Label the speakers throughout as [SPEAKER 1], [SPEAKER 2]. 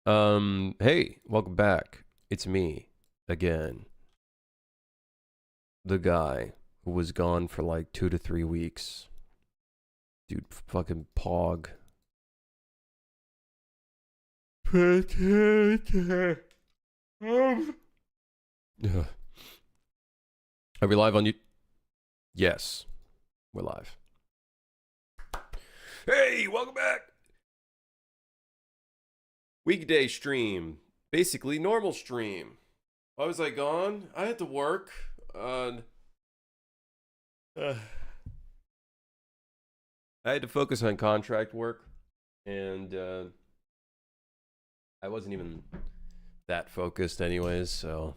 [SPEAKER 1] Hey, welcome back. It's me again. The guy who was gone for like 2 to 3 weeks. Dude, fucking Pog. Ugh. Are we live on you? Yes, we're live. Hey, welcome back. Weekday stream. Basically normal stream. Why was I gone? I had to work on... I had to focus on contract work, and I wasn't even that focused anyways, so...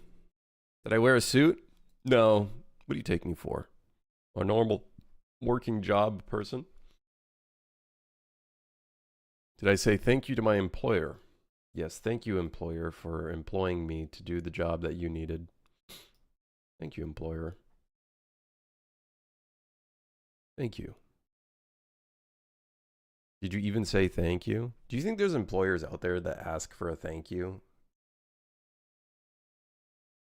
[SPEAKER 1] Did I wear a suit? No. What do you take me for? A normal working job person? Did I say thank you to my employer? Yes, thank you, employer, for employing me to do the job that you needed. Thank you, employer. Thank you. Did you even say thank you? Do you think there's employers out there that ask for a thank you?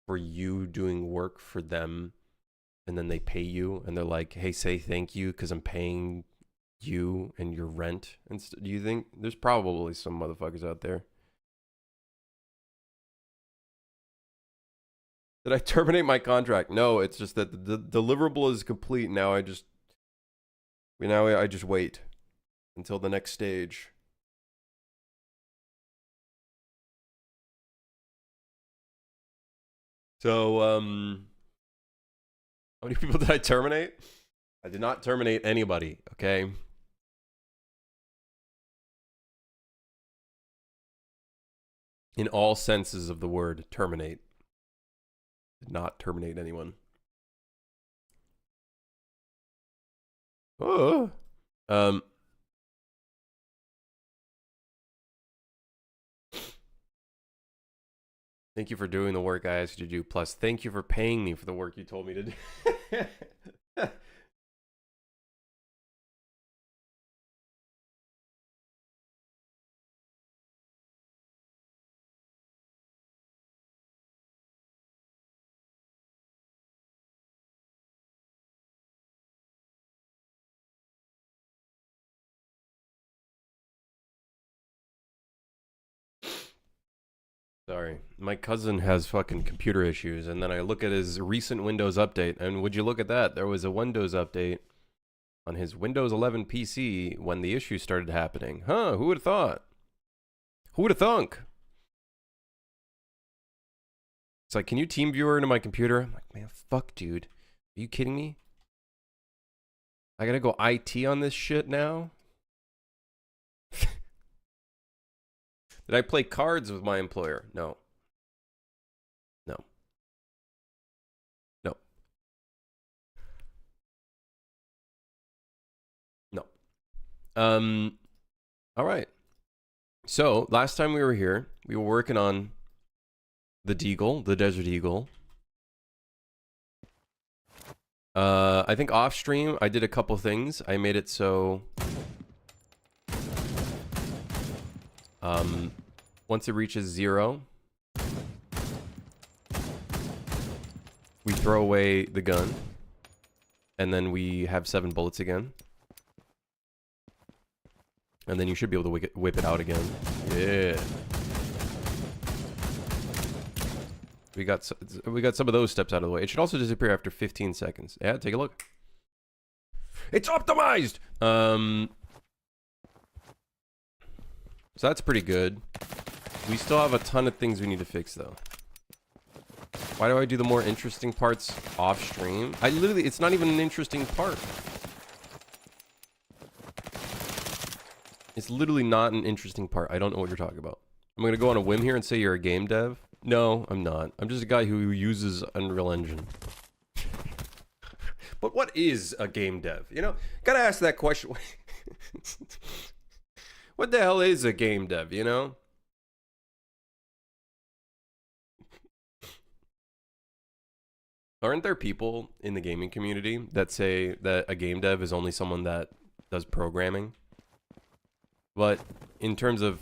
[SPEAKER 1] For you doing work for them, and then they pay you, and they're like, hey, say thank you because I'm paying you and your rent? And do you think there's probably some motherfuckers out there? Did I terminate my contract? No, it's just that the deliverable is complete. Now I just wait until the next stage. So, how many people did I terminate? I did not terminate anybody, okay? In all senses of the word, terminate. Did not terminate anyone. Oh. Thank you for doing the work I asked you to do. Plus, thank you for paying me for the work you told me to do. Sorry. My cousin has fucking computer issues, and then I look at his recent Windows update, and would you look at that? There was a Windows update on his Windows 11 PC when the issue started happening. Huh, who would have thought? Who would have thunk? It's like, can you team viewer into my computer? I'm like, man, fuck, dude. Are you kidding me? I gotta go IT on this shit now? Did I play cards with my employer? No. No. No. No. All right. So, last time we were here, we were working on the Deagle, the Desert Eagle. I think off stream, I did a couple things. I made it so... once it reaches 0, we throw away the gun, and then we have 7 bullets again. And then you should be able to whip it out again. Yeah. We got some of those steps out of the way. It should also disappear after 15 seconds. Yeah, take a look. It's optimized! So that's pretty good. We still have a ton of things we need to fix, though. Why do I do the more interesting parts off stream? It's not even an interesting part. It's literally not an interesting part. I don't know what you're talking about. I'm gonna go on a whim here and say you're a game dev. No, I'm not. I'm just a guy who uses Unreal Engine. But what is a game dev? You know, gotta ask that question. What the hell is a game dev, you know? Aren't there people in the gaming community that say that a game dev is only someone that does programming? But in terms of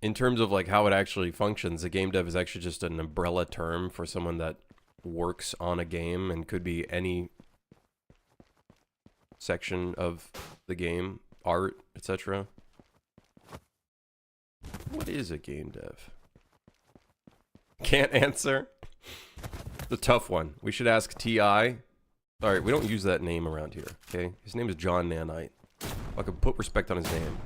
[SPEAKER 1] in terms of like how it actually functions, a game dev is actually just an umbrella term for someone that works on a game and could be any section of the game, art, etc. What is a game dev? Can't answer. The tough one. We should ask T.I. Alright, we don't use that name around here, okay? His name is John Nanite. I can put respect on his name.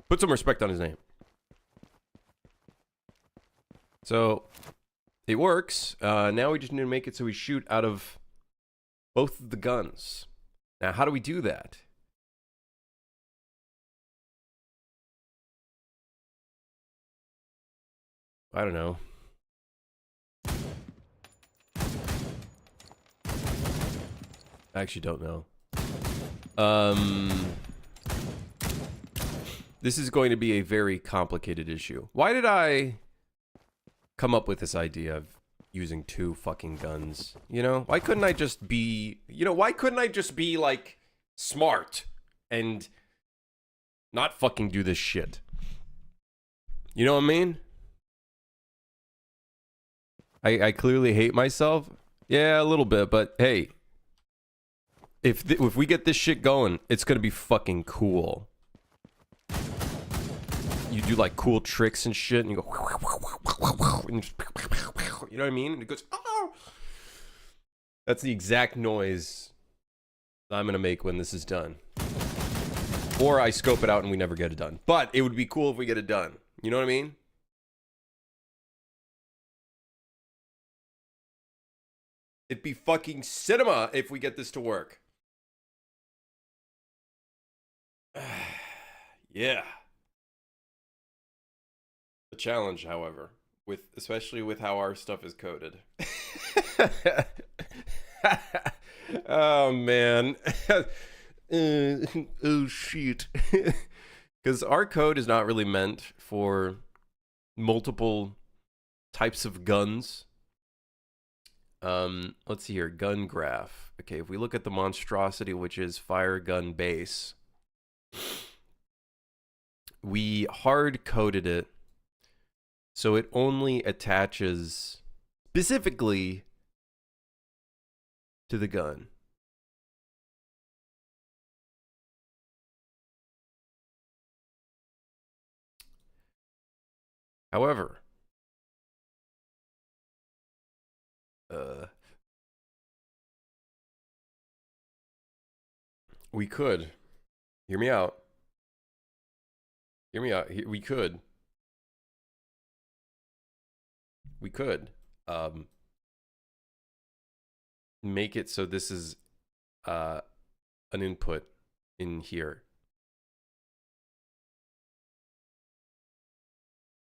[SPEAKER 1] Put some respect on his name. So, it works. Now we just need to make it so we shoot out of both of the guns. Now, how do we do that? I don't know. I actually don't know. This is going to be a very complicated issue. Why did I come up with this idea of using 2 fucking guns? You know, why couldn't I just be, why couldn't I just be like smart and not fucking do this shit? You know what I mean? I clearly hate myself. Yeah, a little bit, but hey, if we get this shit going, it's gonna be fucking cool. You do like cool tricks and shit, and you go, and you know what I mean? And it goes, oh! That's the exact noise I'm gonna make when this is done. Or I scope it out and we never get it done. But it would be cool if we get it done. You know what I mean? It'd be fucking cinema if we get this to work. Yeah. The challenge, however, especially with how our stuff is coded. Oh man. Oh shit. Because our code is not really meant for multiple types of guns. Let's see here, gun graph. Okay, if we look at the monstrosity, which is fire gun base, we hard coded it so it only attaches specifically to the gun. However, we could, hear me out. Hear me out. We could, make it so this is an input in here.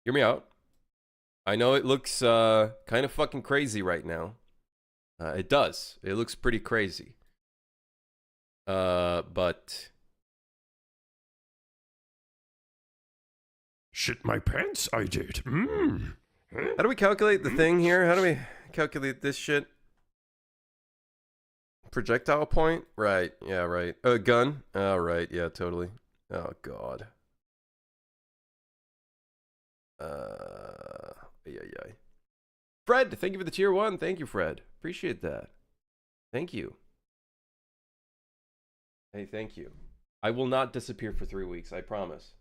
[SPEAKER 1] Hear me out. I know it looks kind of fucking crazy right now. It does. It looks pretty crazy. But
[SPEAKER 2] shit my pants, I did.
[SPEAKER 1] How do we calculate the thing here? How do we calculate this shit? Projectile point? Right. Yeah, right. Gun? Oh, right. Yeah, totally. Oh, God. Yeah. Fred, thank you for the tier 1. Thank you, Fred. Appreciate that. Thank you. Hey, thank you. I will not disappear for 3 weeks, I promise.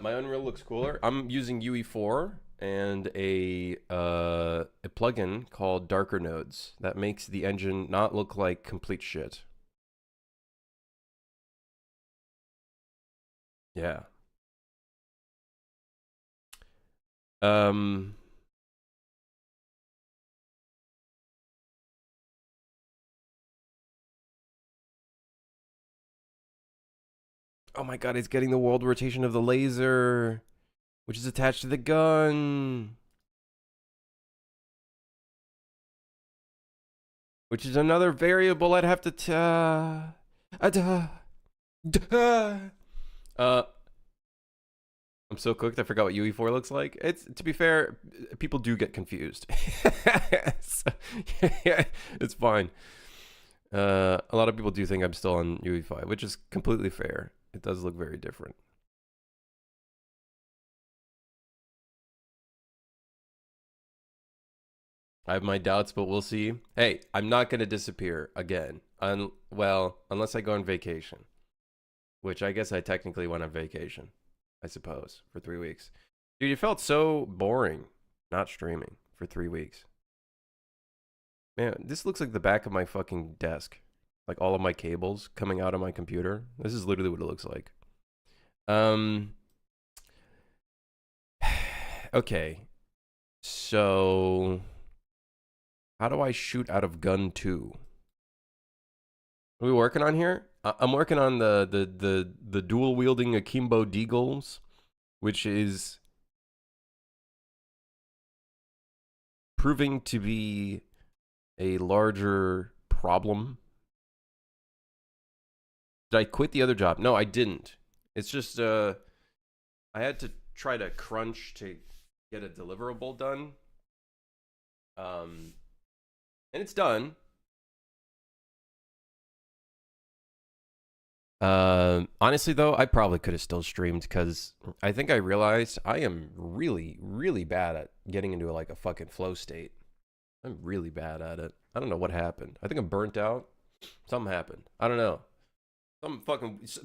[SPEAKER 1] My Unreal looks cooler. I'm using UE4 and a plugin called Darker Nodes that makes the engine not look like complete shit. Yeah. Oh my god, it's getting the world rotation of the laser. which is attached to the gun. Which is another variable I'd have to I'm so cooked I forgot what UE4 looks like. It's, to be fair, people do get confused. So, yeah, it's fine. A lot of people do think I'm still on UE5, which is completely fair. It does look very different. I have my doubts, but we'll see. Hey, I'm not going to disappear again. Well, unless I go on vacation. Which I guess I technically went on vacation, I suppose, for 3 weeks. Dude, it felt so boring not streaming for 3 weeks. Man, this looks like the back of my fucking desk. Like all of my cables coming out of my computer. This is literally what it looks like. Okay. So how do I shoot out of gun 2? What are we working on here? I'm working on the dual wielding Akimbo Deagles, which is proving to be a larger problem. Did I quit the other job? No, I didn't. It's just I had to try to crunch to get a deliverable done. And it's done. Honestly though, I probably could have still streamed because I think I realized I am really, really bad at getting into like a fucking flow state. I'm really bad at it. I don't know what happened. I think I'm burnt out. Something happened. I don't know.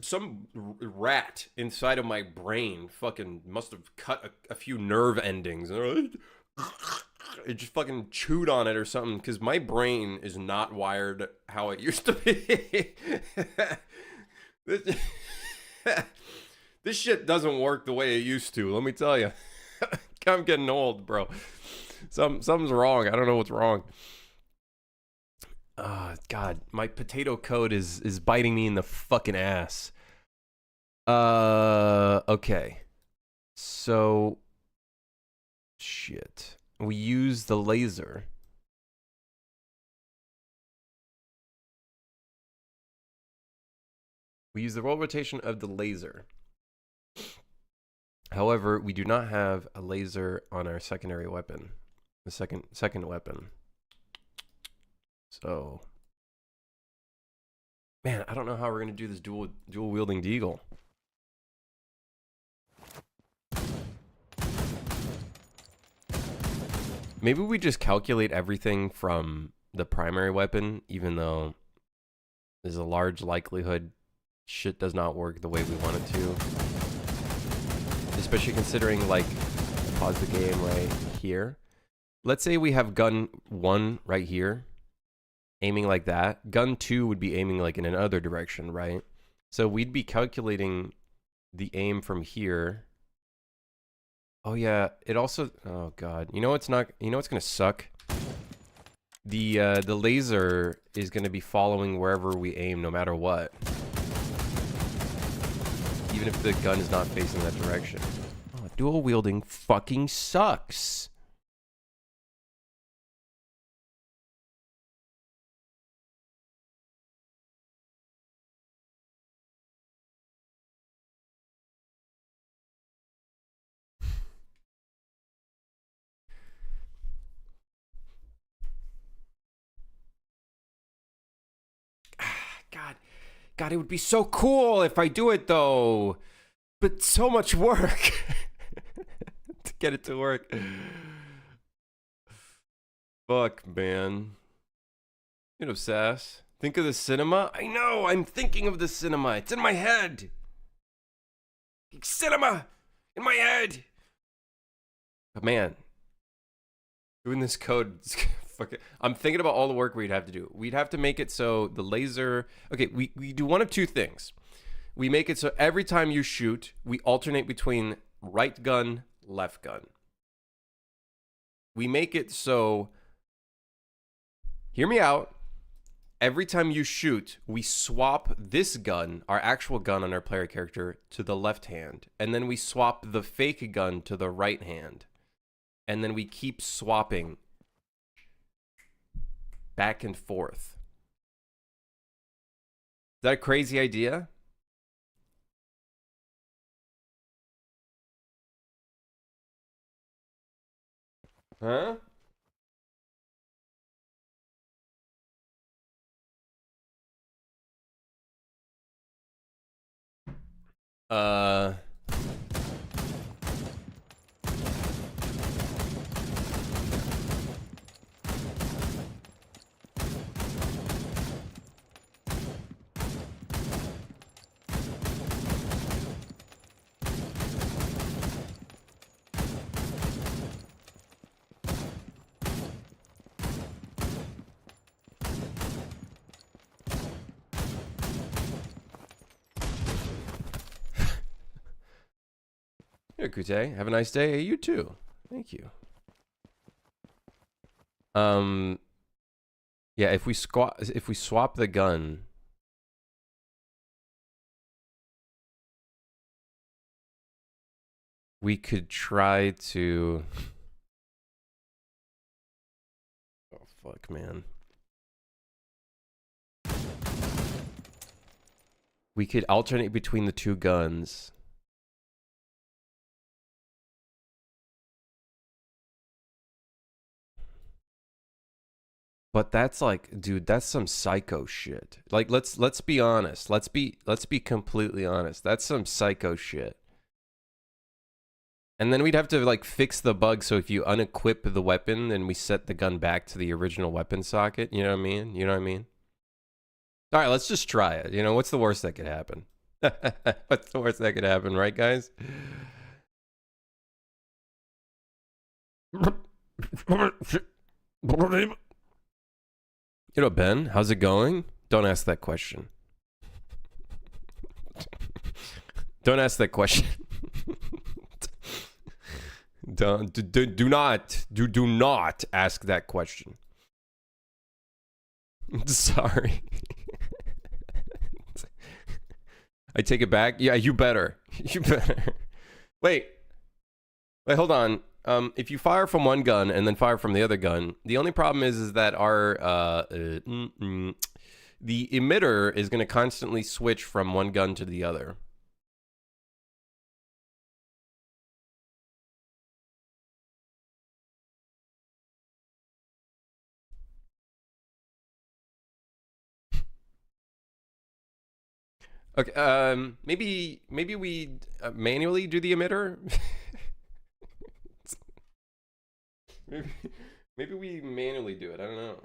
[SPEAKER 1] Some rat inside of my brain fucking must have cut a few nerve endings. It just fucking chewed on it or something because my brain is not wired how it used to be. This shit doesn't work the way it used to, let me tell you. I'm getting old, bro. Something's wrong. I don't know what's wrong. God, my potato code is biting me in the fucking ass. Okay. So shit. We use the laser. We use the roll rotation of the laser. However, we do not have a laser on our secondary weapon. The second weapon. So, man, I don't know how we're gonna do this dual wielding deagle. Maybe we just calculate everything from the primary weapon, even though there's a large likelihood shit does not work the way we want it to. Especially considering, like, pause the game right here. Let's say we have gun 1 right here, aiming like that. Gun 2 would be aiming like in another direction, right? So we'd be calculating the aim from here. Oh yeah, it also, oh god. You know what's gonna suck? The laser is gonna be following wherever we aim no matter what. Even if the gun is not facing that direction. Oh, dual wielding fucking sucks. God, it would be so cool if I do it though. But so much work to get it to work. Fuck, man. You know, Sass. Think of the cinema? I know, I'm thinking of the cinema. It's in my head. Cinema in my head. But man, doing this code, I'm thinking about all the work we'd have to do. We'd have to make it so the laser, okay, we do one of two things. We make it so every time you shoot, we alternate between right gun, left gun. We make it so, hear me out, every time you shoot, we swap this gun, our actual gun on our player character, to the left hand. And then we swap the fake gun to the right hand. And then we keep swapping back and forth. Is that a crazy idea? Huh? Uh... Here, Kute. Have a nice day. You too. Thank you. Yeah, if we swap the gun, we could try to oh fuck, man. We could alternate between the two guns. But that's like, dude, that's some psycho shit. Like, let's be honest. Let's be completely honest. That's some psycho shit. And then we'd have to like fix the bug so if you unequip the weapon and we set the gun back to the original weapon socket, you know what I mean? You know what I mean? All right, let's just try it. You know, what's the worst that could happen? What's the worst that could happen, right, guys? You know, Ben, how's it going? Don't ask that question. Don't ask that question. Do not ask that question. Sorry. I take it back. Yeah, you better. You better. Wait, hold on. If you fire from one gun and then fire from the other gun, the only problem is that our the emitter is going to constantly switch from one gun to the other. Okay, maybe we manually do the emitter. Maybe we manually do it. I don't know.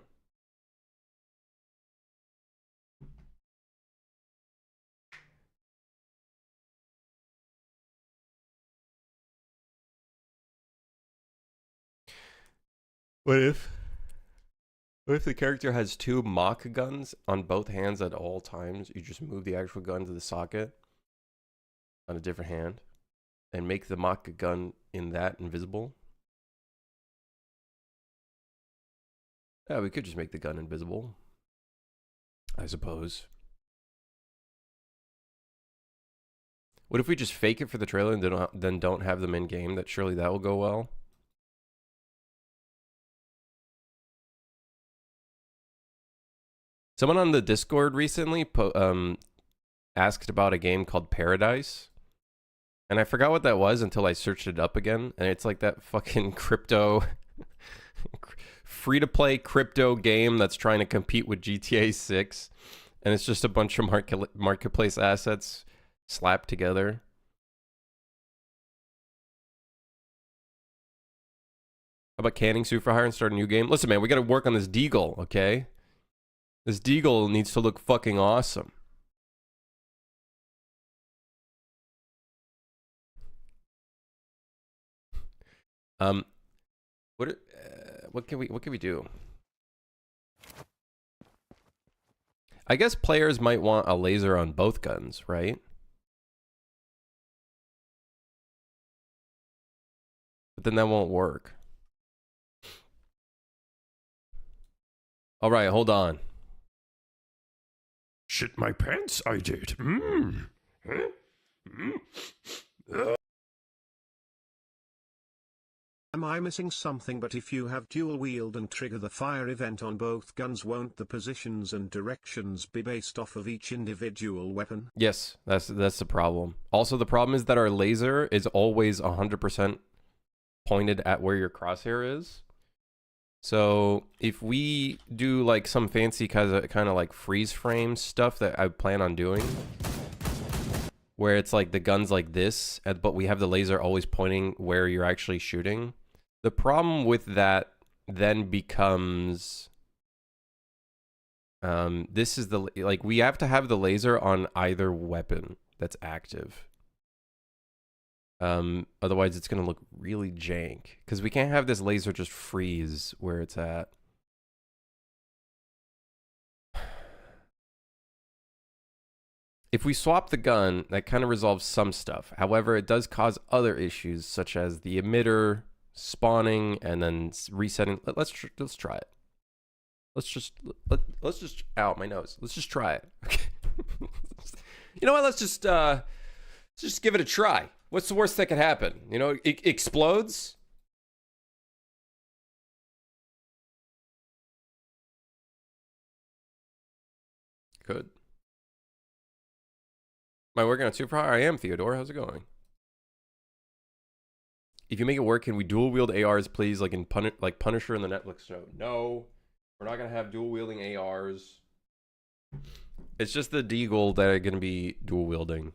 [SPEAKER 1] What if the character has two mock guns on both hands at all times? You just move the actual gun to the socket on a different hand and make the mock gun in that invisible. Yeah, we could just make the gun invisible, I suppose. What if we just fake it for the trailer and then don't have them in game? That surely that will go well. Someone on the Discord recently asked about a game called Paradise. And I forgot what that was until I searched it up again. And it's like that fucking crypto, free-to-play crypto game that's trying to compete with GTA 6. And it's just a bunch of marketplace assets slapped together. How about canning suit for hire and start a new game? Listen, man, we got to work on this Deagle, okay? This Deagle needs to look fucking awesome. What can we do? I guess players might want a laser on both guns, right? But then that won't work. All right, hold on.
[SPEAKER 2] shit my pants, I did. Mmm. Huh?
[SPEAKER 3] Am I missing something? But if you have dual wield and trigger the fire event on both guns, won't the positions and directions be based off of each individual weapon?
[SPEAKER 1] Yes, that's the problem. Also, the problem is that our laser is always 100% pointed at where your crosshair is. So if we do like some fancy kind of like freeze frame stuff that I plan on doing, where it's like the gun's like this, but we have the laser always pointing where you're actually shooting. The problem with that then becomes, this is the, like, we have to have the laser on either weapon that's active. Otherwise it's going to look really jank, because we can't have this laser just freeze where it's at. If we swap the gun, that kind of resolves some stuff. However, it does cause other issues, such as the emitter spawning and then resetting. Let's try it. Let's just ow, my nose. Let's just try it. Okay. You know what? Let's just give it a try. What's the worst that could happen? You know, it explodes. Could. Am I working on Super High? I am, Theodore. How's it going? If you make it work, can we dual wield ARs, please? Like in Punisher in the Netflix show. No, we're not gonna have dual wielding ARs. It's just the Deagle that are gonna be dual wielding.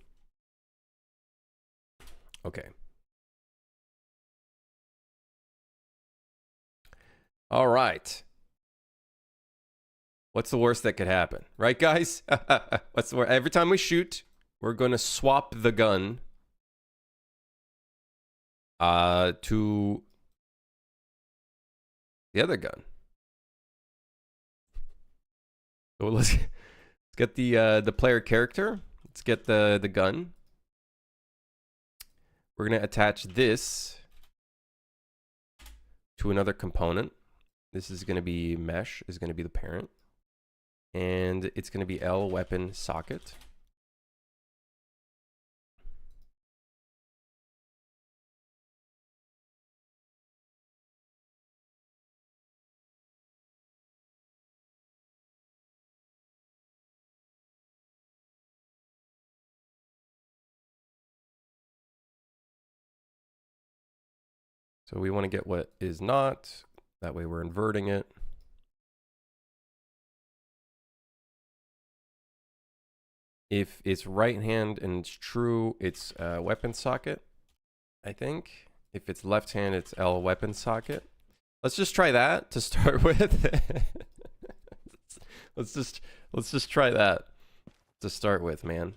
[SPEAKER 1] Okay. All right. What's the worst that could happen? Right, guys? What's the worst? Every time we shoot, we're going to swap the gun to the other gun. So let's get the player character. Let's get the gun. We're going to attach this to another component. This is going to be mesh, is going to be the parent. And it's going to be L weapon socket. So we want to get what is not. That way we're inverting it. If it's right hand and it's true, it's a weapon socket, I think. If it's left hand, it's L weapon socket. Let's just try that to start with. let's just try that to start with, man.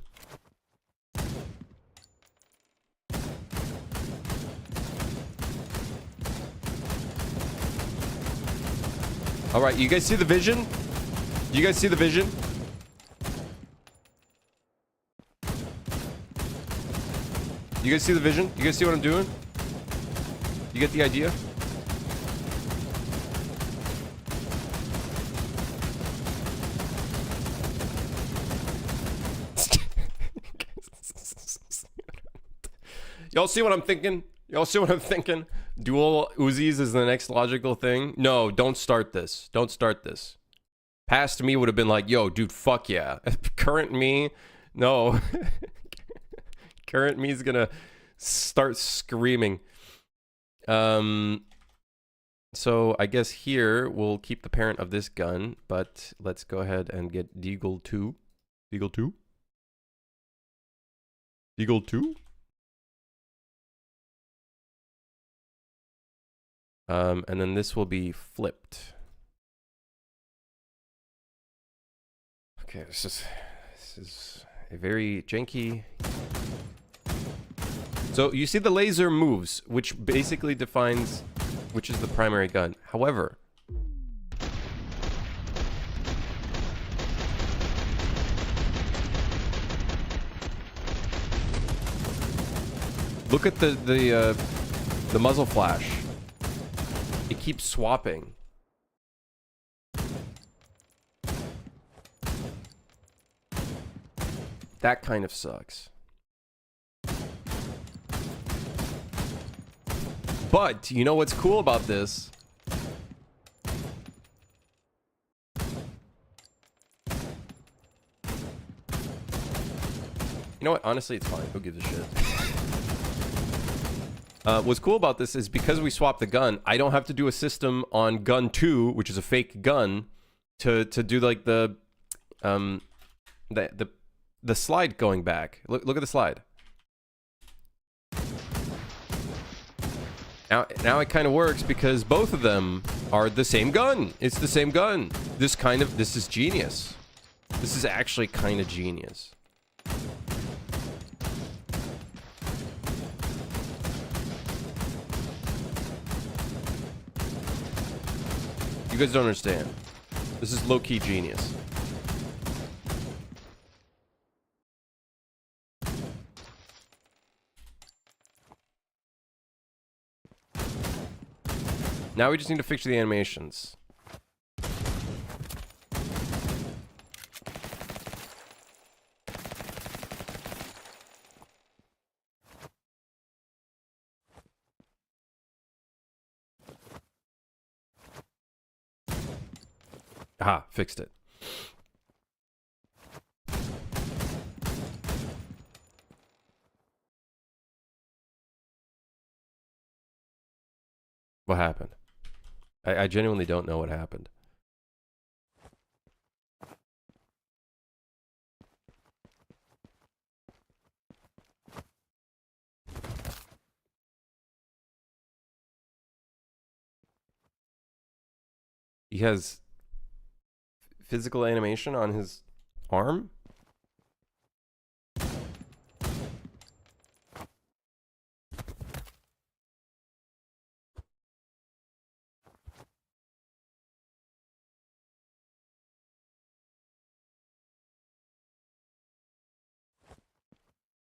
[SPEAKER 1] All right, you guys see the vision? You guys see the vision? You guys see the vision? You guys see what I'm doing? You get the idea? Y'all see what I'm thinking? Y'all see what I'm thinking? Dual Uzis is the next logical thing. No, don't start this. Don't start this. Past me would have been like, yo, dude, fuck yeah. Current me, no. Current me is gonna start screaming. So I guess here we'll keep the parent of this gun, but let's go ahead and get Deagle 2. Deagle 2? Deagle 2? And then this will be flipped. Okay, this is a very janky. So you see the laser moves, which basically defines which is the primary gun. However, look at the muzzle flash. It keeps swapping. That kind of sucks. But you know what's cool about this? You know what? Honestly, it's fine. Who gives a shit? What's cool about this is because we swapped the gun, I don't have to do a system on gun 2, which is a fake gun, to do like the slide going back. Look at the slide. Now it kind of works because both of them are the same gun. It's the same gun. This is genius. This is actually kind of genius. You guys don't understand. This is low-key genius. Now we just need to fix the animations. Aha, fixed it. What happened? I genuinely don't know what happened. He has physical animation on his arm?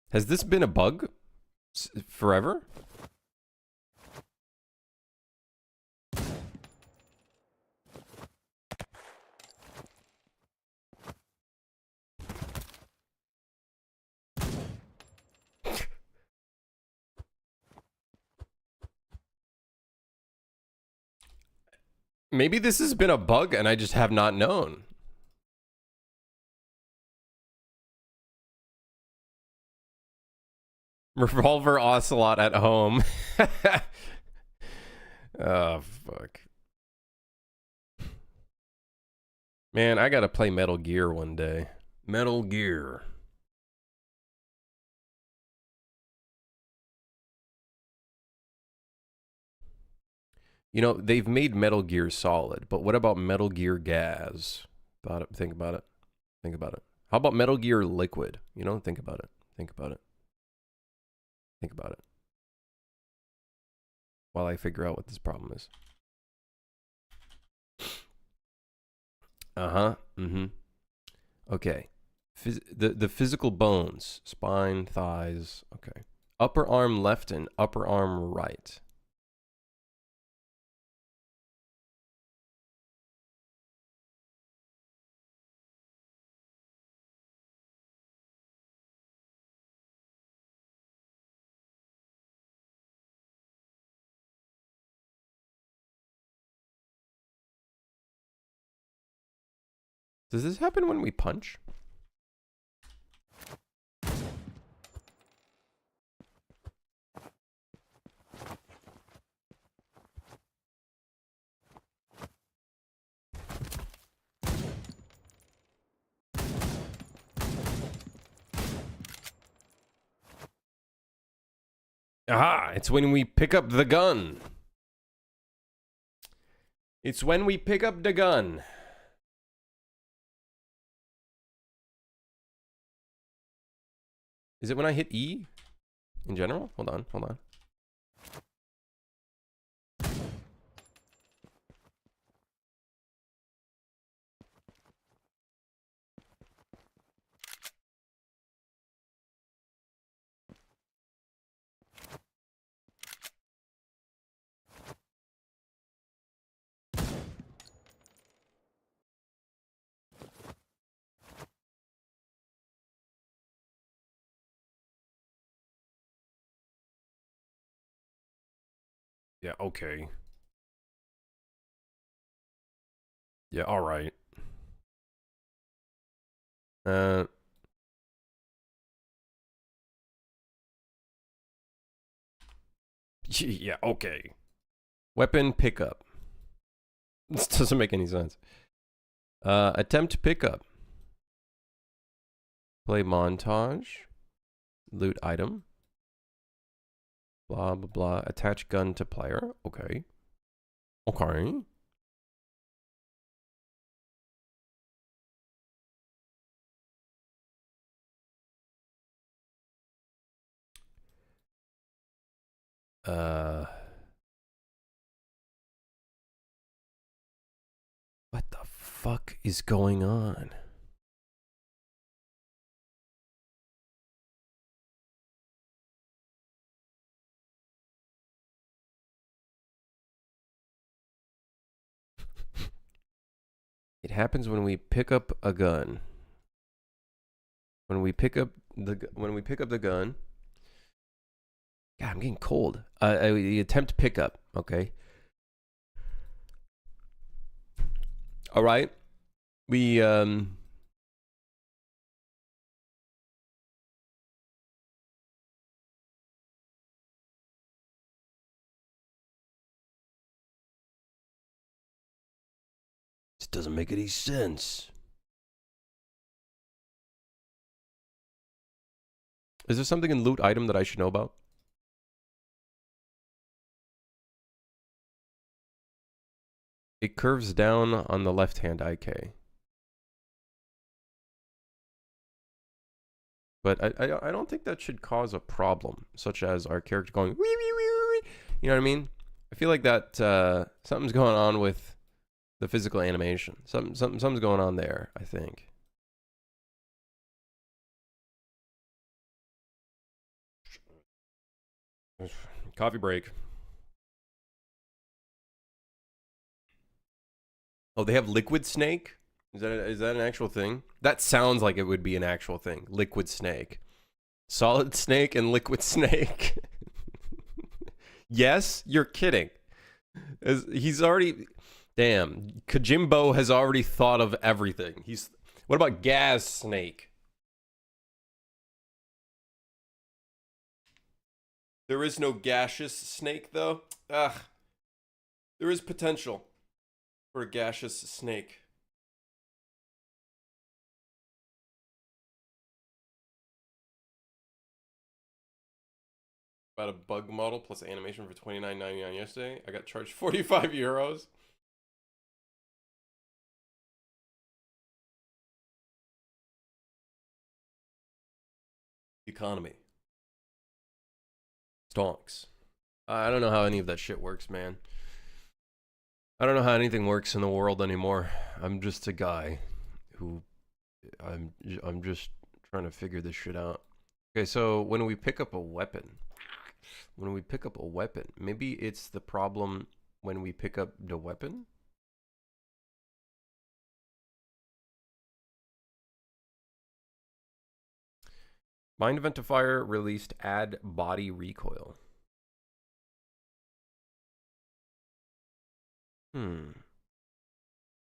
[SPEAKER 1] Has this been a bug forever? Maybe this has been a bug and I just have not known. Revolver Ocelot at home. Oh, fuck. Man, I gotta play Metal Gear one day. Metal Gear. You know, they've made Metal Gear Solid, but what about Metal Gear Gas? Think about it. Think about it. How about Metal Gear Liquid? You know, think about it. Think about it. Think about it. While I figure out what this problem is. Uh-huh. Mm-hmm. Okay. The physical bones. Spine, thighs. Okay. Upper arm left and upper arm right. Does this happen when we punch? Aha! It's when we pick up the gun. It's when we pick up the gun. Is it when I hit E? In general? Hold on, hold on. Yeah, okay. Yeah, alright. Yeah, okay. Weapon pickup. This doesn't make any sense. Attempt pickup. Play montage. Loot item. Blah, blah, blah. Attach gun to player. Okay. Okay. What the fuck is going on? It happens when we pick up a gun. When we pick up the gun. God, I'm getting cold. The attempt pickup. Okay. All right. We This doesn't make any sense. Is there something in loot item that I should know about? It curves down on the left-hand IK. But I don't think that should cause a problem, such as our character going, wee, wee, wee, wee, wee. You know what I mean? I feel like that something's going on with the physical animation. Something's going on there, I think. Coffee break. Oh, they have Liquid Snake? Is that an actual thing? That sounds like it would be an actual thing. Liquid Snake. Solid Snake and Liquid Snake. Yes? You're kidding. He's already... Damn. Kojimbo has already thought of everything. What about Gas Snake? There is no gaseous snake, though. Ugh. There is potential for a gaseous snake. About a bug model plus animation for $29.99 yesterday. I got charged 45 euros. Economy. Stonks. I don't know how any of that shit works, man. I don't know how anything works in the world anymore. I'm just a guy who I'm just trying to figure this shit out. Okay, so when we pick up a weapon, maybe it's the problem when we pick up the weapon? Mind Ventifier released add body recoil.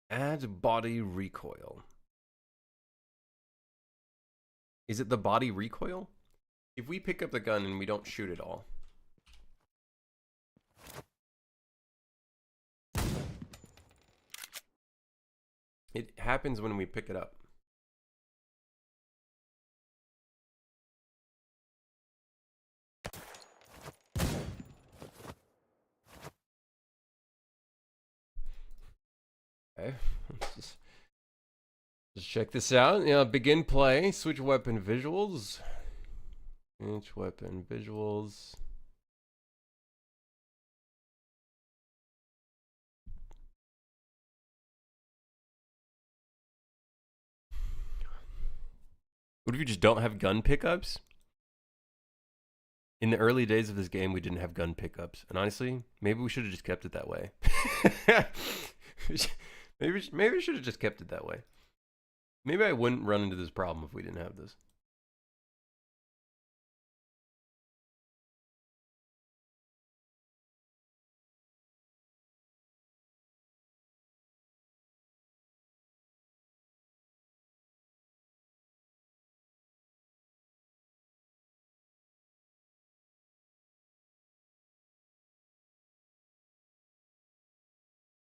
[SPEAKER 1] Add body recoil. Is it the body recoil? If we pick up the gun and we don't shoot it all. It happens when we pick it up. Okay, let's just check this out. Yeah, begin play. Switch weapon visuals. Switch weapon visuals. What if you just don't have gun pickups? In the early days of this game, we didn't have gun pickups, and honestly, maybe we should have just kept it that way. Maybe we should have just kept it that way. Maybe I wouldn't run into this problem if we didn't have this.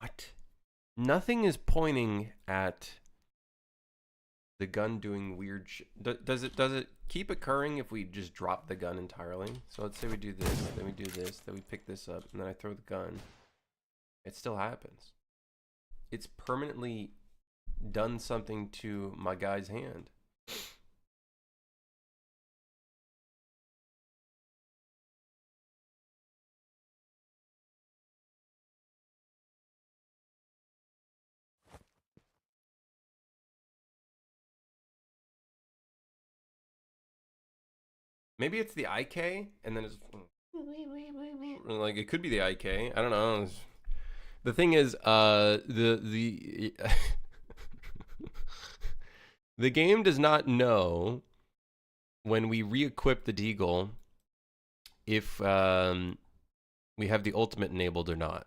[SPEAKER 1] What? Nothing is pointing at the gun doing weird shit. Does it keep occurring if we just drop the gun entirely? So let's say we do this, then we do this, then we pick this up, and then I throw the gun. It still happens. It's permanently done something to my guy's hand. Maybe it's the IK, and then it's like it could be the IK. I don't know. The thing is, the the game does not know when we re-equip the Deagle if we have the ultimate enabled or not.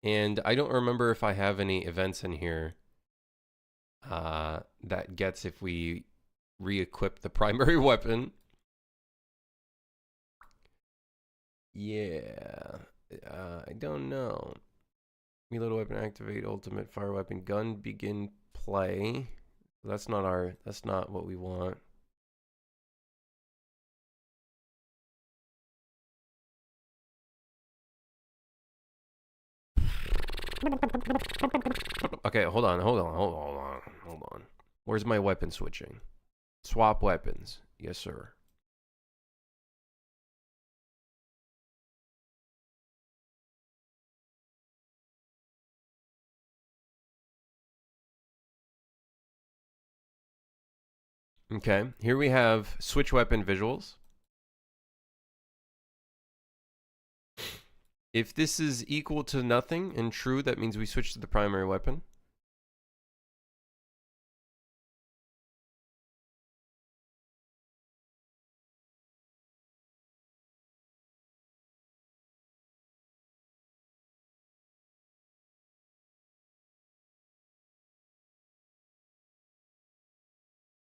[SPEAKER 1] And I don't remember if I have any events in here that gets if we re-equip the primary weapon. Yeah, I don't know. Reload weapon, activate ultimate fire weapon, gun begin play. That's not what we want. Okay, hold on. Where's my weapon switching? Swap weapons. Yes, sir. Okay, here we have switch weapon visuals. If this is equal to nothing and true, that means we switch to the primary weapon.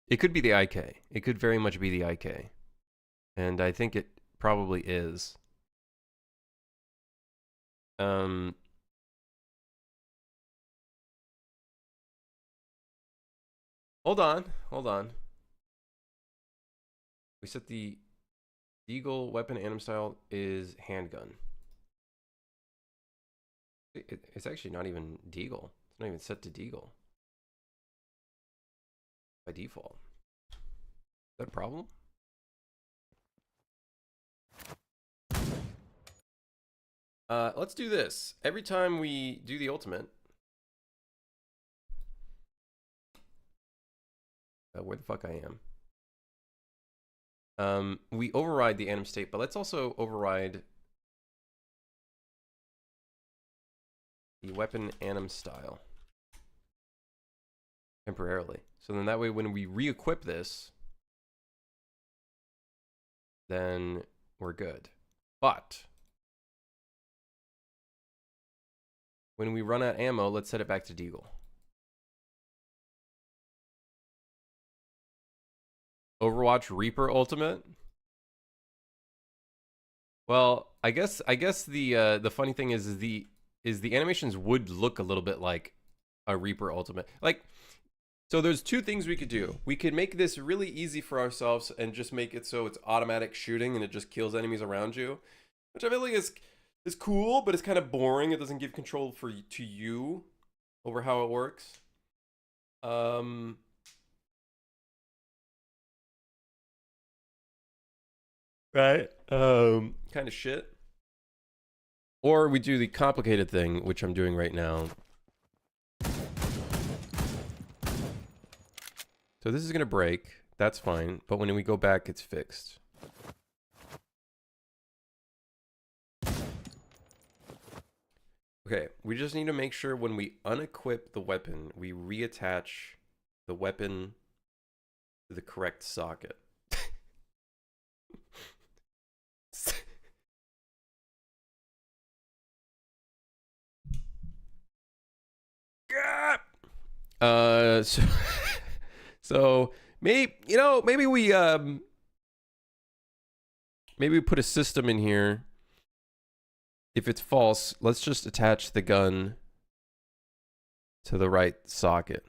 [SPEAKER 1] It could be the IK. It could very much be the IK. And I think it probably is. Hold on. We set the Deagle weapon anim style is handgun. It's actually not even Deagle. It's not even set to Deagle by default. Is that a problem? Let's do this. Every time we do the ultimate, where the fuck I am, we override the anim state, but let's also override the weapon anim style temporarily. So then that way when we re-equip this, then we're good. But when we run out of ammo, let's set it back to Deagle. Overwatch Reaper Ultimate. Well, I guess the funny thing is the animations would look a little bit like a Reaper Ultimate. Like, so there's two things we could do. We could make this really easy for ourselves and just make it so it's automatic shooting and it just kills enemies around you, which I feel like is cool, but it's kind of boring. It doesn't give control to you over how it works. Right. Kind of shit. Or we do the complicated thing, which I'm doing right now. So this is gonna break. That's fine. But when we go back, it's fixed. Okay, we just need to make sure when we unequip the weapon, we reattach the weapon to the correct socket. So maybe we put a system in here. If it's false, let's just attach the gun to the right socket.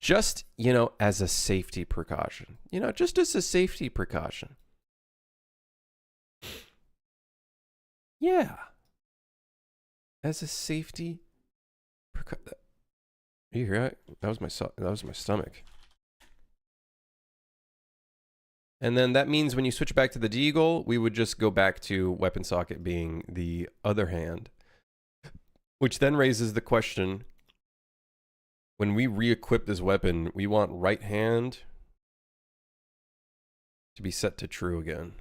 [SPEAKER 1] Just, you know, as a safety precaution. You know, just as a safety precaution. Yeah. As a safety precaution. You hear that? That was my stomach. And then that means when you switch back to the deagle, we would just go back to weapon socket being the other hand. Which then raises the question, when we re-equip this weapon, we want right hand to be set to true again.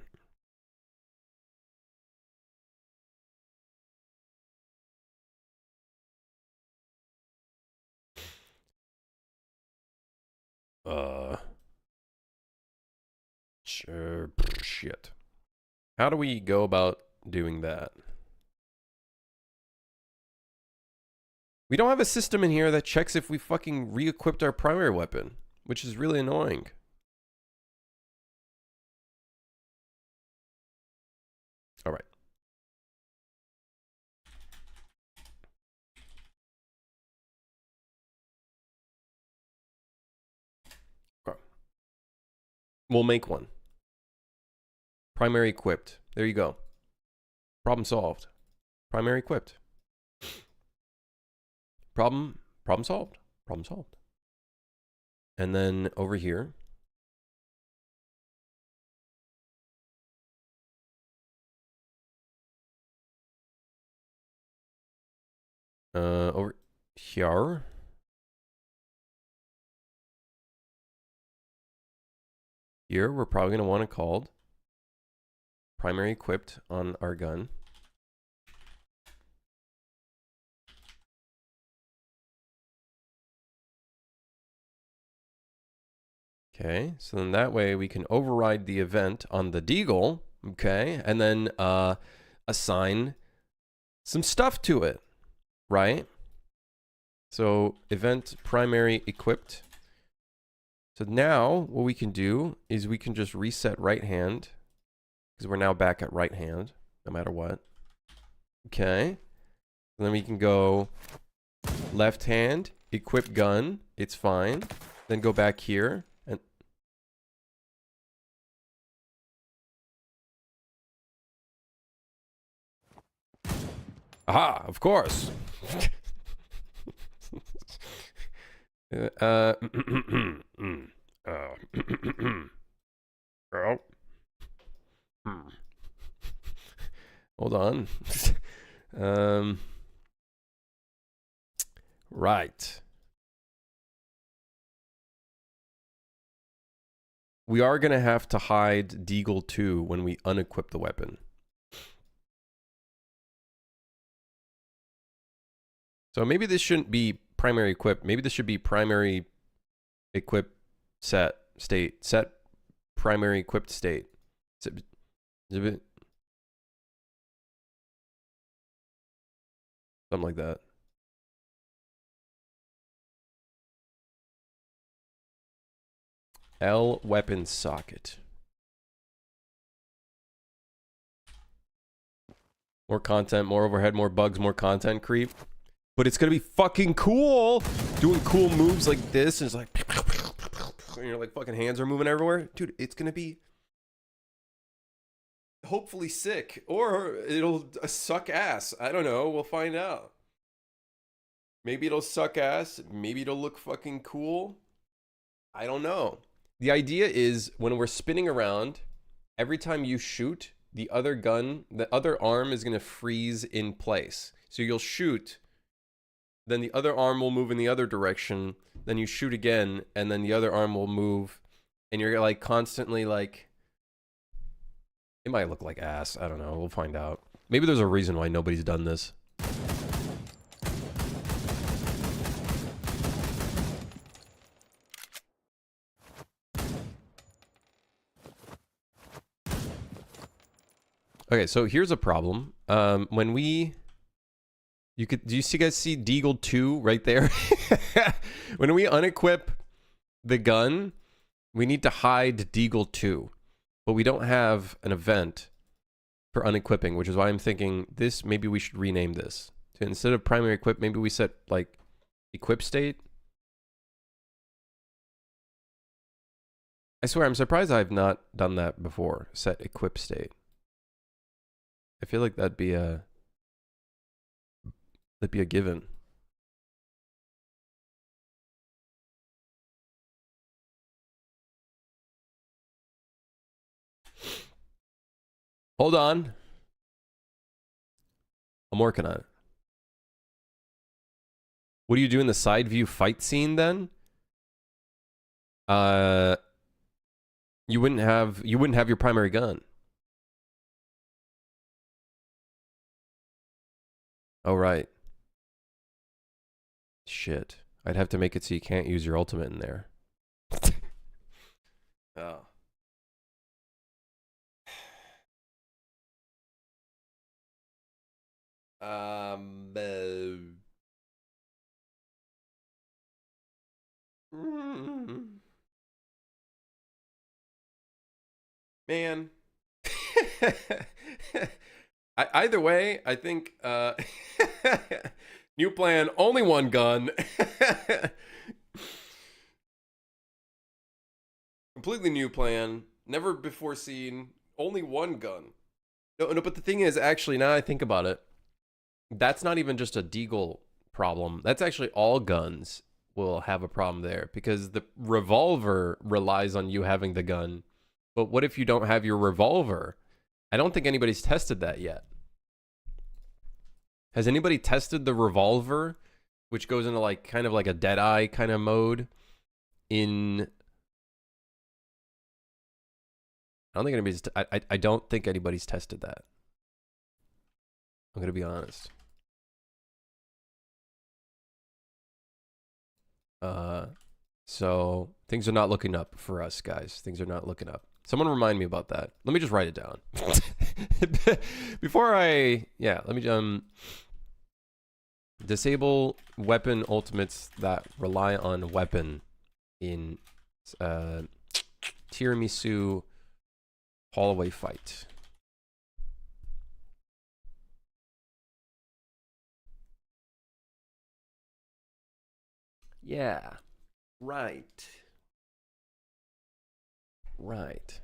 [SPEAKER 1] Sure, shit. How do we go about doing that? We don't have a system in here that checks if we fucking re-equipped our primary weapon, which is really annoying. All right. Okay. We'll make one. Primary equipped. There you go. Problem solved. Primary equipped. Problem solved. Problem solved. And then over here. Over here. Here, we're probably going to want to call primary equipped on our gun. Okay, so then that way we can override the event on the deagle, okay, and then assign some stuff to it, right? So event primary equipped. So now what we can do is we can just reset right hand, because we're now back at right hand, no matter what. Okay, and then we can go left hand, equip gun, it's fine. Then go back here. Aha, of course. Hold on. Right. We are going to have to hide Deagle 2 when we unequip the weapon. So maybe this shouldn't be primary equip. Maybe this should be primary equip set state. Set primary equipped state. Something like that. L weapon socket. More content, more overhead, more bugs, more content creep. But it's gonna be fucking cool doing cool moves like this, and it's like, and your like fucking hands are moving everywhere. Dude, it's gonna be hopefully sick, or it'll suck ass. I don't know, we'll find out. Maybe it'll suck ass, maybe it'll look fucking cool. I don't know. The idea is when we're spinning around, every time you shoot, the other gun, the other arm is gonna freeze in place. So you'll shoot, then the other arm will move in the other direction, then you shoot again, and then the other arm will move, and you're like constantly like, it might look like ass, I don't know, we'll find out. Maybe there's a reason why nobody's done this. Okay, so here's a problem. When we... do you guys see Deagle 2 right there? When we unequip the gun, we need to hide Deagle 2. But we don't have an event for unequipping, which is why I'm thinking this, maybe we should rename this. So instead of primary equip, maybe we set like equip state. I swear, I'm surprised I've not done that before. Set equip state. I feel like that'd be a given. Hold on. I'm working on it. What do you do in the side view fight scene then? You wouldn't have your primary gun. Oh right. Shit. I'd have to make it so you can't use your ultimate in there. Oh. Man. Either way, I think new plan, only one gun. Completely new plan, never before seen, only one gun. No, but the thing is, actually, now I think about it, that's not even just a Deagle problem. That's actually all guns will have a problem there, because the revolver relies on you having the gun. But what if you don't have your revolver? I don't think anybody's tested that yet. Has anybody tested the revolver, which goes into like kind of like a Deadeye kind of mode in... I don't think anybody's... I don't think anybody's tested that. I'm going to be honest. So things are not looking up for us, guys. Things are not looking up. Someone remind me about that. Let me just write it down. Before I... Yeah, let me... disable weapon ultimates that rely on weapon in Tiramisu hallway fight. Yeah. Right. Right.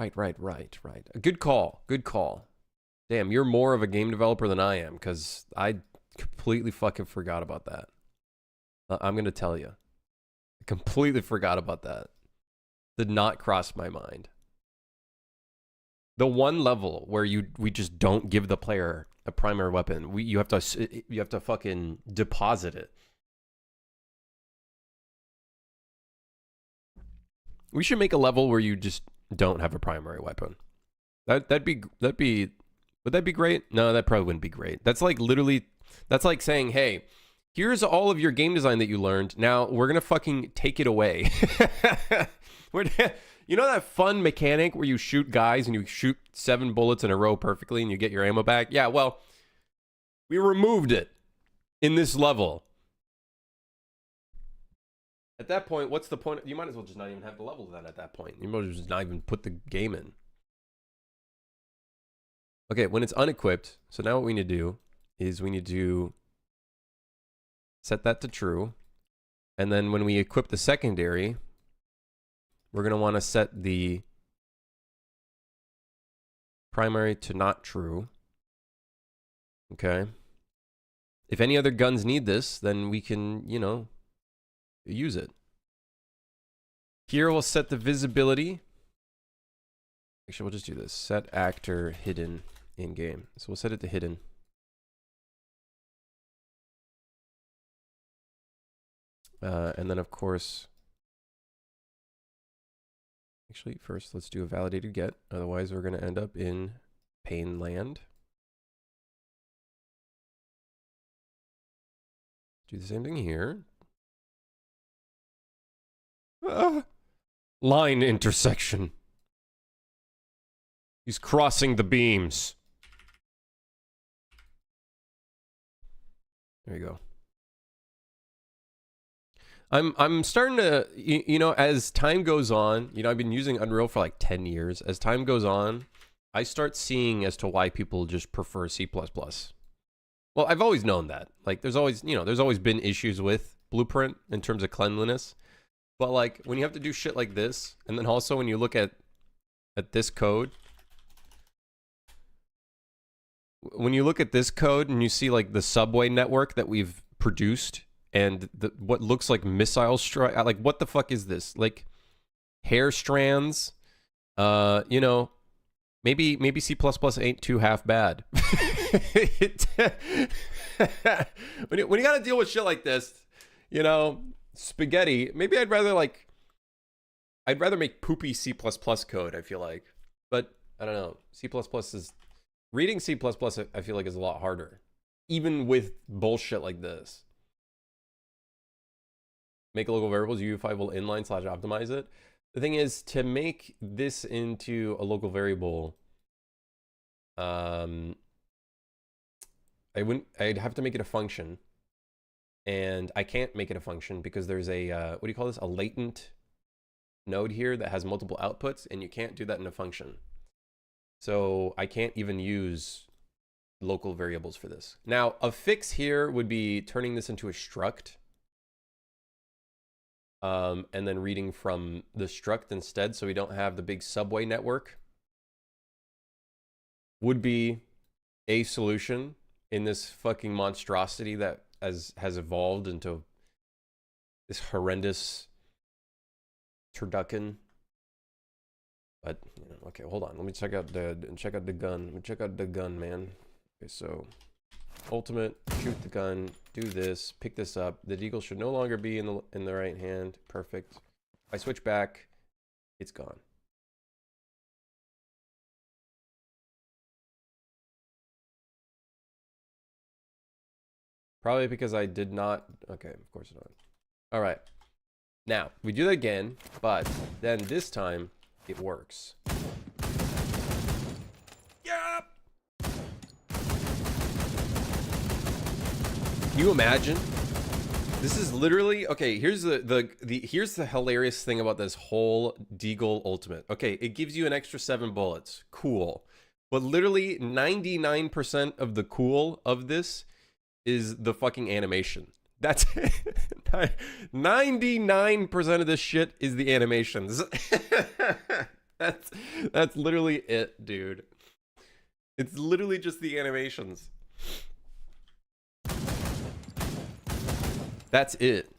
[SPEAKER 1] Right. Good call. Good call. Damn, you're more of a game developer than I am, because I completely fucking forgot about that. I'm going to tell you. I completely forgot about that. Did not cross my mind. The one level where we just don't give the player a primary weapon. You have to fucking deposit it. We should make a level where you just don't have a primary weapon. Would that be great? No, that probably wouldn't be great. That's like literally, that's like saying, hey, here's all of your game design that you learned. Now we're going to fucking take it away. You know that fun mechanic where you shoot guys and you shoot 7 bullets in a row perfectly and you get your ammo back? Yeah, well, we removed it in this level. At that point, what's the point? You might as well just not even have the level then at that point. You might as well just not even put the game in. Okay, when it's unequipped, so now what we need to do is we need to set that to true. And then when we equip the secondary, we're going to want to set the primary to not true. Okay. If any other guns need this, then we can, you know, use it. Here we'll set the visibility. Actually, we'll just do this. Set actor hidden in game. So we'll set it to hidden. And then of course, actually first let's do a validated get. Otherwise we're going to end up in pain land. Do the same thing here. Line intersection. He's crossing the beams. There you go. I'm starting to, you know, as time goes on, you know, I've been using Unreal for like 10 years. As time goes on, I start seeing as to why people just prefer C++. Well, I've always known that. Like, there's always been issues with Blueprint in terms of cleanliness. But, like, when you have to do shit like this, and then also when you look at this code, when you look at this code and you see, like, the subway network that we've produced and what looks like missile strike, like, what the fuck is this? Like, hair strands, you know, maybe C++ ain't too half bad. when you gotta deal with shit like this, you know, spaghetti, maybe I'd rather make poopy C++ code, I feel like. But I don't know, reading C++, I feel like, is a lot harder, even with bullshit like this. Make local variables, UEFI will inline/optimize it. The thing is, to make this into a local variable, I'd have to make it a function, and I can't make it a function because there's a what do you call this? A latent node here that has multiple outputs, and you can't do that in a function. So I can't even use local variables for this. Now, a fix here would be turning this into a struct. And then reading from the struct instead, so we don't have the big subway network, would be a solution in this fucking monstrosity that has evolved into this horrendous turducken. But, you know, okay, hold on. Let me check out the gun. Let me check out the gun, man. Okay, so ultimate, shoot the gun, do this, pick this up. The deagle should no longer be in the right hand. Perfect. If I switch back, it's gone. Probably because I did not. Okay, of course not. All right. Now, we do that again, but then this time it works. Yep. Can you imagine? This is literally, okay, here's here's the hilarious thing about this whole Deagle Ultimate. Okay, it gives you an extra 7 bullets. Cool. But literally 99% of the cool of this is the fucking animation. That's 99% of this shit is the animations. That's literally it, dude. It's literally just the animations. That's it.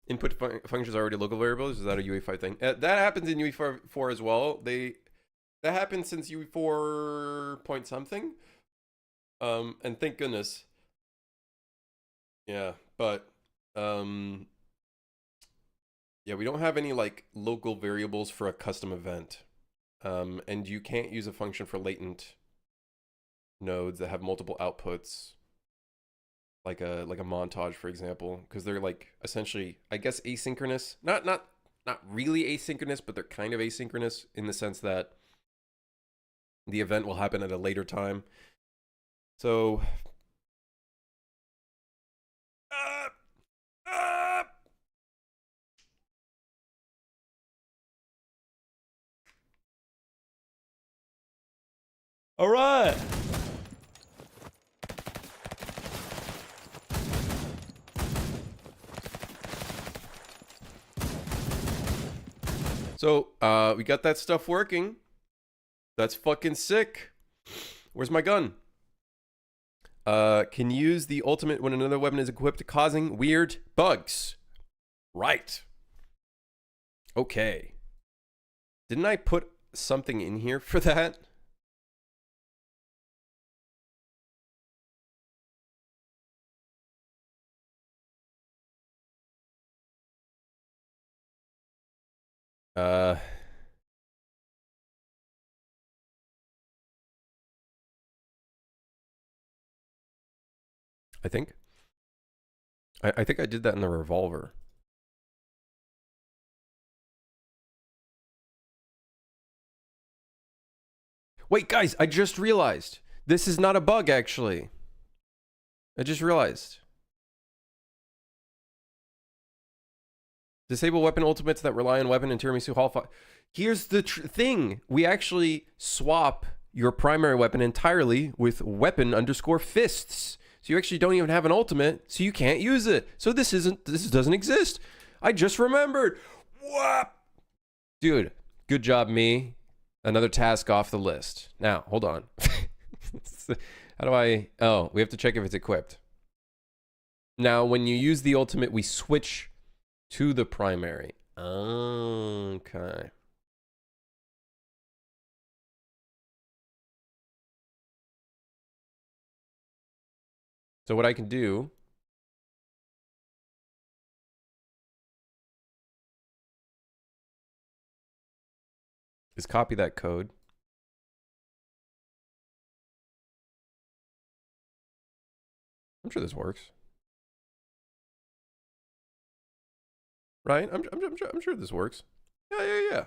[SPEAKER 1] Input functions are already local variables. Is that a UE5 thing? That happens in UE4 as well. That happened since UE4 point something. And thank goodness. Yeah, but yeah, we don't have any like local variables for a custom event. And you can't use a function for latent nodes that have multiple outputs, like a montage, for example, because they're like essentially, I guess, asynchronous. Not really asynchronous, but they're kind of asynchronous in the sense that the event will happen at a later time. So all right. So, we got that stuff working. That's fucking sick. Where's my gun? Can use the ultimate when another weapon is equipped, causing weird bugs. Right. Okay. Didn't I put something in here for that? I think. I think I did that in the revolver. Wait, guys, I just realized. This is not a bug, actually. I just realized. Disable weapon ultimates that rely on weapon and tiramisu hall. Here's the thing. We actually swap your primary weapon entirely with weapon underscore fists. So you actually don't even have an ultimate, so you can't use it. So this doesn't exist. I just remembered. What? Dude, good job, me. Another task off the list. Now, hold on. How do I... Oh, we have to check if it's equipped. Now, when you use the ultimate, we switch to the primary. Okay. So what I can do is copy that code. I'm sure this works. Right? I'm sure this works. Yeah.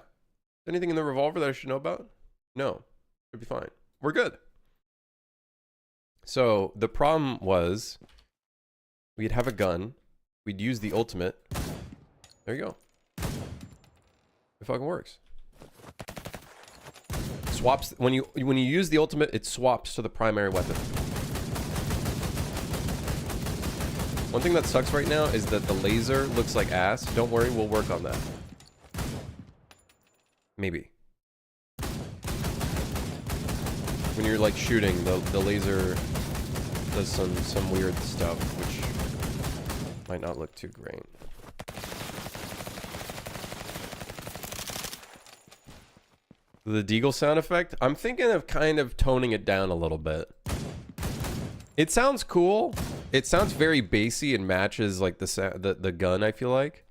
[SPEAKER 1] Anything in the revolver that I should know about? No. Should be fine. We're good. So the problem was we'd have a gun. We'd use the ultimate. There you go. It fucking works. Swaps when you use the ultimate, it swaps to the primary weapon. One thing that sucks right now is that the laser looks like ass. Don't worry, we'll work on that. Maybe. When you're like shooting, the laser does some weird stuff, which might not look too great. The deagle sound effect, I'm thinking of kind of toning it down a little bit. It sounds cool. It sounds very bassy and matches like the gun, I feel like.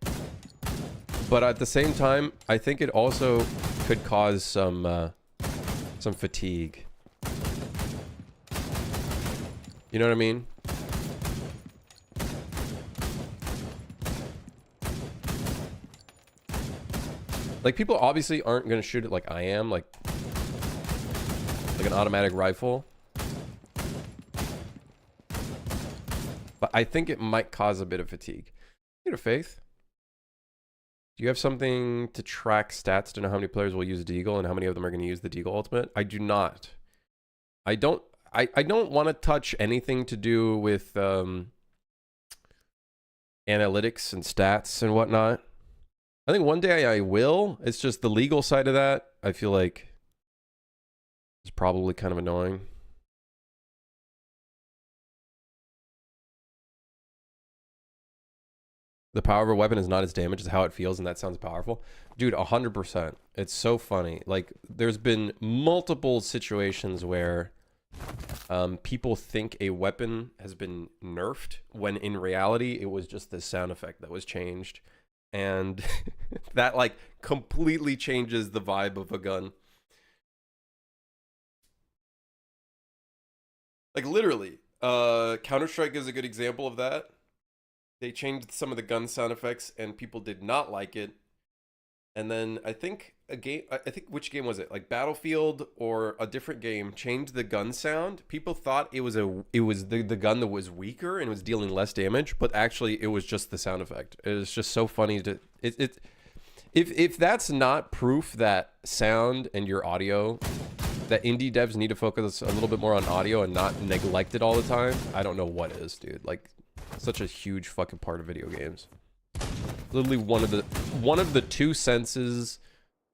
[SPEAKER 1] But at the same time, I think it also could cause some fatigue. You know what I mean? Like, people obviously aren't going to shoot it like I am, like an automatic rifle. But I think it might cause a bit of fatigue. You know, Faith, do you have something to track stats to know how many players will use Deagle and how many of them are going to use the Deagle ultimate? I do not. I don't want to touch anything to do with analytics and stats and whatnot. I think one day I will. It's just the legal side of that, I feel like, is probably kind of annoying. The power of a weapon is not its damage, it's how it feels, and that sounds powerful. Dude, 100%. It's so funny. Like, there's been multiple situations where people think a weapon has been nerfed, when in reality, it was just the sound effect that was changed. And that, like, completely changes the vibe of a gun. Like, literally. Counter-Strike is a good example of that. They changed some of the gun sound effects and people did not like it. And then I think which game was it? Like Battlefield or a different game changed the gun sound. People thought it was the gun that was weaker and was dealing less damage, but actually it was just the sound effect. It was just so funny to if that's not proof that sound and your audio, that indie devs need to focus a little bit more on audio and not neglect it all the time, I don't know what is, dude. Like, such a huge fucking part of video games. Literally one of the two senses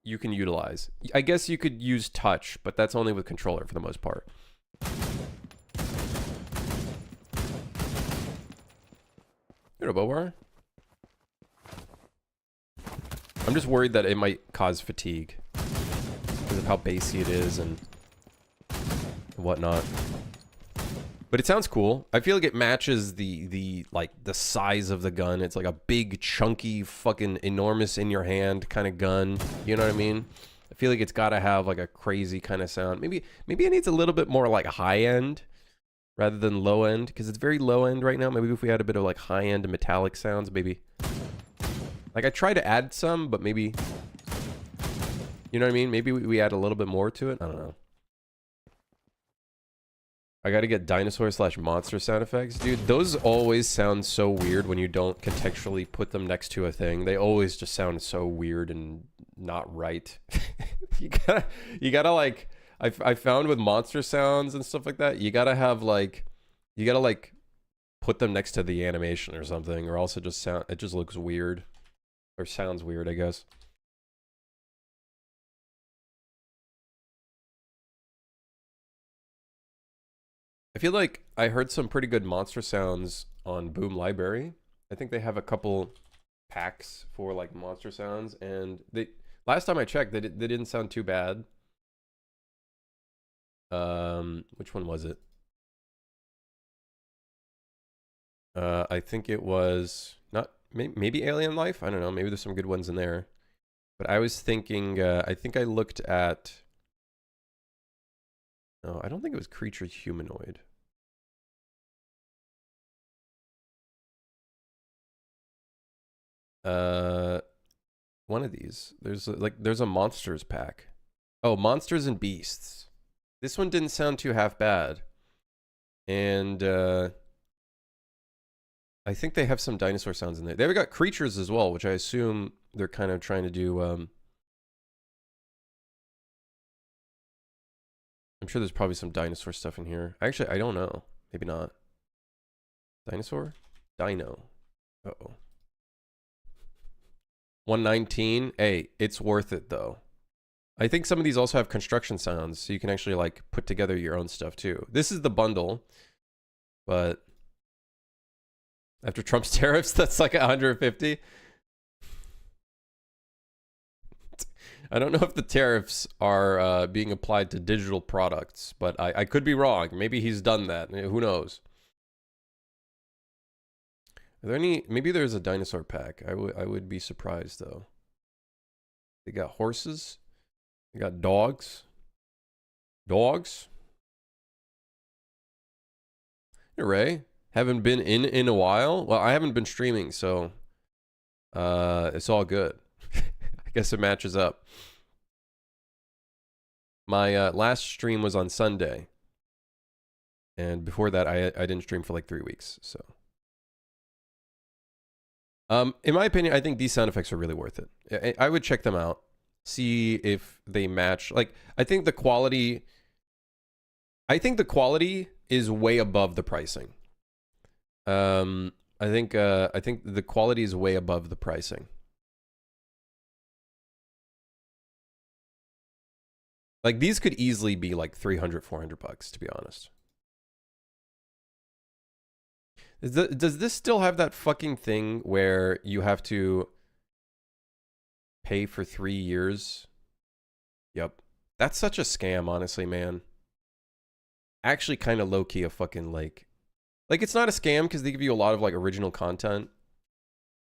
[SPEAKER 1] you can utilize. I guess you could use touch, but that's only with controller for the most part. You're a Bowbar? I'm just worried that it might cause fatigue because of how bassy it is and whatnot. But it sounds cool. I feel like it matches the size of the gun. It's like a big, chunky, fucking enormous in your hand kind of gun. You know what I mean? I feel like it's got to have like a crazy kind of sound. Maybe it needs a little bit more like high end rather than low end, because it's very low end right now. Maybe if we had a bit of like high end metallic sounds, maybe. Like, I try to add some, but maybe, you know what I mean? Maybe we add a little bit more to it. I don't know. I gotta get dinosaur slash monster sound effects. Dude, those always sound so weird when you don't contextually put them next to a thing. They always just sound so weird and not right. You gotta like, I found with monster sounds and stuff like that, you gotta have like, you gotta like put them next to the animation or something, or else it just looks weird. Or sounds weird, I guess. I feel like I heard some pretty good monster sounds on Boom Library. I think they have a couple packs for like monster sounds, and they last time I checked, they didn't sound too bad. Which one was it? I think it was not maybe Alien Life. I don't know. Maybe there's some good ones in there. But I was thinking. I think I looked at. No, I don't think it was Creature Humanoid. One of these. There's a monsters pack. Oh, Monsters and Beasts. This one didn't sound too half bad. And I think they have some dinosaur sounds in there. They've got creatures as well, which I assume they're kind of trying to do. I'm sure there's probably some dinosaur stuff in here. Actually, I don't know. Maybe not. Dinosaur? Dino. Uh-oh. 119. Hey, it's worth it though. I think some of these also have construction sounds, so you can actually like put together your own stuff too. This is the bundle, but after Trump's tariffs, that's like 150. I don't know if the tariffs are being applied to digital products, but I could be wrong. Maybe he's done that. Who knows? Are there any? Maybe there's a dinosaur pack. I would be surprised though. They got horses. They got dogs. Dogs. Hey, Ray, haven't been in a while. Well, I haven't been streaming, so it's all good. I guess it matches up. My last stream was on Sunday, and before that, I didn't stream for like 3 weeks. So, in my opinion, I think these sound effects are really worth it. I would check them out, see if they match. Like, I think the quality is way above the pricing. I think the quality is way above the pricing. Like, these could easily be like $300, $400, to be honest. Does this still have that fucking thing where you have to pay for 3 years? Yep. That's such a scam, honestly, man. Actually kind of low-key a fucking like it's not a scam because they give you a lot of like original content.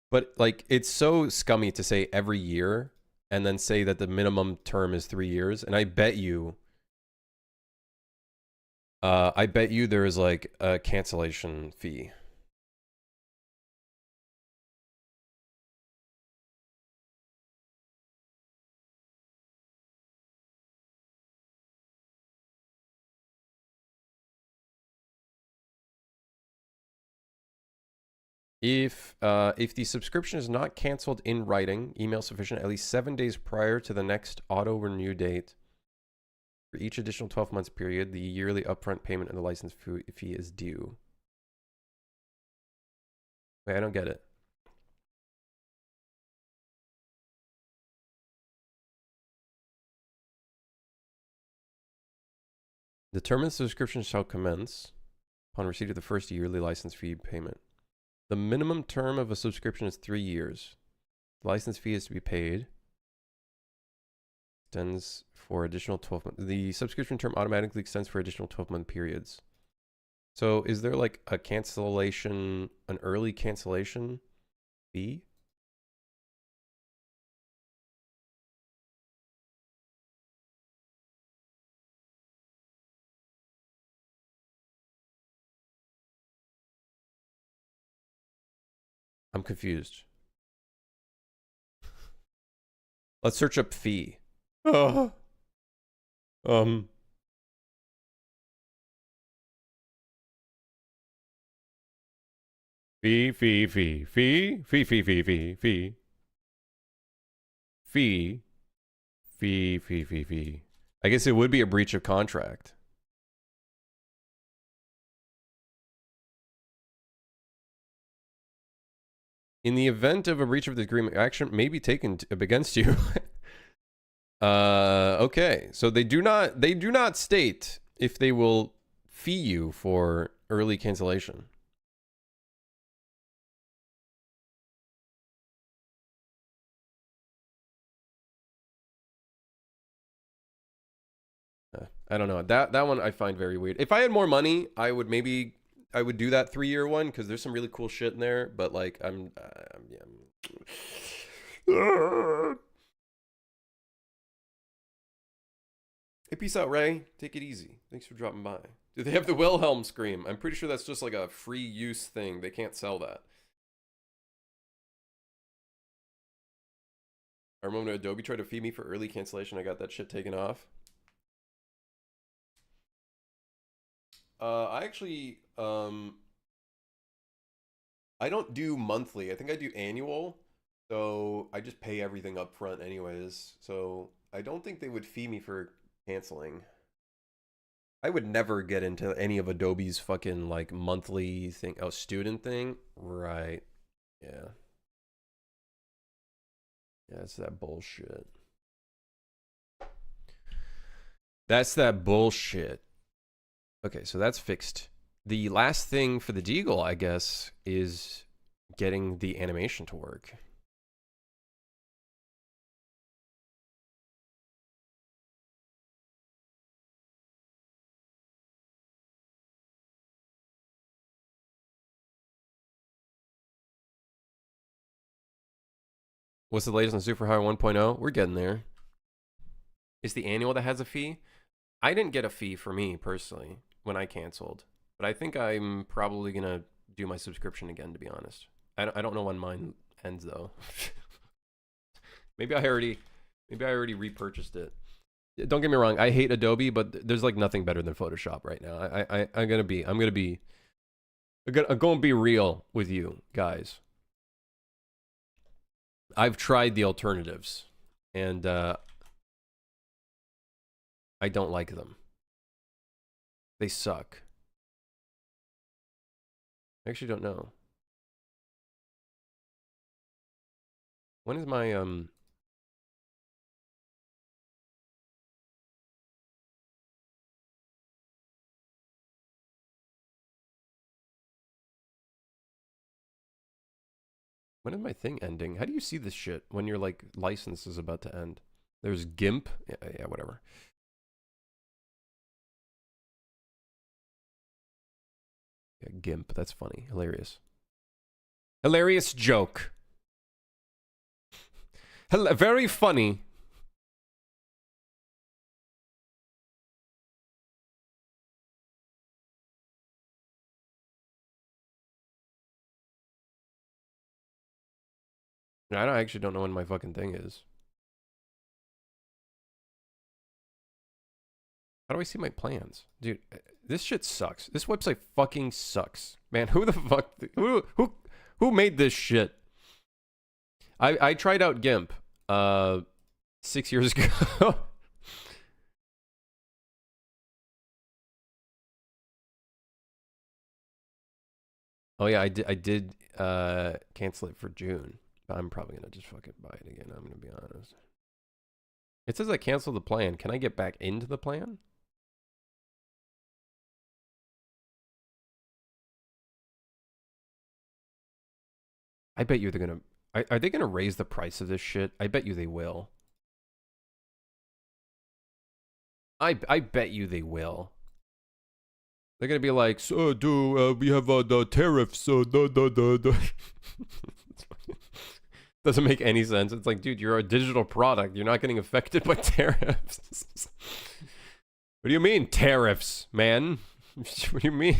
[SPEAKER 1] But like, it's so scummy to say every year and then say that the minimum term is 3 years. And I bet you there is like a cancellation fee. If the subscription is not canceled in writing, email sufficient at least 7 days prior to the next auto renew date. For each additional 12 months period, the yearly upfront payment and the license fee is due. Wait, I don't get it. The term of the subscription shall commence upon receipt of the first yearly license fee payment. The minimum term of a subscription is 3 years. The license fee is to be paid. Extends for additional 12 months. The subscription term automatically extends for additional 12-month periods. So is there like a cancellation, an early cancellation fee? I'm confused. Let's search up fee. Fee, fee, fee, fee, fee, fee, fee, fee, fee. Fee, fee, fee, fee, fee. I guess it would be a breach of contract. In the event of a breach of the agreement, action may be taken against you. Okay. So they do not state if they will fee you for early cancellation. I don't know. That one I find very weird. If I had more money, I would do that 3-year one because there's some really cool shit in there. But like, yeah. Hey, peace out, Ray. Take it easy. Thanks for dropping by. Do they have the Wilhelm scream? I'm pretty sure that's just like a free use thing. They can't sell that. I remember when Adobe tried to feed me for early cancellation. I got that shit taken off. I actually, I don't do monthly. I think I do annual. So I just pay everything up front anyways. So I don't think they would fee me for canceling. I would never get into any of Adobe's fucking like monthly thing. Oh, student thing? Right. Yeah. Yeah, it's that bullshit. That's that bullshit. Okay, so that's fixed. The last thing for the Deagle, I guess, is getting the animation to work. What's the latest on Super High 1.0? We're getting there. Is the annual that has a fee? I didn't get a fee for me personally when I canceled, but I think I'm probably gonna do my subscription again, to be honest. I don't know when mine ends though. maybe I already repurchased it. Don't get me wrong, I hate Adobe, but there's like nothing better than Photoshop right now. I'm gonna be real with you guys. I've tried the alternatives, and I don't like them. They suck. I actually don't know. When is my when is my thing ending? How do you see this shit when your like license is about to end? There's GIMP. Yeah, whatever. Yeah, GIMP. That's funny. Hilarious. Hilarious joke. Very funny. I actually don't know when my fucking thing is. How do I see my plans? Dude, this shit sucks. This website fucking sucks. Man, who the fuck who made this shit? I tried out GIMP 6 years ago. Oh yeah, I did cancel it for June. But I'm probably gonna just fucking buy it again, I'm gonna be honest. It says I canceled the plan. Can I get back into the plan? I bet you they're gonna... Are they gonna raise the price of this shit? I bet you they will. I bet you they will. They're gonna be like, so we have the tariffs, so Doesn't make any sense. It's like, dude, you're a digital product. You're not getting affected by tariffs. What do you mean, tariffs, man? What do you mean?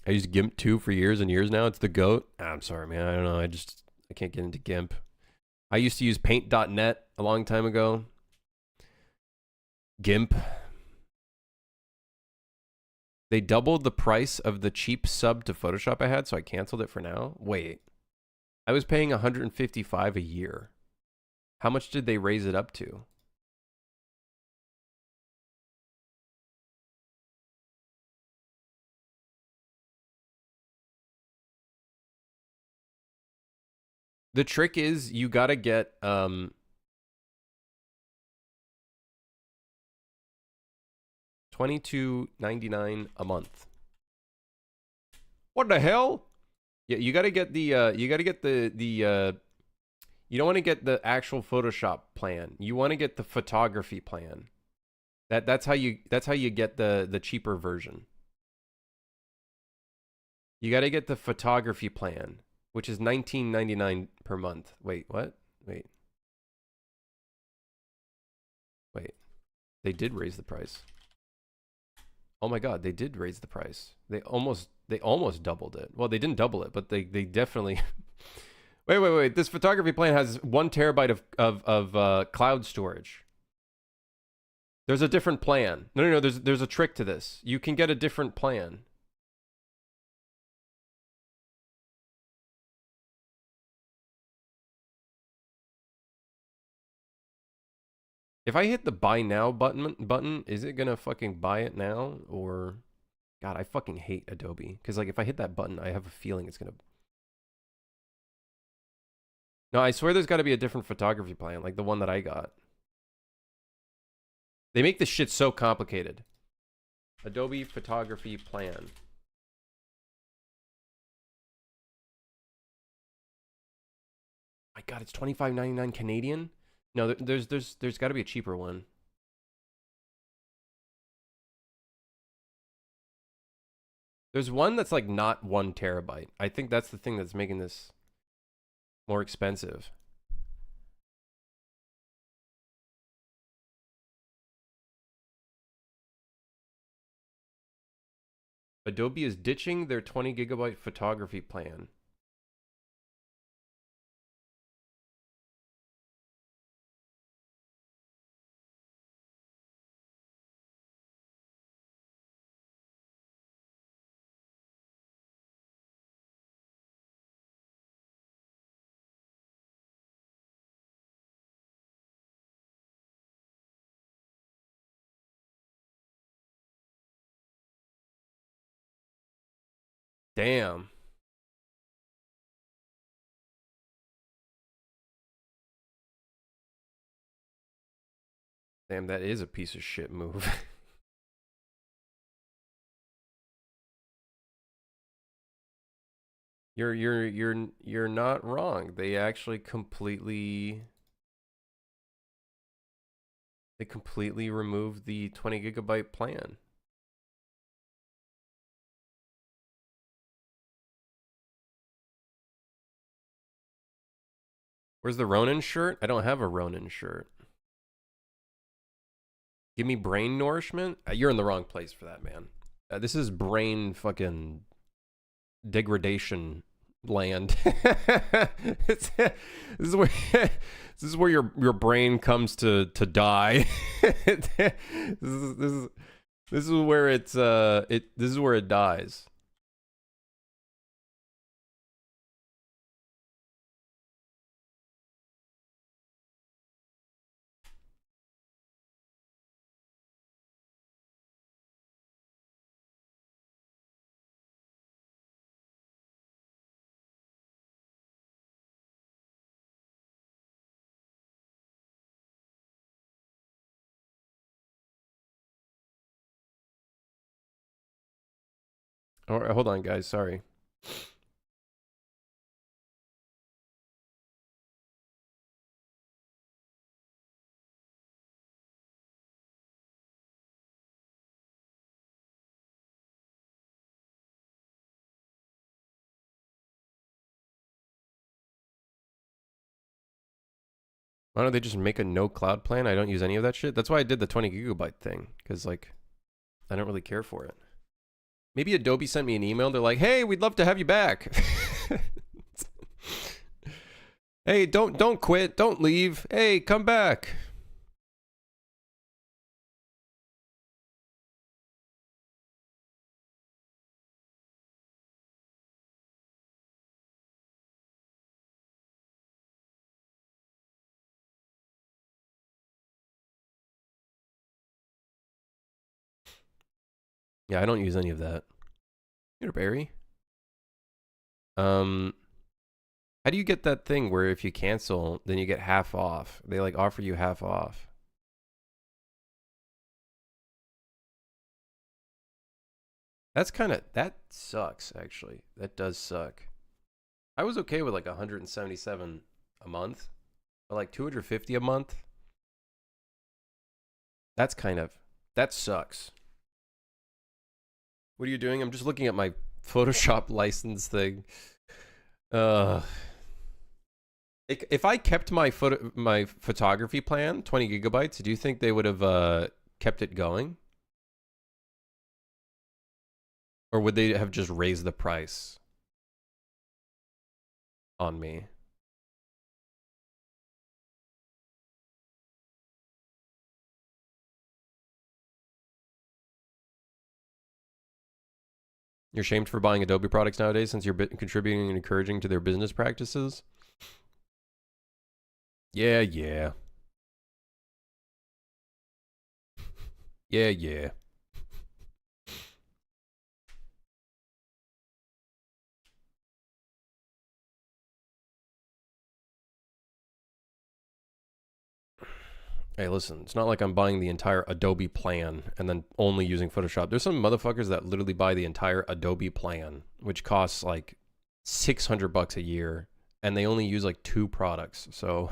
[SPEAKER 1] I used GIMP 2 for years and years now. It's the GOAT. I'm sorry, man. I don't know. I can't get into GIMP. I used to use paint.net a long time ago. GIMP. They doubled the price of the cheap sub to Photoshop I had, so I canceled it for now. Wait. I was paying $155 a year. How much did they raise it up to? The trick is you gotta get $22.99 a month. What the hell? Yeah, you gotta get the you don't want to get the actual Photoshop plan. You want to get the photography plan. That's how you get the cheaper version. You got to get the photography plan, which is $19.99 per month. Wait, what? Wait. They did raise the price. Oh my god, they did raise the price. They almost doubled it. Well, they didn't double it, but they definitely Wait. This photography plan has 1 terabyte of cloud storage. There's a different plan. No. There's a trick to this. You can get a different plan. If I hit the buy now button, is it gonna fucking buy it now? Or God, I fucking hate Adobe. Because like if I hit that button, I have a feeling it's gonna. No, I swear there's got to be a different photography plan, like the one that I got. They make this shit so complicated. Adobe photography plan. My God, it's $25.99 Canadian. No, there's got to be a cheaper one. There's one that's like not 1 terabyte. I think that's the thing that's making this more expensive. Adobe is ditching their 20 gigabyte photography plan. Damn. Damn, that is a piece of shit move. You're not wrong. They actually completely removed the 20 gigabyte plan. Where's the Ronin shirt? I don't have a Ronin shirt. Give me brain nourishment? You're in the wrong place for that, man. This is brain fucking degradation land. This is where your brain comes to die. This is where this is where it dies. All right, hold on, guys. Sorry. Why don't they just make a no cloud plan? I don't use any of that shit. That's why I did the 20 gigabyte thing, because like I don't really care for it. Maybe Adobe sent me an email. They're like, "Hey, we'd love to have you back." Hey, don't quit. Don't leave. Hey, come back. Yeah, I don't use any of that. You're Barry. How do you get that thing where if you cancel, then you get half off? They like offer you half off. That sucks actually. That does suck. I was okay with like 177 a month, but like 250 a month. That sucks. What are you doing? I'm just looking at my Photoshop license thing. Uh if I kept my photography plan, 20 gigabytes, do you think they would have kept it going? Or would they have just raised the price on me? You're shamed for buying Adobe products nowadays since you're contributing and encouraging to their business practices? Yeah, yeah. Yeah, yeah. Hey, listen, it's not like I'm buying the entire Adobe plan and then only using Photoshop. There's some motherfuckers that literally buy the entire Adobe plan, which costs like $600 a year, and they only use like 2 products. So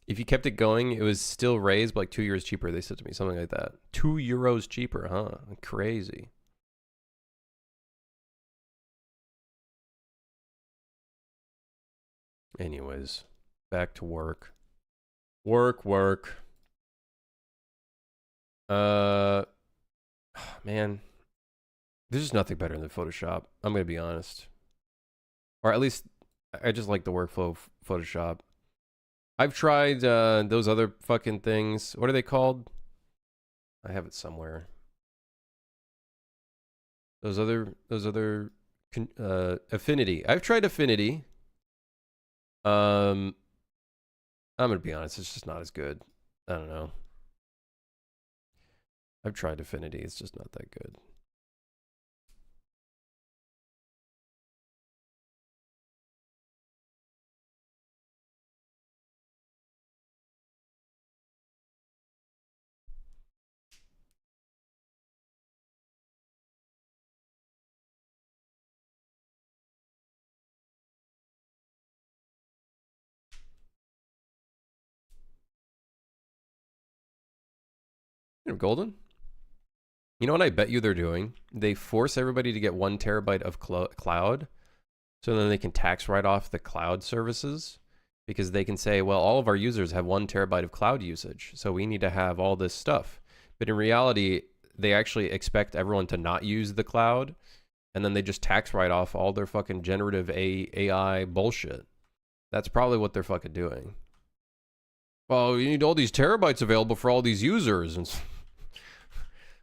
[SPEAKER 1] if you kept it going, it was still raised by like 2 euros cheaper. They said to me something like that. 2 euros cheaper, huh? Crazy. Anyways, back to work. Work. Uh, man, there's just nothing better than Photoshop. I'm gonna be honest, or at least I just like the workflow of Photoshop. I've tried those other fucking things. What are they called? I have it somewhere. Those other Affinity. I've tried Affinity. I'm gonna be honest, it's just not as good. I don't know. I've tried Affinity. It's just not that good. You know, Golden. You know what I bet you they're doing? They force everybody to get 1 terabyte of cloud, so then they can tax write off the cloud services, because they can say, well, all of our users have 1 terabyte of cloud usage, so we need to have all this stuff. But in reality, they actually expect everyone to not use the cloud, and then they just tax write off all their fucking generative AI bullshit. That's probably what they're fucking doing. Well, you need all these terabytes available for all these users. And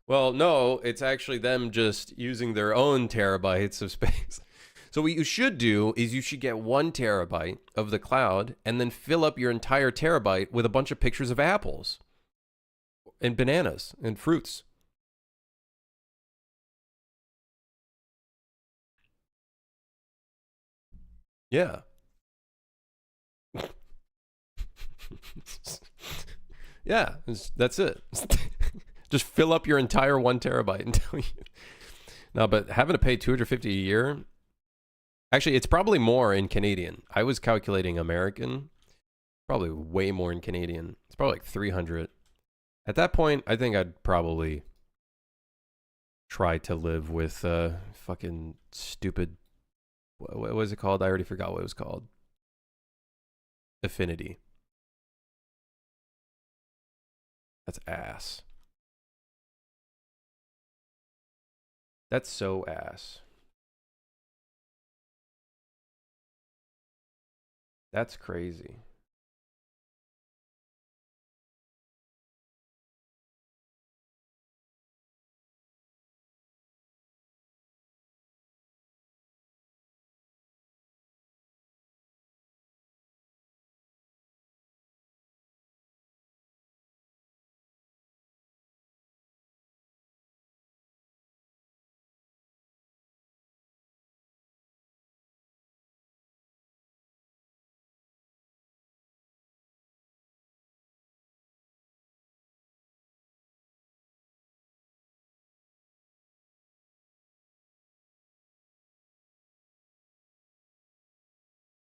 [SPEAKER 1] well, no, it's actually them just using their own terabytes of space. So what you should do is you should get 1 terabyte of the cloud and then fill up your entire terabyte with a bunch of pictures of apples and bananas and fruits. Yeah. Yeah, that's it. Just fill up your entire 1 terabyte until you... No, but having to pay $250 a year, actually, it's probably more in Canadian. I was calculating American, probably way more in Canadian. It's probably like 300. At that point, I think I'd probably try to live with fucking stupid... What was it called? I already forgot what it was called. Affinity. That's ass. That's so ass. That's crazy.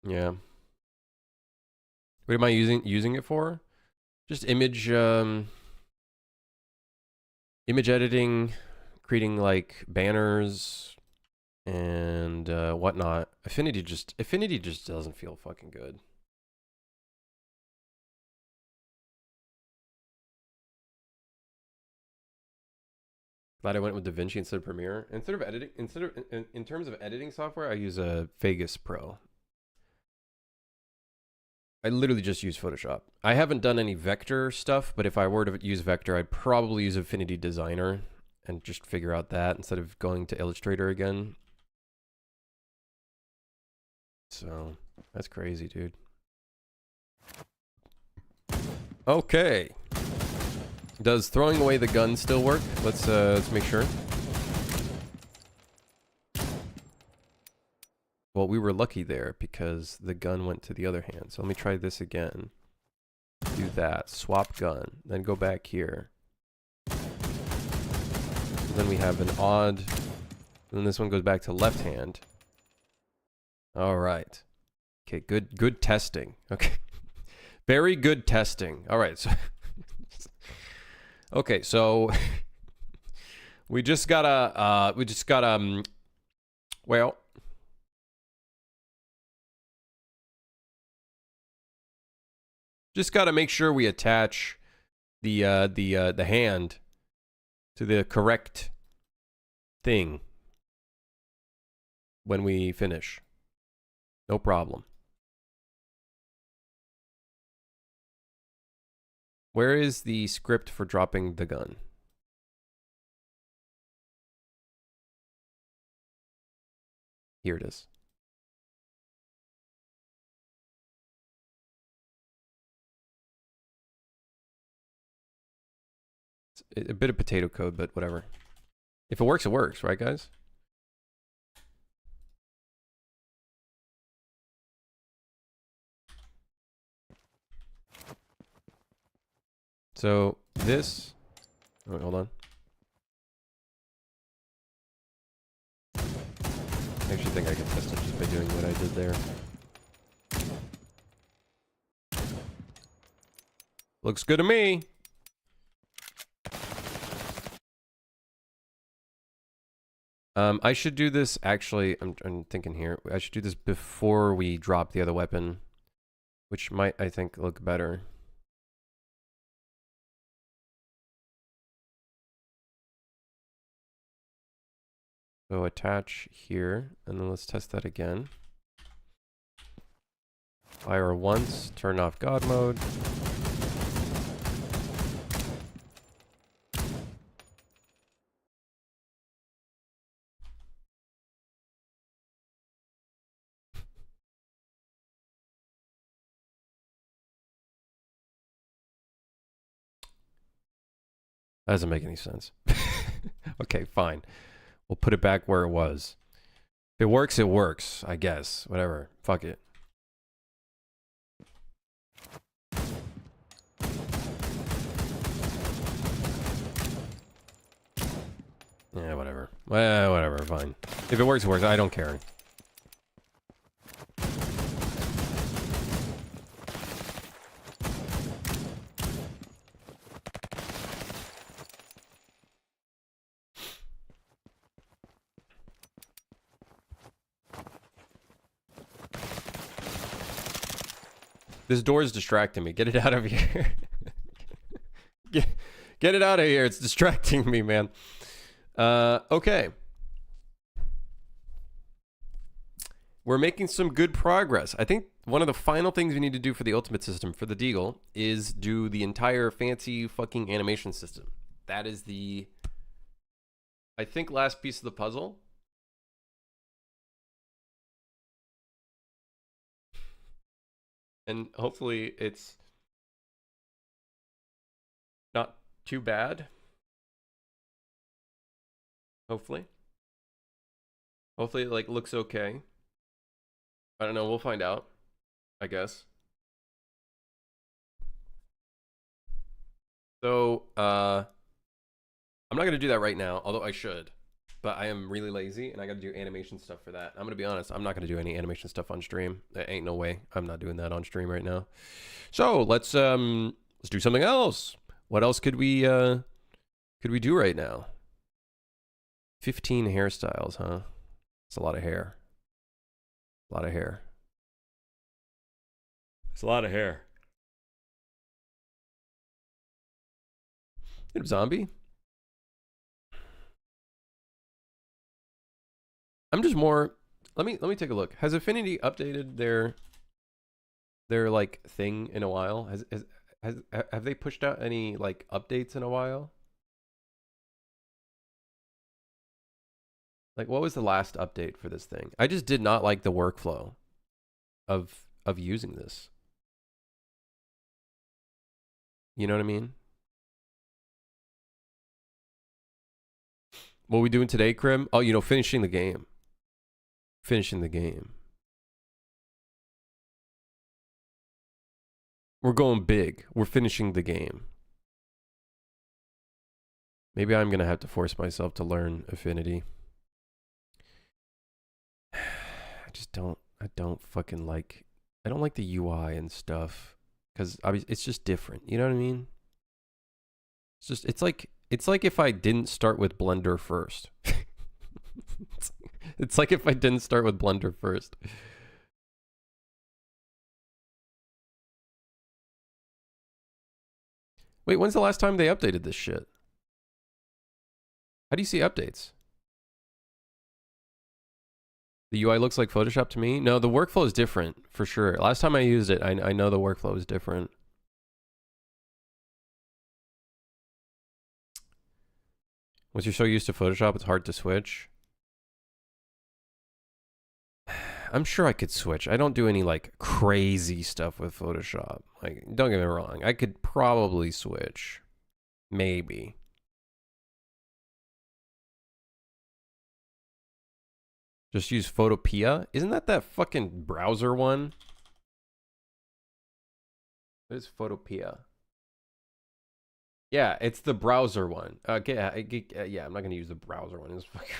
[SPEAKER 1] Yeah. What am I using it for? Just image image editing, creating like banners and whatnot. Affinity just doesn't feel fucking good. Glad I went with DaVinci instead of Premiere. In terms of editing software, I use a Vegas Pro. I literally just use Photoshop. I haven't done any vector stuff, but if I were to use vector, I'd probably use Affinity Designer and just figure out that instead of going to Illustrator again. So that's crazy, dude. Okay. Does throwing away the gun still work? Let's make sure. Well, we were lucky there because the gun went to the other hand. So let me try this again. Do that. Swap gun. Then go back here. Then we have an odd. Then this one goes back to left hand. All right. Okay, good testing. Okay. Very good testing. All right. So okay, so we just gotta well, just gotta make sure we attach the hand to the correct thing when we finish. No problem. Where is the script for dropping the gun? Here it is. It's a bit of potato code, but whatever. If it works, right, guys? So this, oh, hold on. I actually think I can test it just by doing what I did there. Looks good to me. I should do this actually. I'm thinking here. I should do this before we drop the other weapon, which might, I think, look better. So attach here, and then let's test that again. Fire once, turn off God mode. That doesn't make any sense. Okay, fine. We'll put it back where it was. If it works, it works, I guess. Whatever. Fuck it. Yeah, whatever. Well, whatever, fine. If it works, it works. I don't care. This door is distracting me. Get it out of here. Get it out of here. It's distracting me, man. Okay. We're making some good progress. I think one of the final things we need to do for the ultimate system, for the Deagle, is do the entire fancy fucking animation system. That is the, I think, last piece of the puzzle. And hopefully it's not too bad. Hopefully. Hopefully it like looks okay. I don't know, we'll find out, I guess. So, I'm not gonna do that right now, although I should. but I am really lazy and I got to do animation stuff for that. I'm going to be honest. I'm not going to do any animation stuff on stream. There ain't no way. I'm not doing that on stream right now. So let's do something else. What else could we do right now? 15 hairstyles, huh? It's a lot of hair. A lot of hair. It's a lot of hair. Zombie? I'm just more. Let me take a look. Has Affinity updated their like thing in a while? Have they pushed out any like updates in a while? Like, what was the last update for this thing? I just did not like the workflow of using this. You know what I mean? What are we doing today, Krim? Oh, you know, finishing the game. Finishing the game. We're going big. We're finishing the game. Maybe I'm going to have to force myself to learn Affinity. I don't fucking like, I don't like the UI and stuff because it's just different. You know what I mean? It's like if I didn't start with Blender first. It's like if I didn't start with Blender first. Wait, when's the last time they updated this shit? How do you see updates? The UI looks like Photoshop to me. No, the workflow is different for sure. Last time I used it, I know the workflow is different. Once you're so used to Photoshop, it's hard to switch. I'm sure I could switch. I don't do any like crazy stuff with Photoshop. Like, don't get me wrong. I could probably switch. Maybe. Just use Photopea. Isn't that fucking browser one? What is Photopea? Yeah, it's the browser one. Yeah, I'm not gonna use the browser one. It's fucking...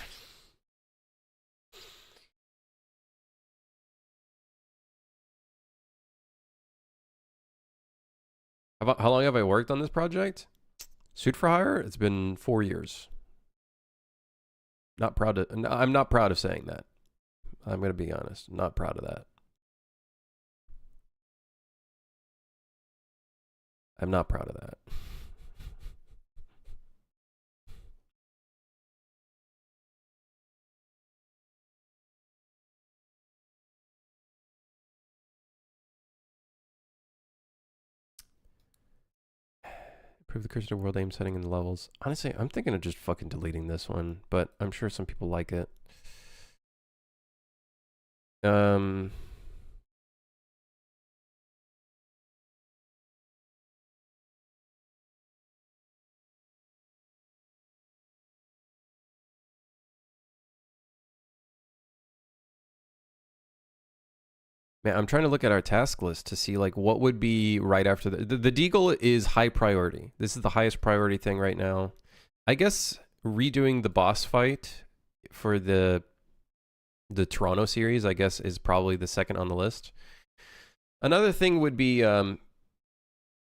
[SPEAKER 1] How long have I worked on this project? Suit for Hire? It's been 4 years. I'm not proud of saying that. I'm gonna be honest. Not proud of that. I'm not proud of that. Improve the cursor to world aim setting in the levels. Honestly, I'm thinking of just fucking deleting this one, but I'm sure some people like it. Man, I'm trying to look at our task list to see like what would be right after the Deagle is high priority. This is the highest priority thing right now. I guess redoing the boss fight for the Toronto series, I guess, is probably the second on the list. Another thing would be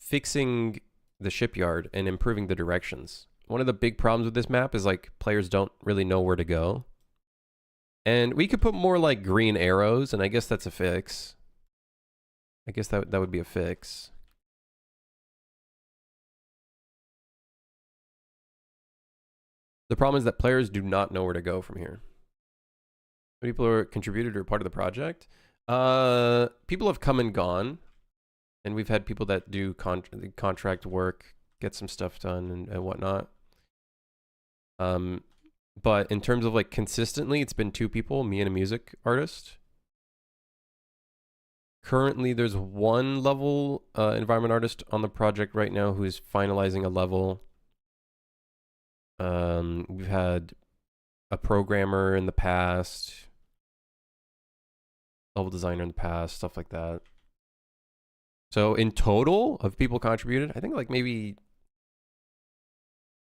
[SPEAKER 1] fixing the shipyard and improving the directions. One of the big problems with this map is like players don't really know where to go. And we could put more like green arrows, and I guess that's a fix. I guess that would be a fix. The problem is that players do not know where to go from here. People who are contributed or part of the project. People have come and gone, and we've had people that do contract work, get some stuff done and whatnot. But in terms of like consistently, it's been 2 people, me and a music artist. Currently, there's 1 level environment artist on the project right now who is finalizing a level. We've had a programmer in the past, level designer in the past, stuff like that. So in total of people contributed, I think like maybe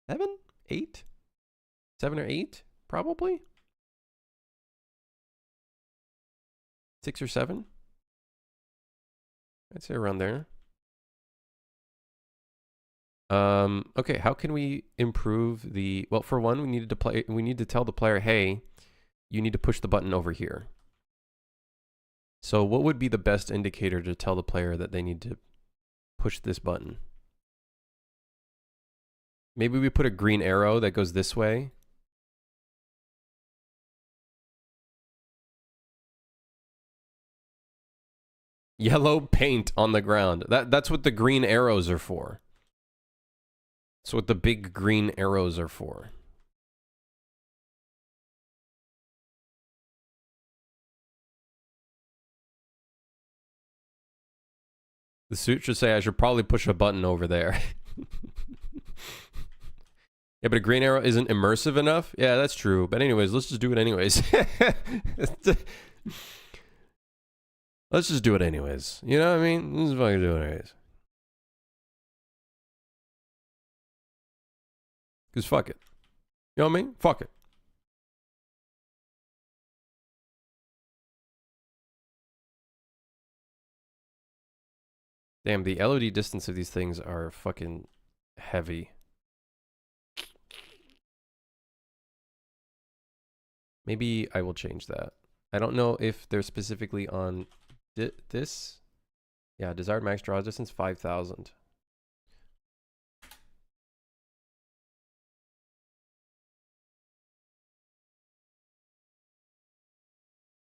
[SPEAKER 1] 7 or 8 probably. 6 or 7. I'd say around there. Okay, how can we improve the... Well, for one, we need to tell the player, hey, you need to push the button over here. So what would be the best indicator to tell the player that they need to push this button? Maybe we put a green arrow that goes this way. Yellow paint on the ground. That's what the green arrows are for. That's what the big green arrows are for. The suit should say I should probably push a button over there. Yeah, but a green arrow isn't immersive enough? Yeah, that's true. But anyways, let's just do it anyways. Let's just do it anyways. You know what I mean? Let's fucking do it anyways. Because fuck it. You know what I mean? Fuck it. Damn, the LOD distance of these things are fucking heavy. Maybe I will change that. I don't know if they're specifically on this. Yeah, desired max draw distance 5,000.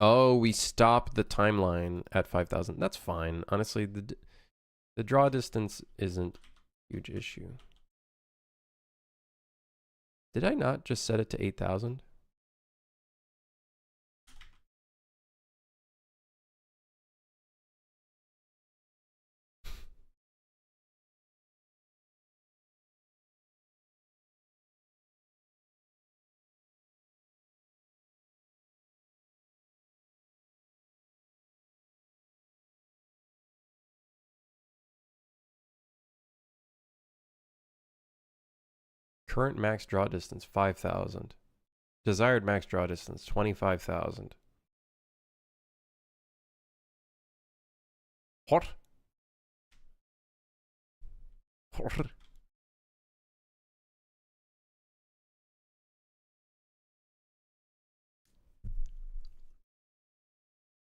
[SPEAKER 1] Oh, we stopped the timeline at 5,000. That's fine. Honestly, the draw distance isn't a huge issue. Did I not just set it to 8,000? Current max draw distance 5,000. Desired max draw distance 25,000. What? What?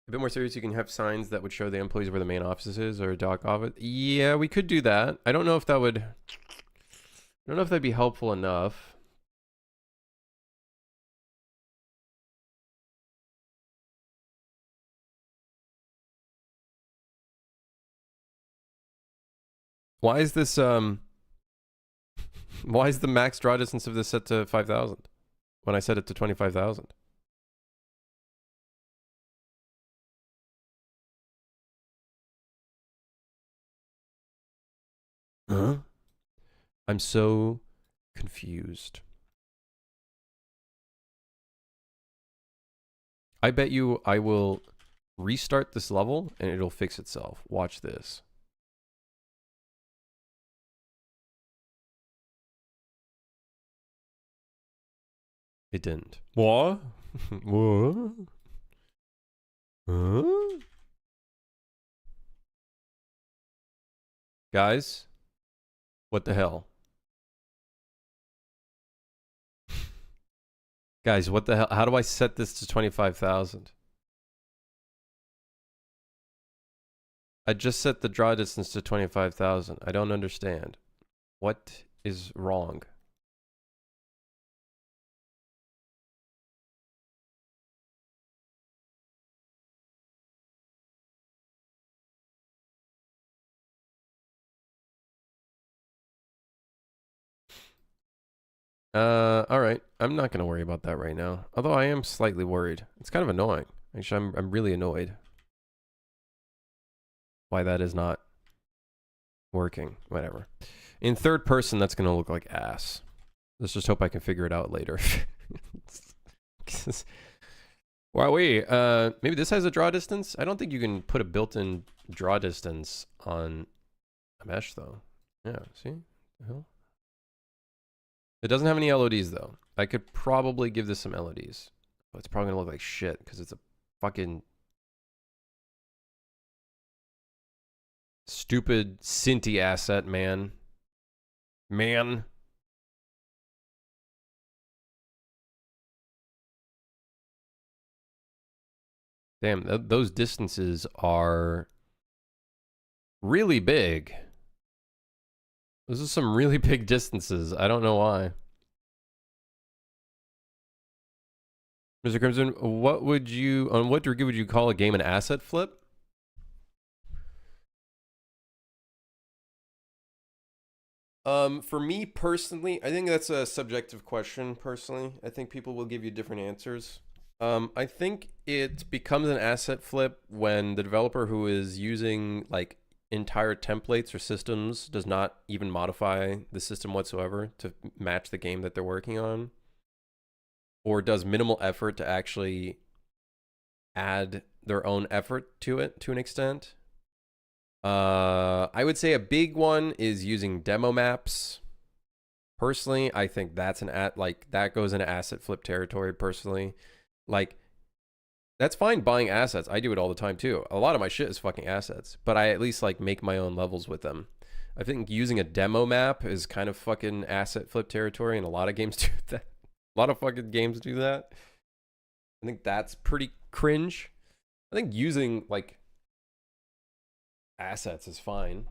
[SPEAKER 1] A bit more serious, you can have signs that would show the employees where the main office is or a dock office. Yeah, we could do that. I don't know if that would... I don't know if that'd be helpful enough. Why is this, why is the max draw distance of this set to 5,000 when I set it to 25,000? Huh? I'm so confused. I bet you I will restart this level and it'll fix itself. Watch this. It didn't. What? What? Huh? Guys? What the hell? Guys, what the hell? How do I set this to 25,000? I just set the draw distance to 25,000. I don't understand. What is wrong? All right. I'm not gonna worry about that right now. Although I am slightly worried. It's kind of annoying. Actually, I'm really annoyed. Why that is not working. Whatever. In third person, that's gonna look like ass. Let's just hope I can figure it out later. Why we? Maybe this has a draw distance? I don't think you can put a built-in draw distance on a mesh though. Yeah, see? The hell? It doesn't have any LODs though. I could probably give this some LEDs. But it's probably gonna look like shit because it's a fucking stupid Cinti asset, man. Man. Damn, those distances are really big. Those are some really big distances. I don't know why. Mr. Crimson, what would you, on what degree would you call a game an asset flip? For me personally, I think that's a subjective question. Personally, I think people will give you different answers. I think it becomes an asset flip when the developer who is using like entire templates or systems does not even modify the system whatsoever to match the game that they're working on, or does minimal effort to actually add their own effort to it to an extent. I would say a big one is using demo maps. Personally, I think that's that goes into asset flip territory personally. Like, that's fine buying assets. I do it all the time too. A lot of my shit is fucking assets, but I at least like make my own levels with them. I think using a demo map is kind of fucking asset flip territory, and a lot of games do that. A lot of fucking games do that. I think that's pretty cringe. I think using like assets is fine.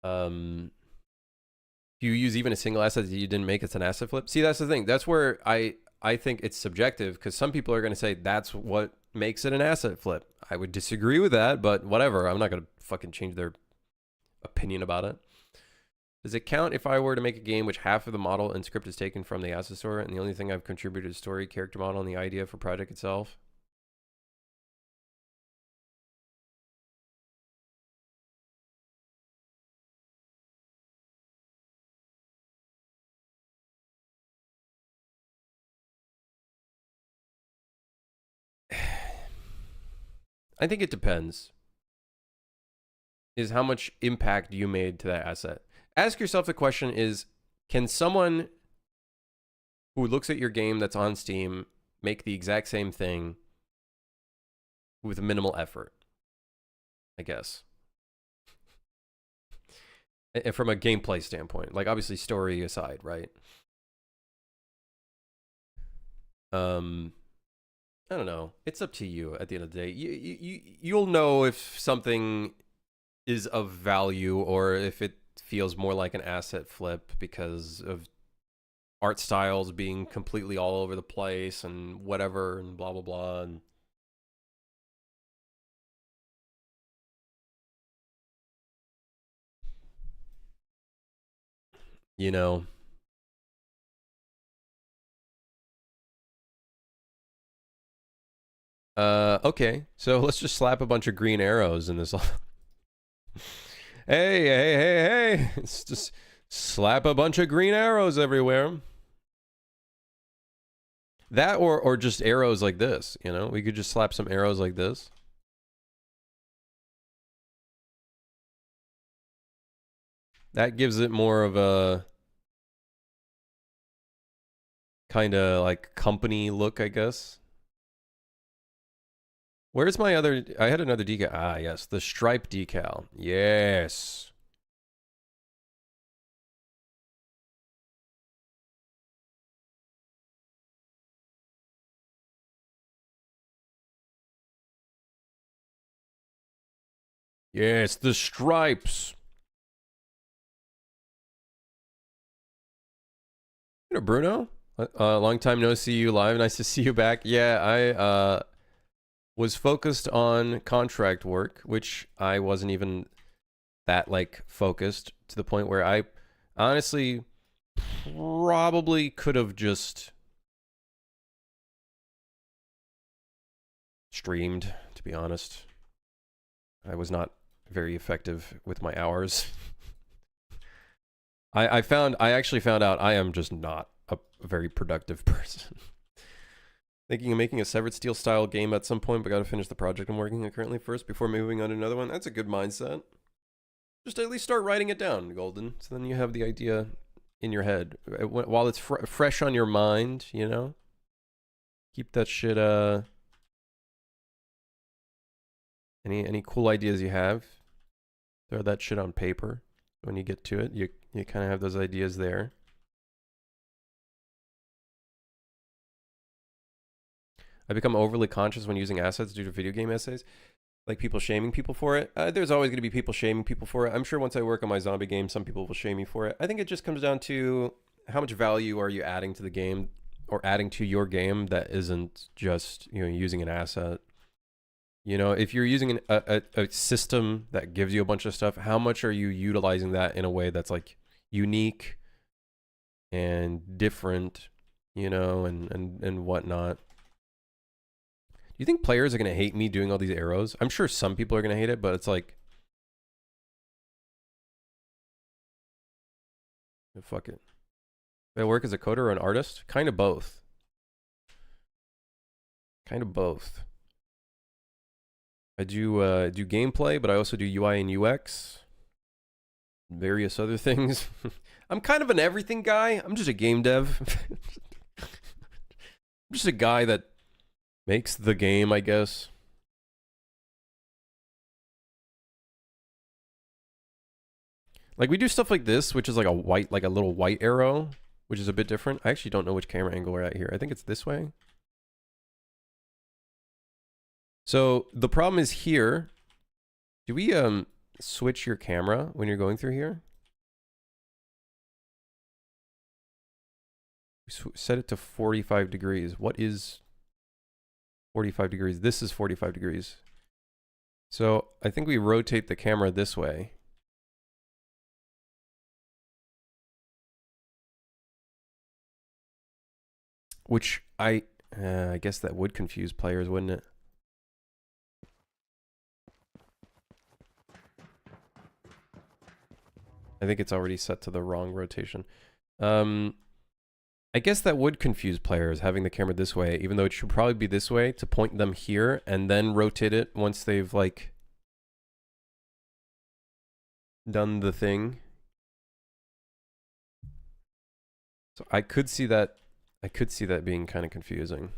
[SPEAKER 1] If you use even a single asset that you didn't make, it's an asset flip. See, that's the thing. That's where I think it's subjective, because some people are going to say that's what makes it an asset flip. I would disagree with that, but whatever. I'm not going to fucking change their opinion about it. Does it count if I were to make a game which half of the model and script is taken from the asset store, and the only thing I've contributed is story, character model, and the idea for project itself? I think it depends. Is how much impact you made to that asset. Ask yourself the question is, can someone who looks at your game that's on Steam make the exact same thing with minimal effort? I guess. And from a gameplay standpoint, like obviously story aside, right? I don't know. It's up to you at the end of the day. You'll know if something is of value or if it feels more like an asset flip because of art styles being completely all over the place and whatever and blah, blah, blah. And you know. Okay, so let's just slap a bunch of green arrows in this. Hey. Let's just slap a bunch of green arrows everywhere. That or just arrows like this, you know? We could just slap some arrows like this. That gives it more of a kind of like company look, I guess. Where's my other... I had another decal. Ah, yes. The stripe decal. Yes. Yes, the stripes. You know, Bruno? Long time no see you live. Nice to see you back. Yeah, I was focused on contract work, which I wasn't even that like focused to the point where I honestly probably could have just streamed, to be honest. I was not very effective with my hours. I actually found out I am just not a very productive person. Thinking of making a Severed Steel style game at some point, but gotta finish the project I'm working on currently first before moving on to another one. That's a good mindset. Just at least start writing it down, Golden. So then you have the idea in your head while it's fresh on your mind, you know? Keep that shit, any cool ideas you have, throw that shit on paper. When you get to it, you kind of have those ideas there. I become overly conscious when using assets due to video game essays. Like people shaming people for it. There's always going to be people shaming people for it. I'm sure once I work on my zombie game, some people will shame me for it. I think it just comes down to how much value are you adding to the game or adding to your game that isn't just, you know, using an asset. You know, if you're using a system that gives you a bunch of stuff, how much are you utilizing that in a way that's like unique and different, you know, and whatnot. Do you think players are going to hate me doing all these arrows? I'm sure some people are going to hate it, but it's like, fuck it. Do I work as a coder or an artist? Kind of both. Kind of both. I do gameplay, but I also do UI and UX. Various other things. I'm kind of an everything guy. I'm just a game dev. I'm just a guy that makes the game, I guess. Like we do stuff like this, which is like a white, like a little white arrow, which is a bit different. I actually don't know which camera angle we're at here. I think it's this way. So the problem is here. Do we switch your camera when you're going through here? Set it to 45 degrees. What is 45 degrees? This is 45 degrees. So I think we rotate the camera this way. Which I guess that would confuse players, wouldn't it? I think it's already set to the wrong rotation. I guess that would confuse players, having the camera this way, even though it should probably be this way to point them here and then rotate it once they've like done the thing. So I could see that being kind of confusing.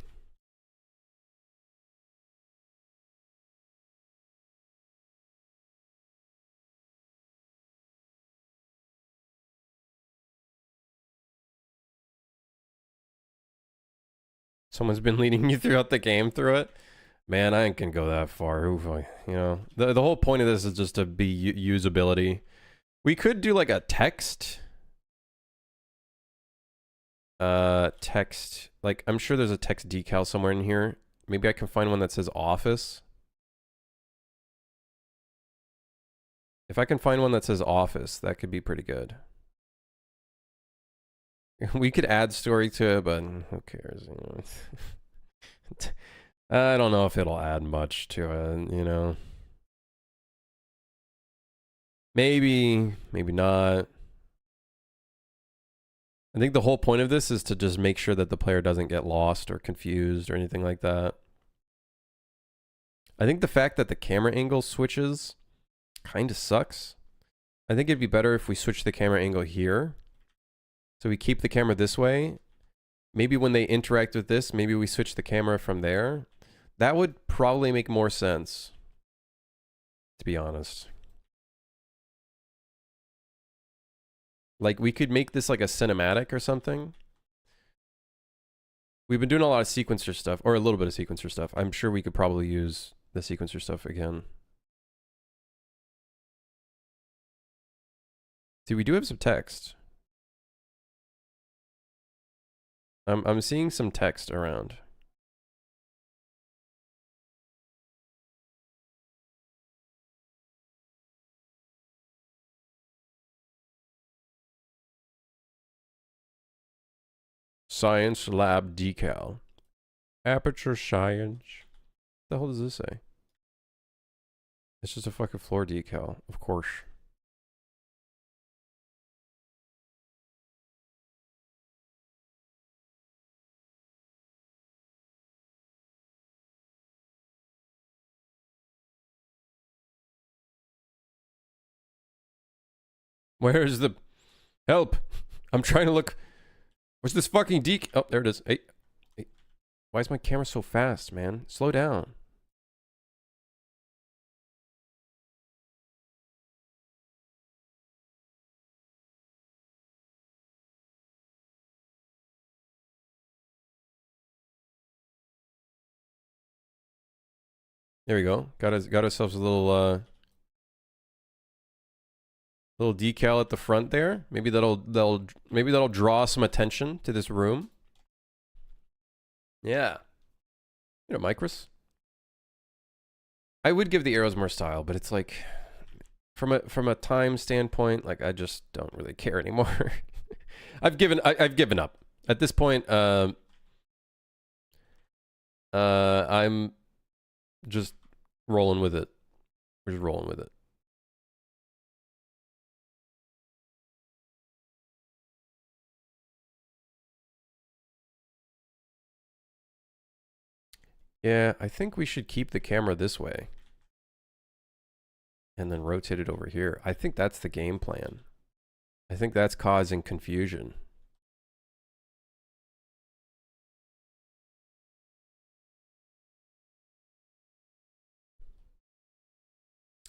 [SPEAKER 1] Someone's been leading you throughout the game through it. Man, I ain't gonna go that far. You know, the whole point of this is just to be usability. We could do like a text. Text. Like, I'm sure there's a text decal somewhere in here. Maybe I can find one that says office. If I can find one that says office, that could be pretty good. We could add story to it, but who cares? You know? I don't know if it'll add much to it, you know. Maybe, maybe not. I think the whole point of this is to just make sure that the player doesn't get lost or confused or anything like that. I think the fact that the camera angle switches kind of sucks. I think it'd be better if we switch the camera angle here. So we keep the camera this way. Maybe when they interact with this, maybe we switch the camera from there. That would probably make more sense, to be honest. Like, we could make this like a cinematic or something. We've been doing a lot of sequencer stuff, or a little bit of sequencer stuff. I'm sure we could probably use the sequencer stuff again. See, we do have some text. I'm seeing some text around. Science lab decal. Aperture science. What the hell does this say? It's just a fucking floor decal, of course. Where's the help? I'm trying to look. Where's this fucking Oh, there it is. Hey. Why is my camera so fast, man? Slow down. There we go. Got ourselves a little little decal at the front there. Maybe that'll draw some attention to this room. Yeah. You know, Micros. I would give the arrows more style, but it's like from a time standpoint, like I just don't really care anymore. I've given up. At this point, I'm just rolling with it. We're just rolling with it. Yeah, I think we should keep the camera this way. And then rotate it over here. I think that's the game plan. I think that's causing confusion.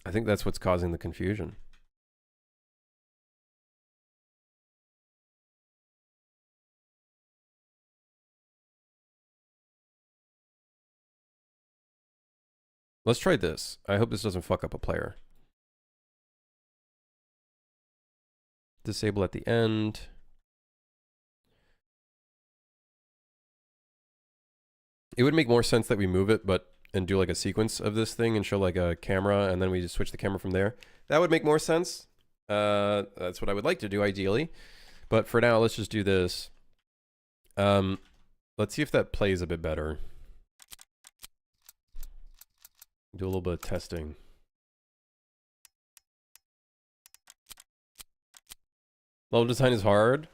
[SPEAKER 1] I think that's what's causing the confusion. Let's try this. I hope this doesn't fuck up a player. Disable at the end. It would make more sense that we move it, and do like a sequence of this thing and show like a camera, and then we just switch the camera from there. That would make more sense. That's what I would like to do ideally. But for now, let's just do this. Let's see if that plays a bit better. Do a little bit of testing. Level design is hard.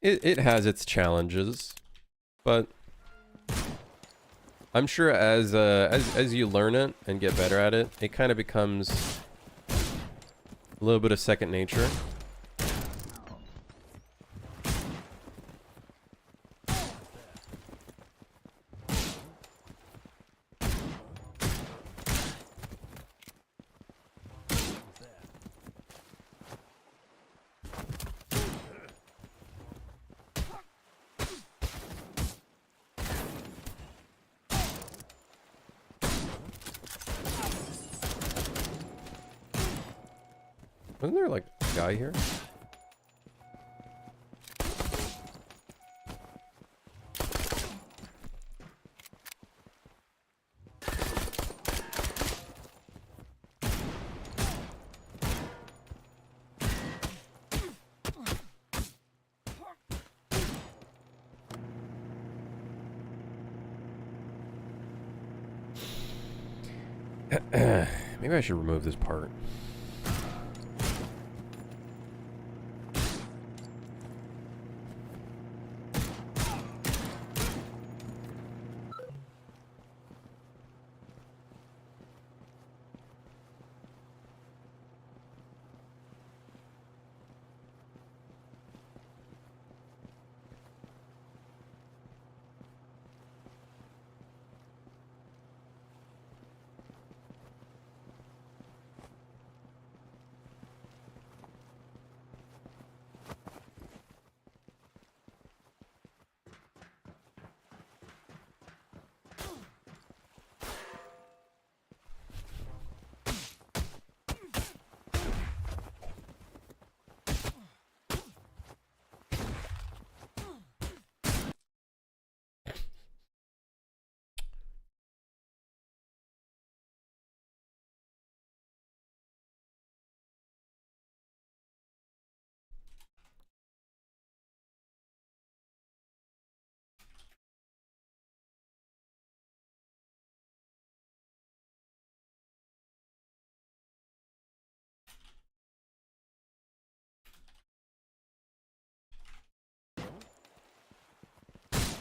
[SPEAKER 1] It has its challenges, but I'm sure as you learn it and get better at it, it kind of becomes a little bit of second nature. Wasn't there like a guy here? Maybe I should remove this part.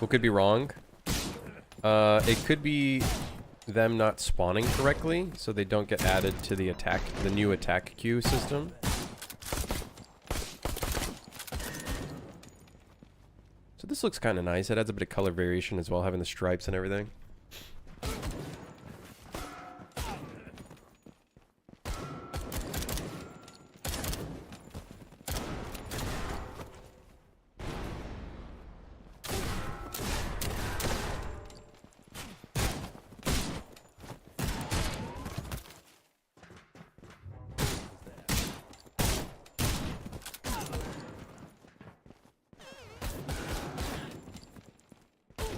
[SPEAKER 1] What could be wrong? It could be them not spawning correctly, so they don't get added to the new attack queue system. this looks kind of nice. It adds a bit of color variation as well, having the stripes and everything.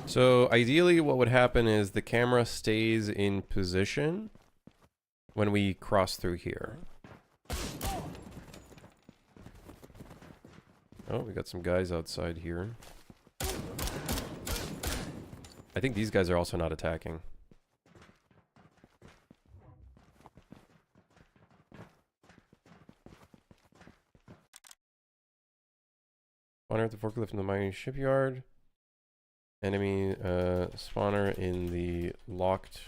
[SPEAKER 1] So ideally what would happen is the camera stays in position when we cross through here. Oh, we got some guys outside here. I think these guys are also not attacking. Spawner at the forklift in the mining shipyard. Enemy spawner in the locked.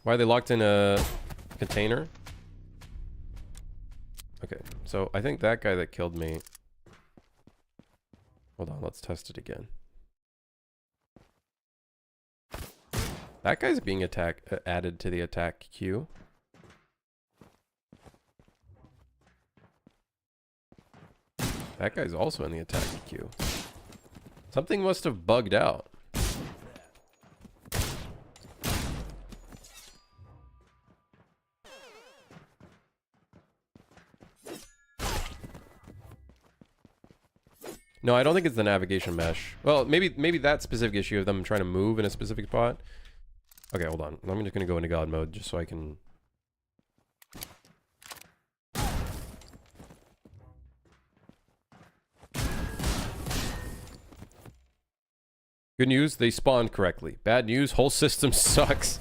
[SPEAKER 1] Why are they locked in a container? Okay, so I think that guy that killed me. Hold on, let's test it again. That guy's being added to the attack queue. That guy's also in the attack queue. Something must have bugged out. No, I don't think it's the navigation mesh. Well, maybe that specific issue of them trying to move in a specific spot. Okay, hold on. I'm just gonna go into God mode just so I can. Good news, they spawned correctly. Bad news, whole system sucks.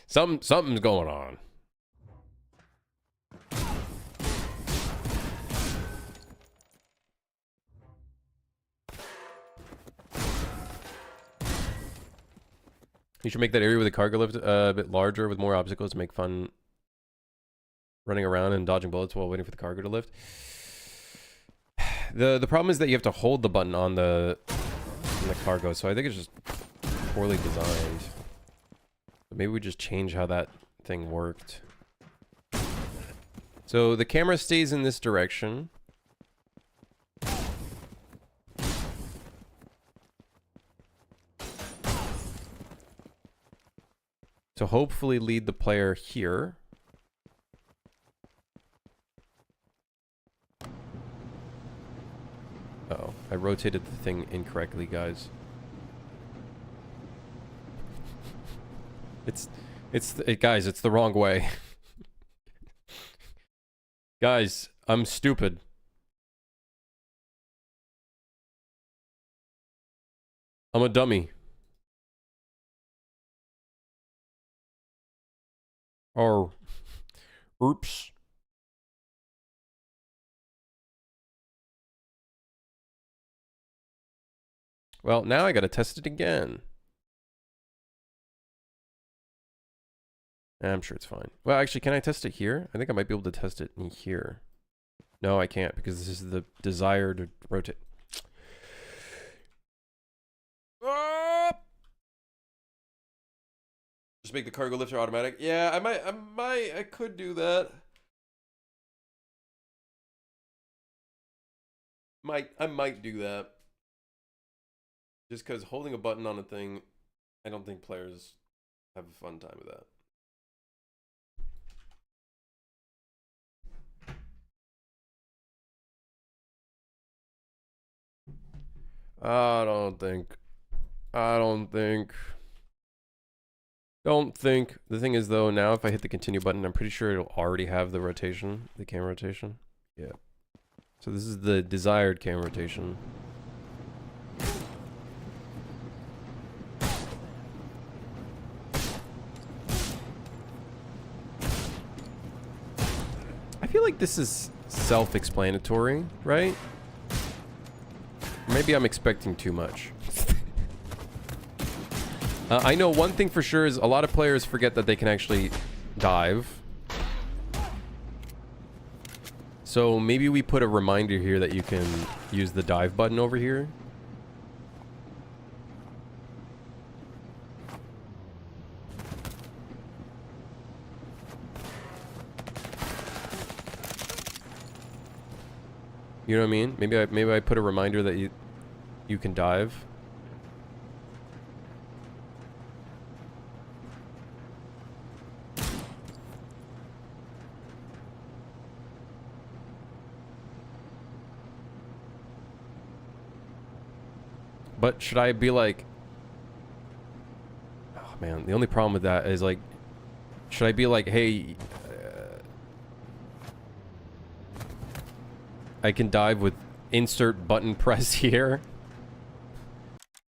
[SPEAKER 1] Something's going on. You should make that area with the cargo lift a bit larger with more obstacles to make fun running around and dodging bullets while waiting for the cargo to lift. The problem is that you have to hold the button on the cargo, so I think it's just poorly designed. But maybe we just change how that thing worked. So the camera stays in this direction. To hopefully lead the player here. Uh-oh, I rotated the thing incorrectly, guys. Guys, it's the wrong way. Guys, I'm stupid. I'm a dummy. Or, oops. Well, now I gotta test it again. I'm sure it's fine. Well, actually, can I test it here? I think I might be able to test it in here. No, I can't because this is the desired rotate. Just make the cargo lifter automatic. Yeah, I could do that. I might do that. Just because holding a button on a thing, I don't think players have a fun time with that. I don't think. The thing is though, now if I hit the continue button, I'm pretty sure it'll already have the rotation, the camera rotation. Yeah. So this is the desired camera rotation. I feel like this is self-explanatory, right? Maybe I'm expecting too much. I know one thing for sure is a lot of players forget that they can actually dive. So maybe we put a reminder here that you can use the dive button over here. You know what I mean? Maybe I put a reminder that you can dive. But should I be like... Oh man, the only problem with that is like... Should I be like, hey... I can dive with insert button press here?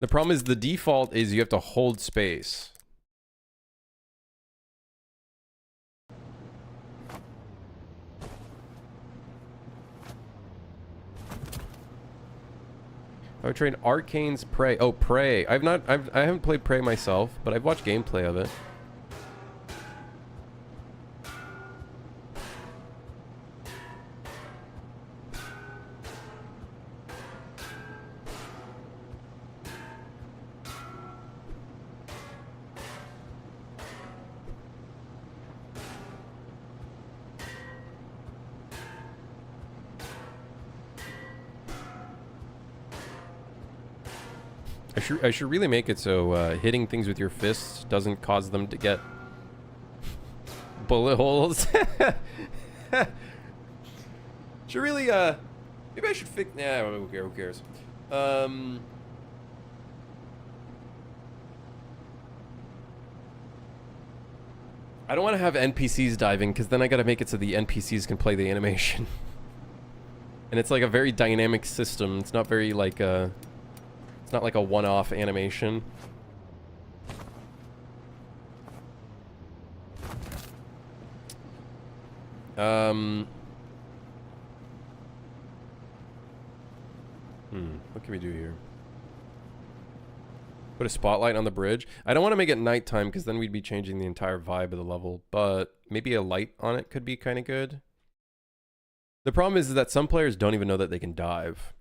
[SPEAKER 1] The problem is the default is you have to hold space. I trained Arcane's Prey. Oh, Prey. I haven't played Prey myself, but I've watched gameplay of it. I should really make it so hitting things with your fists doesn't cause them to get bullet holes. Should really maybe I should fix. Nah, who cares? I don't want to have NPCs diving because then I got to make it so the NPCs can play the animation. And it's like a very dynamic system. It's not very like it's not like a one-off animation. What can we do here? Put a spotlight on the bridge. I don't want to make it nighttime because then we'd be changing the entire vibe of the level, but maybe a light on it could be kind of good. The problem is that some players don't even know that they can dive.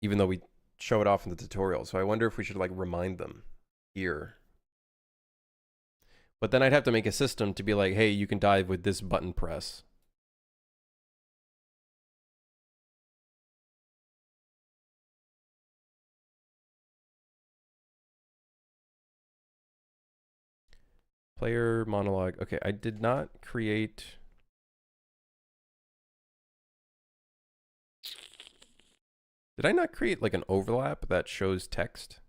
[SPEAKER 1] Even though we show it off in the tutorial. So I wonder if we should like remind them here. But then I'd have to make a system to be like, hey, you can dive with this button press. Player monologue. Okay, I did not create... Did I not create like an overlap that shows text?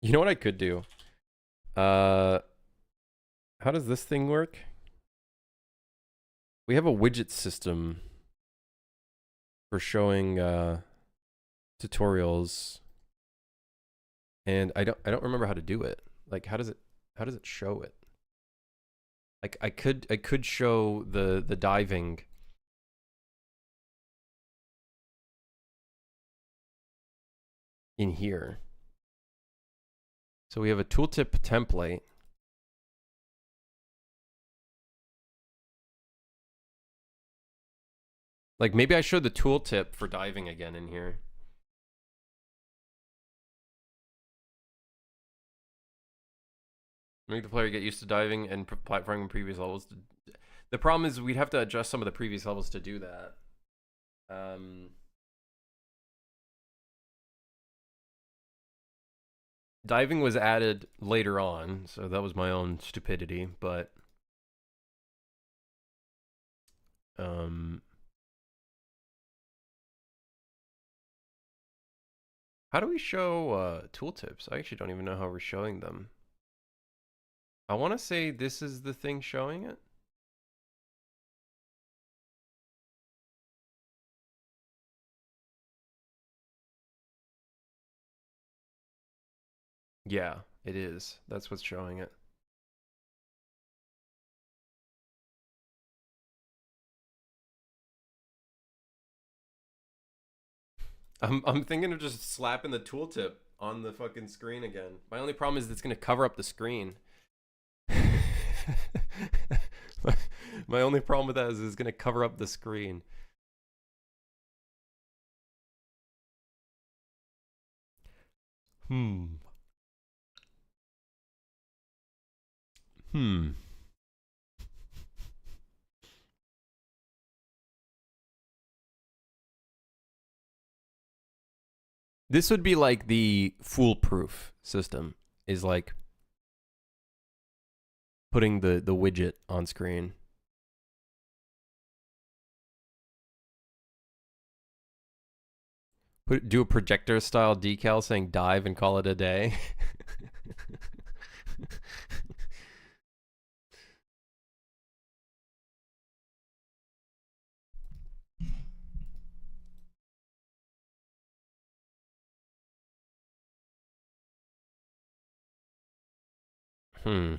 [SPEAKER 1] You know what I could do? How does this thing work? We have a widget system for showing tutorials, and I don't remember how to do it. Like how does it show it? Like I could show the diving. In here. So we have a tooltip template. Like maybe I showed the tooltip for diving again in here. Make the player get used to diving and platforming previous levels. The problem is we'd have to adjust some of the previous levels to do that. Diving was added later on, so that was my own stupidity, but how do we show tooltips? I actually don't even know how we're showing them. I want to say this is the thing showing it. Yeah, it is. That's what's showing it. I'm thinking of just slapping the tooltip on the fucking screen again. My only problem is it's gonna cover up the screen. My only problem with that is it's gonna cover up the screen. Hmm. This would be like the foolproof system, is like putting the widget on screen. Do a projector style decal saying dive and call it a day. Hmm.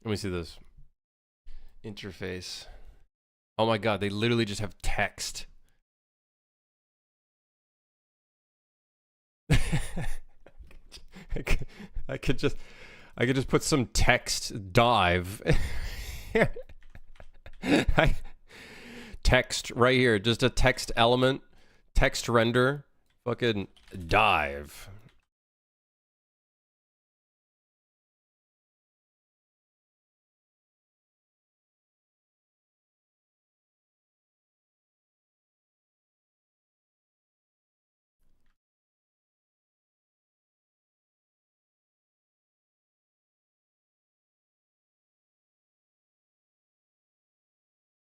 [SPEAKER 1] Let me see this interface. Oh my god, they literally just have text. I could just put some text dive. Text right here, just a text element, text render, fucking dive.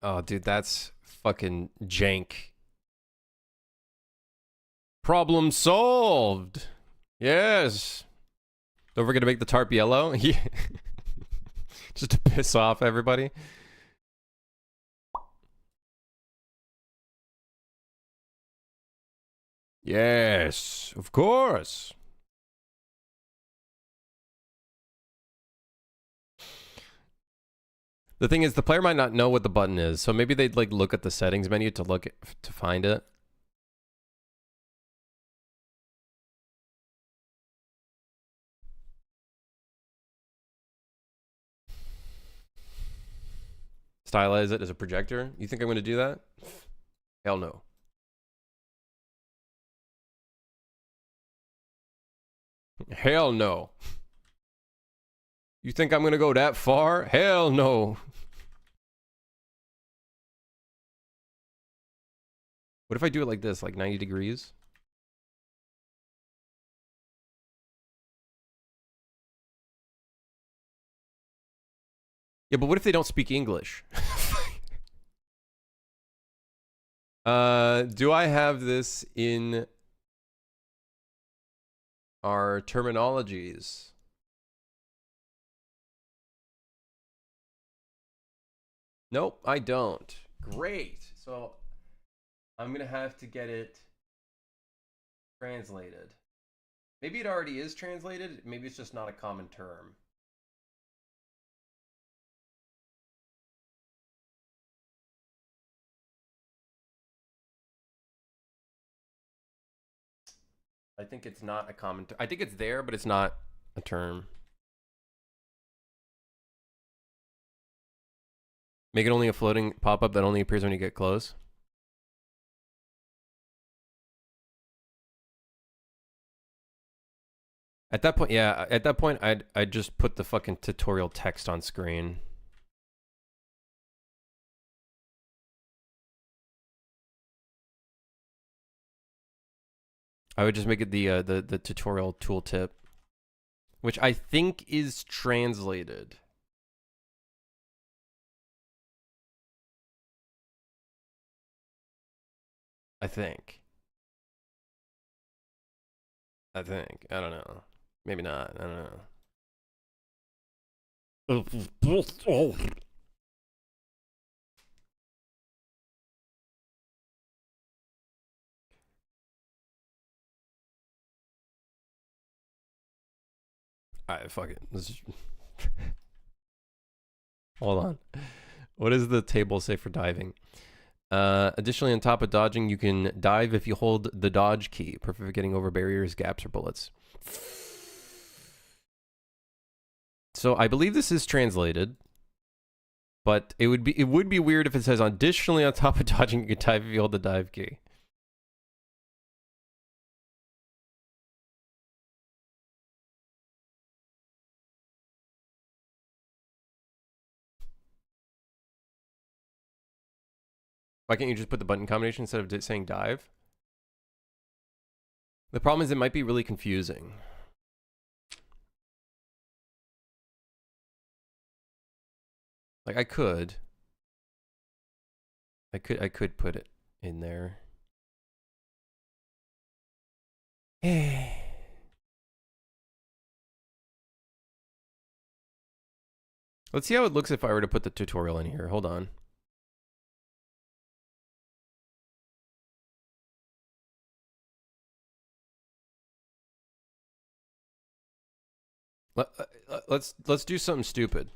[SPEAKER 1] Oh, dude, that's fucking jank. Problem solved. Yes. Don't forget to make the tarp yellow. Yeah. Just to piss off everybody. Yes, of course. The thing is, the player might not know what the button is, so maybe they'd like look at the settings menu to find it. Stylize it as a projector. You think I'm going to do that? Hell no. Hell no. You think I'm going to go that far? Hell no. What if I do it like this, like 90 degrees? Yeah, but what if they don't speak English? Do I have this in our terminologies? Nope, I don't. Great. So I'm gonna have to get it translated. Maybe it already is translated. Maybe it's just not a common term. I think it's not a common I think it's there, but it's not a term. Make it only a floating pop-up that only appears when you get close. At that point, yeah, at that point, I'd just put the fucking tutorial text on screen. I would just make it the tutorial tooltip, which I think is translated. I think. I don't know. Maybe not. I don't know. Alright, fuck it. Hold on. What does the table say for diving? Additionally, on top of dodging, you can dive if you hold the dodge key, perfect for getting over barriers, gaps, or bullets. So I believe this is translated, but it would be weird if it says additionally on top of dodging, you can dive if you hold the dive key. Why can't you just put the button combination instead of saying dive? The problem is it might be really confusing. Like I could put it in there. Let's see how it looks if I were to put the tutorial in here. Hold on. Let's do something stupid.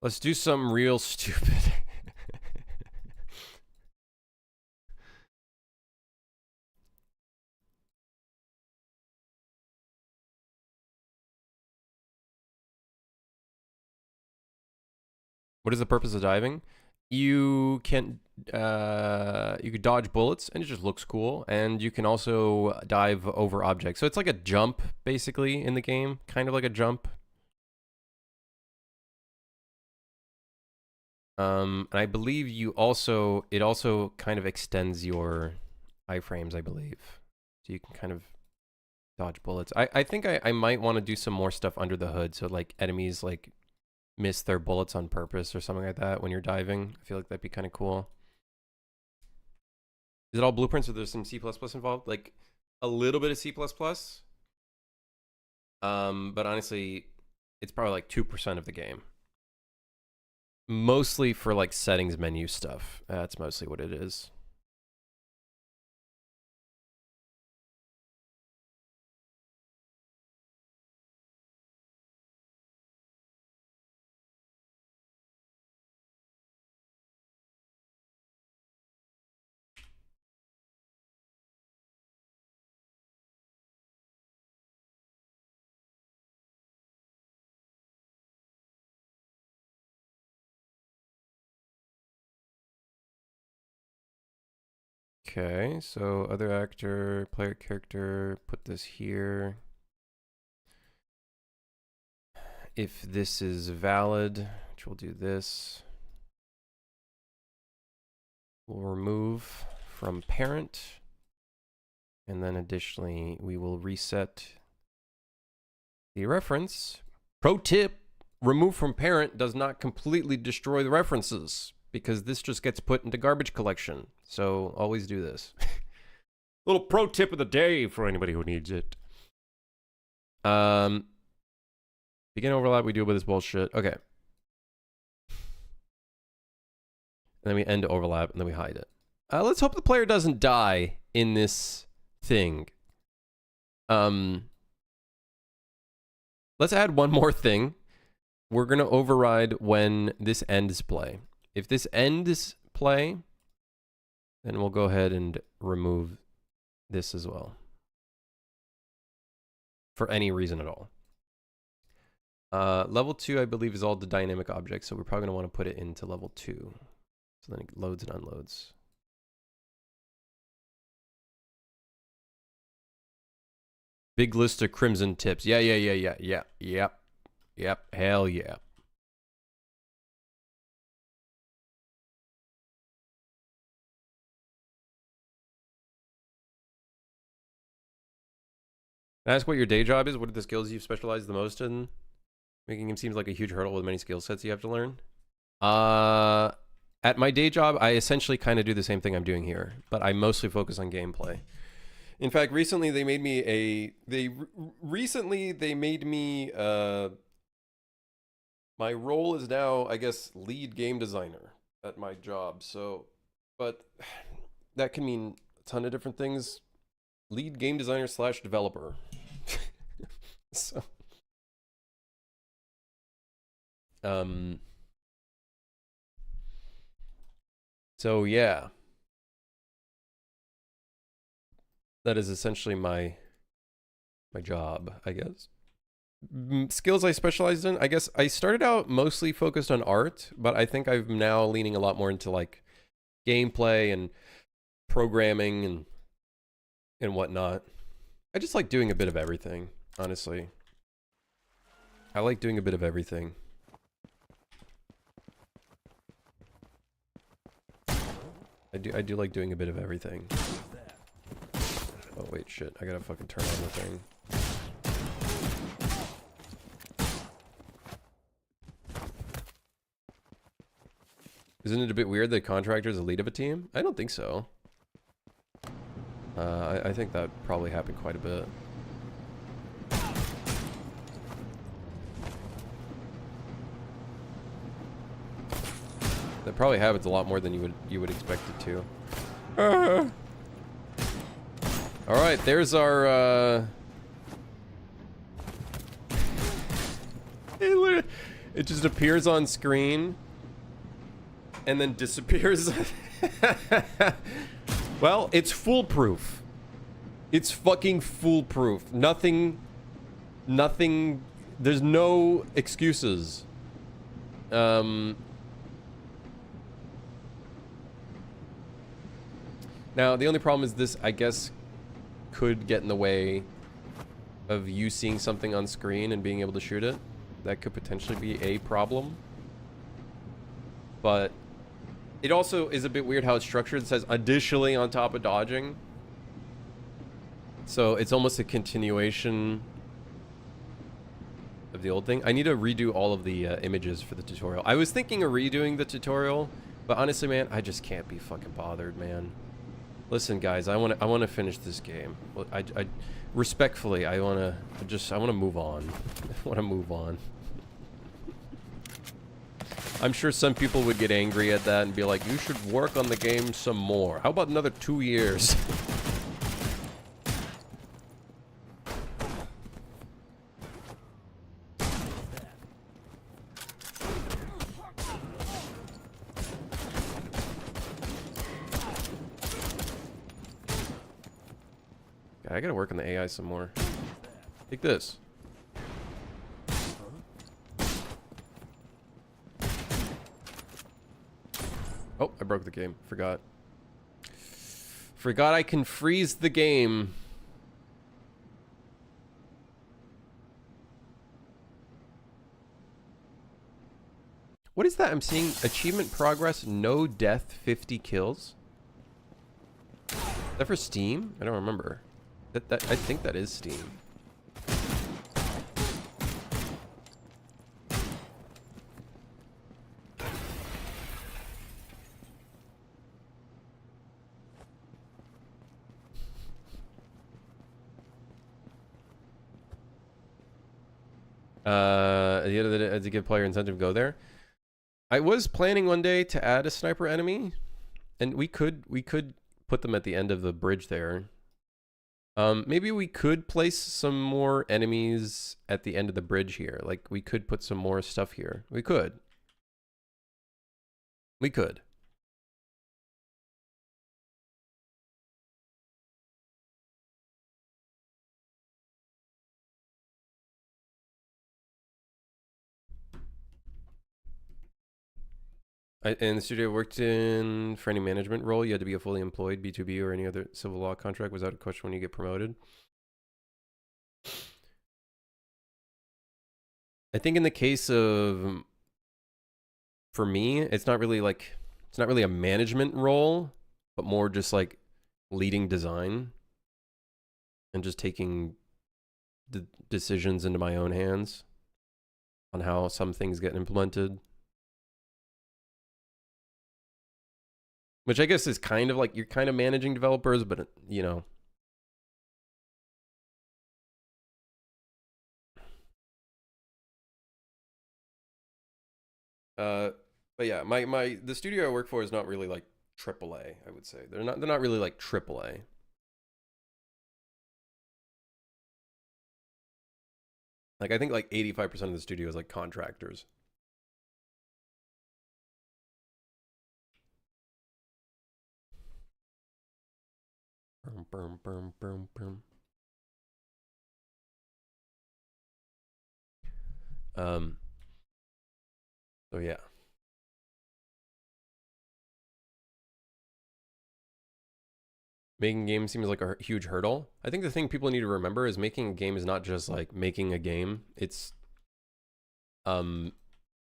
[SPEAKER 1] Let's do something real stupid. What is the purpose of diving? You can you could dodge bullets and it just looks cool, and you can also dive over objects. So it's like a jump basically in the game, kind of like a jump. And I believe it also kind of extends your iframes, I believe. So you can kind of dodge bullets. I think I might want to do some more stuff under the hood, so like enemies like miss their bullets on purpose or something like that when you're diving. I feel like that'd be kind of cool. Is it all blueprints or there's some C++ involved? Like a little bit of C++. But honestly, it's probably like 2% of the game. Mostly for like settings menu stuff. That's mostly what it is. Okay, so other actor, player character, put this here. If this is valid, which we'll do this, we'll remove from parent. And then additionally, we will reset the reference. Pro tip, remove from parent does not completely destroy the references, because this just gets put into garbage collection. So always do this. Little pro tip of the day for anybody who needs it. Begin overlap, we deal with this bullshit. Okay. And then we end overlap, and then we hide it. Let's hope the player doesn't die in this thing. Let's add one more thing. We're going to override when this ends play. If this ends play, then we'll go ahead and remove this as well. For any reason at all. Level 2, I believe, is all the dynamic objects, so we're probably going to want to put it into level 2. So then it loads and unloads. Big list of crimson tips. Yeah. Yep. Hell yeah. Can I ask what your day job is? What are the skills you've specialized the most in? Making him seems like a huge hurdle with many skill sets you have to learn. At my day job, I essentially kind of do the same thing I'm doing here, but I mostly focus on gameplay. In fact, recently they made me my role is now, I guess, lead game designer at my job. So, but that can mean a ton of different things. Lead game designer / developer. So, so yeah, that is essentially my job, I guess. Skills I specialized in, I guess I started out mostly focused on art, but I think I'm now leaning a lot more into like gameplay and programming and whatnot. I just like doing a bit of everything, honestly. I like doing a bit of everything. I do like doing a bit of everything. Oh wait, shit, I gotta fucking turn on the thing. Isn't it a bit weird that contractor's the lead of a team? I don't think so. I think that probably happened quite a bit. That probably happens a lot more than you would expect it to. All right, there's our. It just appears on screen and then disappears. Well, it's foolproof. It's fucking foolproof. Nothing. There's no excuses. Now, the only problem is this, I guess, could get in the way of you seeing something on screen and being able to shoot it. That could potentially be a problem. But it also is a bit weird how it's structured. It says additionally on top of dodging. So it's almost a continuation of the old thing. I need to redo all of the images for the tutorial. I was thinking of redoing the tutorial, but honestly, man, I just can't be fucking bothered, man. Listen, guys, I want to finish this game. I respectfully, I want to move on. I want to move on. I'm sure some people would get angry at that and be like, you should work on the game some more. How about another 2 years? I gotta work on the AI some more. Take this. Oh, I broke the game. Forgot. Forgot I can freeze the game. What is that? I'm seeing achievement progress, no death, 50 kills. Is that for Steam? I don't remember. I think that is Steam. At the end of the day, to give player incentive, go there. I was planning one day to add a sniper enemy, and we could put them at the end of the bridge there. Maybe we could place some more enemies at the end of the bridge here. Like, we could put some more stuff here. We could. We could. In the studio I worked in for any management role, you had to be a fully employed B2B or any other civil law contract. Was that a question when you get promoted? I think in the case of, for me, it's not really a management role, but more just like leading design and just taking the decisions into my own hands on how some things get implemented. Which I guess is kind of like, you're kind of managing developers, but, you know. But yeah, the studio I work for is not really like AAA, I would say. They're not really like AAA. Like, I think like 85% of the studio is like contractors. Boom, boom, boom, boom. So yeah. Making games seems like a huge hurdle. I think the thing people need to remember is making a game is not just like making a game. It's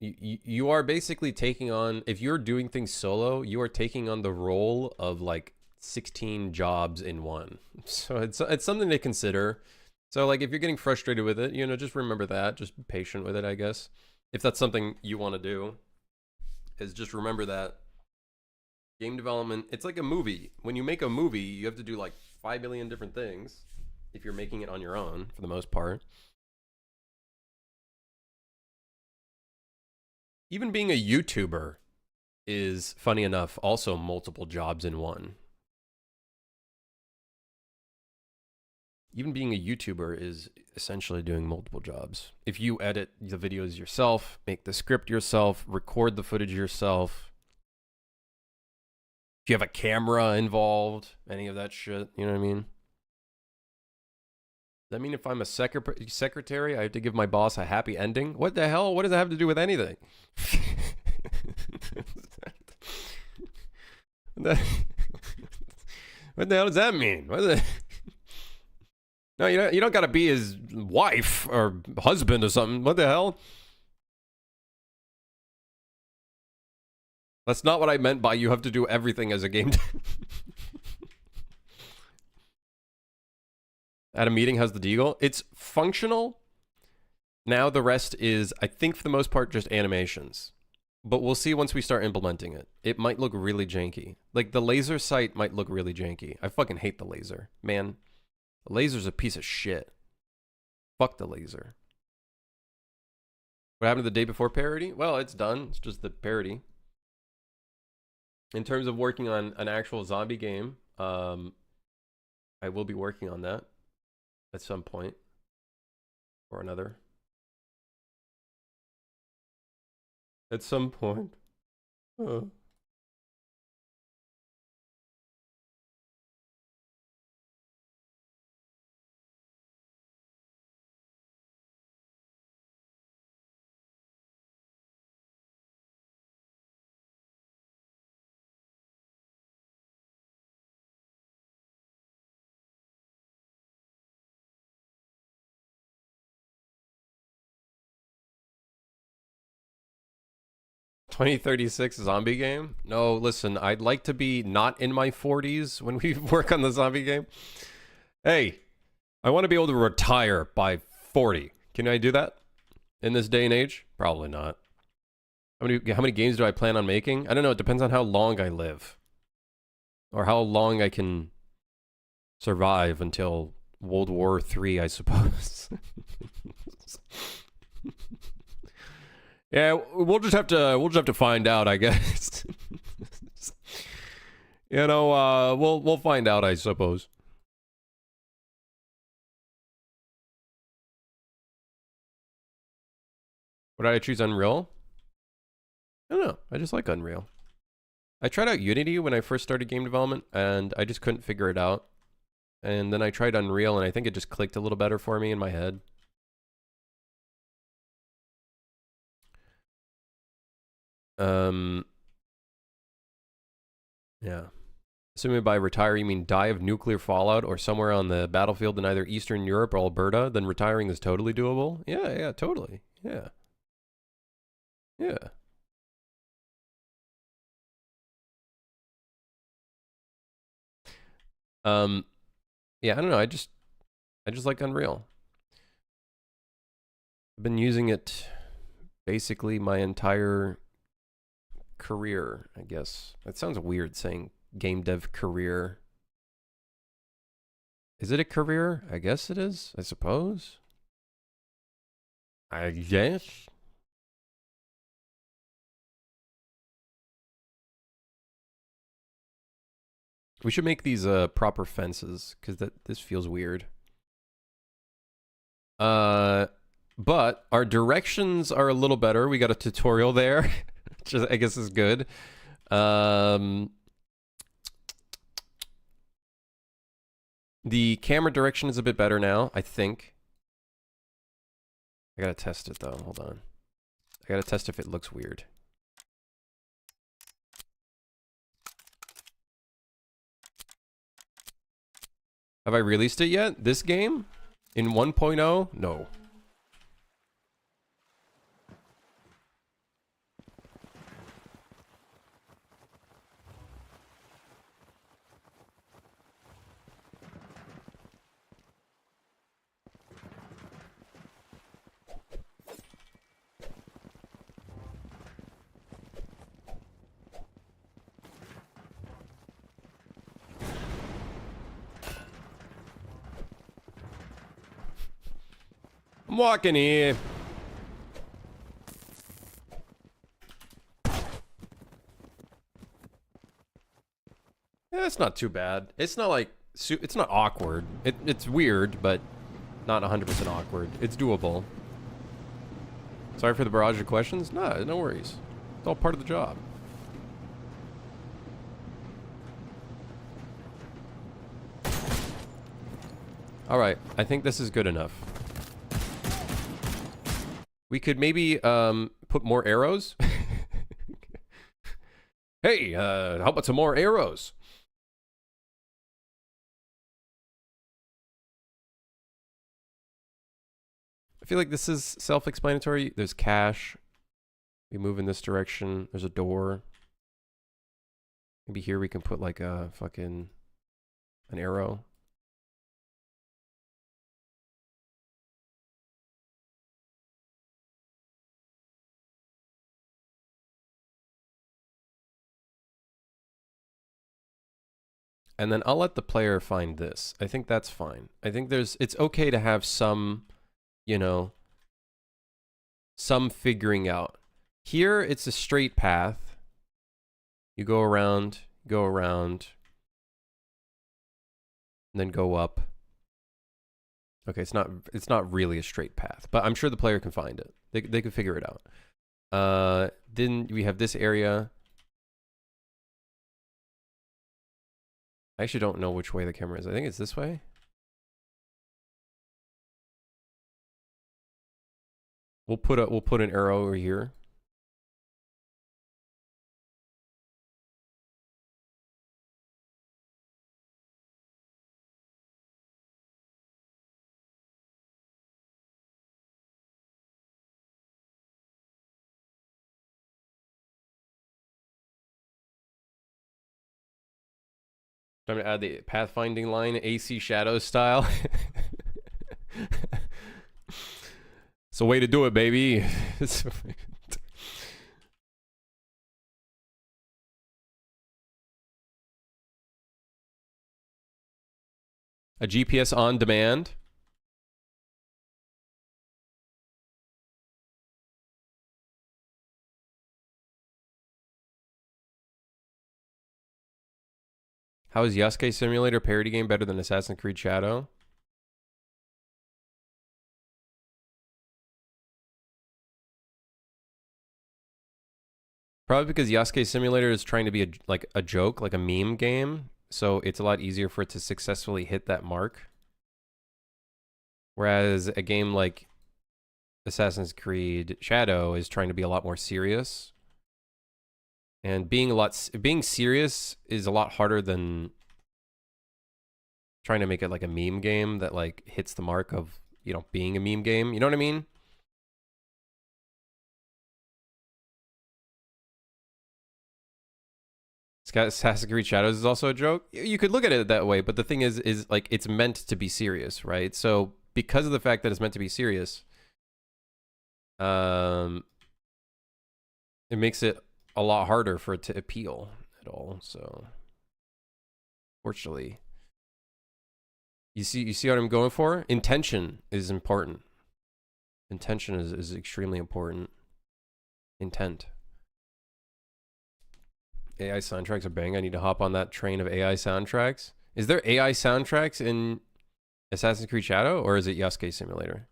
[SPEAKER 1] you are basically taking on, if you're doing things solo, you are taking on the role of like 16 jobs in one. So it's something to consider. So like if you're getting frustrated with it, you know, just remember that. Just be patient with it, I guess. If that's something you want to do, is just remember that game development, it's like a movie. When you make a movie, you have to do like 5 million different things if you're making it on your own for the most part. Even being a YouTuber is, funny enough, also multiple jobs in one. Even being a YouTuber is essentially doing multiple jobs. If you edit the videos yourself, make the script yourself, record the footage yourself, if you have a camera involved, any of that shit, you know what I mean? Does that mean if I'm a secretary, I have to give my boss a happy ending? What the hell? What does that have to do with anything? What the hell does that mean? No, you don't gotta be his wife or husband or something. What the hell? That's not what I meant by you have to do everything as a game. At a meeting, how's the deagle? It's functional. Now the rest is, I think for the most part, just animations. But we'll see once we start implementing it. It might look really janky. Like the laser sight might look really janky. I fucking hate the laser. Man, the laser's a piece of shit. Fuck the laser. What happened to the day before parody? Well, it's done. It's just the parody. In terms of working on an actual zombie game, I will be working on that at some point or another. At some point. 2036 zombie game? No, listen, I'd like to be not in my 40s when we work on the zombie game. Hey, I want to be able to retire by 40. Can I do that in this day and age? Probably not. How many games do I plan on making? I don't know. It depends on how long I live. Or how long I can survive until World War III, I suppose. Yeah, we'll just have to find out, I guess. You know, we'll find out, I suppose. What did I choose? Unreal? I don't know. I just like Unreal. I tried out Unity when I first started game development, and I just couldn't figure it out. And then I tried Unreal, and I think it just clicked a little better for me in my head. Yeah. Assuming by retire you mean die of nuclear fallout or somewhere on the battlefield in either Eastern Europe or Alberta, then retiring is totally doable. Yeah, totally. Yeah. Yeah. Yeah, I don't know. I just like Unreal. I've been using it basically my entire career, I guess. That sounds weird saying game dev career. Is it a career? I guess it is, I suppose. I guess. We should make these proper fences, because this feels weird. But our directions are a little better. We got a tutorial there, which I guess is good. The camera direction is a bit better now, I think. I gotta test it though, hold on. I gotta test if it looks weird. Have I released it yet? This game? In 1.0? No. I'm walking here. Yeah, it's not too bad. It's not like it's not awkward. It's weird, but not 100% awkward. It's doable. Sorry for the barrage of questions. No worries. It's all part of the job. All right, I think this is good enough. We could maybe put more arrows. Hey, how about some more arrows? I feel like this is self-explanatory. There's cache. We move in this direction. There's a door. Maybe here we can put like a fucking an arrow. And then I'll let the player find this. I think that's fine. I think it's okay to have some, you know, some figuring out. Here, it's a straight path. You go around, and then go up. Okay, it's not really a straight path, but I'm sure the player can find it. They can figure it out. Then we have this area. I actually don't know which way the camera is. I think it's this way. We'll put an arrow over here. Time to add the pathfinding line, AC Shadows style. It's a way to do it, baby. A GPS on demand. How is Yasuke Simulator parody game better than Assassin's Creed Shadow? Probably because Yasuke Simulator is trying to be a joke, like a meme game, so it's a lot easier for it to successfully hit that mark. Whereas a game like Assassin's Creed Shadow is trying to be a lot more serious. And being serious is a lot harder than trying to make it like a meme game that like hits the mark of, you know, being a meme game. You know what I mean? Assassin's Creed Shadows is also a joke. You could look at it that way, but the thing is like it's meant to be serious, right? So because of the fact that it's meant to be serious, it makes it a lot harder for it to appeal at all. So, fortunately, you see what I'm going for? Intention is important. Intention is extremely important. Intent. AI soundtracks are bang. I need to hop on that train of AI soundtracks. Is there AI soundtracks in Assassin's Creed Shadow, or is it Yasuke Simulator?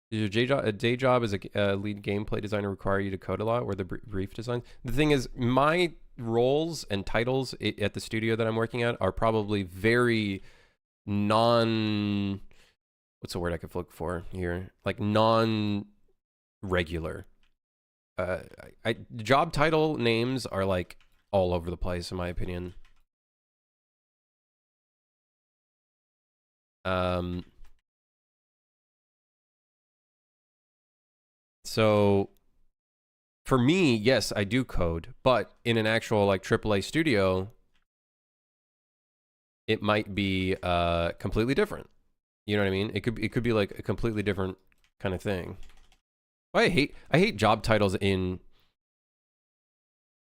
[SPEAKER 1] Does your day job as a lead gameplay designer require you to code a lot, or the brief design? The thing is, my roles and titles at the studio that I'm working at are probably very what's the word I could look for here? Like non-regular. Job title names are like all over the place, in my opinion. So for me, yes, I do code, but in an actual like AAA studio, it might be completely different. You know what I mean? It could be like a completely different kind of thing. I hate job titles in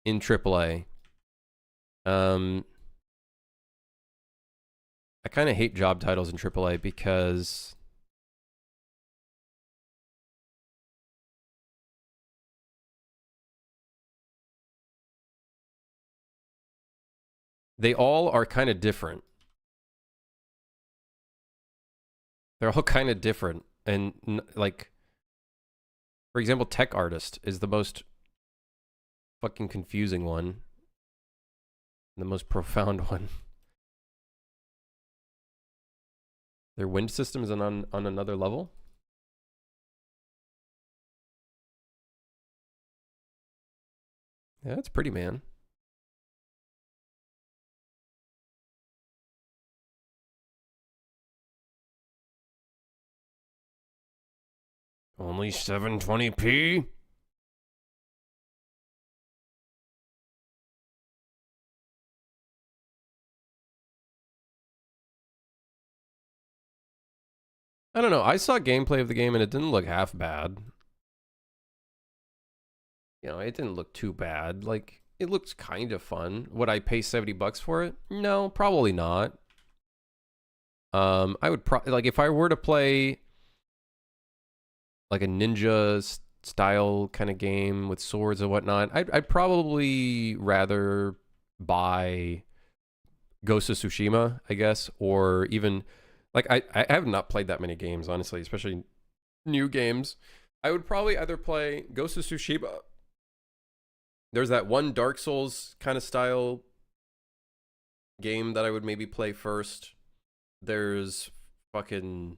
[SPEAKER 1] AAA. I kind of hate job titles in AAA because they all are kind of different. They're all kind of different. And like, for example, tech artist is the most fucking confusing one. The most profound one. Their wind system is on another level. Yeah, that's pretty, man. Only 720p? I don't know. I saw gameplay of the game and it didn't look half bad. You know, it didn't look too bad. Like, it looks kind of fun. Would I pay $70 for it? No, probably not. I would like if I were to play like a ninja style kind of game with swords and whatnot, I'd probably rather buy Ghost of Tsushima, I guess, or even like I have not played that many games, honestly, especially new games. I would probably either play Ghost of Tsushima. There's that one Dark Souls kind of style game that I would maybe play first. There's fucking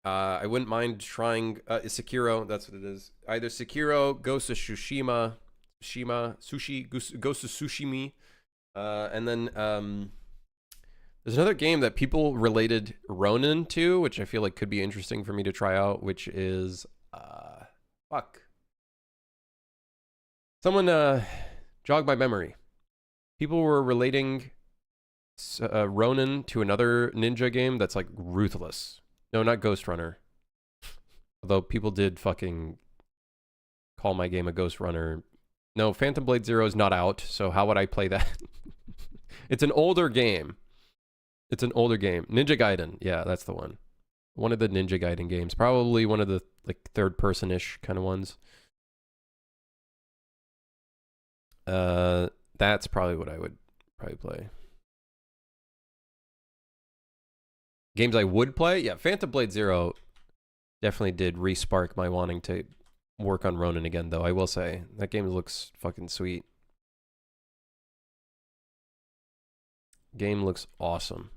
[SPEAKER 1] I wouldn't mind trying Sekiro. That's what it is. Either Sekiro, Ghost of Tsushima, Ghost of Tsushima, and then there's another game that people related Ronin to, which I feel like could be interesting for me to try out, which is someone jog my memory. People were relating Ronin to another ninja game that's like Ruthless. No, not Ghost Runner. Although people did fucking call my game a Ghost Runner. No, Phantom Blade Zero is not out, so how would I play that? It's an older game. Ninja Gaiden. Yeah, that's the one. One of the Ninja Gaiden games. Probably one of the like third person-ish kind of ones. That's probably what I would probably play. Games I would play? Yeah, Phantom Blade Zero definitely did re-spark my wanting to work on Ronin again, though. I will say that game looks fucking sweet. Game looks awesome.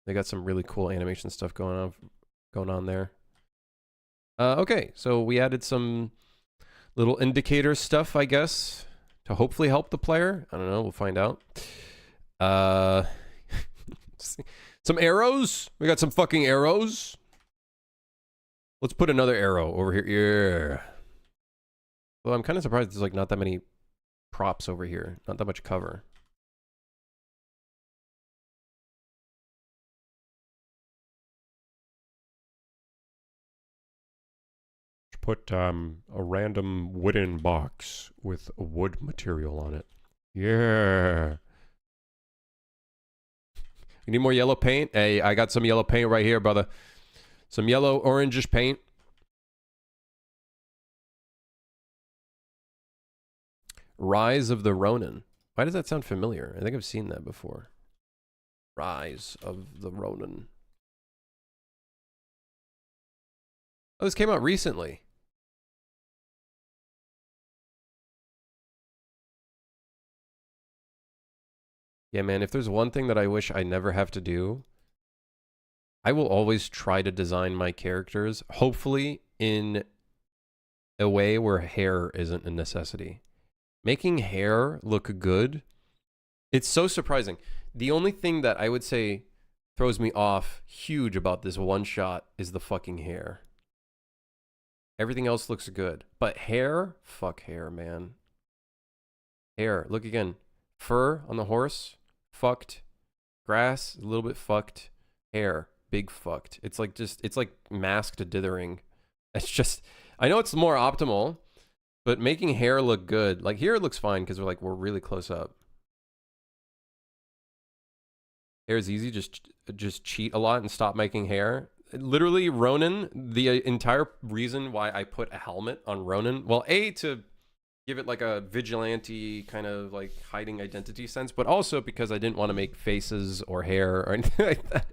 [SPEAKER 1] They got some really cool animation stuff going on there. Okay, so we added some little indicator stuff, I guess, to hopefully help the player. I don't know. We'll find out. Some arrows. We got some fucking arrows. Let's put another arrow over here. Yeah. Well, I'm kind of surprised there's like not that many props over here. Not that much cover.
[SPEAKER 2] Put a random wooden box with wood material on it. Yeah.
[SPEAKER 1] You need more yellow paint? Hey, I got some yellow paint right here, brother. Some yellow orangish paint. Rise of the Ronin. Why does that sound familiar? I think I've seen that before. Rise of the Ronin. Oh, this came out recently. Yeah, man, if there's one thing that I wish I never have to do, I will always try to design my characters, hopefully in a way where hair isn't a necessity. Making hair look good, it's so surprising. The only thing that I would say throws me off huge about this one shot is the fucking hair. Everything else looks good. But hair? Fuck hair, man. Hair. Look again. Fur on the horse? Fucked. Grass? A little bit fucked. Hair? Big fucked. It's like just, it's like masked dithering. It's just, I know it's more optimal, but making hair look good. Like here it looks fine because we're really close up. Hair is easy. Just cheat a lot and stop making hair. Literally, Ronin, the entire reason why I put a helmet on Ronin, well, A, to give it like a vigilante kind of like hiding identity sense, but also because I didn't want to make faces or hair or anything like that.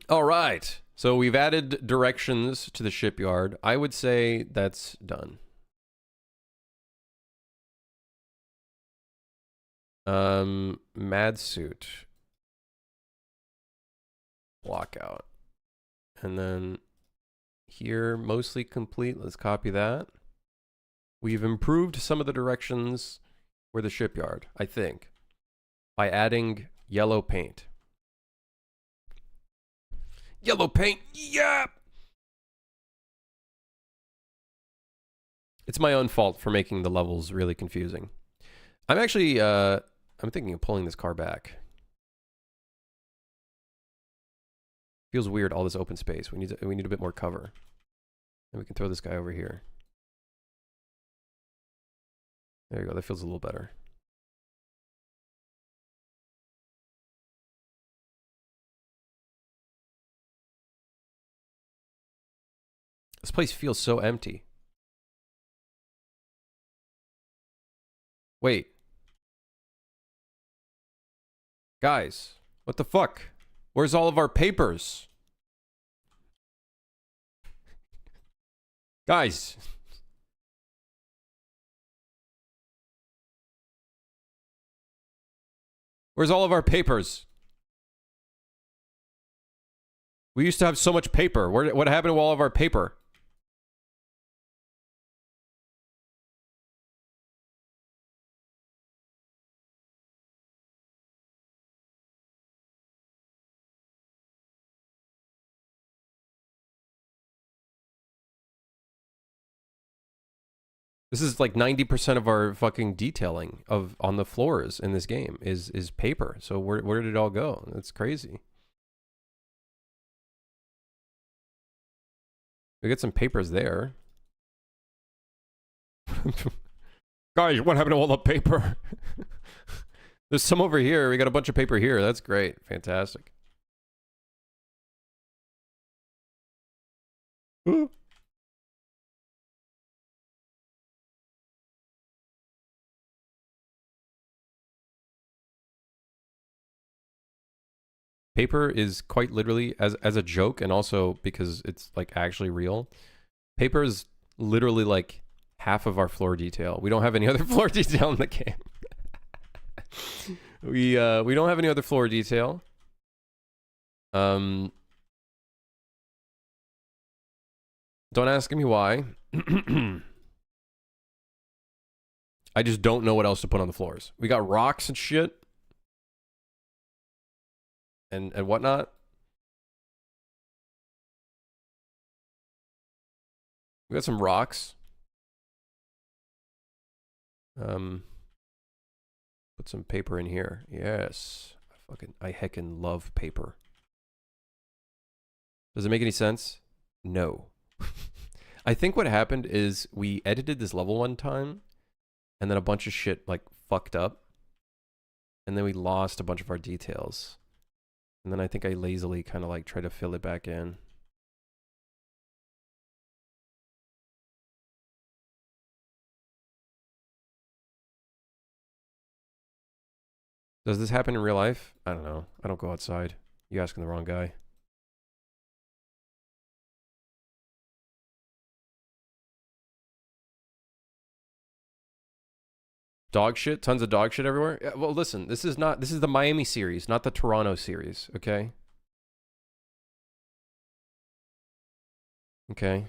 [SPEAKER 1] All right. So we've added directions to the shipyard. I would say that's done. Mad suit. Lockout. And then here, mostly complete. Let's copy that. We've improved some of the directions for the shipyard, I think, by adding yellow paint. Yellow paint, yeah! It's my own fault for making the levels really confusing. I'm actually, I'm thinking of pulling this car back. Feels weird, all this open space. We need a bit more cover. And we can throw this guy over here. There you go, that feels a little better. This place feels so empty. Wait. Guys, what the fuck? Where's all of our papers? Guys. Where's all of our papers? We used to have so much paper. What happened to all of our paper? This is like 90% of our fucking detailing on the floors in this game is paper. So where did it all go? That's crazy. We got some papers there.
[SPEAKER 2] Guys, what happened to all the paper?
[SPEAKER 1] There's some over here. We got a bunch of paper here. That's great. Fantastic.
[SPEAKER 2] Ooh.
[SPEAKER 1] Paper is quite literally, as a joke, and also because it's like actually real. Paper is literally like half of our floor detail. We don't have any other floor detail in the game. We don't have any other floor detail. Don't ask me why. I just don't know what else to put on the floors. We got rocks and shit. And whatnot. We got some rocks. Put some paper in here. Yes. I heckin' love paper. Does it make any sense? No. I think what happened is we edited this level one time, and then a bunch of shit like fucked up, and then we lost a bunch of our details. And then I think I lazily kind of like try to fill it back in. Does this happen in real life? I don't know. I don't go outside. You asking the wrong guy. Dog shit? Tons of dog shit everywhere? Yeah, well, listen, this is the Miami series, not the Toronto series, okay? Okay.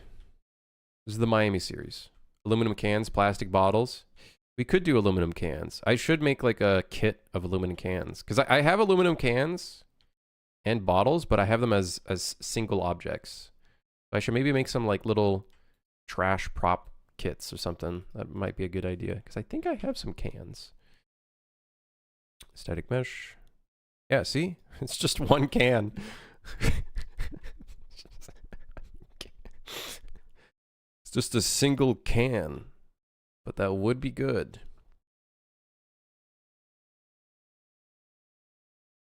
[SPEAKER 1] This is the Miami series. Aluminum cans, plastic bottles. We could do aluminum cans. I should make like a kit of aluminum cans. Because I have aluminum cans and bottles, but I have them as single objects. I should maybe make some like little trash prop kits or something. That might be a good idea. Because I think I have some cans. Static mesh. Yeah, see? It's just one can. It's just a single can. But that would be good.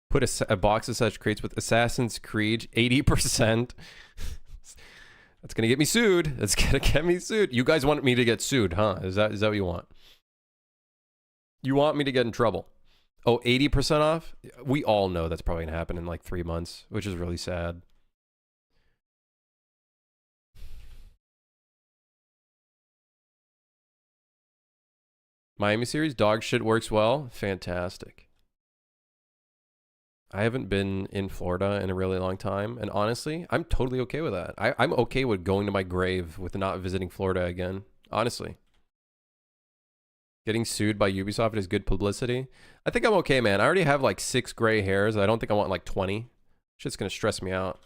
[SPEAKER 1] Put a box of such crates with Assassin's Creed 80%. That's gonna get me sued. That's gonna get me sued. You guys want me to get sued, huh? Is that what you want? You want me to get in trouble? Oh, 80% off? We all know that's probably gonna happen in like 3 months, which is really sad. Miami series, dog shit works well. Fantastic. I haven't been in Florida in a really long time, and honestly, I'm totally okay with that. I'm okay with going to my grave with not visiting Florida again. Honestly. Getting sued by Ubisoft is good publicity. I think I'm okay, man. I already have like 6 gray hairs. I don't think I want like 20. Shit's gonna stress me out.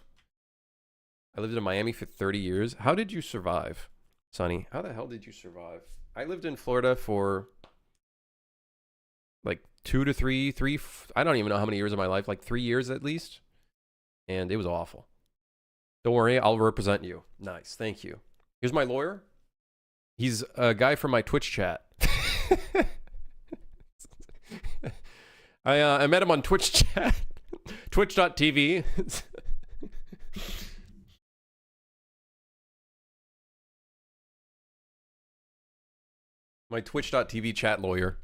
[SPEAKER 1] I lived in Miami for 30 years. How did you survive, Sonny? How the hell did you survive? I lived in Florida for like 2 to 3, I don't even know how many years of my life, like 3 years at least. And it was awful. Don't worry, I'll represent you. Nice, thank you. Here's my lawyer. He's a guy from my Twitch chat. I met him on Twitch chat. Twitch.tv. My Twitch.tv chat lawyer.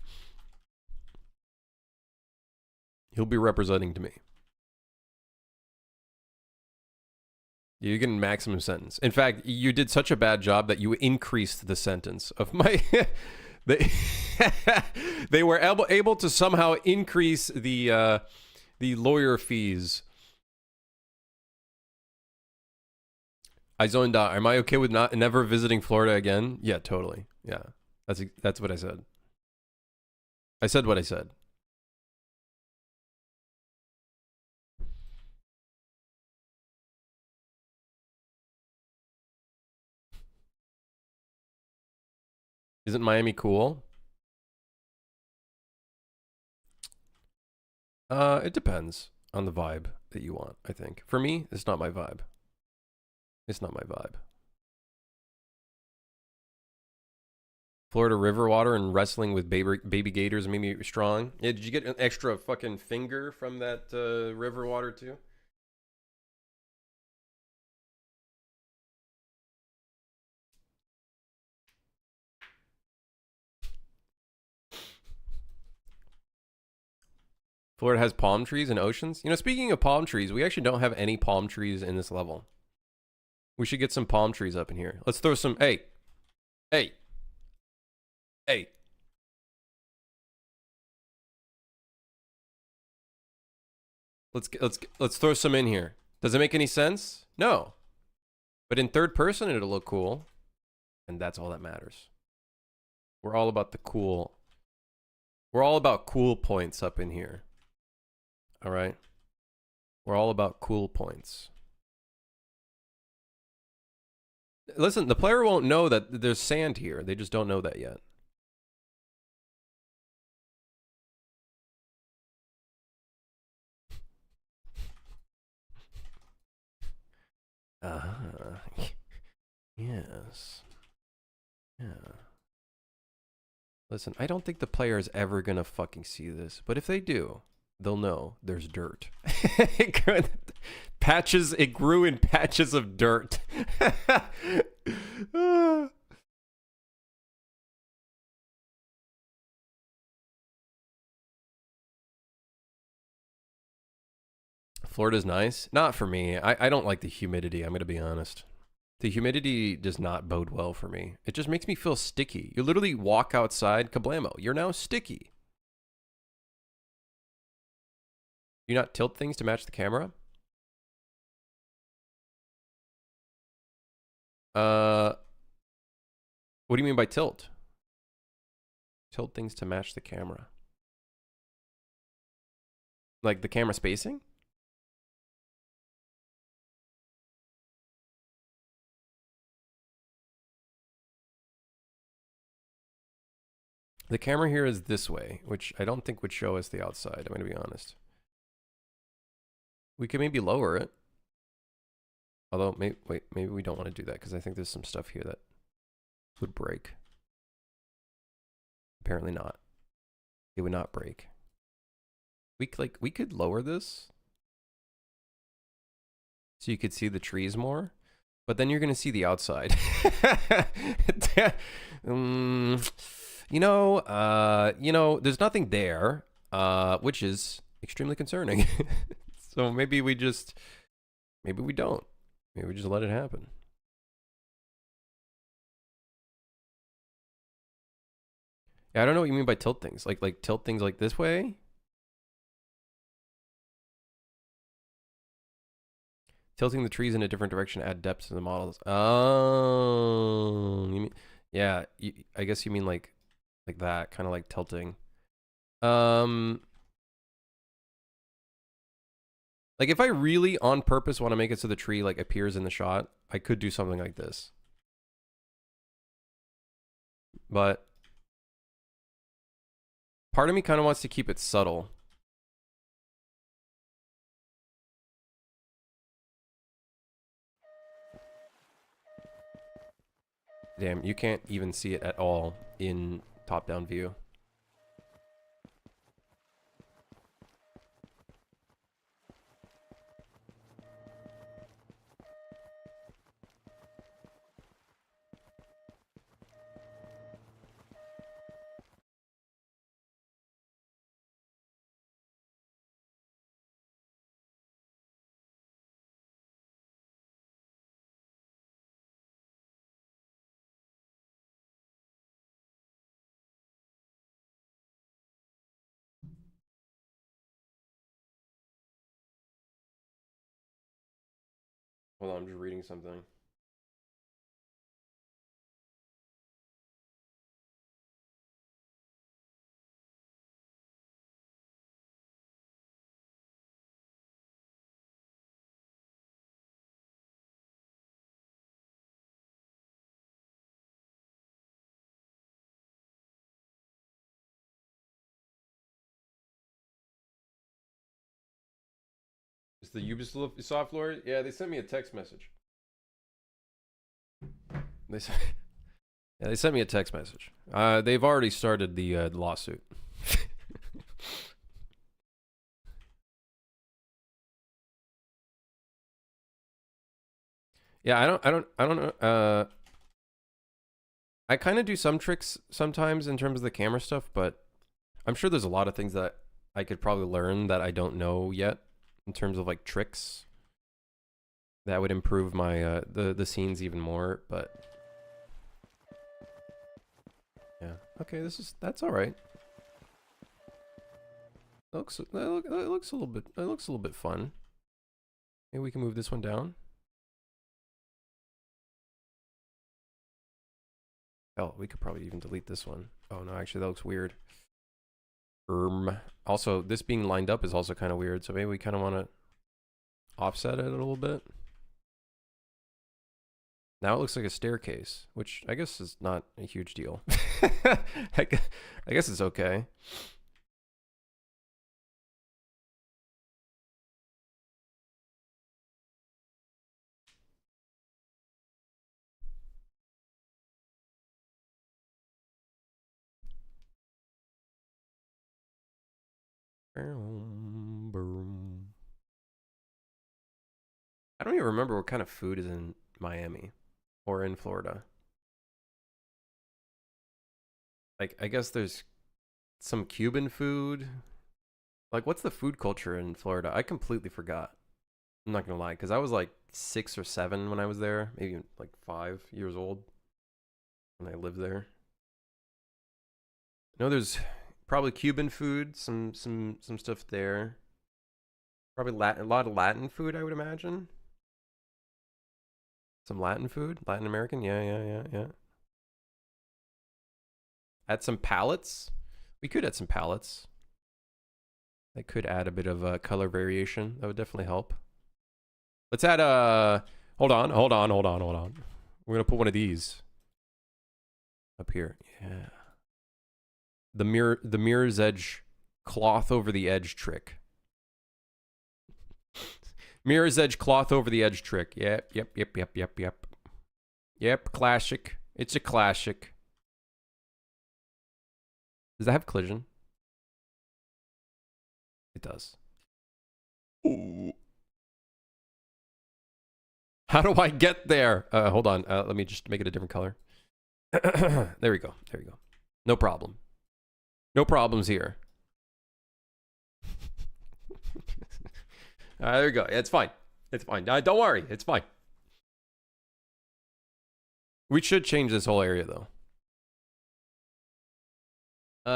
[SPEAKER 1] He'll be representing to me. You get a maximum sentence. In fact, you did such a bad job that you increased the sentence of my... they were able to somehow increase the lawyer fees. I zoned out. Am I okay with never visiting Florida again? Yeah, totally. Yeah, that's what I said. I said what I said. Isn't Miami cool? It depends on the vibe that you want, I think. For me, it's not my vibe. It's not my vibe. Florida river water and wrestling with baby gators made me strong. Yeah, did you get an extra fucking finger from that river water too? Florida has palm trees and oceans. You know, speaking of palm trees, we actually don't have any palm trees in this level. We should get some palm trees up in here. Let's throw some. Hey. Hey. Hey. Let's throw some in here. Does it make any sense? No. But in third person, it'll look cool. And that's all that matters. We're all about the cool. We're all about cool points up in here. All right? We're all about cool points. Listen, the player won't know that there's sand here. They just don't know that yet. Yes. Yeah. Listen, I don't think the player is ever gonna fucking see this, but if they do, they'll know there's dirt. Patches, it grew in patches of dirt. Florida's nice. Not for me. I don't like the humidity, I'm gonna be honest. The humidity does not bode well for me. It just makes me feel sticky. You literally walk outside, kablamo, you're now sticky. Do you not tilt things to match the camera? What do you mean by tilt? Tilt things to match the camera. Like the camera spacing? The camera here is this way, which I don't think would show us the outside, I'm going to be honest. We could maybe lower it. Although, maybe we don't want to do that because I think there's some stuff here that would break. Apparently not. It would not break. We could lower this so you could see the trees more, but then you're going to see the outside. You know, there's nothing there, which is extremely concerning. So maybe we don't. Maybe we just let it happen. Yeah, I don't know what you mean by tilt things. Like tilt things like this way? Tilting the trees in a different direction add depth to the models. Oh, you mean, yeah, I guess you mean like that, kind of like tilting. Like if I really on purpose want to make it so the tree like appears in the shot, I could do something like this. But part of me kind of wants to keep it subtle. Damn, you can't even see it at all in top-down view. Hold on, I'm just reading something. Is the Ubisoft Lord? Yeah, they sent me a text message. They sent me a text message. They've already started the lawsuit. Yeah, I don't know. I kind of do some tricks sometimes in terms of the camera stuff, but I'm sure there's a lot of things that I could probably learn that I don't know yet in terms of like tricks. That would improve my the scenes even more, but yeah. Okay, that's all right. It looks a little bit fun. Maybe we can move this one down. Oh, we could probably even delete this one. Oh no, actually that looks weird. Also, this being lined up is also kind of weird, so maybe we kind of want to offset it a little bit. Now it looks like a staircase, which I guess is not a huge deal. I guess it's okay. I don't even remember what kind of food is in Miami or in Florida. Like, I guess there's some Cuban food. Like, what's the food culture in Florida? I completely forgot. I'm not gonna lie, because I was like 6 or 7 when I was there, maybe like 5 years old when I lived there. I know there's probably Cuban food, some stuff there. Probably a lot of Latin food, I would imagine. Some Latin food, Latin American, yeah. Add some palettes. We could add some palettes. That could add a bit of color variation. That would definitely help. Let's add hold on. We're gonna put one of these up here. Yeah. The mirror's edge cloth over the edge trick. Mirror's edge cloth over the edge trick. Yep. Yep, classic. It's a classic. Does that have collision? It does. Ooh. How do I get there? Hold on. Let me just make it a different color. There we go. No problem. No problems here. There we go. It's fine. Don't worry. It's fine. We should change this whole area, though.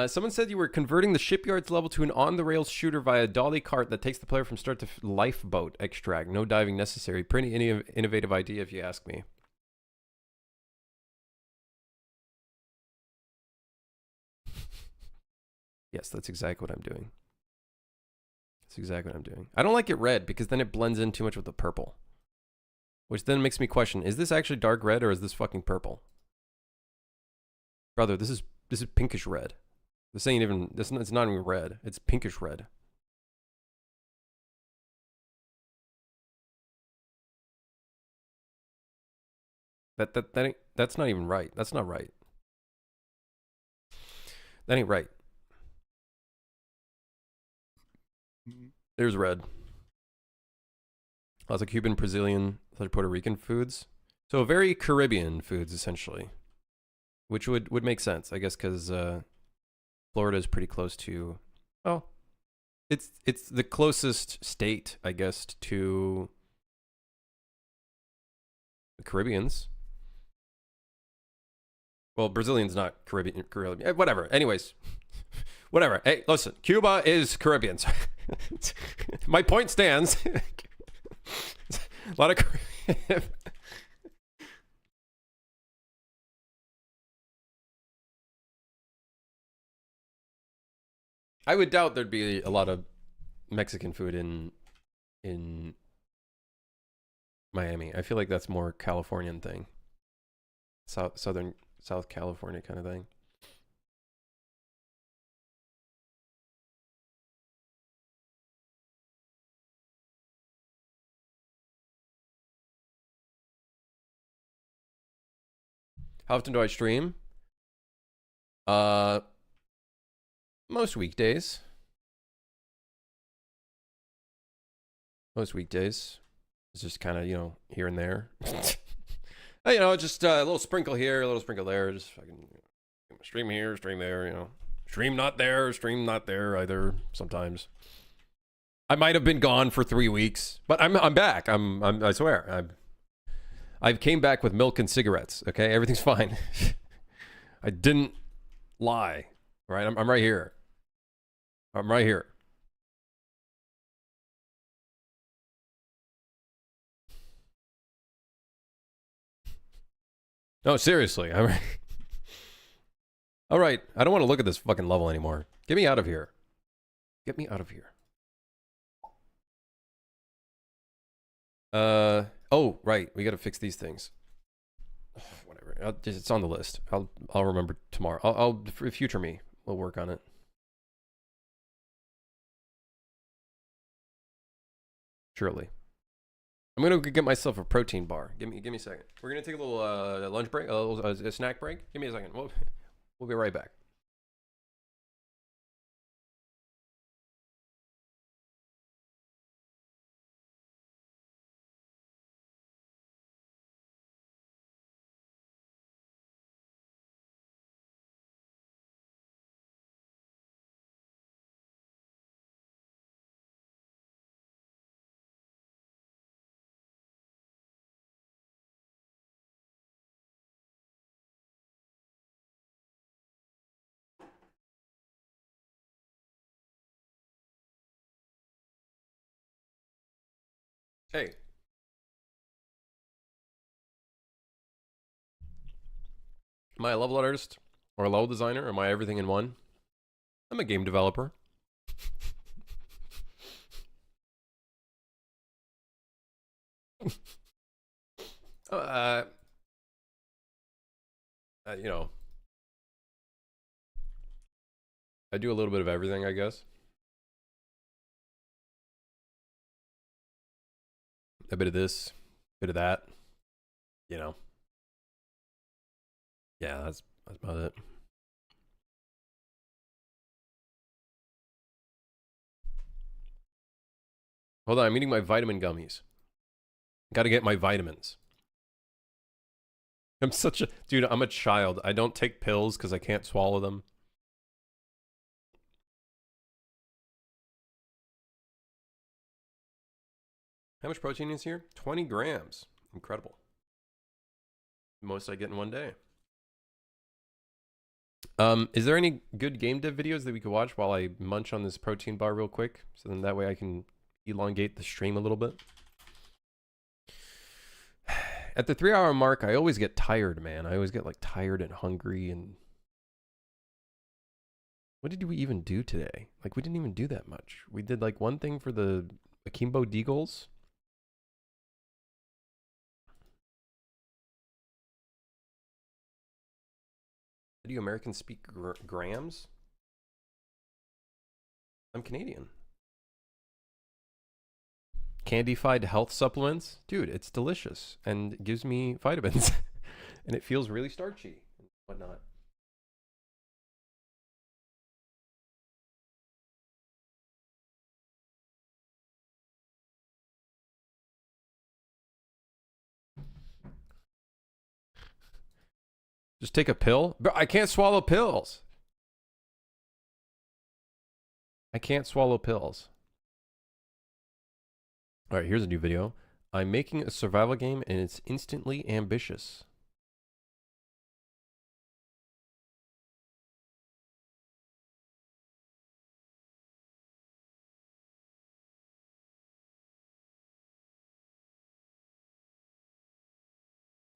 [SPEAKER 1] Someone said you were converting the shipyards level to an on-the-rails shooter via dolly cart that takes the player from start to lifeboat extract. No diving necessary. Pretty innovative idea, if you ask me. Yes, that's exactly what I'm doing. I don't like it red because then it blends in too much with the purple. Which then makes me question, is this actually dark red or is this fucking purple? Brother, this is pinkish red. This ain't even, it's not even red. It's pinkish red. That's not even right. That's not right. That ain't right. There's red. Lots of Cuban, Brazilian, Puerto Rican foods. So very Caribbean foods, essentially. Which would make sense, I guess, because Florida is pretty close to... Oh. It's the closest state, I guess, to the Caribbeans. Well, Brazilian's not Caribbean. Whatever. Anyways. Whatever. Hey, listen. Cuba is Caribbean. My point stands. A lot of Caribbean. I would doubt there'd be a lot of Mexican food in Miami. I feel like that's more Californian thing. South California kind of thing. How often do I stream? Most weekdays. It's just kind of, here and there. Just a little sprinkle here, a little sprinkle there. Just fucking stream here, stream there, Stream not there either sometimes. I might have been gone for 3 weeks, but I'm back. I swear. I've came back with milk and cigarettes, okay? Everything's fine. I didn't lie. Right? I'm right here. I'm right here. No, seriously. All right. I don't want to look at this fucking level anymore. Get me out of here. Get me out of here. Oh, right. We got to fix these things. Whatever. It's on the list. I'll remember tomorrow. I'll future me. We'll work on it. Surely. I'm gonna get myself a protein bar. Give me a second. We're gonna take a little lunch break, a snack break. Give me a second. We'll be right back. Hey. Am I a level artist or a level designer? Am I everything in one? I'm a game developer. You know, I do a little bit of everything, I guess. A bit of this, a bit of that. You know. Yeah, that's about it. Hold on, I'm eating my vitamin gummies. Got to get my vitamins. I'm such a dude. I'm a child. I don't take pills because I can't swallow them. How much protein is here? 20 grams. Incredible. The most I get in one day. Is there any good game dev videos that we could watch while I munch on this protein bar real quick? So then that way I can elongate the stream a little bit. At the 3-hour mark, I always get tired, man. I always get like tired and hungry. And what did we even do today? Like, we didn't even do that much. We did like one thing for the Akimbo Deagles. Do you Americans speak grams? I'm Canadian. Candified health supplements? Dude, it's delicious and it gives me vitamins. And it feels really starchy and whatnot. Just take a pill? Bro, I can't swallow pills. I can't swallow pills. All right, here's a new video. I'm making a survival game and it's instantly ambitious.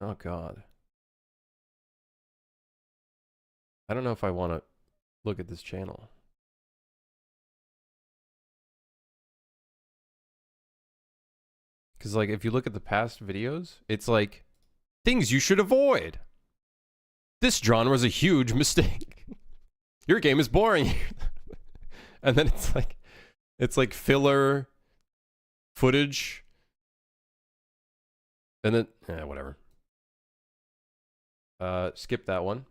[SPEAKER 1] Oh, God. I don't know if I want to look at this channel. Because, like, if you look at the past videos, it's like, things you should avoid. This genre was a huge mistake. Your game is boring. And then it's like filler footage. And then, whatever. Skip that one.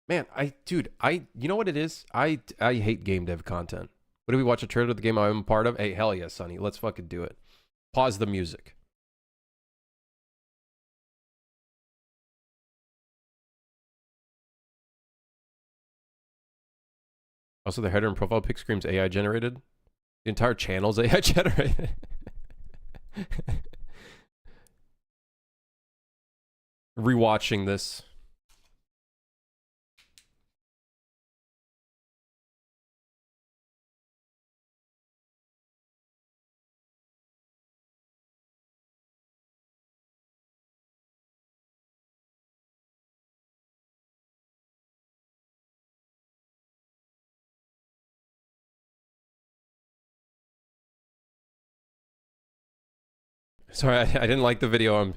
[SPEAKER 1] Man, you know what it is? I hate game dev content. What do we watch a trailer of the game I'm a part of? Hey, hell yeah, Sonny. Let's fucking do it. Pause the music. Also, the header and profile pic screams AI generated. The entire channel's AI generated. Rewatching this. Sorry, I didn't like the video.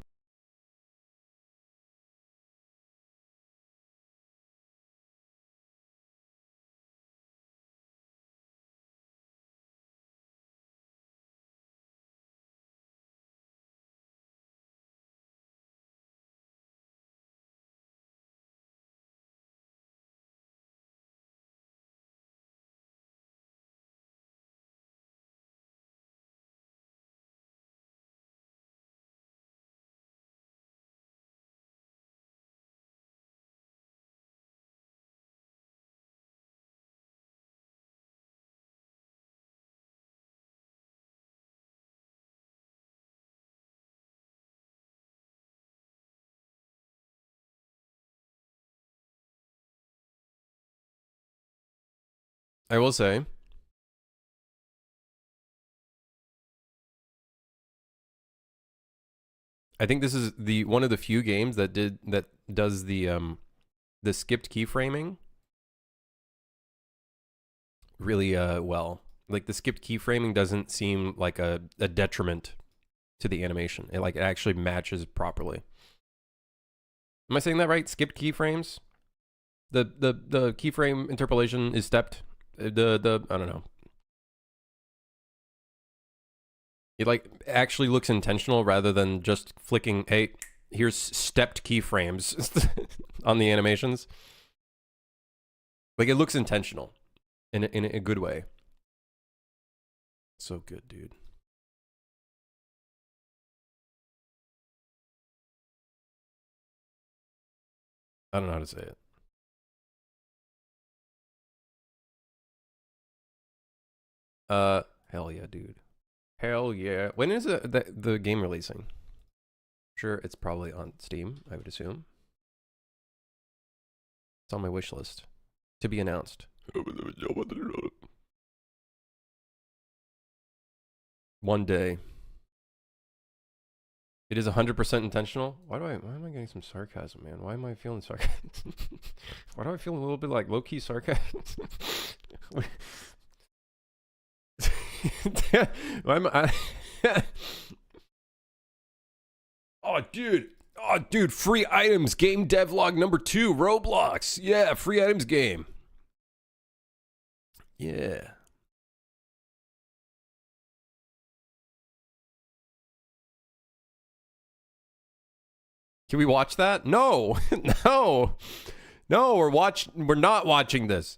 [SPEAKER 1] I will say, I think this is the one of the few games that does the skipped keyframing really well. Like the skipped keyframing doesn't seem like a detriment to the animation. It actually matches properly. Am I saying that right? Skipped keyframes? The keyframe interpolation is stepped. I don't know. It actually looks intentional rather than just flicking, hey, here's stepped keyframes on the animations. Like it looks intentional in a good way. So good, dude. I don't know how to say it. Hell yeah, dude. Hell yeah. When is the game releasing? Sure, it's probably on Steam, I would assume. It's on my wish list. To be announced. One day. It is 100% intentional. Why am I getting some sarcasm, man? Why am I feeling sarcasm? Why do I feel a little bit like low-key sarcasm? Oh, dude, free items, game devlog number 2, Roblox. Yeah, free items game. Yeah. Can we watch that? No, no, we're not watching this.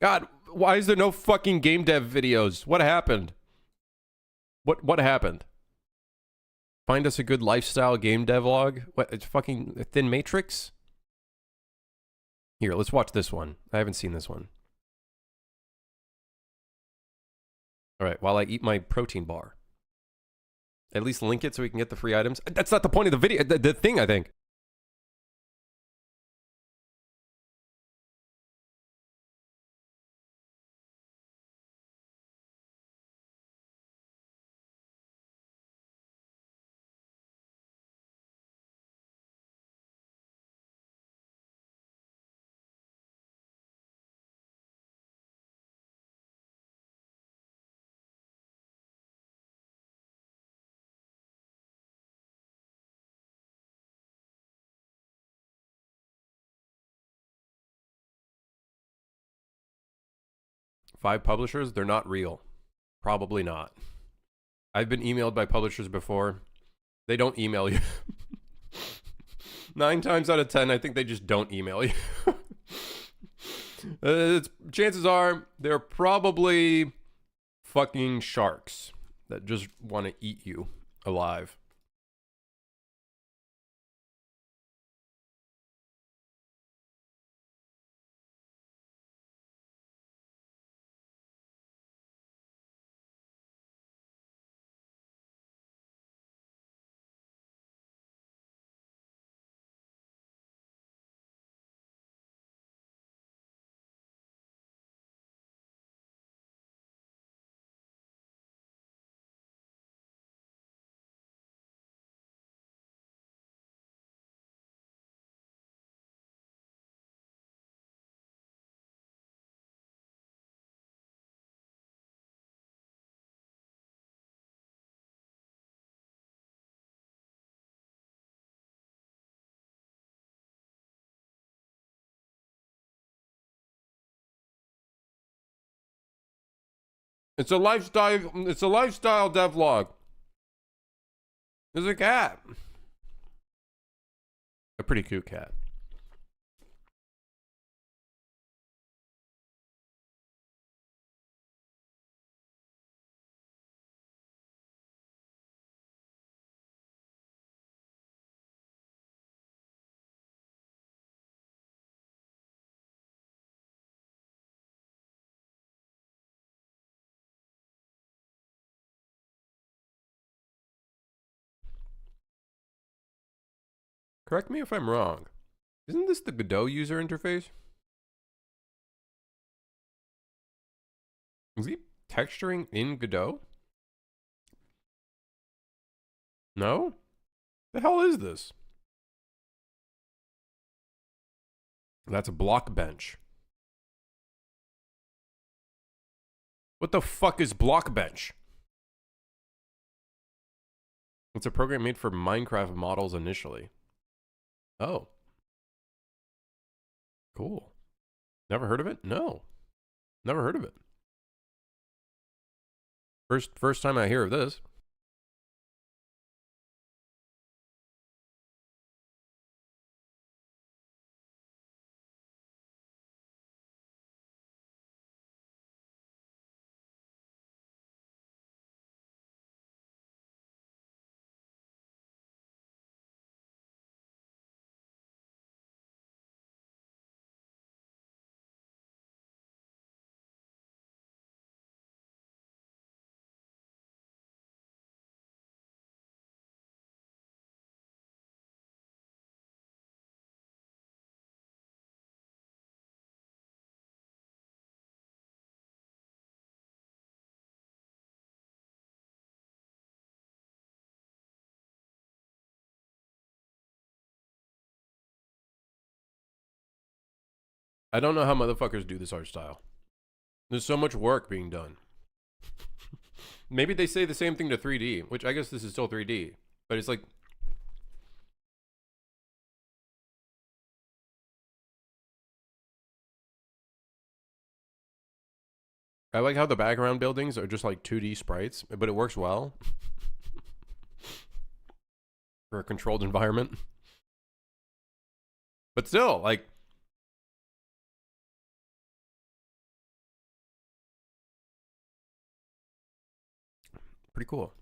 [SPEAKER 1] God, why is there no fucking game dev videos? What happened? What happened? Find us a good lifestyle game devlog? What, it's fucking Thin Matrix? Here, let's watch this one. I haven't seen this one. All right, while I eat my protein bar. At least link it so we can get the free items. That's not the point of the video, the thing, I think. Five publishers, they're not real. Probably not. I've been emailed by publishers before. They don't email you. 9 times out of 10, I think they just don't email you. Chances are they're probably fucking sharks that just want to eat you alive. It's a lifestyle. It's a lifestyle devlog. There's a cat. A pretty cute cat. Correct me if I'm wrong. Isn't this the Godot user interface? Is he texturing in Godot? No? The hell is this? That's a Blockbench. What the fuck is Blockbench? It's a program made for Minecraft models initially. Oh. Cool. Never heard of it? No. Never heard of it. First time I hear of this. I don't know how motherfuckers do this art style. There's so much work being done. Maybe they say the same thing to 3D, which I guess this is still 3D, but it's like I like how the background buildings are just like 2D sprites, but it works well for a controlled environment. But still, like pretty cool.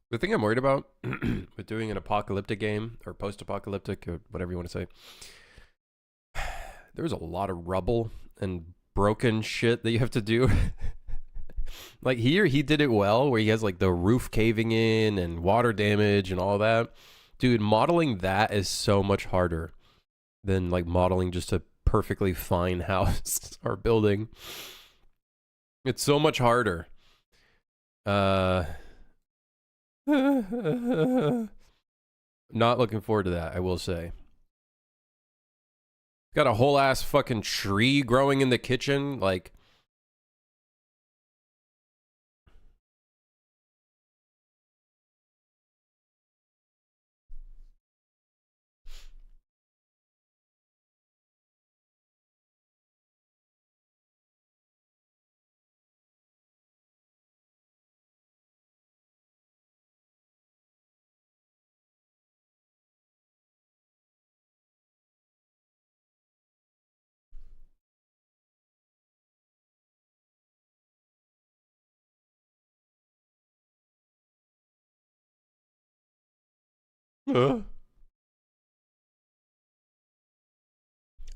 [SPEAKER 1] The thing I'm worried about with doing an apocalyptic game or post-apocalyptic or whatever you want to say, there's a lot of rubble and broken shit that you have to do. Like here, he did it well, where he has like the roof caving in and water damage and all that. Dude, modeling that is so much harder than like modeling just a perfectly fine house or building. It's so much harder. Not looking forward to that, I will say. Got a whole ass fucking tree growing in the kitchen, like.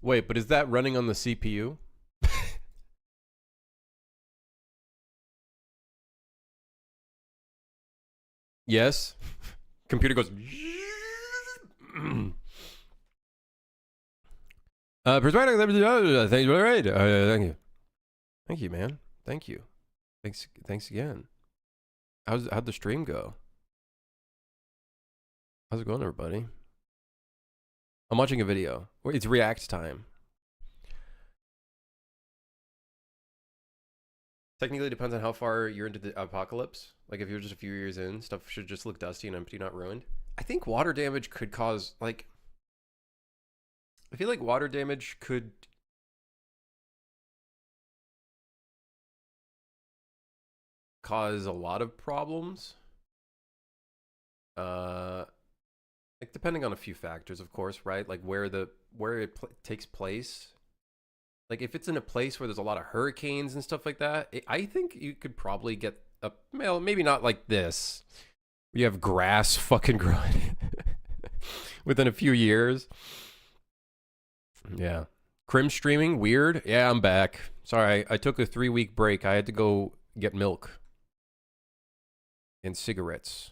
[SPEAKER 1] Wait, but is that running on the CPU? Yes. Computer goes. Perspective. Thank you. Right. Thank you. Thank you, man. Thank you. Thanks again. How'd the stream go? How's it going, everybody? I'm watching a video. It's react time. Technically, it depends on how far you're into the apocalypse. Like, if you're just a few years in, stuff should just look dusty and empty, not ruined. I think water damage could cause, like... I feel like water damage could... cause a lot of problems. Like, depending on a few factors, of course, right? Like, where it takes place. Like, if it's in a place where there's a lot of hurricanes and stuff like that, I think you could probably get a, well, maybe not like this. You have grass fucking growing within a few years. Yeah. Crim streaming, weird. Yeah, I'm back. Sorry, I took a 3-week break. I had to go get milk and cigarettes.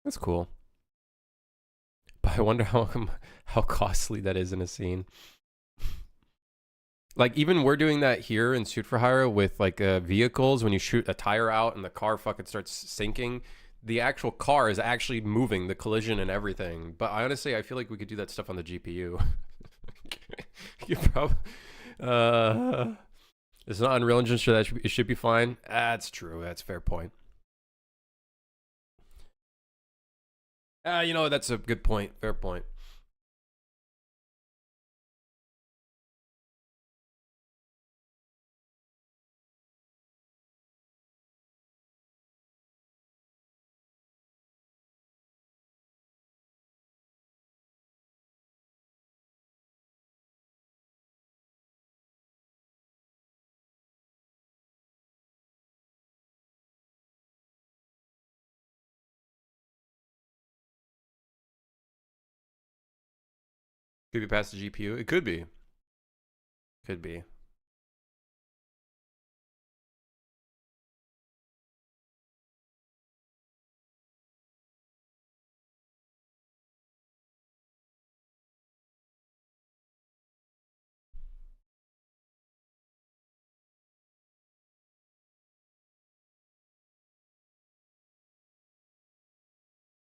[SPEAKER 1] That's cool. But I wonder how costly that is in a scene. Like, even we're doing that here in Shoot for Hire with like vehicles. When you shoot a tire out and the car fucking starts sinking, the actual car is actually moving, the collision and everything. But honestly, I feel like we could do that stuff on the GPU. You probably it's not Unreal Engine, so that it should be fine. That's true. That's a fair point. You know, that's a good point. Fair point. Could be past the GPU. It could be. Could be.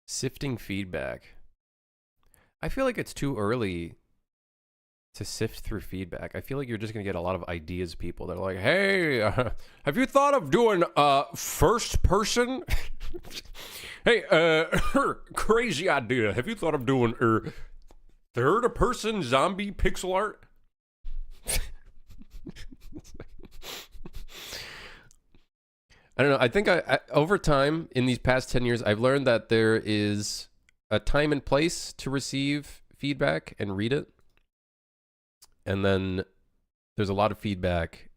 [SPEAKER 1] Sifting feedback. I feel like it's too early to sift through feedback. I feel like you're just going to get a lot of ideas people that are like, hey, have you thought of doing first person? Hey, crazy idea. Have you thought of doing third person zombie pixel art? I don't know. I think I over time in these past 10 years, I've learned that there is a time and place to receive feedback and read it. And then there's a lot of feedback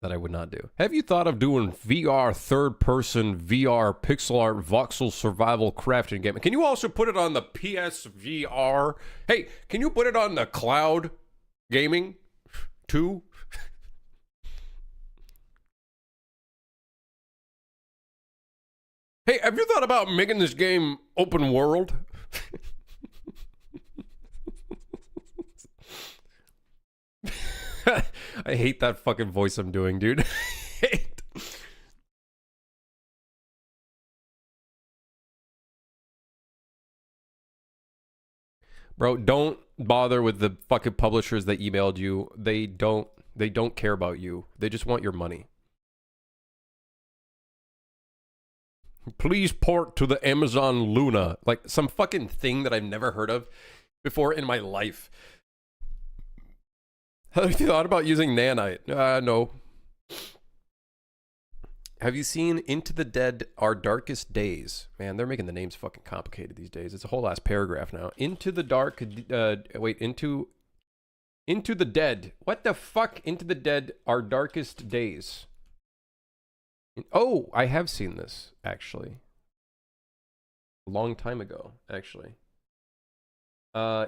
[SPEAKER 1] that I would not do.
[SPEAKER 2] Have you thought of doing VR third-person VR pixel art voxel survival crafting game? Can you also put it on the PSVR? Hey, can you put it on the cloud gaming too? Hey, have you thought about making this game open world?
[SPEAKER 1] I hate that fucking voice I'm doing, dude. Bro, don't bother with the fucking publishers that emailed you. They don't care about you. They just want your money.
[SPEAKER 2] Please port to the Amazon Luna.
[SPEAKER 1] Like some fucking thing that I've never heard of before in my life. Have you thought about using Nanite? No. Have you seen Into the Dead, Our Darkest Days? Man, they're making the names fucking complicated these days. It's a whole ass paragraph now. Into the Dark, Into the Dead. What the fuck? Into the Dead, Our Darkest Days. Oh, I have seen this, actually. A long time ago, actually.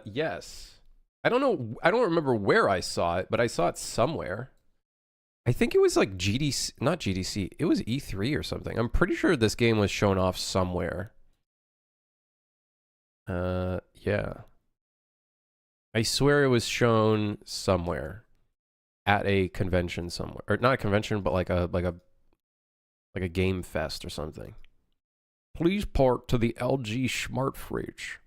[SPEAKER 1] Yes. I don't know. I don't remember where I saw it, but I saw it somewhere. I think it was like GDC, not GDC. It was E3 or something. I'm pretty sure this game was shown off somewhere. Yeah. I swear it was shown somewhere at a convention somewhere, or not a convention, but like a game fest or something.
[SPEAKER 2] Please port to the LG Smart Fridge.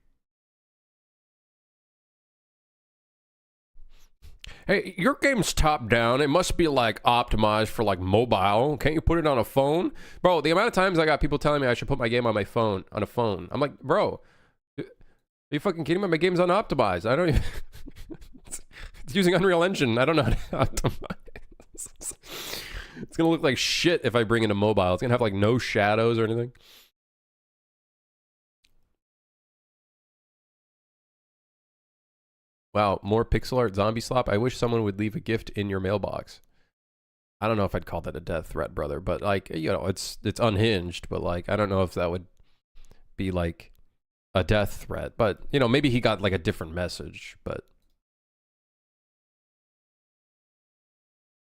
[SPEAKER 2] Hey, your game's top down. It must be like optimized for like mobile. Can't you put it on a phone?
[SPEAKER 1] Bro, the amount of times I got people telling me I should put my game on my phone, on a phone. I'm like, bro, are you fucking kidding me? My game's unoptimized. I don't even... It's using Unreal Engine. I don't know how to optimize. It's going to look like shit if I bring it to mobile. It's going to have like no shadows or anything. Wow, more pixel art zombie slop. I wish someone would leave a gift in your mailbox. I don't know if I'd call that a death threat, brother, but like, you know, it's unhinged, but like, I don't know if that would be like a death threat, but you know, maybe he got like a different message, but.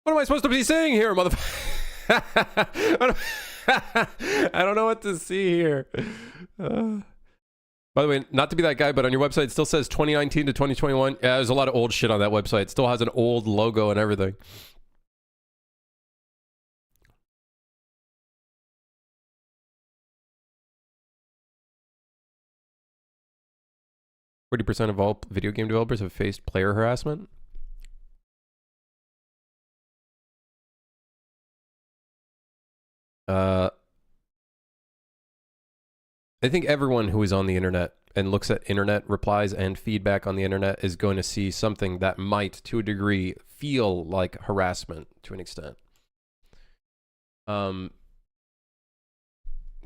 [SPEAKER 1] What am I supposed to be saying here, motherfucker? I don't know what to see here. By the way, not to be that guy, but on your website it still says 2019 to 2021. Yeah, there's a lot of old shit on that website. It still has an old logo and everything. %40 of all video game developers have faced player harassment. I think everyone who is on the internet and looks at internet replies and feedback on the internet is going to see something that might, to a degree, feel like harassment to an extent.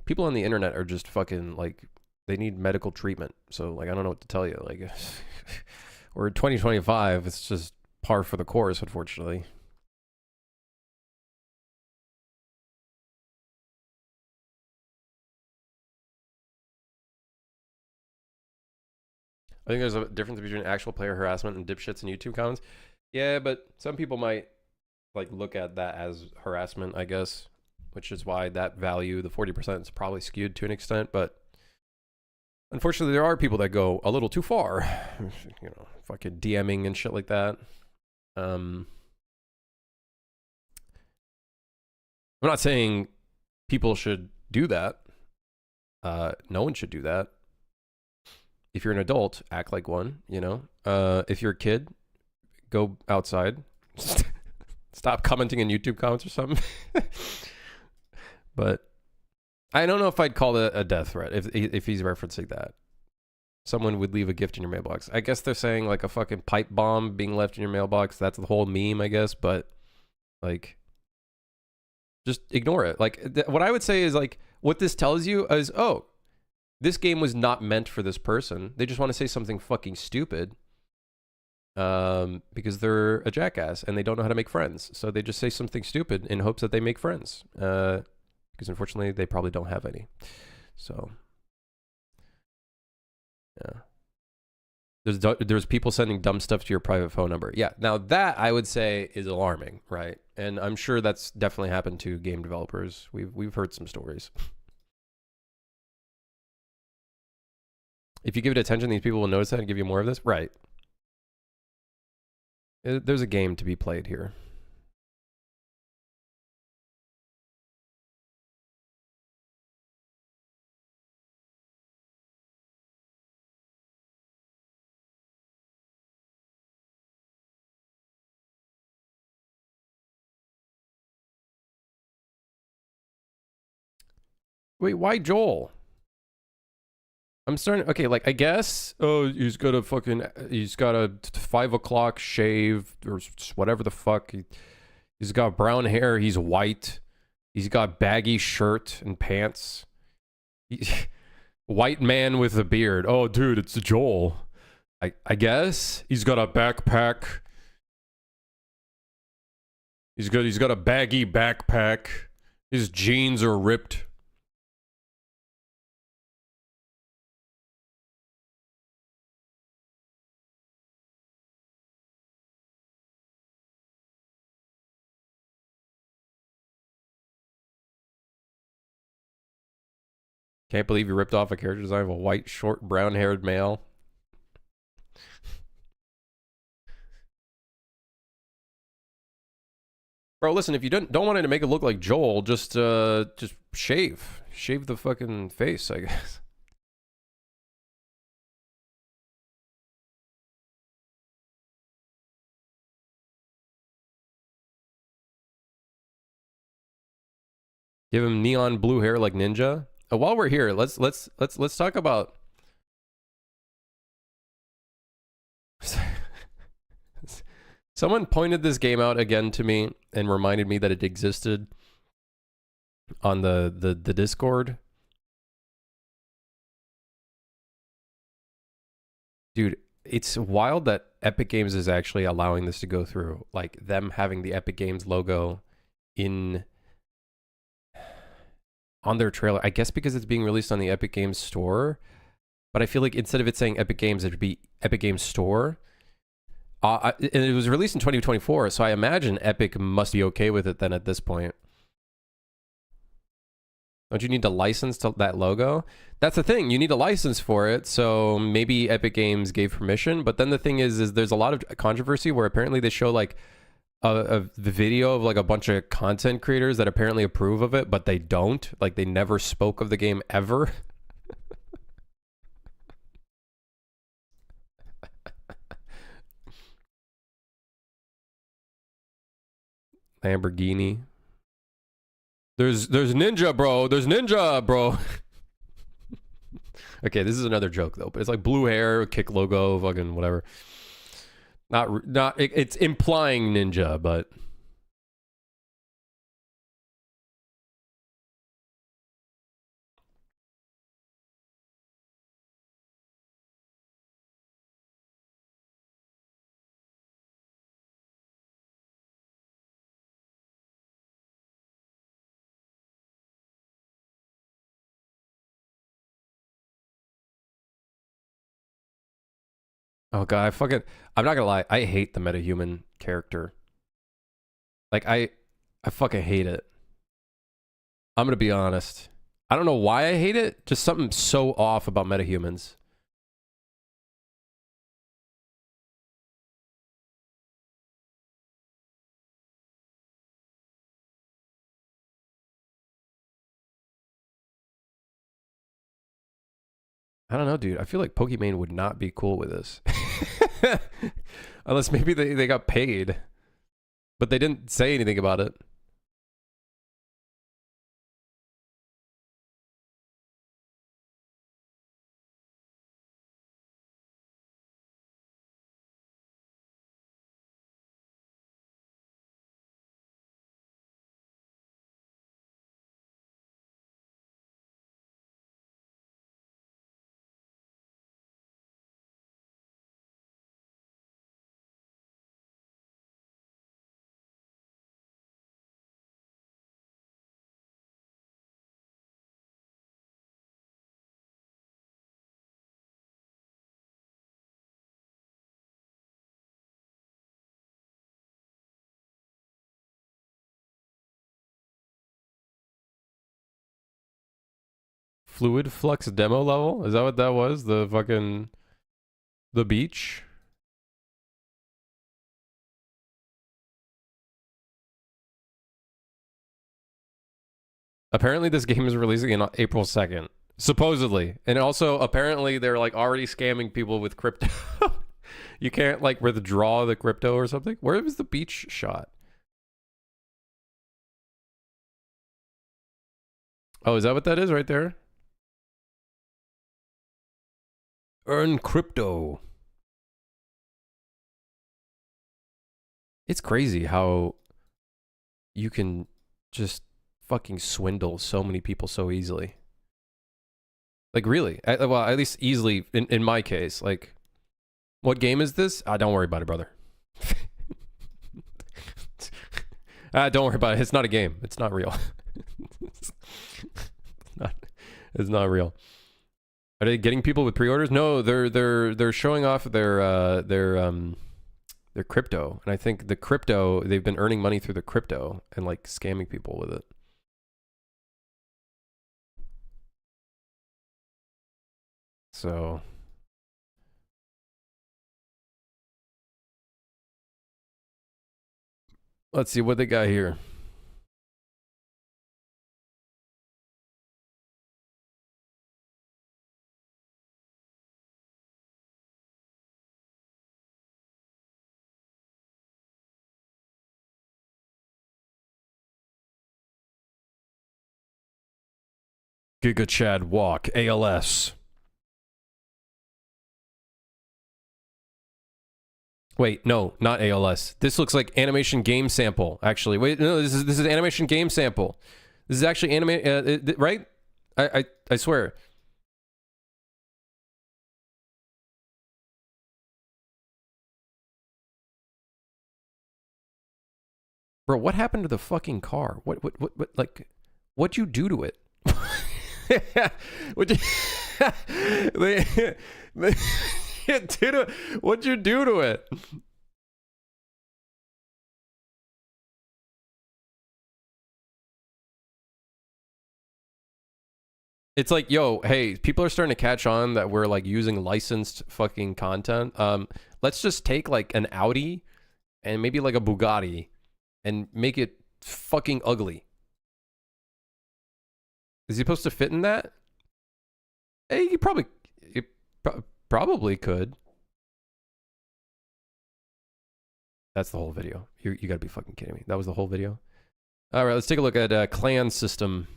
[SPEAKER 1] People on the internet are just fucking like, they need medical treatment. So like, I don't know what to tell you. Like, we're in 2025. It's just par for the course, unfortunately. I think there's a difference between actual player harassment and dipshits in YouTube comments. Yeah, but some people might like look at that as harassment, I guess, which is why that value, the 40%, is probably skewed to an extent. But unfortunately, there are people that go a little too far, you know, fucking DMing and shit like that. I'm not saying people should do that. No one should do that. If you're an adult, act like one, you know. If you're a kid, go outside. Stop commenting in YouTube comments or something. But I don't know if I'd call it a death threat if he's referencing that. Someone would leave a gift in your mailbox. I guess they're saying like a fucking pipe bomb being left in your mailbox. That's the whole meme, I guess. But like, just ignore it. Like, what I would say is like, what this tells you is, oh, This game was not meant for this person. They just want to say something fucking stupid. Because they're a jackass and they don't know how to make friends. So they just say something stupid in hopes that they make friends. Because unfortunately, they probably don't have any. So, yeah. There's people sending dumb stuff to your private phone number. Yeah, now that I would say is alarming, right? And I'm sure that's definitely happened to game developers. We've heard some stories. If you give it attention, these people will notice that and give you more of this, right? There's a game to be played here. Wait, why Joel? I'm starting. Okay, like I guess. Oh, he's got a 5 o'clock shave or whatever the fuck. He's got brown hair. He's white. He's got baggy shirt and pants. White man with a beard. Oh, dude, it's Joel. I guess he's got a backpack. He's got a baggy backpack. His jeans are ripped. Can't believe you ripped off a character design of a white, short, brown-haired male. Bro, listen, if you don't want it to make it look like Joel, just shave. Shave the fucking face, I guess. Give him neon blue hair like Ninja. While we're here, let's talk about someone pointed this game out again to me and reminded me that it existed on the Discord. Dude, it's wild that Epic Games is actually allowing this to go through. Like them having the Epic Games logo on their trailer. I guess because it's being released on the Epic Games Store. But I feel like instead of it saying Epic Games, it would be Epic Games Store. And it was released in 2024, so I imagine Epic must be okay with it then at this point. Don't you need to license that logo? That's the thing. You need a license for it, so maybe Epic Games gave permission. But then the thing is there's a lot of controversy where apparently they show like the video of like a bunch of content creators that apparently approve of it, but they don't. Like they never spoke of the game ever. Lamborghini. There's Ninja, bro. There's Ninja, bro. Okay, this is another joke though. But it's like blue hair, kick logo, fucking whatever. It's implying Ninja, but oh god, I'm not gonna lie, I hate the metahuman character. Like I fucking hate it. I'm gonna be honest. I don't know why I hate it. Just something so off about metahumans. I don't know, dude. I feel like Pokimane would not be cool with this. Unless maybe they got paid. But they didn't say anything about it.
[SPEAKER 2] Fluid Flux demo level? Is that what that was? The fucking... The beach? Apparently this game is releasing on April 2nd. Supposedly. And also, apparently, they're like already scamming people with crypto. You can't like withdraw the crypto or something. Where was the beach shot? Oh, is that what that is right there? Earn crypto. It's crazy how you can just fucking swindle so many people so easily. Like, really? Well, at least easily in my case. Like, what game is this? Don't worry about it, brother. Don't worry about it. It's not a game. It's not real. It's not real. Are they getting people with pre-orders? No, they're showing off their crypto, and I think the crypto, they've been earning money through the crypto and like scamming people with it. So let's see what they got here. Giga Chad Walk, ALS. Wait, no, not ALS. This looks like animation game sample, actually. Wait, no, this is animation game sample. This is actually anime, right? I swear. Bro, what happened to the fucking car? What, like, what'd you do to it? What'd you do to it? It's like, yo, hey, people are starting to catch on that we're like using licensed fucking content. Let's just take like an Audi and maybe like a Bugatti and make it fucking ugly. Is he supposed to fit in that? Hey, you probably could. That's the whole video. You gotta be fucking kidding me. That was the whole video? All right, let's take a look at Clan System.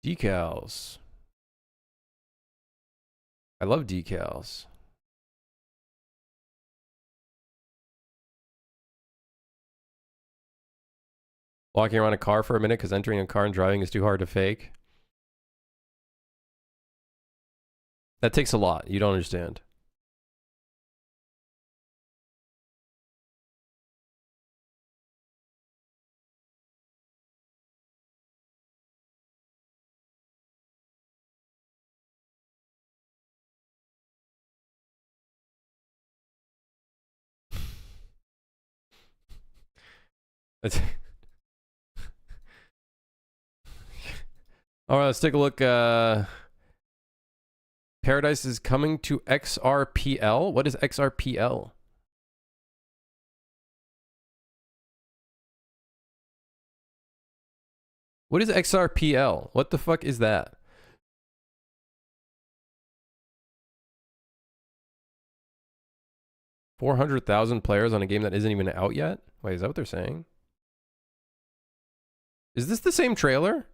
[SPEAKER 2] Decals. I love decals. Walking around a car for a minute because entering a car and driving is too hard to fake. That takes a lot. You don't understand. All right, let's take a look. Paradise is coming to XRPL. What is XRPL? What is XRPL? What the fuck is that? $400,000 players on a game that isn't even out yet? Wait, is that what they're saying? Is this the same trailer?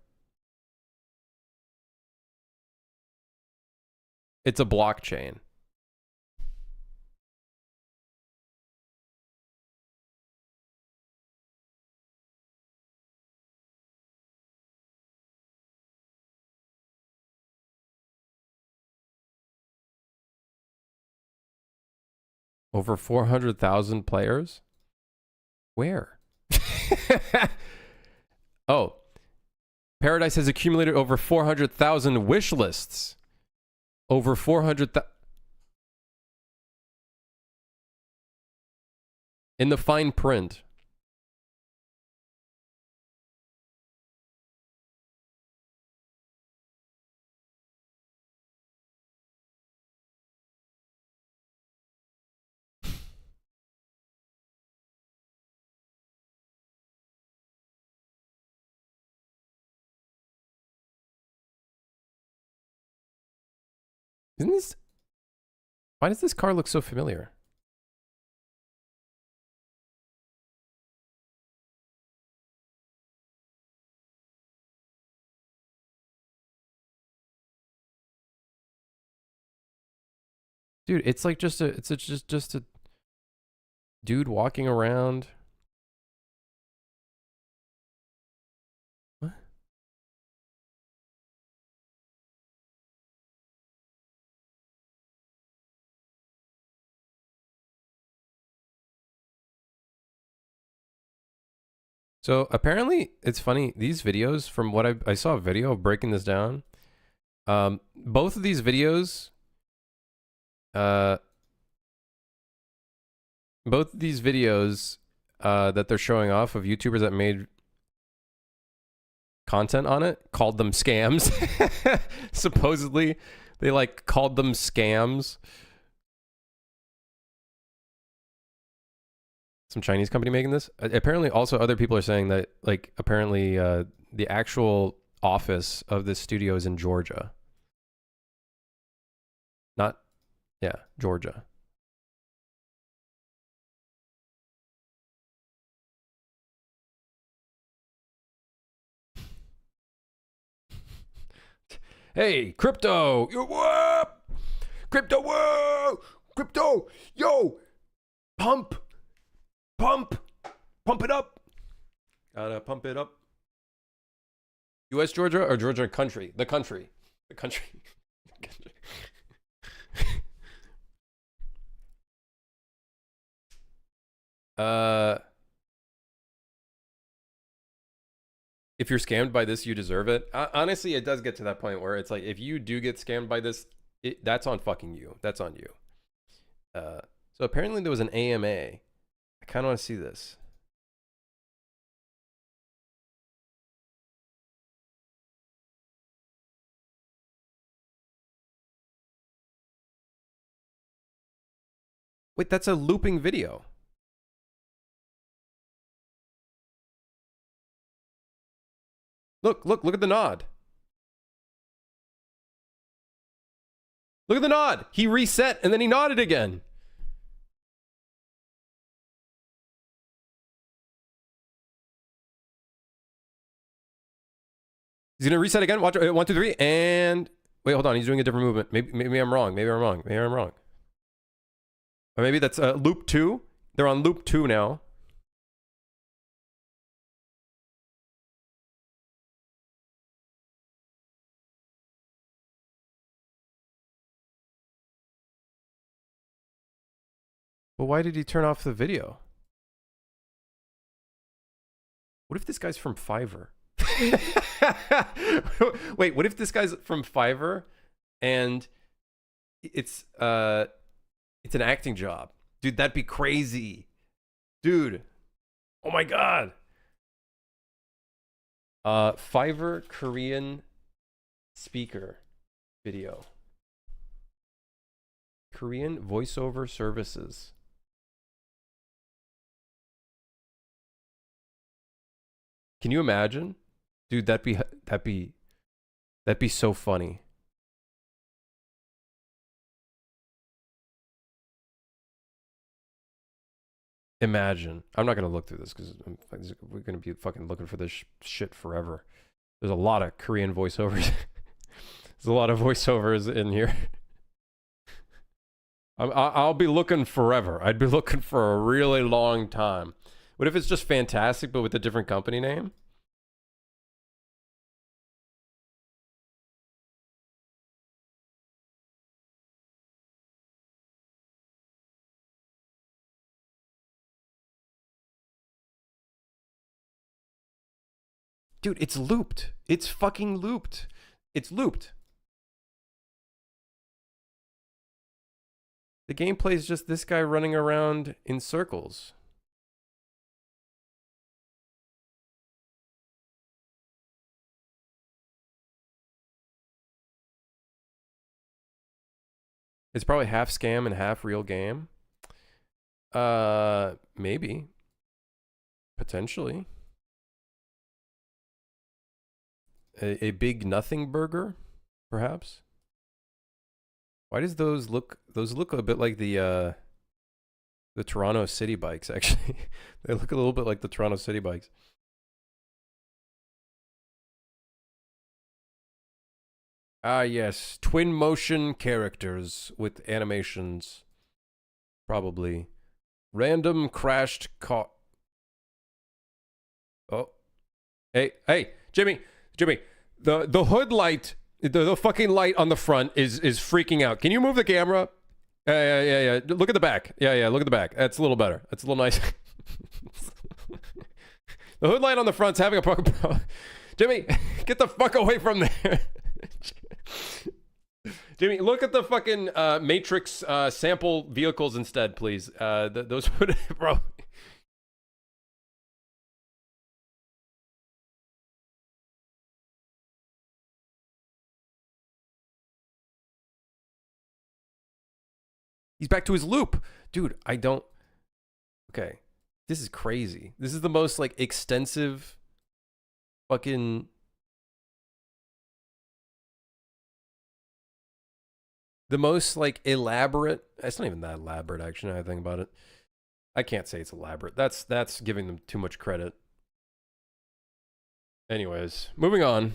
[SPEAKER 2] It's a blockchain. Over 400,000 players? Where? Oh. Paradise has accumulated over 400,000 wish lists. Over 400,000.
[SPEAKER 1] In the fine print. Isn't this... Why does this car look so familiar? Dude, it's like just a dude walking around. What? So apparently, it's funny. These videos, from what I saw a video of breaking this down. Both of these videos, that they're showing off of YouTubers that made content on it, called them scams. Supposedly, they like called them scams. Some Chinese company making this. Apparently, also other people are saying that, like, apparently the actual office of this studio is in Georgia. Not, yeah, Georgia. Hey, crypto! Yo, what? Crypto, whoa! Crypto, yo! Pump it up. Gotta pump it up. U.S. Georgia or Georgia country? The country. If you're scammed by this, you deserve it. Honestly, it does get to that point where it's like, if you do get scammed by this, that's on fucking you. That's on you. So apparently there was an AMA. I kind of want to see this. Wait, that's a looping video. Look at the nod. Look at the nod. He reset and then he nodded again. He's gonna reset again. Watch, 1, 2, 3, and wait, hold on. He's doing a different movement. Maybe I'm wrong. Maybe I'm wrong. Or maybe that's loop 2. They're on loop 2 now. But why did he turn off the video? What if this guy's from Fiverr? Wait, what if this guy's from Fiverr and it's an acting job? Dude, that'd be crazy. Dude. Oh my god. Fiverr Korean speaker video. Korean voiceover services. Can you imagine? Dude, that'd be so funny. Imagine. I'm not gonna look through this because we're gonna be fucking looking for this shit forever. There's a lot of Korean voiceovers. There's a lot of voiceovers in here. I'll be looking forever. I'd be looking for a really long time. What if it's just Fantastic but with a different company name? Dude, it's looped. It's fucking looped. It's looped. The gameplay is just this guy running around in circles. It's probably half scam and half real game. Maybe. Potentially. A big nothing burger, perhaps. Why does those look a bit like the Toronto City bikes, actually? They look a little bit like the Toronto City bikes. Ah, yes. Twin motion characters with animations. Probably. Random crashed car. Oh. Hey, Jimmy. The hood light, the fucking light on the front is freaking out. Can you move the camera? Yeah. Look at the back. Yeah, look at the back. That's a little better. That's a little nice. The hood light on the front's having a problem. Jimmy, get the fuck away from there. Jimmy, look at the fucking Matrix sample vehicles instead, please. Those would probably... He's back to his loop. Dude, I don't... Okay. This is crazy. This is the most, like, extensive fucking... The most, like, elaborate... It's not even that elaborate, actually, now I think about it. I can't say it's elaborate. That's giving them too much credit. Anyways, moving on.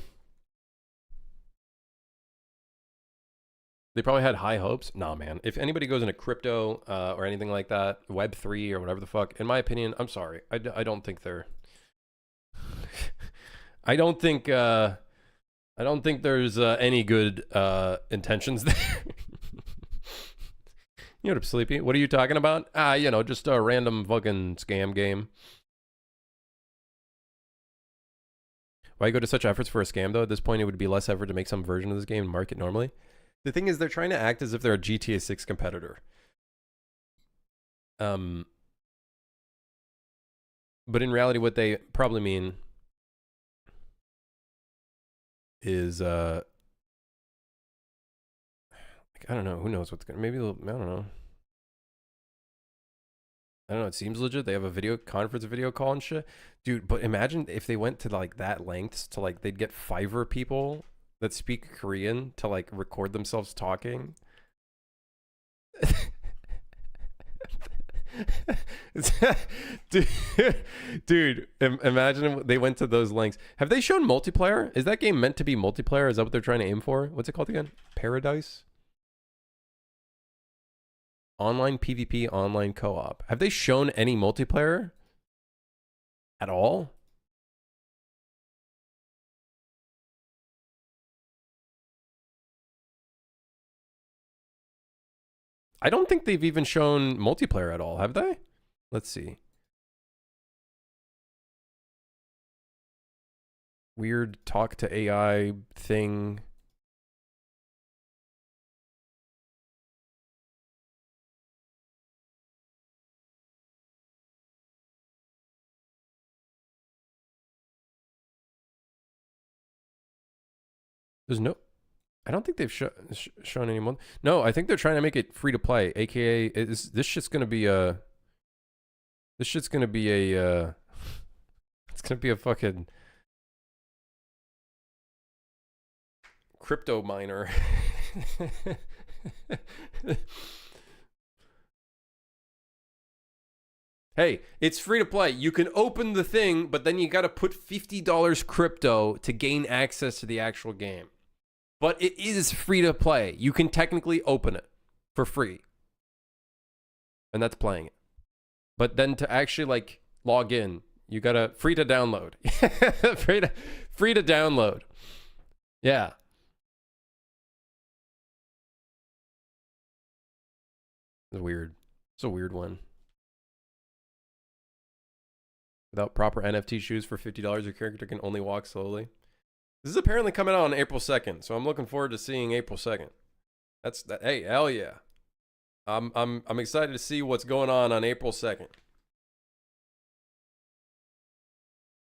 [SPEAKER 1] They probably had high hopes. Nah, man. If anybody goes into crypto or anything like that, Web3 or whatever the fuck, in my opinion, I'm sorry. I don't think they're... I don't think there's any good intentions there. You know what, Sleepy? What are you talking about? Just a random fucking scam game. Why go to such efforts for a scam, though? At this point, it would be less effort to make some version of this game and market normally. The thing is, they're trying to act as if they're a GTA 6 competitor. But in reality, what they probably mean is, I don't know. Who knows what's gonna? Maybe they'll, I don't know. It seems legit. They have a video call and shit, dude. But imagine if they went to like that lengths to like they'd get Fiverr people that speak Korean to like record themselves talking. dude, imagine they went to those lengths. Have they shown multiplayer? Is that game meant to be multiplayer? Is that what they're trying to aim for? What's it called again? Paradise? Online PvP, online co-op. Have they shown any multiplayer at all? I don't think they've even shown multiplayer at all, have they? Let's see. Weird talk to AI thing. There's no... I don't think they've shown any more. No, I think they're trying to make it free to play, aka this shit's gonna be a. This shit's gonna be a. It's gonna be a fucking crypto miner. Hey, it's free to play. You can open the thing, but then you got to put $50 crypto to gain access to the actual game. But it is free to play. You can technically open it for free. And that's playing it. But then to actually like log in, you gotta free to download. free to download. Yeah. It's weird. It's a weird one. Without proper NFT shoes for $50, your character can only walk slowly. This is apparently coming out on April 2nd, so I'm looking forward to seeing April 2nd. That's that. Hey, hell yeah! I'm excited to see what's going on April 2nd.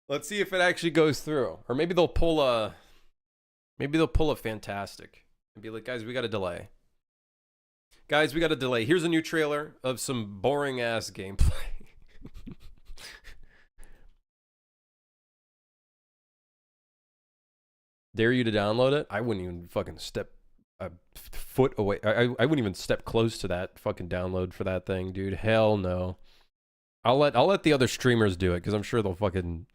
[SPEAKER 1] Let's see if it actually goes through, or maybe they'll pull a Fantastic and be like, guys, we got a delay. Guys, we got a delay. Here's a new trailer of some boring ass gameplay. Dare you to download it? I wouldn't even fucking step a foot away. I wouldn't even step close to that fucking download for that thing, dude. Hell no. I'll let the other streamers do it because I'm sure they'll fucking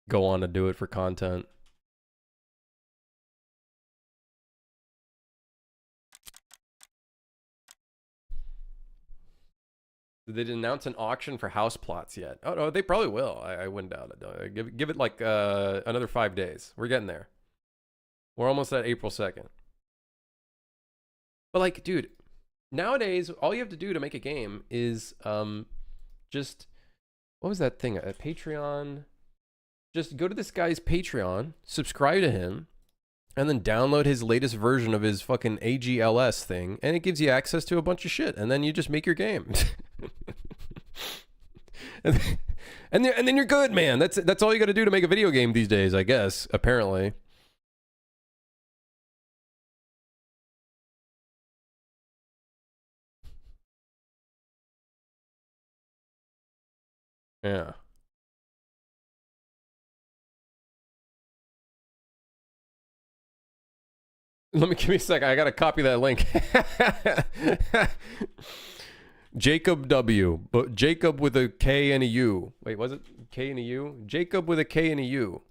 [SPEAKER 1] go on to do it for content. They didn't announce an auction for house plots yet. Oh no, they probably will. I wouldn't doubt it. Give it like another 5 days. We're getting there. We're almost at April 2nd. But like, dude, nowadays all you have to do to make a game is just what was that thing? A Patreon. Just go to this guy's Patreon, subscribe to him, and then download his latest version of his fucking AGLS thing, and it gives you access to a bunch of shit, and then you just make your game. and then you're good, man. That's all you got to do to make a video game these days, I guess, apparently. Yeah. Give me a sec. I gotta copy that link. Jacob W. But Jacob with a K and a U. Wait, was it K and a U? Jacob with a K and a U.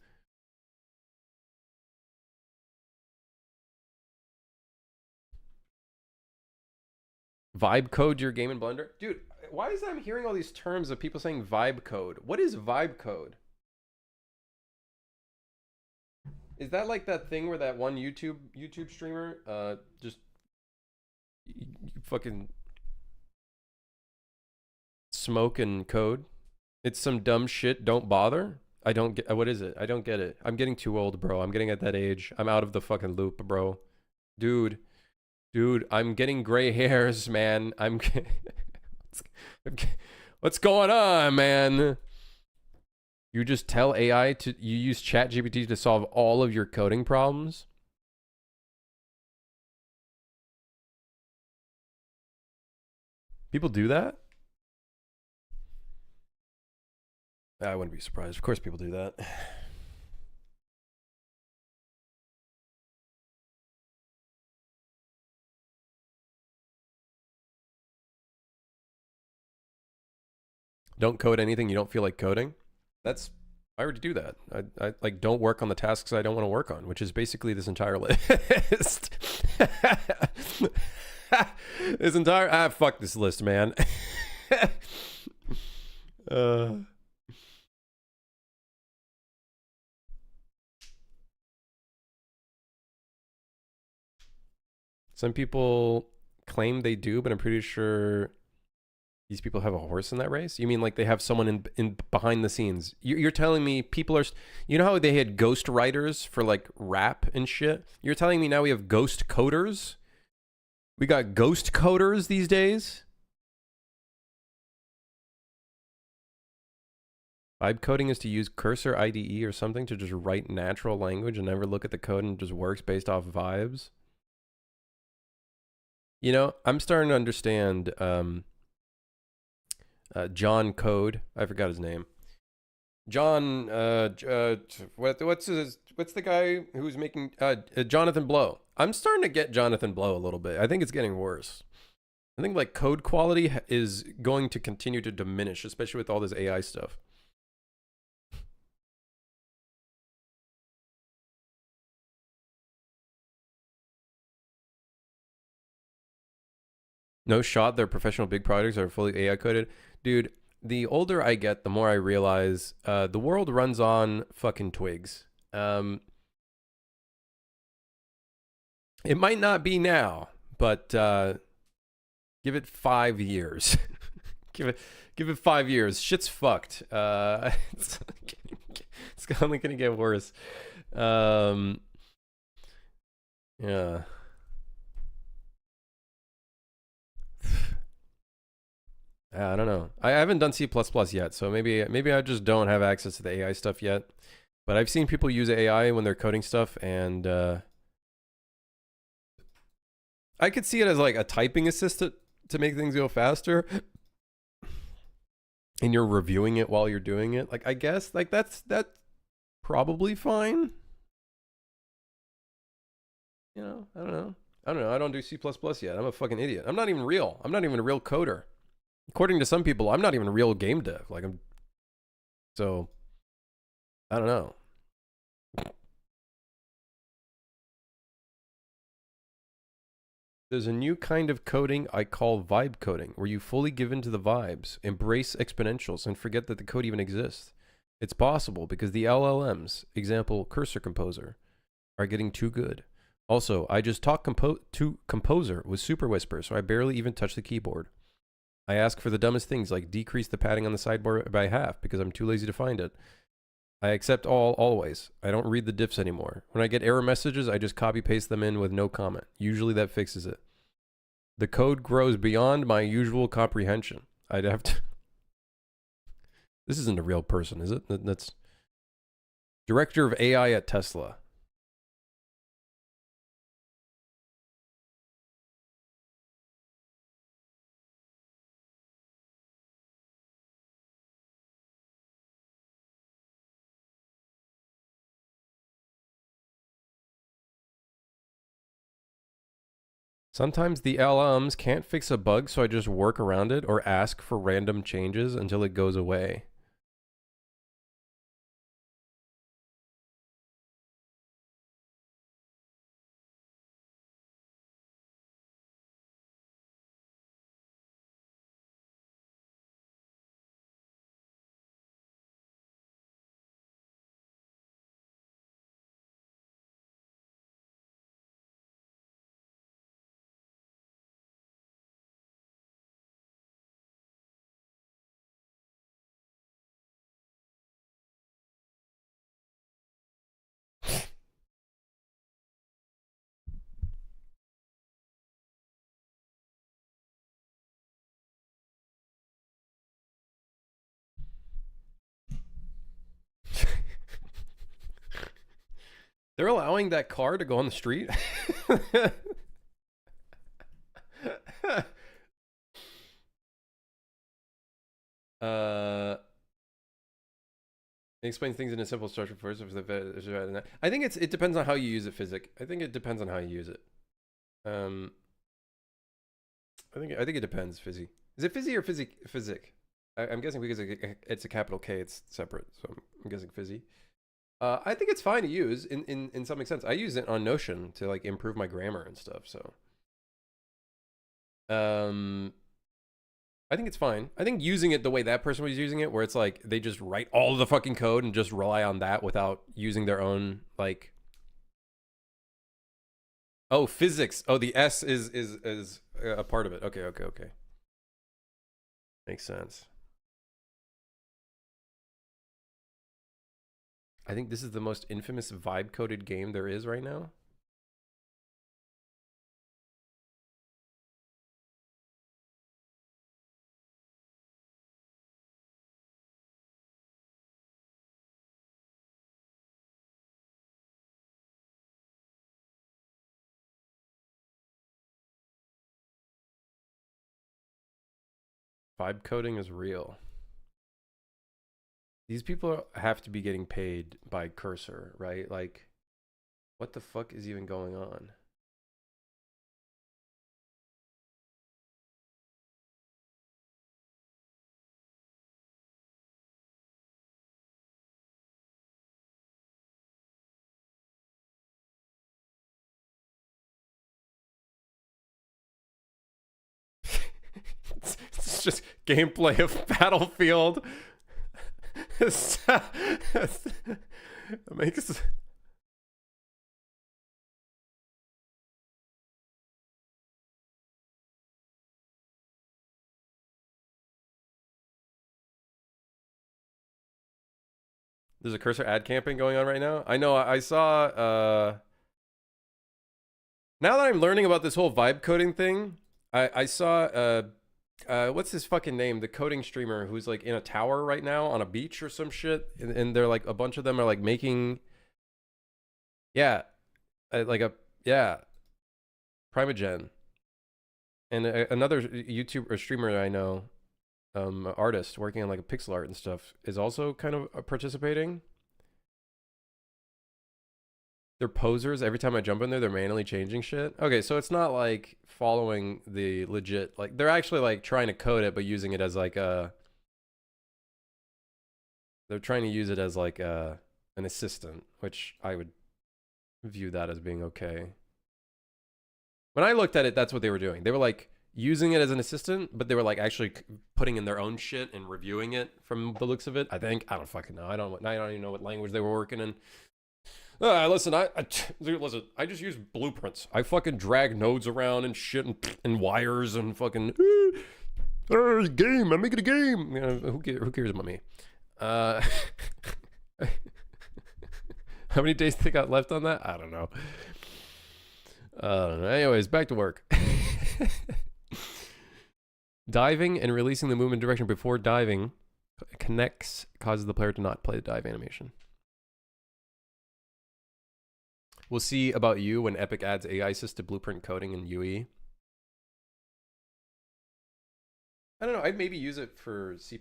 [SPEAKER 1] Vibe code your game in Blender? Dude, why is I'm hearing all these terms of people saying vibe code? What is vibe code? Is that like that thing where that one YouTube streamer just fucking smoke and code? It's some dumb shit, don't bother? I don't get, what is it? I don't get it. I'm getting too old, bro. I'm getting at that age. I'm out of the fucking loop, bro. Dude, I'm getting gray hairs, man. What's going on, man? You just tell AI you use ChatGPT to solve all of your coding problems? People do that? I wouldn't be surprised. Of course people do that. Don't code anything you don't feel like coding? That's, I already do that. I like don't work on the tasks I don't want to work on, which is basically this entire list. Fuck this list, man. Some people claim they do, but I'm pretty sure these people have a horse in that race? You mean like they have someone in behind the scenes? You're telling me people are, you know how they had ghost writers for like rap and shit? You're telling me now we have ghost coders? We got ghost coders these days? Vibe coding is to use Cursor IDE or something to just write natural language and never look at the code and it just works based off vibes. You know, I'm starting to understand John Code. I forgot his name. John. What's the guy who's making Jonathan Blow? I'm starting to get Jonathan Blow a little bit. I think it's getting worse. I think like code quality is going to continue to diminish, especially with all this AI stuff. No shot their professional big projects are fully AI coded. Dude, the older I get, the more I realize the world runs on fucking twigs. It might not be now, but give it 5 years. give it 5 years. Shit's fucked. It's only gonna get worse. Yeah. I don't know. I haven't done C++ yet, so maybe I just don't have access to the AI stuff yet. But I've seen people use AI when they're coding stuff, and I could see it as like a typing assistant to make things go faster. And you're reviewing it while you're doing it. Like, I guess, like, that's probably fine. You know, I don't know. I don't do C++ yet. I'm a fucking idiot. I'm not even real. I'm not even a real coder. According to some people, I'm not even a real game dev. Like, so, I don't know. There's a new kind of coding I call vibe coding, where you fully give into the vibes, embrace exponentials, and forget that the code even exists. It's possible because the LLMs, example Cursor Composer, are getting too good. Also, I just talked to Composer with Super Whisper, so I barely even touch the keyboard. I ask for the dumbest things like decrease the padding on the sidebar by half because I'm too lazy to find it. I accept all always. I don't read the diffs anymore. When I get error messages, I just copy paste them in with no comment. Usually that fixes it. The code grows beyond my usual comprehension. I'd have to... This isn't a real person, is it? That's director of AI at Tesla. Sometimes the LLMs can't fix a bug, so I just work around it or ask for random changes until it goes away. They're allowing that car to go on the street? Explain things in a simple structure first. I think it depends on how you use it, Physic. I think it depends on how you use it. I think it depends, Fizzy. Is it Fizzy or Physic? I'm guessing because it's a capital K, it's separate. So I'm guessing Fizzy. I think it's fine to use in some sense. I use it on Notion to like improve my grammar and stuff. So, I think it's fine. I think using it the way that person was using it, where it's like they just write all of the fucking code and just rely on that without using their own like. Oh, physics. Oh, the S is a part of it. Okay. Makes sense. I think this is the most infamous vibe-coded game there is right now. Vibe coding is real. These people have to be getting paid by Cursor, right? Like, what the fuck is even going on? It's just gameplay of Battlefield. It makes... There's a Cursor ad campaign going on right now. I know. I saw. Now that I'm learning about this whole vibe coding thing, I saw. What's his fucking name? The coding streamer who's like in a tower right now on a beach or some shit, and they're like a bunch of them are like making. Yeah, like a yeah, Primogen. And another YouTuber or streamer that I know, artist working on like a pixel art and stuff, is also kind of participating. They're posers. Every time I jump in there, they're manually changing shit. Okay, so it's not like following the legit, like they're actually like trying to code it, but using it as like a, they're trying to use it as like an assistant, which I would view that as being okay. When I looked at it, that's what they were doing. They were like using it as an assistant, but they were like actually putting in their own shit and reviewing it from the looks of it. I think, I don't fucking know. I don't even know what language they were working in. Listen, listen. I just use blueprints. I fucking drag nodes around and shit and wires and fucking game. I'm making a game. You know, who cares about me? How many days they got left on that? I don't know. Anyways, back to work. Diving and releasing the movement direction before diving causes the player to not play the dive animation. We'll see about you when Epic adds AI assisted blueprint coding in UE. I don't know. I'd maybe use it for C++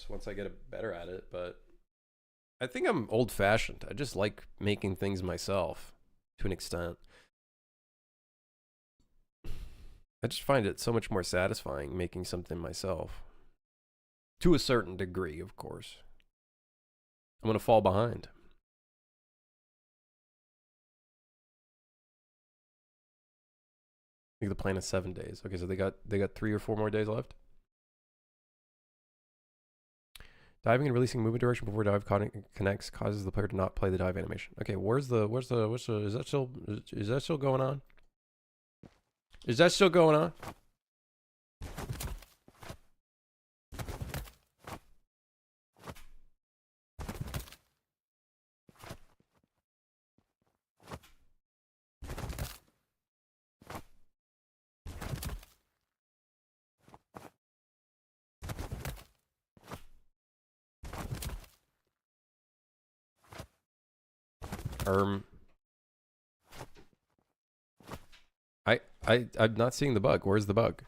[SPEAKER 1] once I get better at it, but I think I'm old fashioned. I just like making things myself to an extent. I just find it so much more satisfying making something myself. To a certain degree, of course. I'm going to fall behind. I think the plan is 7 days. Okay, so they got 3 or 4 more days left. Diving and releasing movement direction before dive connects causes the player to not play the dive animation. Okay, what's the is that still going on? Is that still going on? I'm not seeing the bug. Where's the bug?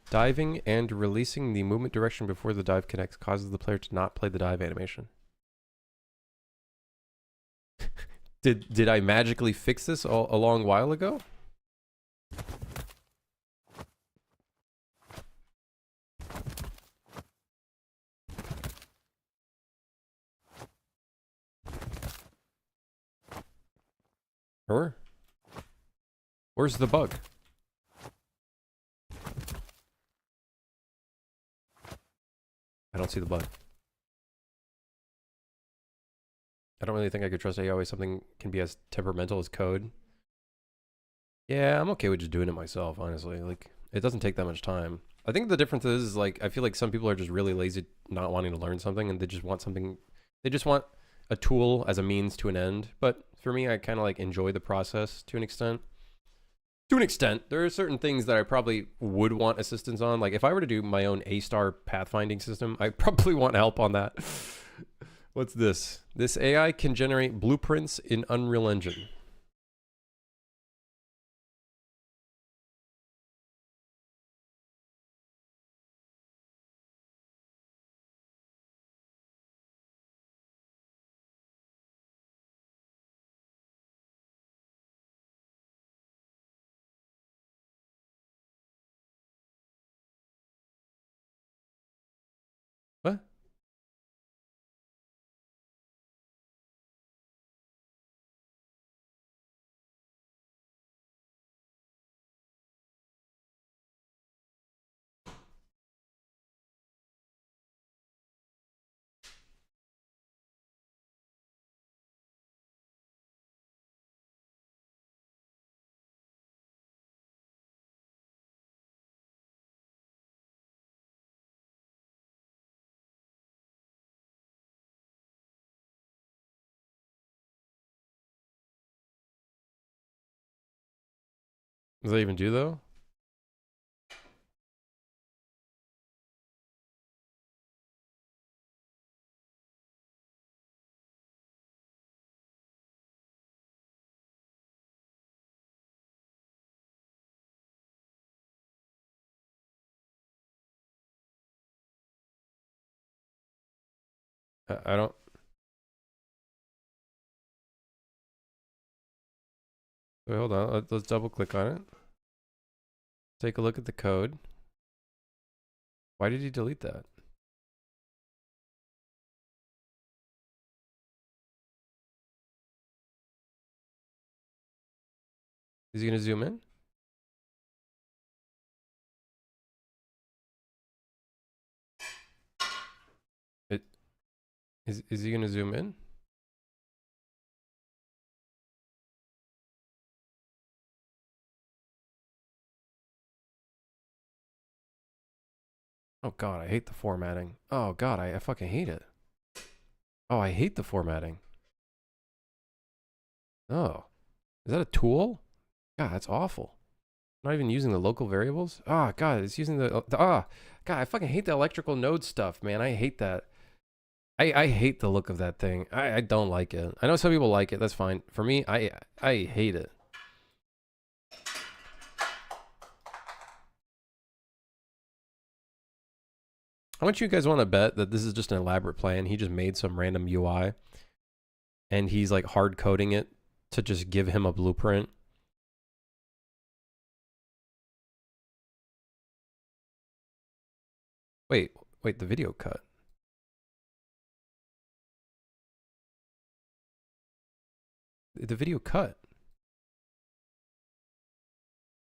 [SPEAKER 1] Diving and releasing the movement direction before the dive connects causes the player to not play the dive animation. Did I magically fix this a long while ago? Or where's the bug? I don't see the bug. I don't really think I could trust AI. Something can be as temperamental as code. Yeah, I'm okay with just doing it myself, honestly. Like, it doesn't take that much time. I think the difference is like, I feel like some people are just really lazy, not wanting to learn something, and they just want something, they just want a tool as a means to an end. But for me, I kind of like enjoy the process to an extent. To an extent, there are certain things that I probably would want assistance on. Like if I were to do my own A-star pathfinding system, I probably want help on that. What's this? This AI can generate blueprints in Unreal Engine. What? Does that even do though? I don't. Wait, hold on. Let's double click on it. Take a look at the code. Why did he delete that? Is he gonna zoom in? Is he gonna zoom in? Oh god, I hate the formatting. Oh god, I fucking hate it. Oh, I hate the formatting. Oh. Is that a tool? God, that's awful. Not even using the local variables? Ah, god, it's using the god, I fucking hate the electrical node stuff, man. I hate that. I hate the look of that thing. I don't like it. I know some people like it. That's fine. For me, I hate it. How much you guys want to bet that this is just an elaborate plan? He just made some random UI and he's like hard coding it to just give him a blueprint. Wait, the video cut. The video cut.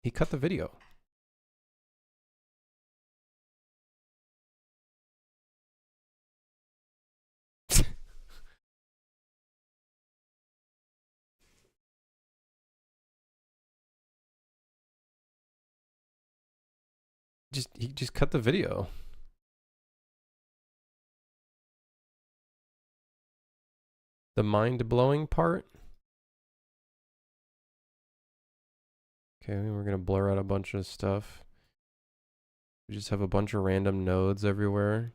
[SPEAKER 1] He cut the video. He just cut the video. The mind-blowing part. Okay, we're gonna blur out a bunch of stuff. We just have a bunch of random nodes everywhere.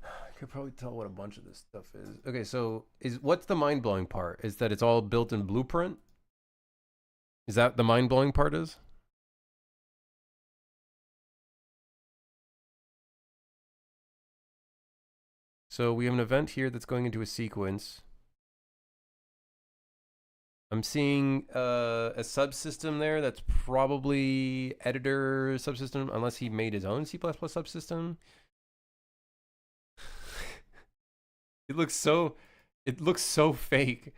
[SPEAKER 1] I could probably tell what a bunch of this stuff is. Okay, so what's the mind-blowing part? Is that it's all built in Blueprint? Is that the mind-blowing part is? So we have an event here that's going into a sequence. I'm seeing a subsystem there that's probably editor subsystem, unless he made his own C++ subsystem. It looks so fake.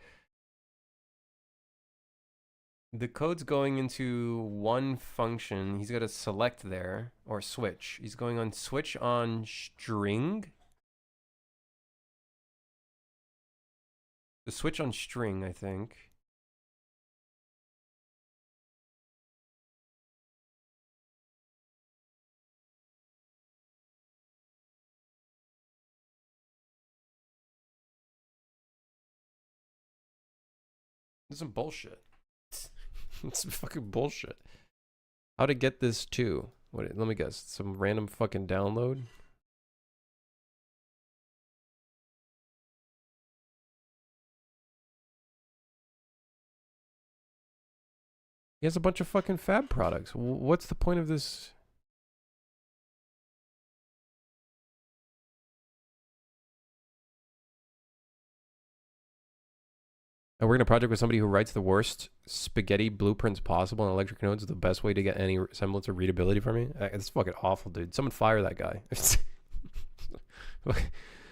[SPEAKER 1] The code's going into one function. He's got to select there, or switch. He's going on switch on string. The switch on string, I think. This is some bullshit. It's some fucking bullshit. How to get this to? What? Let me guess. Some random fucking download. He has a bunch of fucking fab products. What's the point of this? And we're in a project with somebody who writes the worst spaghetti blueprints possible on electric nodes is the best way to get any semblance of readability from me. It's fucking awful, dude. Someone fire that guy.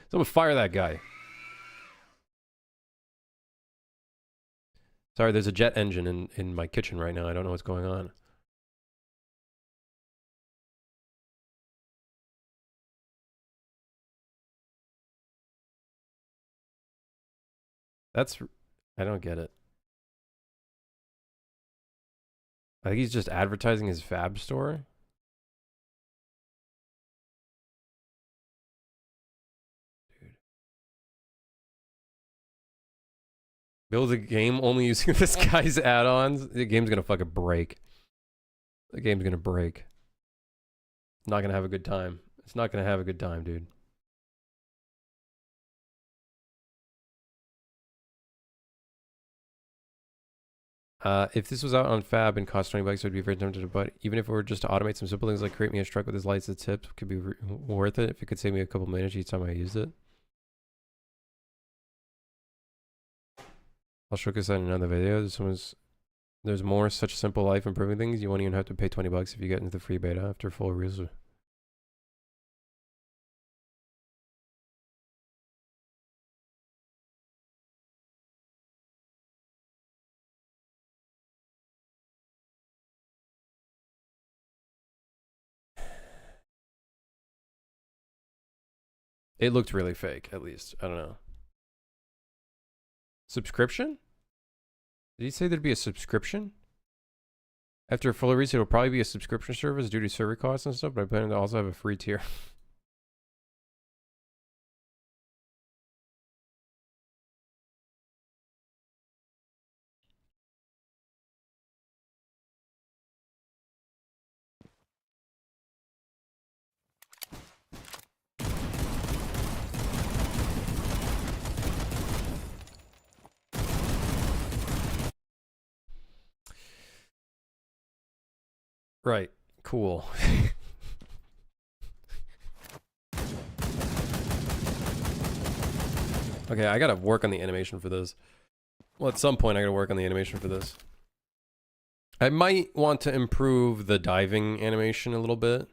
[SPEAKER 1] Someone fire that guy. Sorry, there's a jet engine in my kitchen right now. I don't know what's going on. I don't get it. I think he's just advertising his fab store. Dude. Build a game only using this guy's add-ons. The game's gonna fucking break. The game's gonna break. Not gonna have a good time. It's not gonna have a good time, dude. If this was out on Fab and cost 20 bucks, I'd be very tempted to buy it. Even if it were just to automate some simple things like create me a truck with his lights and tips, could be worth it if it could save me a couple minutes each time I used it. I'll showcase that in another video. There's more such simple life improving things. You won't even have to pay 20 bucks if you get into the free beta after full release. It looked really fake, at least. I don't know. Subscription? Did he say there'd be a subscription? After full release, it'll probably be a subscription service due to server costs and stuff, but I plan to also have a free tier. Right. Cool. Okay, I gotta work on the animation for this. Well, at some point I gotta work on the animation for this. I might want to improve the diving animation a little bit.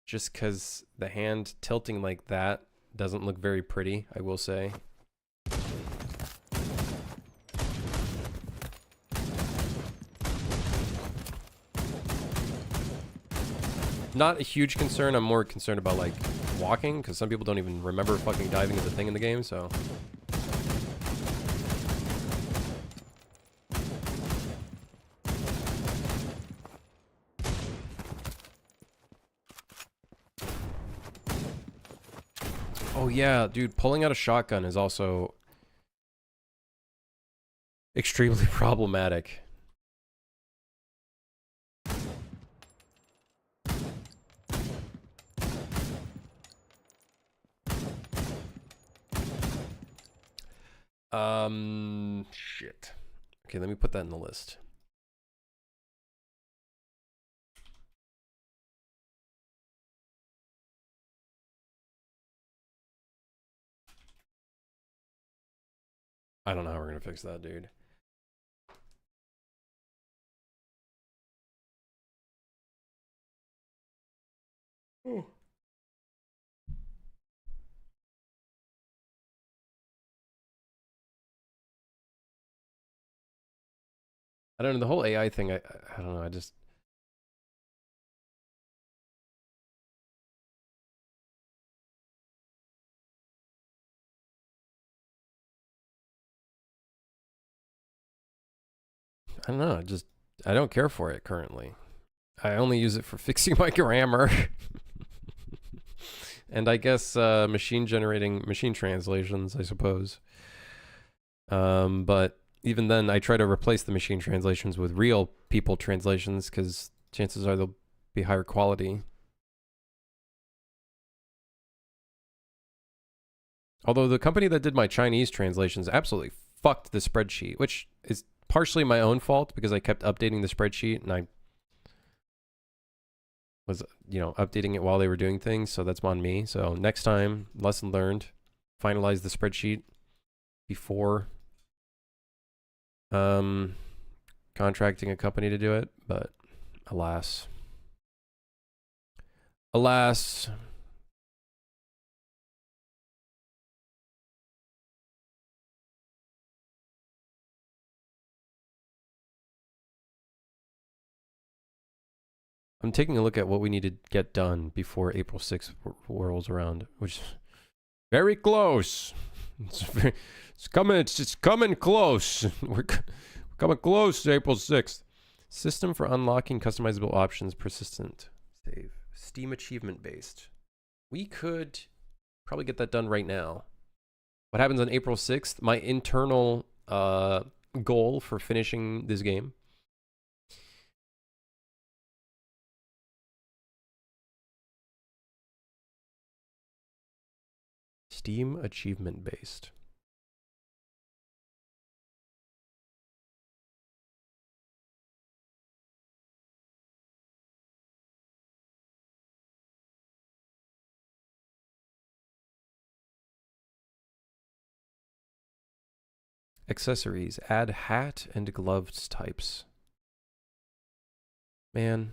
[SPEAKER 1] Just because the hand tilting like that doesn't look very pretty, I will say. Not a huge concern. I'm more concerned about like walking, because some people don't even remember fucking diving as a thing in the game, so. Oh yeah, dude, pulling out a shotgun is also extremely problematic. Shit. Okay, let me put that in the list. I don't know how we're gonna fix that, dude. Ooh. I don't know, the whole AI thing, I don't know, I just... I don't know, I don't care for it currently. I only use it for fixing my grammar. And I guess machine translations, I suppose. But even then, I try to replace the machine translations with real people translations, because chances are they'll be higher quality. Although the company that did my Chinese translations absolutely fucked the spreadsheet, which is partially my own fault because I kept updating the spreadsheet and I was, you know, updating it while they were doing things. So that's on me. So next time, lesson learned, finalize the spreadsheet before contracting a company to do it. But alas. Alas. I'm taking a look at what we need to get done before April 6th rolls around, which is very close. It's coming close. We're coming close to April 6th. System for unlocking customizable options, persistent. Save. Steam achievement based. We could probably get that done right now. What happens on April 6th? My internal goal for finishing this game. Steam achievement based. Accessories. Add hat and gloves types. Man,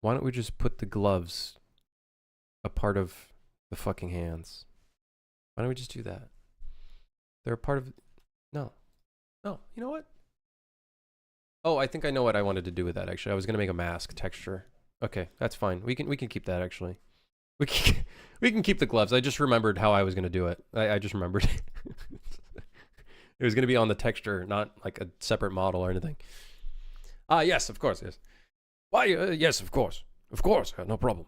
[SPEAKER 1] why don't we just put the gloves a part of the fucking hands? Why don't we just do that? They're a part of... No. No, you know what? Oh, I think I know what I wanted to do with that, actually. I was going to make a mask texture. Okay, that's fine. We can keep that, actually. We can keep the gloves. I just remembered how I was going to do it. I just remembered. It was going to be on the texture, not like a separate model or anything. Yes, of course, yes. Why, yes, of course. Of course, no problem.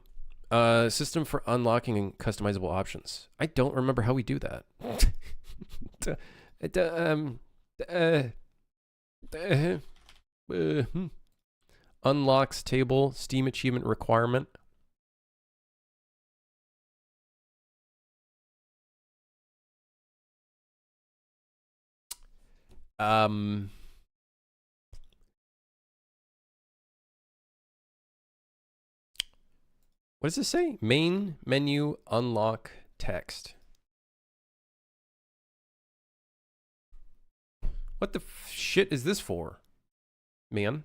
[SPEAKER 1] System for unlocking customizable options. I don't remember how we do that. Unlocks table, Steam achievement requirement. What does this say? Main menu unlock text. What the shit is this for, man?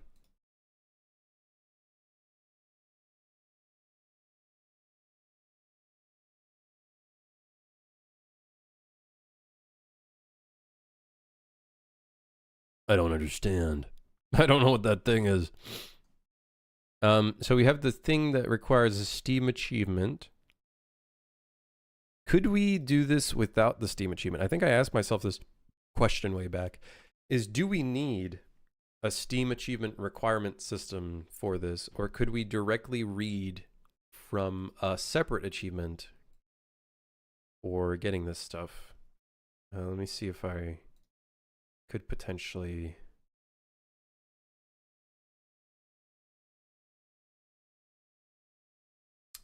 [SPEAKER 1] I don't understand. I don't know what that thing is. So we have the thing that requires a Steam achievement. Could we do this without the Steam achievement? I think I asked myself this question way back. Do we need a Steam achievement requirement system for this, or could we directly read from a separate achievement for getting this stuff? Let me see if I could potentially...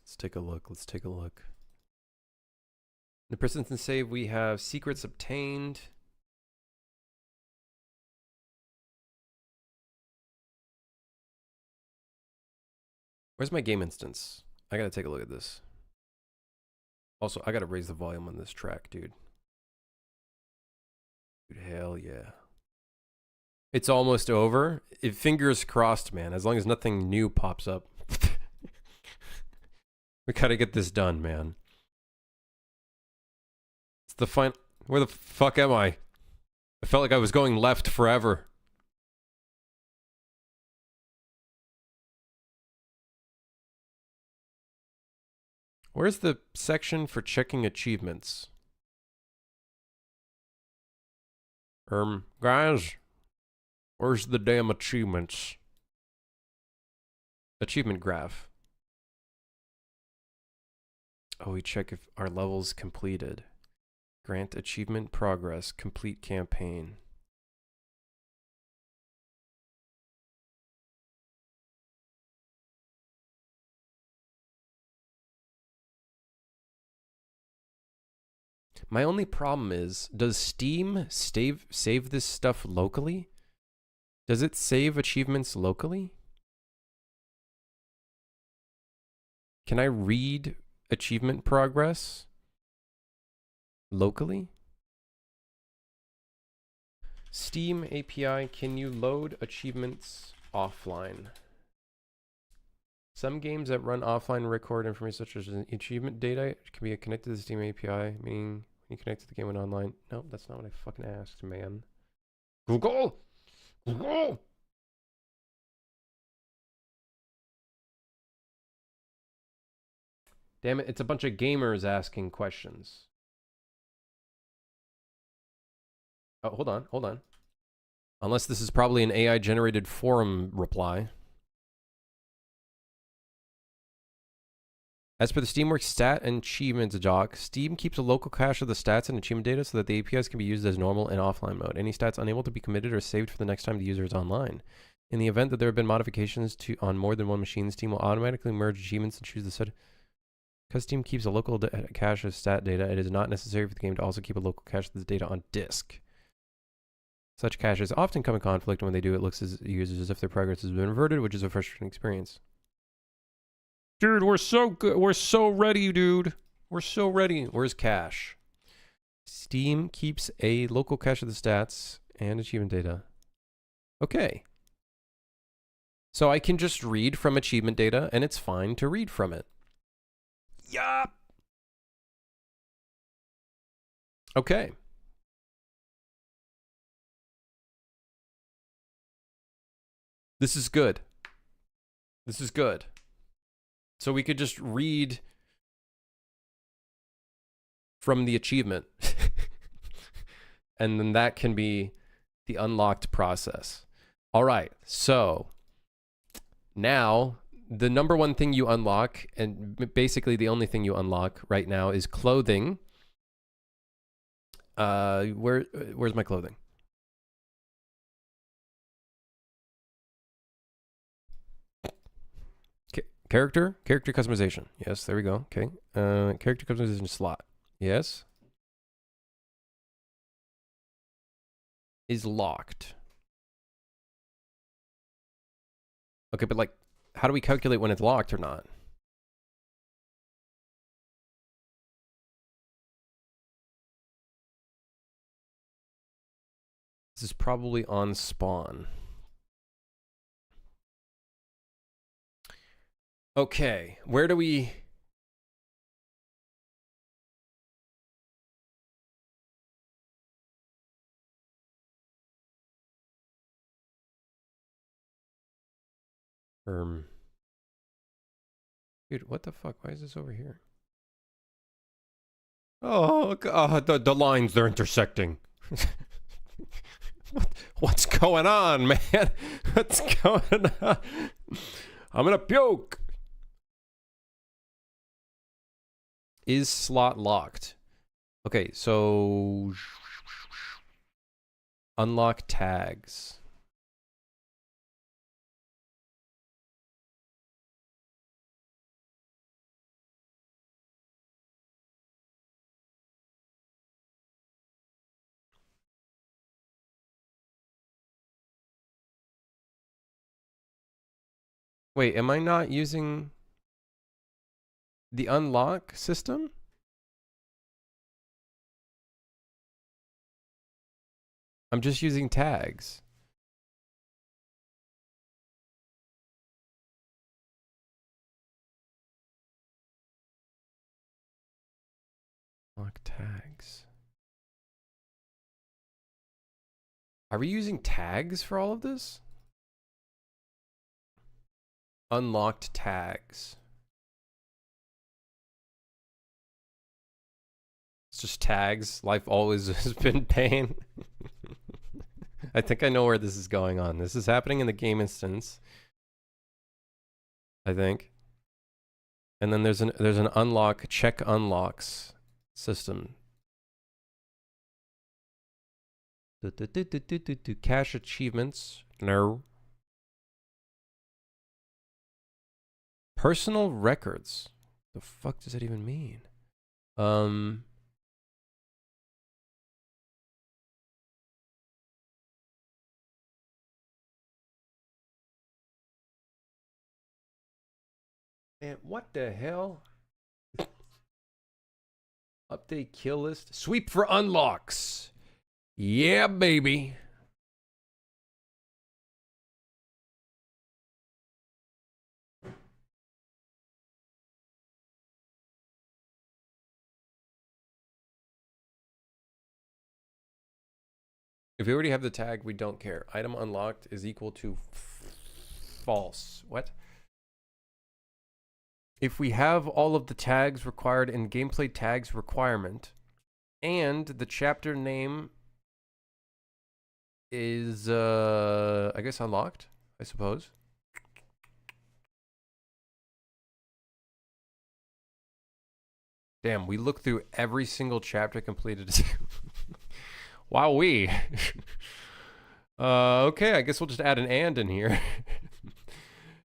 [SPEAKER 1] Let's take a look. Let's take a look. In the persistent save, we have secrets obtained. Where's my game instance? I gotta take a look at this. Also, I gotta raise the volume on this track, dude. Dude, hell yeah. It's almost over. Fingers crossed, man. As long as nothing new pops up. We gotta get this done, man. It's the fine. Where the fuck am I? I felt like I was going left forever. Where's the section for checking achievements? Guys, where's the damn achievements? Achievement graph. Oh, we check if our level's completed. Grant achievement progress. Complete campaign. My only problem is, does Steam save this stuff locally? Does it save achievements locally? Can I read achievement progress locally? Steam API, can you load achievements offline? Some games that run offline record information such as achievement data can be connected to the Steam API, meaning when you connect to the game when online. No, that's not what I fucking asked, man. Google! Google! Damn it, it's a bunch of gamers asking questions. Oh, hold on, hold on. Unless this is probably an AI-generated forum reply. As per the Steamworks stat and achievements doc, Steam keeps a local cache of the stats and achievement data so that the APIs can be used as normal and offline mode. Any stats unable to be committed or saved for the next time the user is online. In the event that there have been modifications on more than one machine, Steam will automatically merge achievements and choose the set. Because Steam keeps a local cache of stat data, it is not necessary for the game to also keep a local cache of this data on disk. Such caches often come in conflict, and when they do, it looks as users as if their progress has been reverted, which is a frustrating experience. Dude, we're so good. We're so ready, dude. We're so ready. Where's cache? Steam keeps a local cache of the stats and achievement data. Okay. So I can just read from achievement data, and it's fine to read from it. Yup. Okay. This is good. This is good. So we could just read from the achievement. And then that can be the unlocked process. All right. So now the number one thing you unlock, and basically the only thing you unlock right now, is clothing. Where's my clothing? Character customization. Yes, there we go. Okay. Character customization slot. Yes. Is locked. Okay, but like, how do we calculate when it's locked or not? This is probably on spawn. Okay, where do we... Dude, what the fuck? Why is this over here? Oh, God, the lines, they're intersecting. What's going on, man? What's going on? I'm gonna puke. Is slot locked? Okay, so unlock tags. Wait, am I not using the unlock system? I'm just using tags. Unlock tags. Are we using tags for all of this? Unlocked tags. It's just tags. Life always has been pain. I think I know where this is going on. This is happening in the game instance, I think. And then there's an unlock, check unlocks system. Cache achievements. No. Personal records. The fuck does that even mean? Man, what the hell? Update kill list. Sweep for unlocks. Yeah, baby. If we already have the tag, we don't care. Item unlocked is equal to false. What? If we have all of the tags required in gameplay tags requirement, and the chapter name is, I guess unlocked, I suppose. Damn, we looked through every single chapter completed. Wowee. Okay, I guess we'll just add an and in here.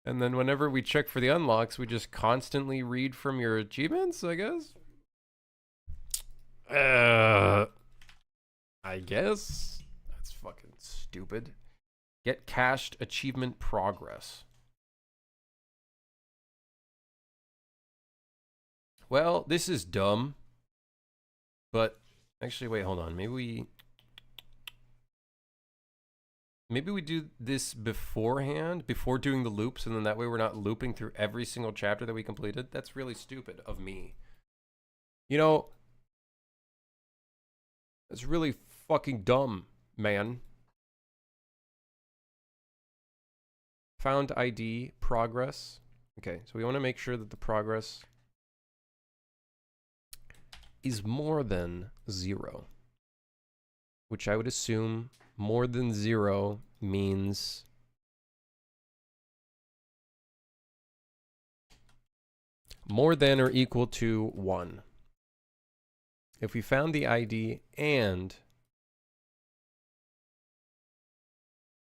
[SPEAKER 1] And then whenever we check for the unlocks, we just constantly read from your achievements, I guess? I guess. That's fucking stupid. Get cached achievement progress. Well, this is dumb, but Actually, wait, hold on. Maybe we do this beforehand, before doing the loops, and then that way we're not looping through every single chapter that we completed. That's really stupid of me. You know, that's really fucking dumb, man. Found ID, progress. Okay, so we want to make sure that the progress is more than 0. Which I would assume more than 0 means more than or equal to 1. If we found the ID and...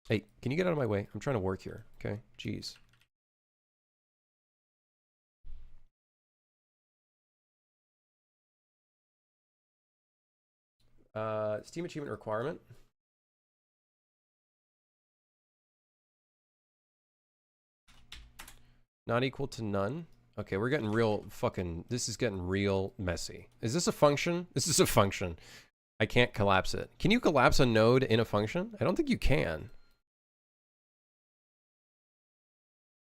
[SPEAKER 1] Hey, can you get out of my way? I'm trying to work here, okay? Jeez. Steam achievement requirement. Not equal to none. Okay, we're getting real fucking... This is getting real messy. Is this a function? This is a function. I can't collapse it. Can you collapse a node in a function? I don't think you can.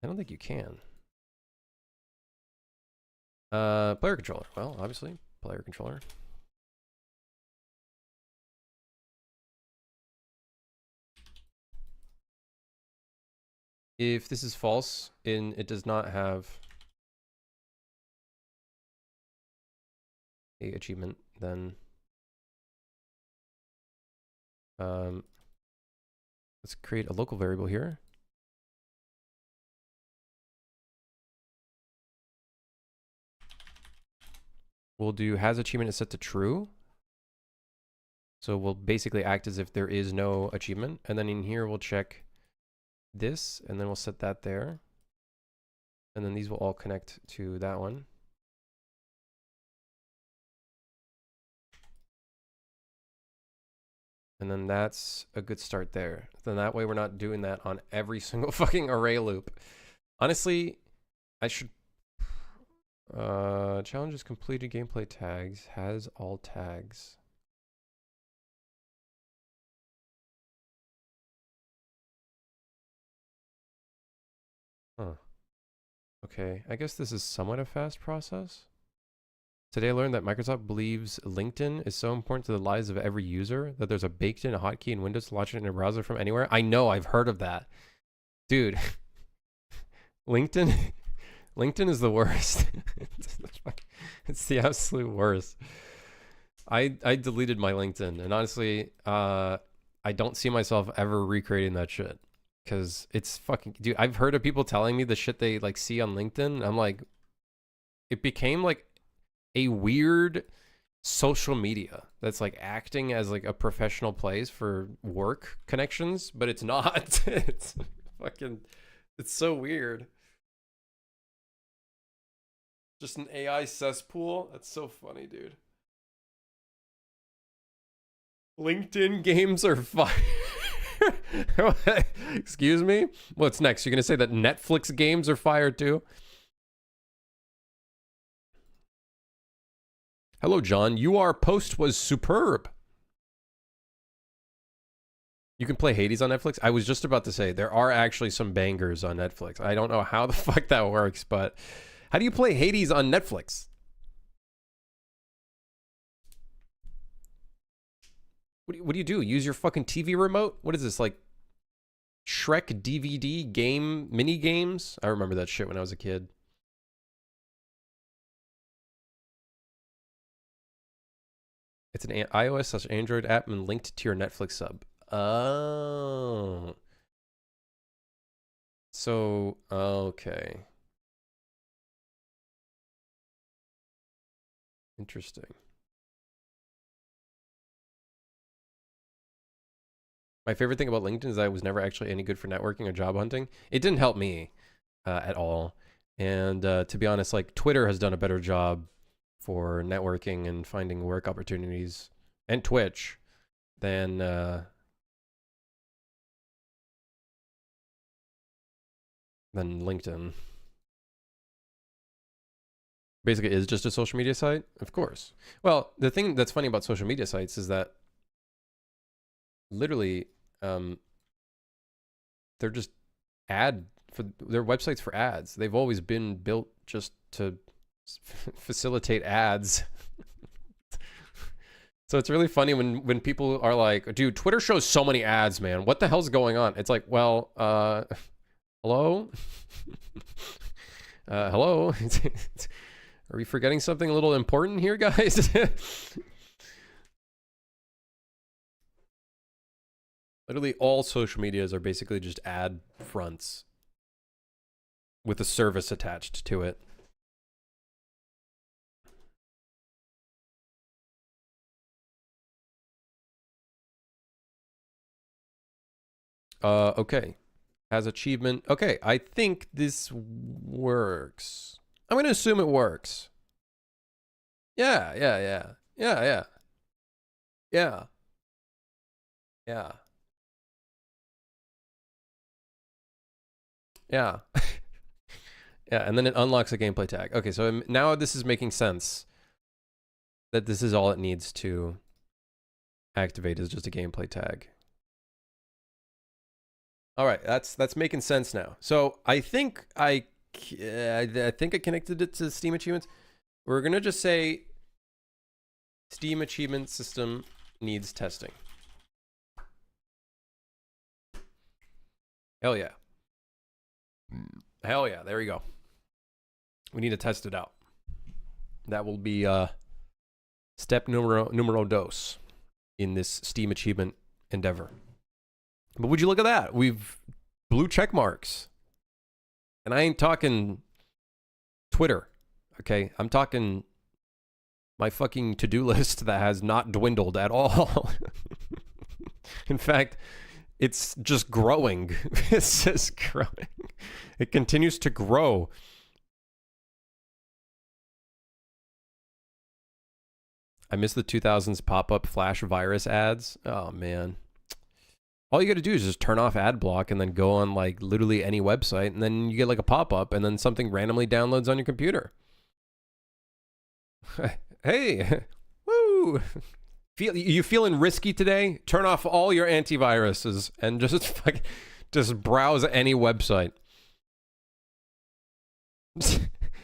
[SPEAKER 1] I don't think you can. Player controller. Well, obviously, player controller. If this is false, it does not have a achievement, then let's create a local variable here. We'll do has achievement is set to true. So we'll basically act as if there is no achievement. And then in here, we'll check this, and then we'll set that there. And then these will all connect to that one. And then that's a good start there. Then that way we're not doing that on every single fucking array loop. Honestly, I should... challenges completed gameplay tags has all tags. Huh. Okay, I guess this is somewhat a fast process. Today I learned that Microsoft believes LinkedIn is so important to the lives of every user that there's a baked-in hotkey in Windows to launch it in a browser from anywhere. I know, I've heard of that. Dude, LinkedIn is the worst. It's the absolute worst. I deleted my LinkedIn, and honestly, I don't see myself ever recreating that shit. Because it's fucking... Dude, I've heard of people telling me the shit they, like, see on LinkedIn. I'm like... It became, like, a weird social media that's, like, acting as, like, a professional place for work connections. But it's not. It's fucking... It's so weird. Just an AI cesspool? That's so funny, dude. LinkedIn games are fire. Excuse me? What's next? You're going to say that Netflix games are fire too? Hello, John. Your post was superb. You can play Hades on Netflix? I was just about to say, there are actually some bangers on Netflix. I don't know how the fuck that works, but how do you play Hades on Netflix? What do you do? Use your fucking TV remote? What is this, like Shrek DVD game mini games? I remember that shit when I was a kid. It's an iOS / Android app and linked to your Netflix sub. Oh. So, okay. Interesting. My favorite thing about LinkedIn is that I was never actually any good for networking or job hunting. It didn't help me at all. And to be honest, like Twitter has done a better job for networking and finding work opportunities, and Twitch, than LinkedIn. Basically is just a social media site? Of course. Well, the thing that's funny about social media sites is that literally they're just they're websites for ads. They've always been built just to facilitate ads. So it's really funny when people are like, dude, Twitter shows so many ads, man. What the hell's going on? It's like, well, hello? Hello? Are we forgetting something a little important here, guys? Literally all social medias are basically just ad fronts with a service attached to it. Okay. Has achievement. Okay, I think this works. I'm going to assume it works. Yeah. Yeah. Yeah. Yeah. Yeah, and then it unlocks a gameplay tag. Okay, so now this is making sense. That this is all it needs to activate is just a gameplay tag. All right, that's making sense now. So I think I connected it to Steam achievements. We're gonna just say Steam achievement system needs testing. Hell yeah. Hell yeah, there we go. We need to test it out. That will be step numero dos in this Steam achievement endeavor. But would you look at that? We've blue check marks. And I ain't talking Twitter, okay? I'm talking my fucking to-do list that has not dwindled at all. In fact, it's just growing. It's just growing. It continues to grow. I miss the 2000s pop-up flash virus ads. Oh, man. All you got to do is just turn off ad block and then go on like literally any website, and then you get like a pop-up and then something randomly downloads on your computer. Hey, woo! You feeling risky today? Turn off all your antiviruses and just browse any website.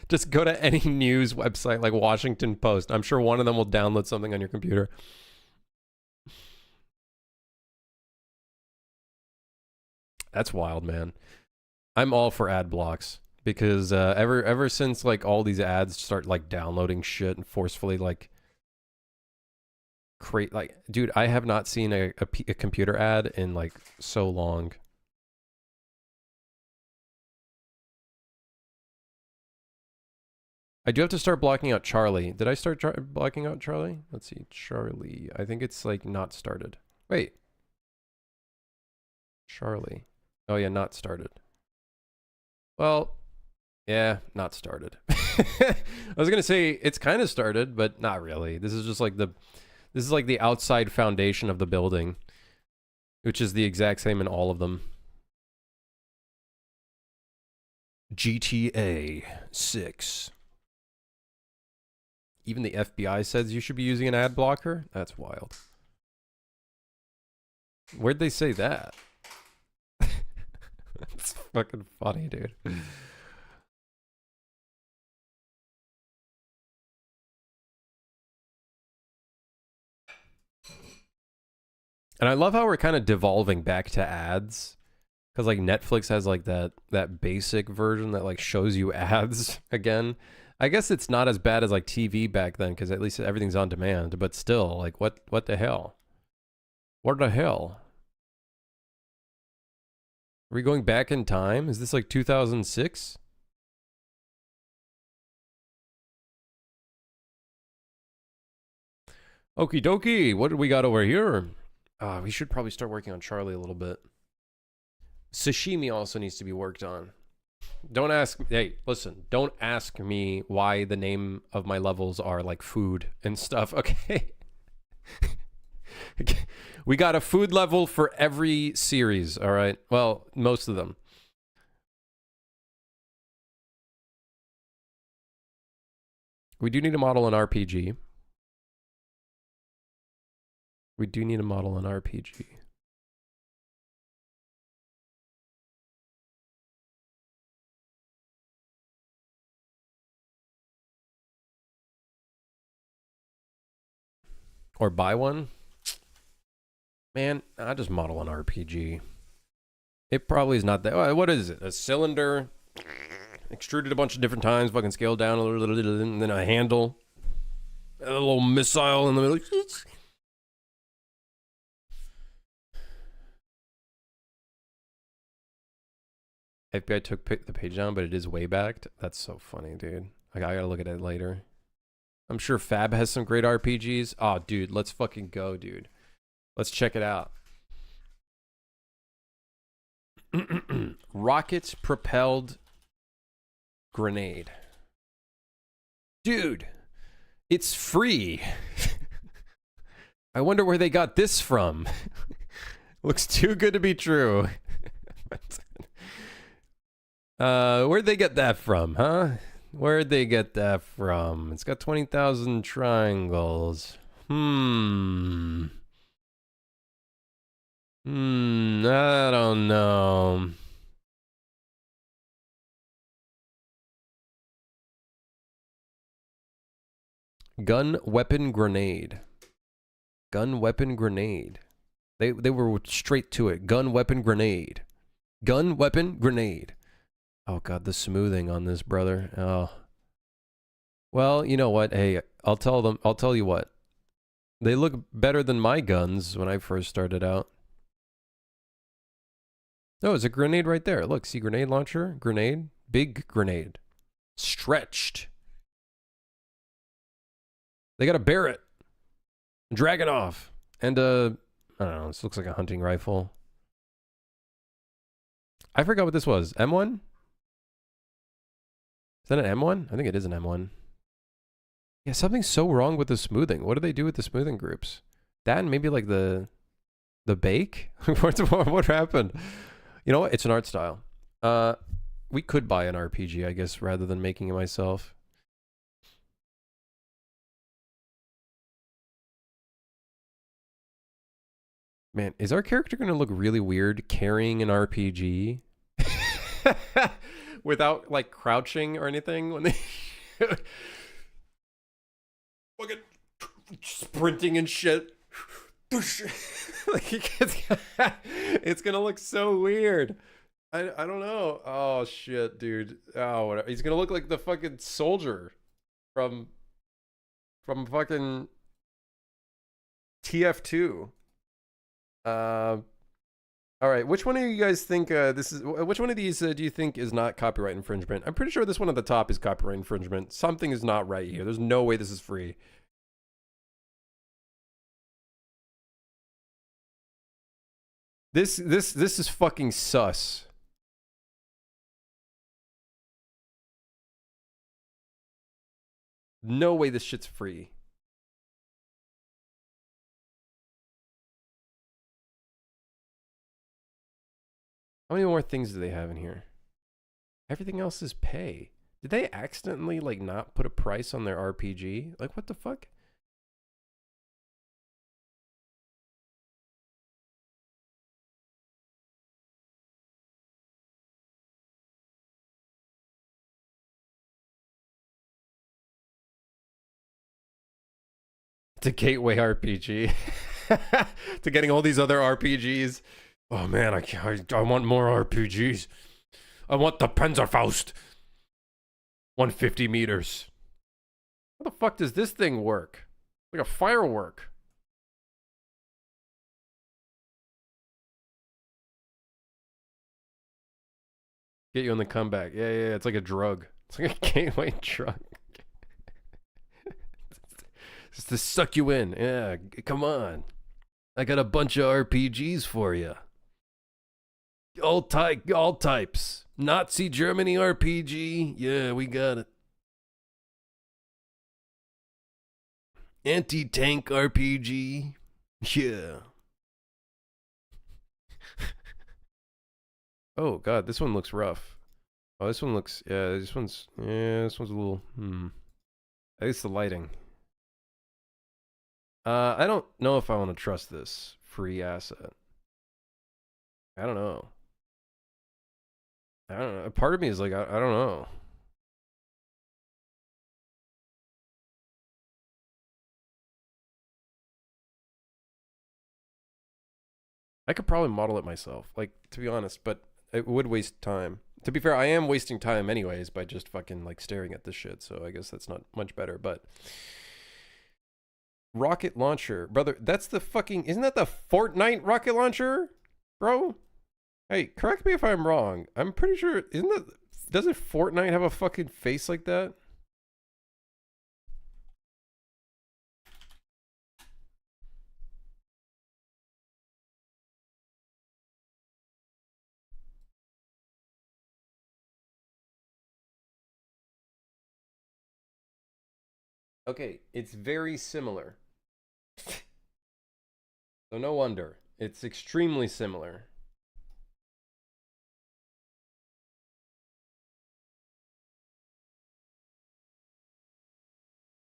[SPEAKER 1] Just go to any news website like Washington Post. I'm sure one of them will download something on your computer. That's wild, man. I'm all for ad blocks because ever since like all these ads start like downloading shit and forcefully like create like, dude, I have not seen a computer ad in like so long. I do have to start blocking out Charlie. Did I start blocking out Charlie? Let's see, Charlie. I think it's like not started. Wait. Charlie. Oh yeah, not started. Well, yeah, not started. I was gonna say it's kind of started, but not really. This is just like the outside foundation of the building, which is the exact same in all of them. GTA 6. Even the FBI says you should be using an ad blocker? That's wild. Where'd they say that? That's fucking funny, dude. And I love how we're kind of devolving back to ads. Because like Netflix has like that basic version that like shows you ads again. I guess it's not as bad as like TV back then because at least everything's on demand. But still, like what the hell? What the hell? Are we going back in time? Is this like 2006? Okie dokie. What do we got over here? We should probably start working on Charlie a little bit. Sashimi also needs to be worked on. Don't ask. Hey, listen. Don't ask me why the name of my levels are like food and stuff. Okay. We got a food level for every series. All right. Well, most of them.
[SPEAKER 2] We do need a model in RPG. We do need a model in RPG. Or buy one. Man, I just model an RPG. It probably is not that. What is it? A cylinder, extruded a bunch of different times, fucking scaled down a little, and then a handle, a little missile in the middle. FBI took the page down, but it is way backed. That's so funny, dude. I gotta look at it later. I'm sure Fab has some great RPGs. Oh, dude, let's fucking go, dude. Let's check it out. Rocket propelled grenade. Dude, it's free. I wonder where they got this from. Looks too good to be true. Where'd they get that from, huh? Where'd they get that from? It's got 20,000 triangles. I don't know. Gun, weapon, grenade. Gun, weapon, grenade. They were straight to it. Gun, weapon, grenade. Gun, weapon, grenade. Oh god, the smoothing on this, brother. Oh. Well, you know what? Hey, I'll tell you what. They look better than my guns when I first started out. Oh, it's a grenade right there. Look, see grenade launcher, grenade, big grenade. Stretched. They got a Barrett. Dragunov. And I don't know, this looks like a hunting rifle. I forgot what this was. M1? Is that an M1? I think it is an M1. Yeah, something's so wrong with the smoothing. What do they do with the smoothing groups? That and maybe like the bake? what happened? You know what? It's an art style. We could buy an RPG, I guess, rather than making it myself. Man, is our character going to look really weird carrying an RPG? Without, like, crouching or anything? When they... Fucking sprinting and shit. Like, it's going to look so weird. I don't know. Oh, shit, dude. Oh, whatever. He's going to look like the fucking soldier from fucking TF2. All right, which one of you guys think which one of these do you think is not copyright infringement? I'm pretty sure this one at the top is copyright infringement. Something is not right here. There's no way this is free. This is fucking sus. No way this shit's free. How many more things do they have in here? Everything else is pay. Did they accidentally, like, not put a price on their RPG? Like, what the fuck? It's a gateway RPG. To getting all these other RPGs. Oh man, I want more RPGs. I want the Panzerfaust. 150 meters. How the fuck does this thing work? Like a firework. Get you on the comeback. Yeah, it's like a drug. It's like a gateway drug. Just to suck you in. Yeah, come on. I got a bunch of RPGs for you. All types. Nazi Germany RPG. Yeah, we got it. Anti-tank RPG. Yeah. Oh god, this one looks rough. Oh, this one looks, this one's a little,
[SPEAKER 1] At least the lighting. I don't know if I want to trust this free asset. I don't know. I don't know. Part of me is like, I don't know. I could probably model it myself, like, to be honest, but it would waste time. To be fair, I am wasting time anyways by just fucking, like, staring at this shit, so I guess that's not much better, but... Rocket launcher. Brother, that's the fucking... Isn't that the Fortnite rocket launcher? Bro? Hey, correct me if I'm wrong. I'm pretty sure... Isn't that... Doesn't Fortnite have a fucking face like that? Okay, it's very similar. So no wonder. It's extremely similar.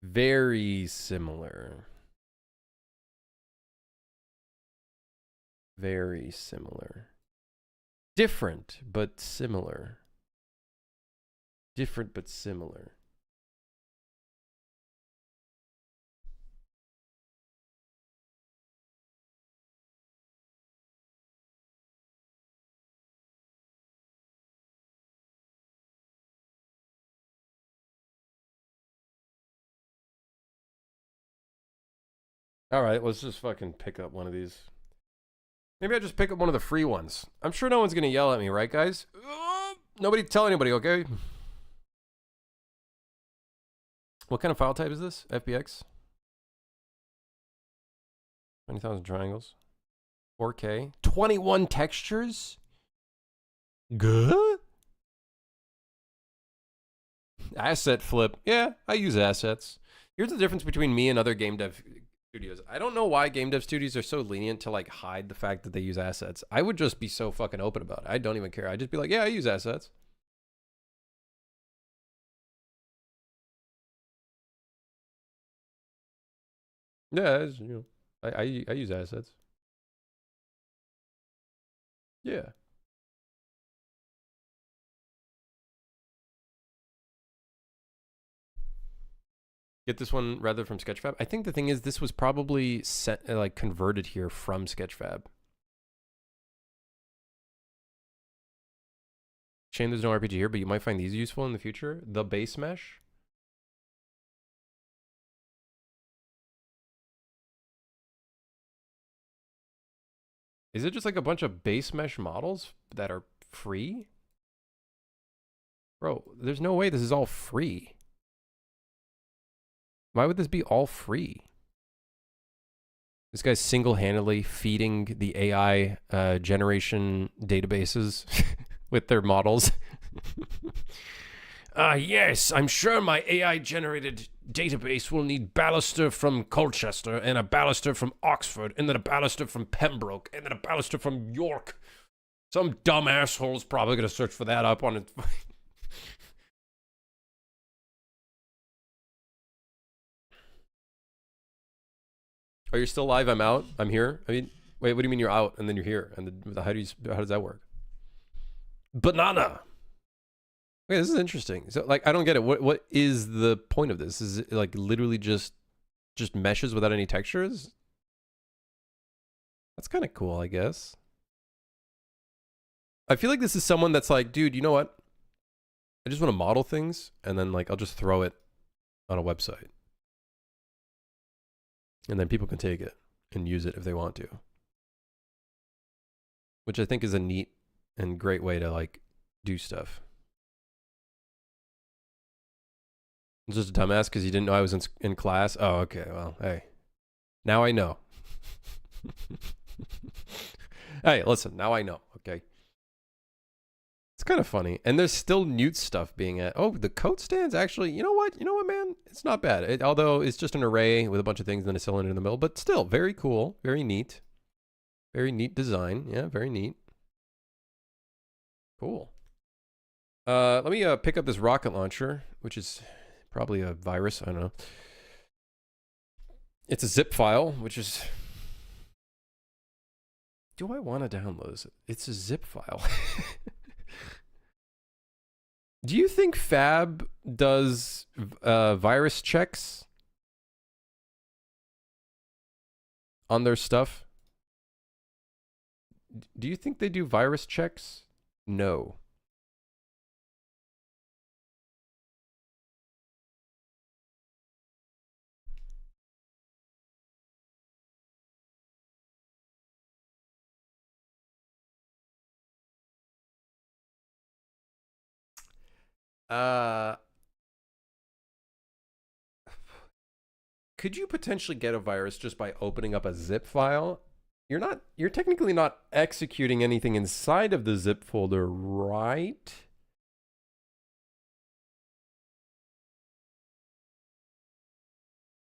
[SPEAKER 1] Very similar. Very similar. Different, but similar. Different, but similar. Alright, let's just fucking pick up one of these. Maybe I just pick up one of the free ones. I'm sure no one's gonna yell at me, right, guys? Nobody tell anybody, okay? What kind of file type is this? FBX? 20,000 triangles. 4K. 21 textures? Good? Asset flip. Yeah, I use assets. Here's the difference between me and other game dev studios. I don't know why game dev studios are so lenient to like hide the fact that they use assets. I would just be so fucking open about it. I don't even care. I'd just be like, yeah, I use assets. Yeah, you know, I use assets. Yeah. Get this one rather from Sketchfab. I think the thing is this was probably set, like converted here from Sketchfab. Shame there's no RPG here, but you might find these useful in the future. The base mesh. Is it just like a bunch of base mesh models that are free? Bro, there's no way this is all free. Why would this be all free? This guy's single-handedly feeding the AI generation databases with their models. Yes, I'm sure my AI-generated database will need Ballister from Colchester, and a Ballister from Oxford, and then a Ballister from Pembroke, and then a Ballister from York. Some dumb asshole's probably going to search for that up on it. Oh, you're still live? I'm out? I'm here? I mean, wait, what do you mean you're out and then you're here? And how does that work? Banana! Wait, this is interesting. So, like, I don't get it. What is the point of this? Is it, like, literally just meshes without any textures? That's kind of cool, I guess. I feel like this is someone that's like, dude, you know what? I just want to model things, and then, like, I'll just throw it on a website. And then people can take it and use it if they want to. Which I think is a neat and great way to, like, do stuff. I'm just a dumbass because you didn't know I was in class. Oh, okay. Well, hey. Now I know. Hey, listen. Now I know. Okay. It's kind of funny. And there's still Newt stuff being at... Oh, the coat stands actually... You know what? You know what, man? It's not bad. Although it's just an array with a bunch of things and then a cylinder in the middle. But still, very cool. Very neat. Very neat design. Yeah, very neat. Cool. Let me pick up this rocket launcher, which is Probably a virus. I don't know. It's a zip file, which is... Do I want to download this? It's a zip file. Do you think Fab does virus checks on their stuff? Do you think they do virus checks? No. Could you potentially get a virus just by opening up a zip file? You're technically not executing anything inside of the zip folder, right?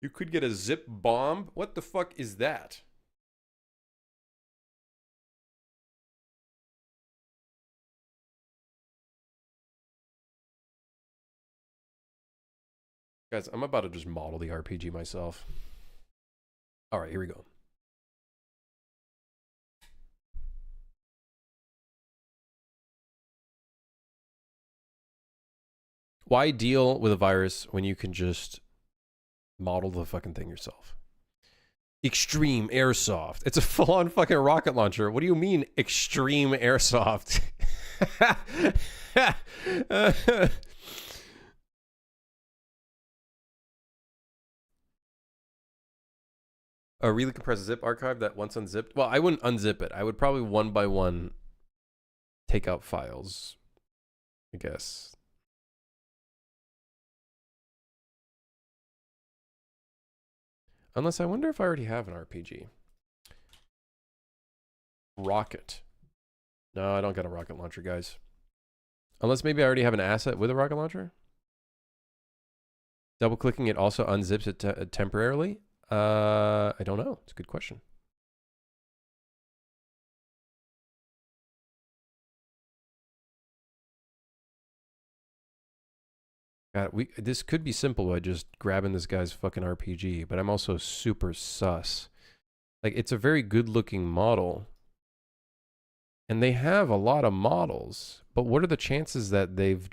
[SPEAKER 1] You could get a zip bomb. What the fuck is that? Guys, I'm about to just model the RPG myself. All right, here we go. Why deal with a virus when you can just model the fucking thing yourself? Extreme Airsoft. It's a full-on fucking rocket launcher. What do you mean, Extreme Airsoft? A really compressed zip archive that once unzipped? Well, I wouldn't unzip it. I would probably one by one take out files, I guess. Unless I wonder if I already have an RPG. Rocket. No, I don't got a rocket launcher, guys. Unless maybe I already have an asset with a rocket launcher. Double clicking it also unzips it temporarily. I don't know. It's a good question. God, this could be simple by just grabbing this guy's fucking RPG, but I'm also super sus. Like, it's a very good looking model. And they have a lot of models, but what are the chances that they've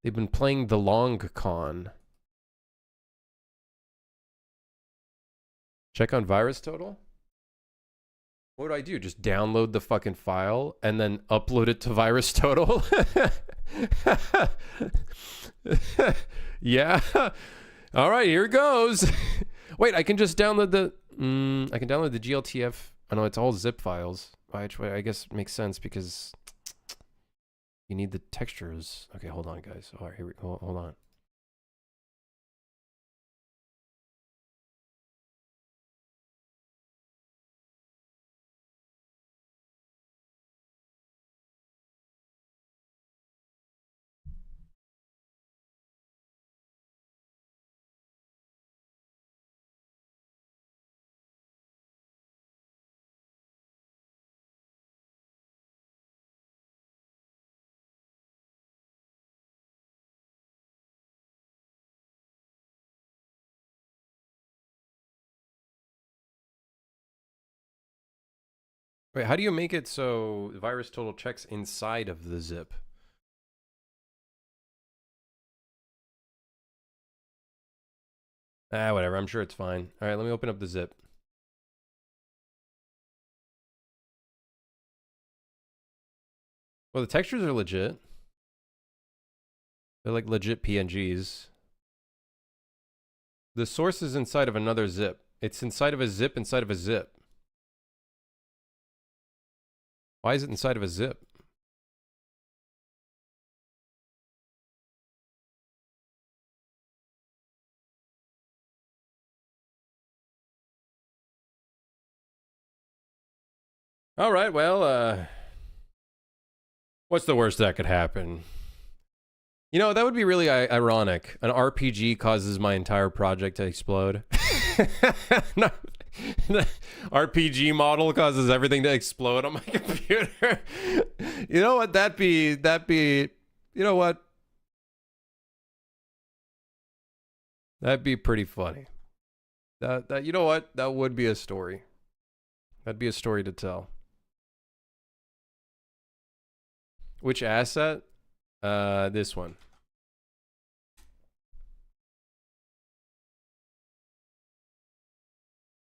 [SPEAKER 1] been playing the long con? Check on virus total. What do I do? Just download the fucking file and then upload it to virus total? Yeah. All right, here it goes. Wait, I can just download I can download the GLTF. I know it's all zip files. Which I guess makes sense because you need the textures. Okay, hold on, guys. All right, here we go. Hold on. Wait, how do you make it so virus total checks inside of the zip? Whatever. I'm sure it's fine. All right, let me open up the zip. Well, the textures are legit. They're like legit PNGs. The source is inside of another zip. It's inside of a zip inside of a zip. Why is it inside of a zip? All right, well, what's the worst that could happen? You know, that would be really ironic. An RPG causes my entire project to explode. No. RPG model causes everything to explode on my computer. You know what? That'd be, you know what? That'd be pretty funny. That you know what? That would be a story. That'd be a story to tell. Which asset? This one.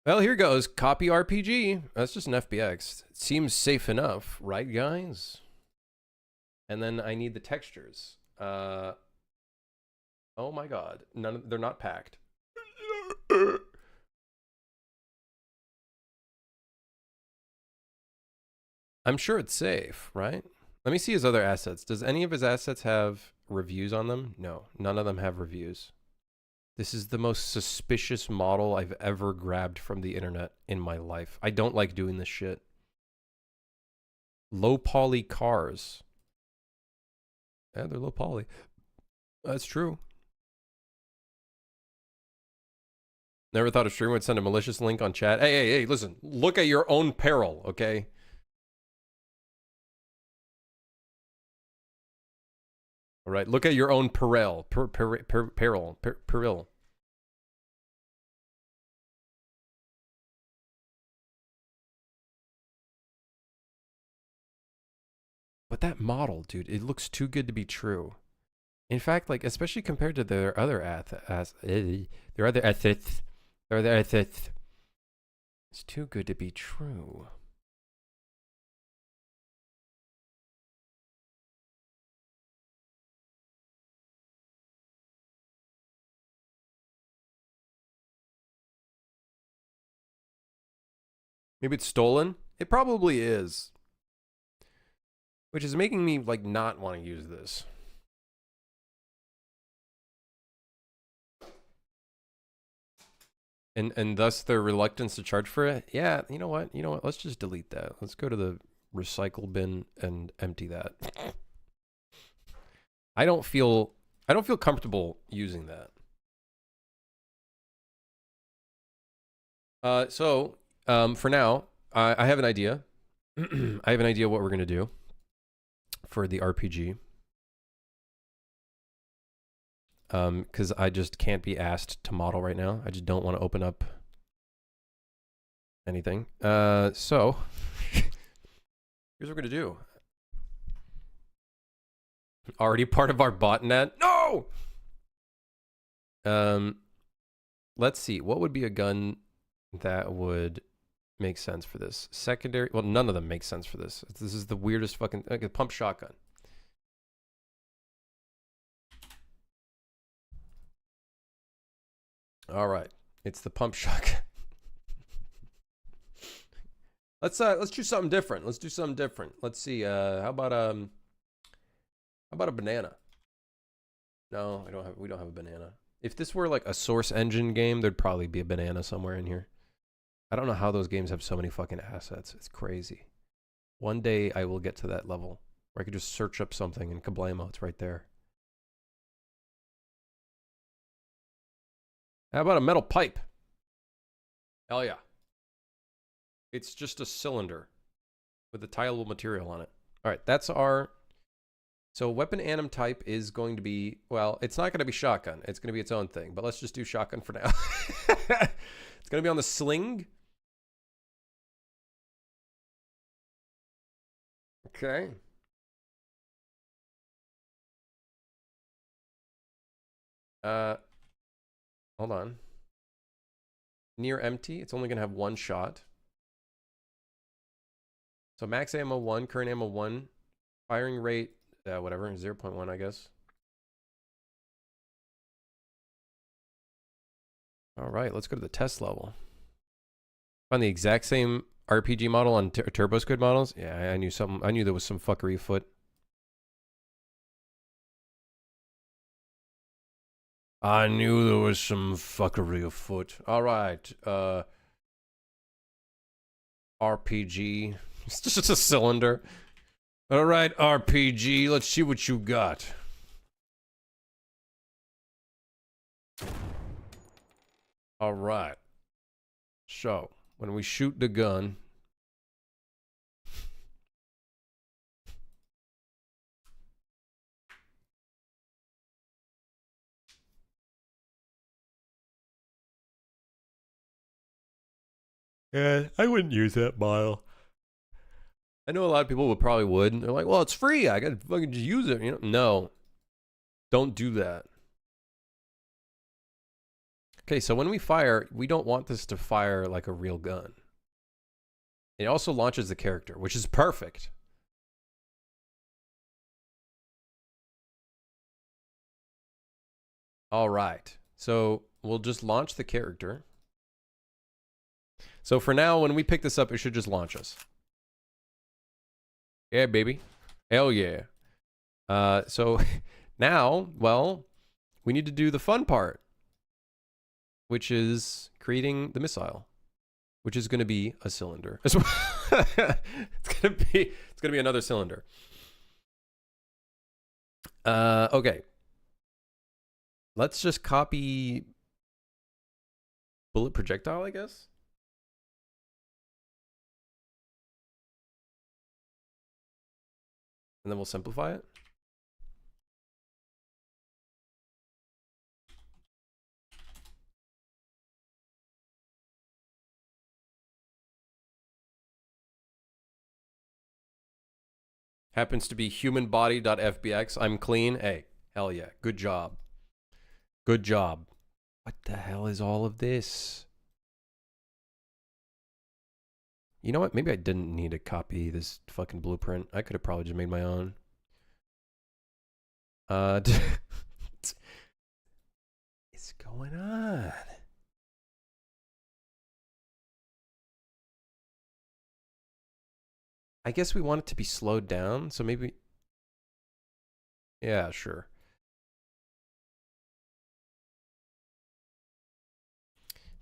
[SPEAKER 1] Well, here goes. Copy RPG. That's just an FBX. It seems safe enough, right, guys? And then I need the textures. Oh my god. They're not packed. I'm sure it's safe, right? Let me see his other assets. Does any of his assets have reviews on them? No, none of them have reviews. This is the most suspicious model I've ever grabbed from the internet in my life. I don't like doing this shit. Low poly cars. Yeah, they're low poly. That's true. Never thought a streamer would send a malicious link on chat. Hey, listen. Look at your own peril, okay? All right, look at your own peril. Peril. But that model, dude, it looks too good to be true. In fact, like, especially compared to their other assets. It's too good to be true. Maybe it's stolen? It probably is. Which is making me, like, not want to use this. And thus their reluctance to charge for it? Yeah, you know what? Let's just delete that. Let's go to the recycle bin and empty that. I don't feel comfortable using that. For now, I have an idea. I have an idea what we're going to do for the RPG. Because I just can't be asked to model right now. I just don't want to open up anything. So, here's what we're going to do. Already part of our botnet? No! Let's see. What would be a gun that would make sense for this? Secondary? Well, none of them make sense for this. This is the weirdest fucking... Like a pump shotgun. All right. It's the pump shotgun. Let's do something different. Let's do something different. Let's see. How about a banana? No, we don't have a banana. If this were like a Source Engine game, there'd probably be a banana somewhere in here. I don't know how those games have so many fucking assets. It's crazy. One day I will get to that level where I could just search up something and kablamo, it's right there. How about a metal pipe? Hell yeah. It's just a cylinder with a tileable material on it. All right, that's our... So weapon anim type is going to be... Well, it's not going to be shotgun. It's going to be its own thing. But let's just do shotgun for now. It's going to be on the sling. Okay. Hold on. Near empty. It's only going to have one shot. So max ammo 1, current ammo 1, firing rate, whatever, 0.1, I guess. All right, let's go to the test level. On the exact same RPG model on Turbo Squid models? Yeah, I knew something. I knew there was some fuckery afoot. I knew there was some fuckery afoot. All right, RPG. It's just a cylinder. All right, RPG, let's see what you got. All right. So, when we shoot the gun,
[SPEAKER 2] Yeah, I wouldn't use that model. I know a lot of people would. They're like, well, it's free. I gotta fucking just use it. You know? No. Don't do that. Okay, so when we fire, we don't want this to fire like a real gun. It also launches the character, which is perfect. All right. So we'll just launch the character. So for now, when we pick this up, it should just launch us. Yeah, baby. Hell yeah. So now, well, we need to do the fun part, which is creating the missile, which is going to be a cylinder. It's going to be another cylinder. Okay. Let's just copy bullet projectile, I guess. And then we'll simplify it. Happens to be humanbody.fbx. I'm clean. Hey, hell yeah. Good job. Good job. What the hell is all of this? You know what? Maybe I didn't need to copy this fucking blueprint. I could have probably just made my own. What's going on? I guess we want it to be slowed down, so maybe... Yeah, sure.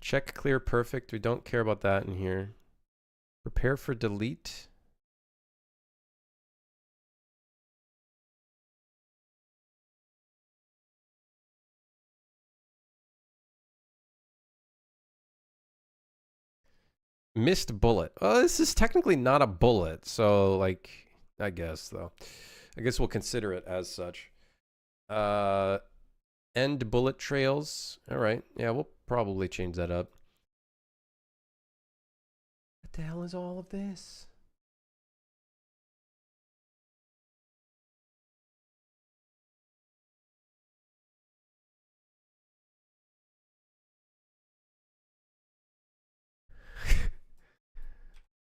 [SPEAKER 2] Check clear perfect. We don't care about that in here. Prepare for delete. Missed bullet. Well, this is technically not a bullet, so like, I guess though. I guess we'll consider it as such. End bullet trails. All right. Yeah, we'll probably change that up. What the hell is all of this?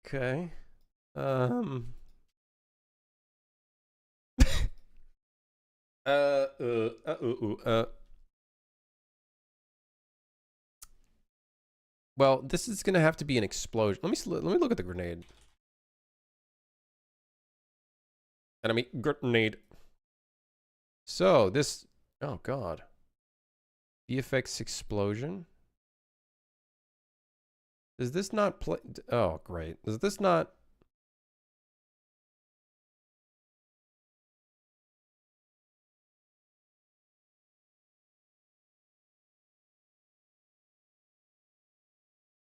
[SPEAKER 2] Okay. Well, this is gonna have to be an explosion. Let me look at the grenade. Enemy grenade. So this, oh god. VFX explosion. Does this not play? Oh, great. Does this not?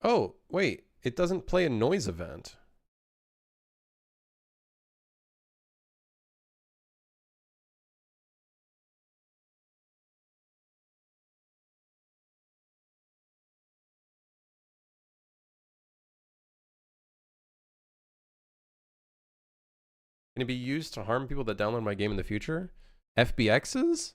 [SPEAKER 2] Oh, wait. It doesn't play a noise event. Can it be used to harm people that download my game in the future? FBXs?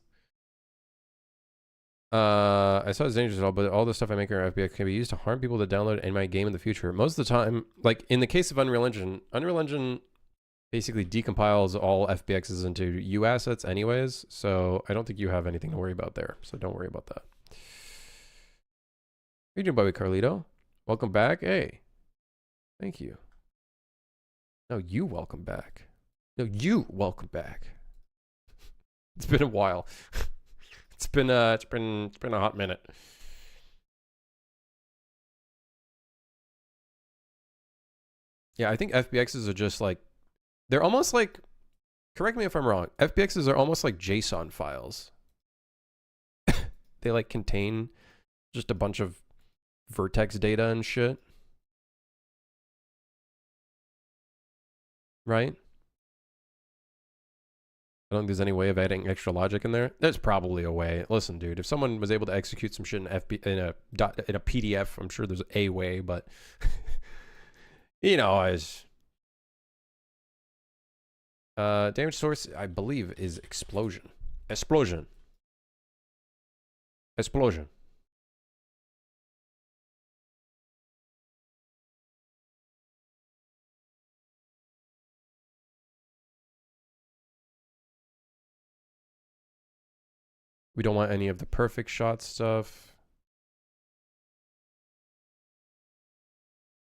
[SPEAKER 2] I saw it's dangerous at all, but all the stuff I make on FBX can be used to harm people that download in my game in the future. Most of the time, like in the case of Unreal Engine basically decompiles all FBXs into U assets anyways, so I don't think you have anything to worry about there, so don't worry about that. How you doing, Bobby Carlito? Welcome back. Hey. Thank you. No, you welcome back. No, you welcome back. It's been a while. It's been a hot minute. Yeah, I think FBXs are just like, they're almost like, correct me if I'm wrong, FBXs are almost like JSON files. They like contain just a bunch of vertex data and shit. Right? I don't think there's any way of adding extra logic in there. There's probably a way. Listen, dude, if someone was able to execute some shit in a PDF, I'm sure there's a way, but
[SPEAKER 1] You know, as damage source, I believe, is explosion. Explosion. Explosion. We don't want any of the perfect shot stuff.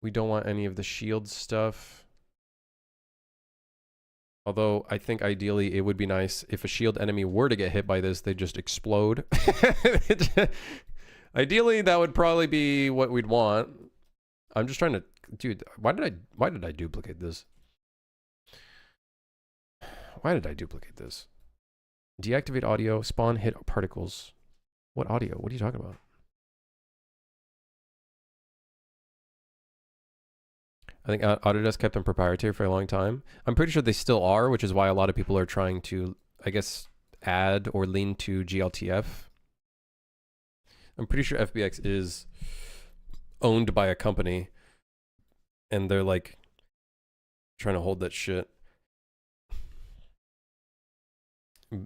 [SPEAKER 1] We don't want any of the shield stuff. Although, I think ideally it would be nice if a shield enemy were to get hit by this, they just explode. Ideally, that would probably be what we'd want. I'm just trying to... Dude, why did I duplicate this? Why did I duplicate this? Deactivate audio, spawn hit particles. What audio? What are you talking about? I think Autodesk kept them proprietary for a long time. I'm pretty sure they still are, which is why a lot of people are trying to, I guess, add or lean to GLTF. I'm pretty sure FBX is owned by a company, and they're like trying to hold that shit.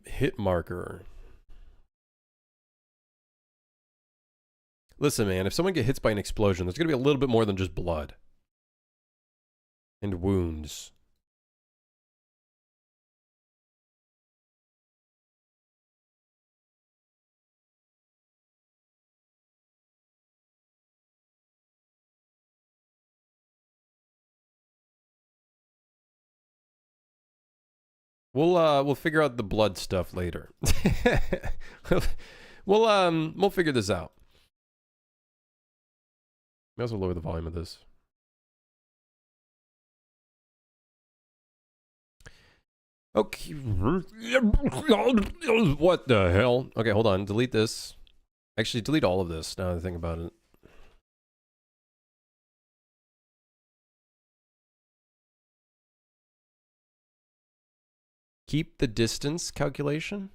[SPEAKER 1] Hit marker. Listen, man, if someone gets hit by an explosion, there's going to be a little bit more than just blood. And wounds. We'll figure out the blood stuff later. We'll figure this out. May also lower the volume of this. Okay. What the hell? Okay, hold on. Delete this. Actually, delete all of this now that I think about it. Keep the distance calculation.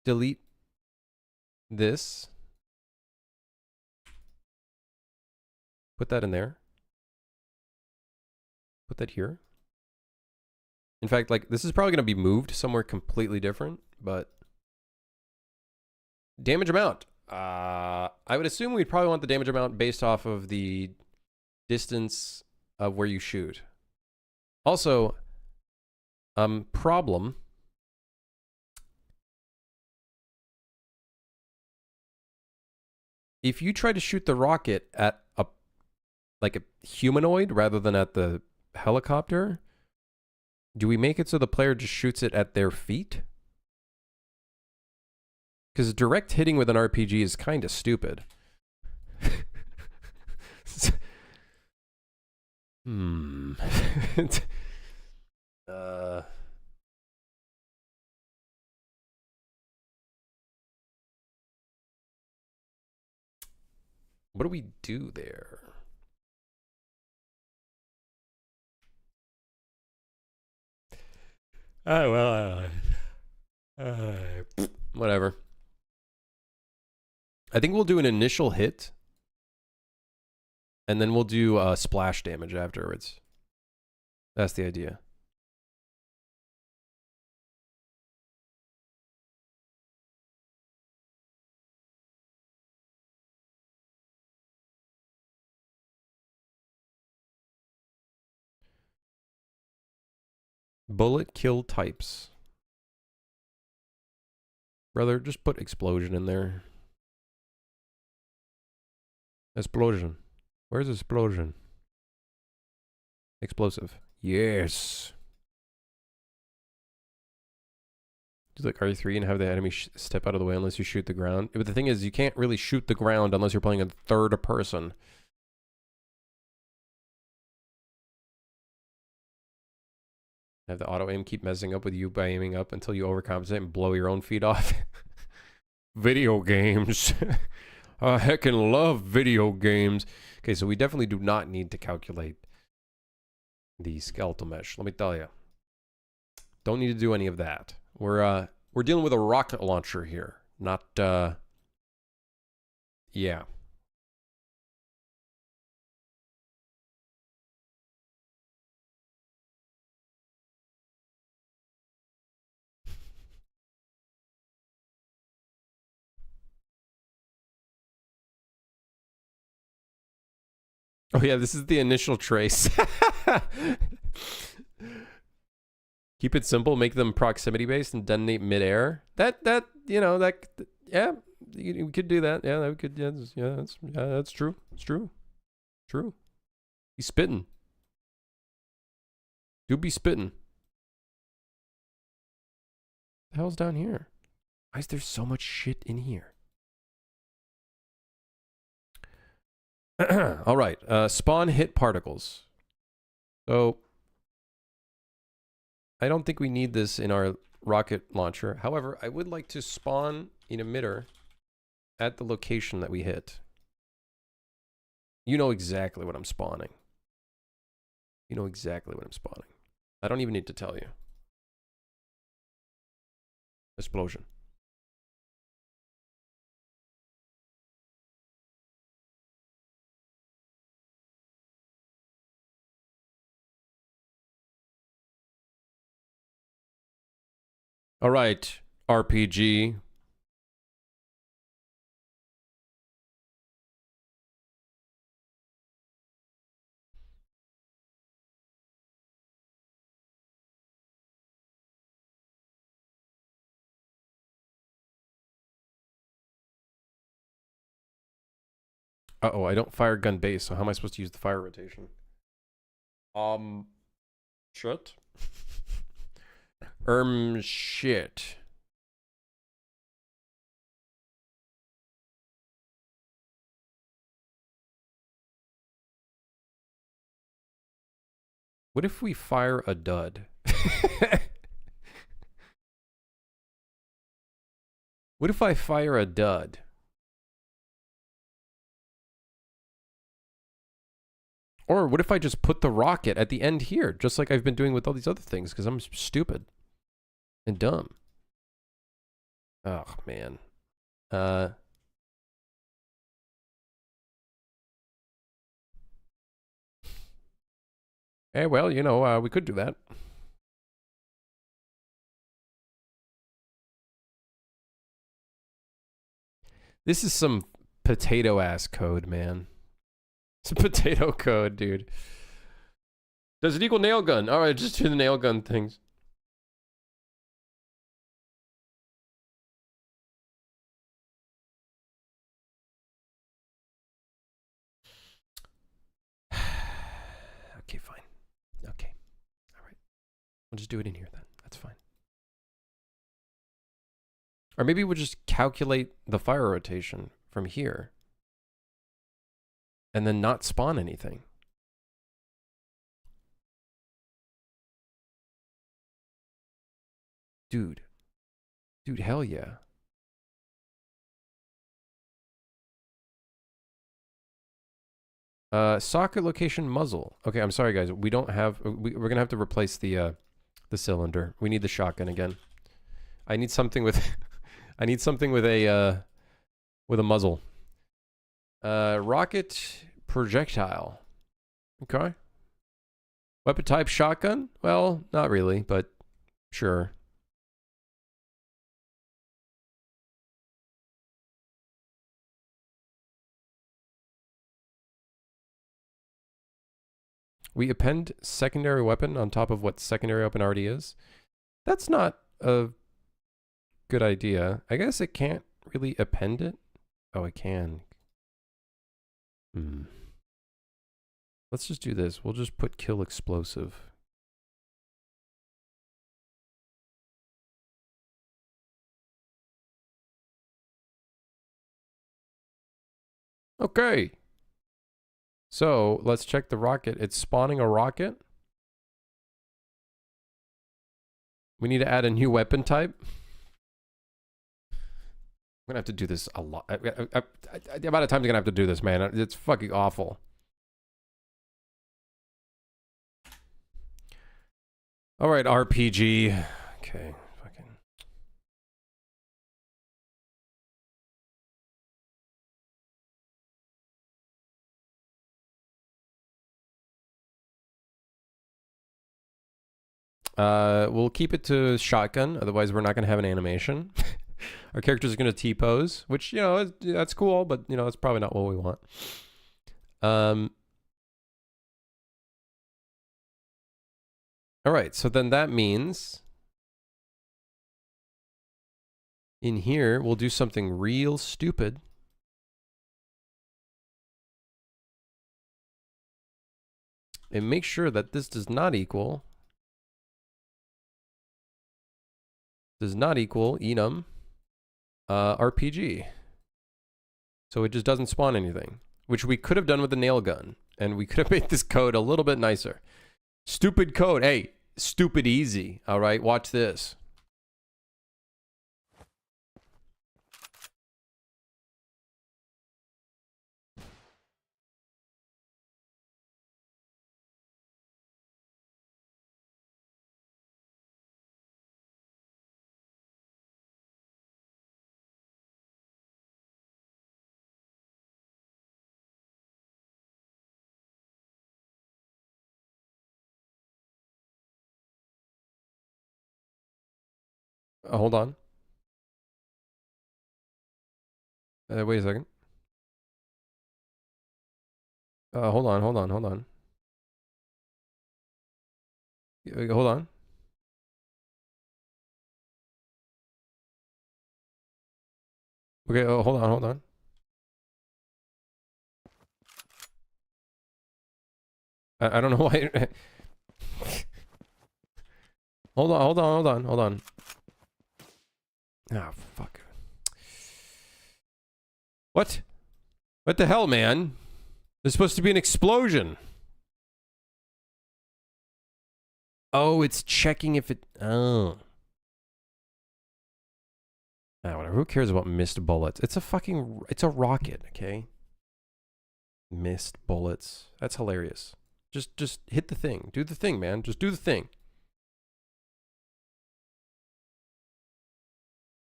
[SPEAKER 1] Delete this. Put that in there. Put that here. In fact, like, this is probably going to be moved somewhere completely different, but... Damage amount. I would assume we'd probably want the damage amount based off of the distance of where you shoot. Also, problem. If you try to shoot the rocket at a humanoid rather than at the helicopter, do we make it so the player just shoots it at their feet? Because direct hitting with an RPG is kind of stupid. What do we do there? Oh, well, whatever. I think we'll do an initial hit, and then we'll do splash damage afterwards. That's the idea. Bullet kill types. Brother, just put explosion in there. Explosion. Where's explosion? Explosive. Yes. Do like R3 and have the enemy step out of the way unless you shoot the ground. But the thing is, you can't really shoot the ground unless you're playing a third person. Have the auto aim keep messing up with you by aiming up until you overcompensate and blow your own feet off. Video games. I heckin' love video games. Okay, so we definitely do not need to calculate the skeletal mesh. Let me tell you. Don't need to do any of that. We're dealing with a rocket launcher here, not yeah. Oh yeah, this is the initial trace. Keep it simple, make them proximity based and detonate midair. Yeah, we could do that. Yeah, that could. That's true. It's true. True. He's spitting. Do be spitting. The hell's down here? Why is there so much shit in here? All right. Spawn hit particles. So I don't think we need this in our rocket launcher. However, I would like to spawn an emitter at the location that we hit. You know exactly what I'm spawning. You know exactly what I'm spawning. I don't even need to tell you. Explosion. All right, RPG. Uh-oh, I don't fire gun base, so how am I supposed to use the fire rotation? Shit. Shit. What if we fire a dud? What if I fire a dud? Or what if I just put the rocket at the end here, just like I've been doing with all these other things, because I'm stupid and dumb. Oh, man. Hey, well, you know, we could do that. This is some potato-ass code, man. It's a potato code, dude. Does it equal nail gun? All right, just do the nail gun things. Okay, fine. Okay. All right. We'll just do it in here then. That's fine. Or maybe we'll just calculate the fire rotation from here. And then not spawn anything. Dude. Dude, hell yeah. Socket location muzzle. Okay, I'm sorry guys. We don't have we're gonna have to replace the cylinder. We need the shotgun again. I need something with I need something with a muzzle. Rocket projectile. Okay. Weapon type shotgun? Well, not really, but sure. We append secondary weapon on top of what secondary weapon already is. That's not a good idea. I guess it can't really append it. Oh, it can. Let's just do this. We'll just put kill explosive. Okay. So let's check the rocket. It's spawning a rocket. We need to add a new weapon type. I'm gonna have to do this a lot. The amount of times I'm gonna have to do this, man. It's fucking awful. All right, RPG. Okay, fucking. We'll keep it to shotgun. Otherwise, we're not gonna have an animation. Our characters are gonna T-pose, which, you know, that's cool, but, you know, that's probably not what we want. All right, so then that means in here, we'll do something real stupid. And make sure that this does not equal enum RPG. So it just doesn't spawn anything, which we could have done with the nail gun, and we could have made this code a little bit nicer. Stupid code. Hey, stupid easy. All right, watch this. Hold on. Wait a second. Hold on. Hold on. Hold on. Okay, hold on. I don't know why. Hold on. Ah, fuck. What? What the hell, man? There's supposed to be an explosion. Oh, it's checking if it... Oh. Ah, whatever. Who cares about missed bullets? It's a rocket, okay? Missed bullets. That's hilarious. Just hit the thing. Do the thing, man. Just do the thing.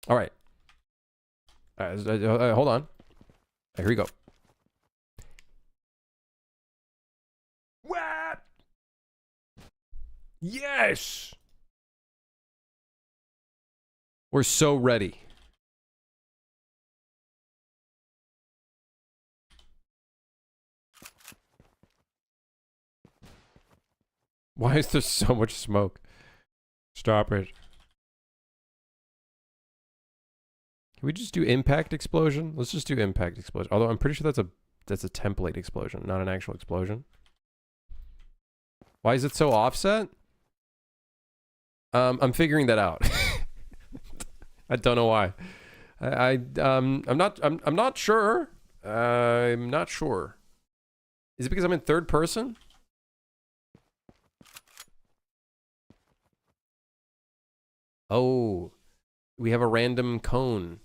[SPEAKER 1] All right. Hold on. Here we go. What? Yes! We're so ready. Why is there so much smoke? Stop it. Can we just do impact explosion? Let's just do impact explosion. Although I'm pretty sure that's a template explosion, not an actual explosion. Why is it so offset? I'm figuring that out. I don't know why. I'm not sure. I'm not sure. Is it because I'm in third person? Oh, we have a random cone.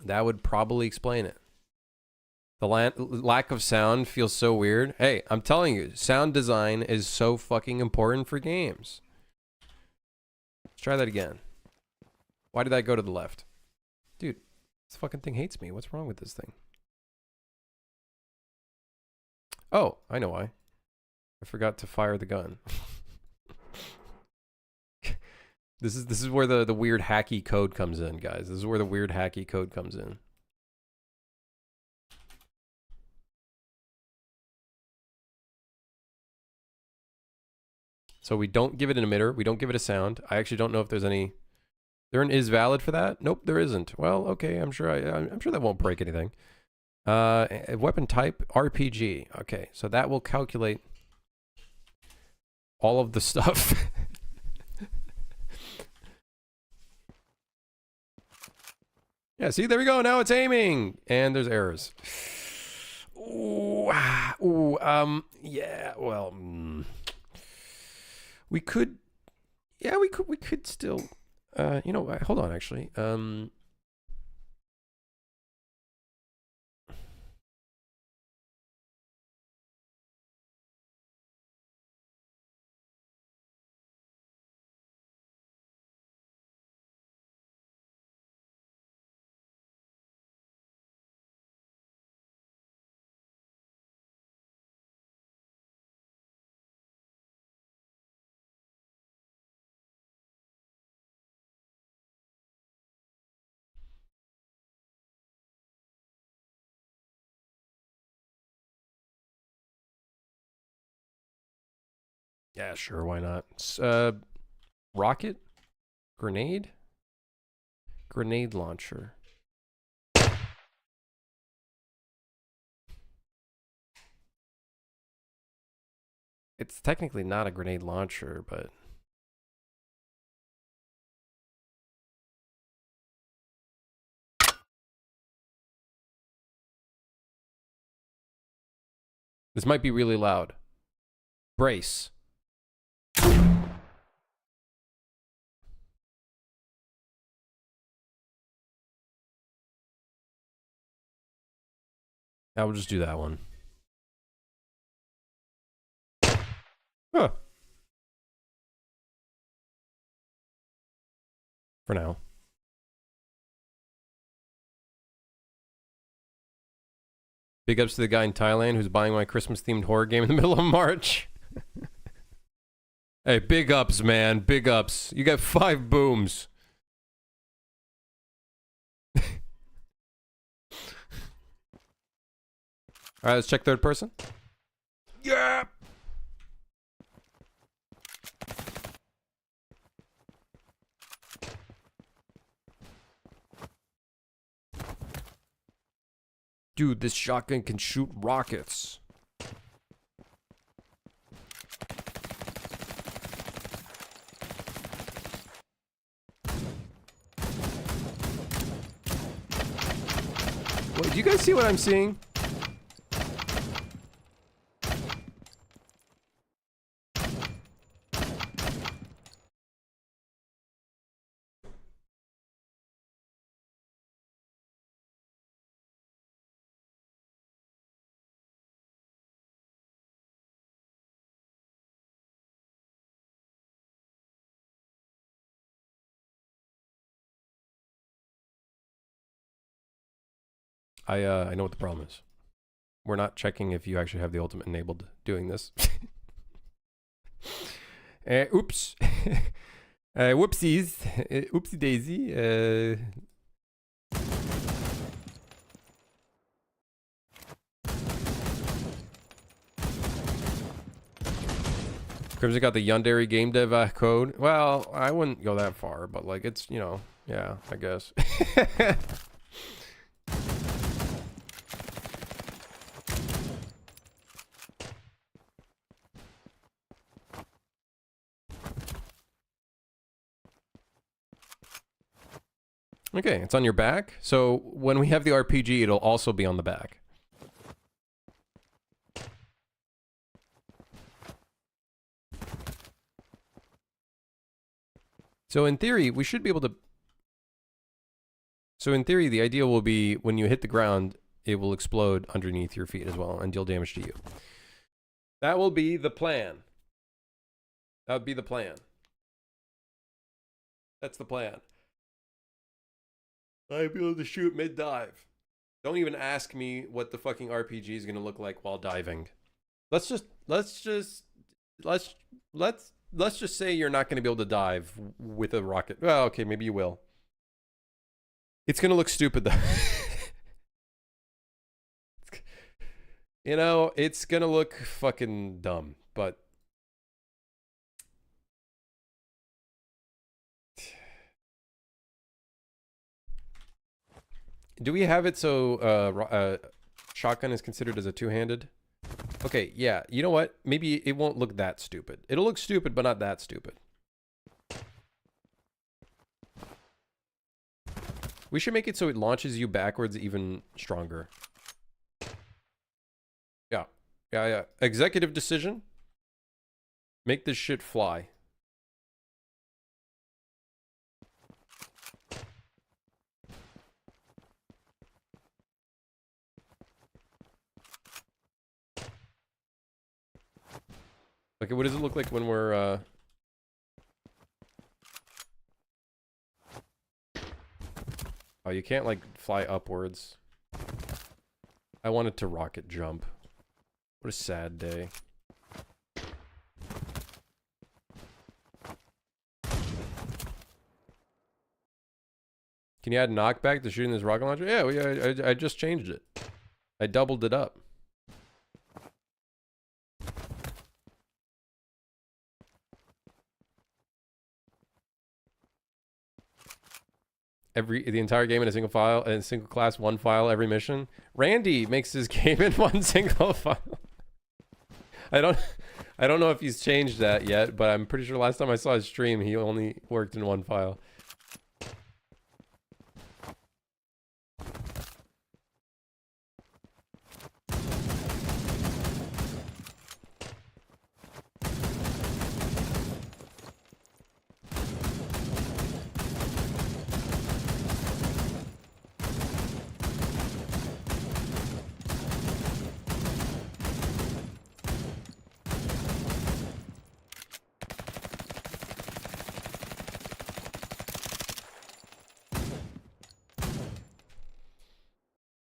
[SPEAKER 1] That would probably explain it. The lack of sound feels so weird. Hey, I'm telling you, sound design is so fucking important for games. Let's try that again. Why did that go to the left? Dude, this fucking thing hates me. What's wrong with this thing? Oh, I know why. I forgot to fire the gun. This is where the weird hacky code comes in, guys. This is where the weird hacky code comes in. So we don't give it an emitter. We don't give it a sound. I actually don't know if there's any... There an is valid for that? Nope, there isn't. Well, okay, I'm sure that won't break anything. Weapon type, RPG. Okay, so that will calculate all of the stuff. Yeah, see, there we go. Now it's aiming. And there's errors. Ooh, yeah, well... We could... Yeah, we could still... you know, hold on, actually. Yeah, sure, why not? Rocket? Grenade? Grenade launcher. It's technically not a grenade launcher, but... This might be really loud. Brace. I will just do that one. Huh. For now. Big ups to the guy in Thailand who's buying my Christmas-themed horror game in the middle of March. Hey, big ups, man. Big ups. You got 5 booms. All right, let's check third person. Yeah. Dude, this shotgun can shoot rockets. Wait, do you guys see what I'm seeing? I know what the problem is. We're not checking if you actually have the ultimate enabled doing this. Oops. Whoopsies. Oopsie daisy. Crimson got the Yandere game dev code. Well, I wouldn't go that far, but like it's, you know, yeah, I guess. Okay, it's on your back. So when we have the RPG, it'll also be on the back. So in theory, we should be able to... So in theory, the idea will be when you hit the ground, it will explode underneath your feet as well and deal damage to you. That will be the plan. That would be the plan. That's the plan. I'd be able to shoot mid-dive. Don't even ask me what the fucking RPG is gonna look like while diving. Let's just say you're not gonna be able to dive with a rocket. Well, okay, maybe you will. It's gonna look stupid though. You know, it's gonna look fucking dumb, but do we have it so shotgun is considered as a two-handed? Okay, yeah. You know what? Maybe it won't look that stupid. It'll look stupid, but not that stupid. We should make it so it launches you backwards even stronger. Yeah. Yeah, yeah. Executive decision. Make this shit fly. Okay, what does it look like when we're, Oh, you can't, like, fly upwards. I wanted to rocket jump. What a sad day. Can you add knockback to shooting this rocket launcher? Yeah, I just changed it. I doubled it up. the entire game in a single file, in a single class, one file every mission. Randy makes his game in one single file. I don't know if he's changed that yet, but I'm pretty sure last time I saw his stream, he only worked in one file.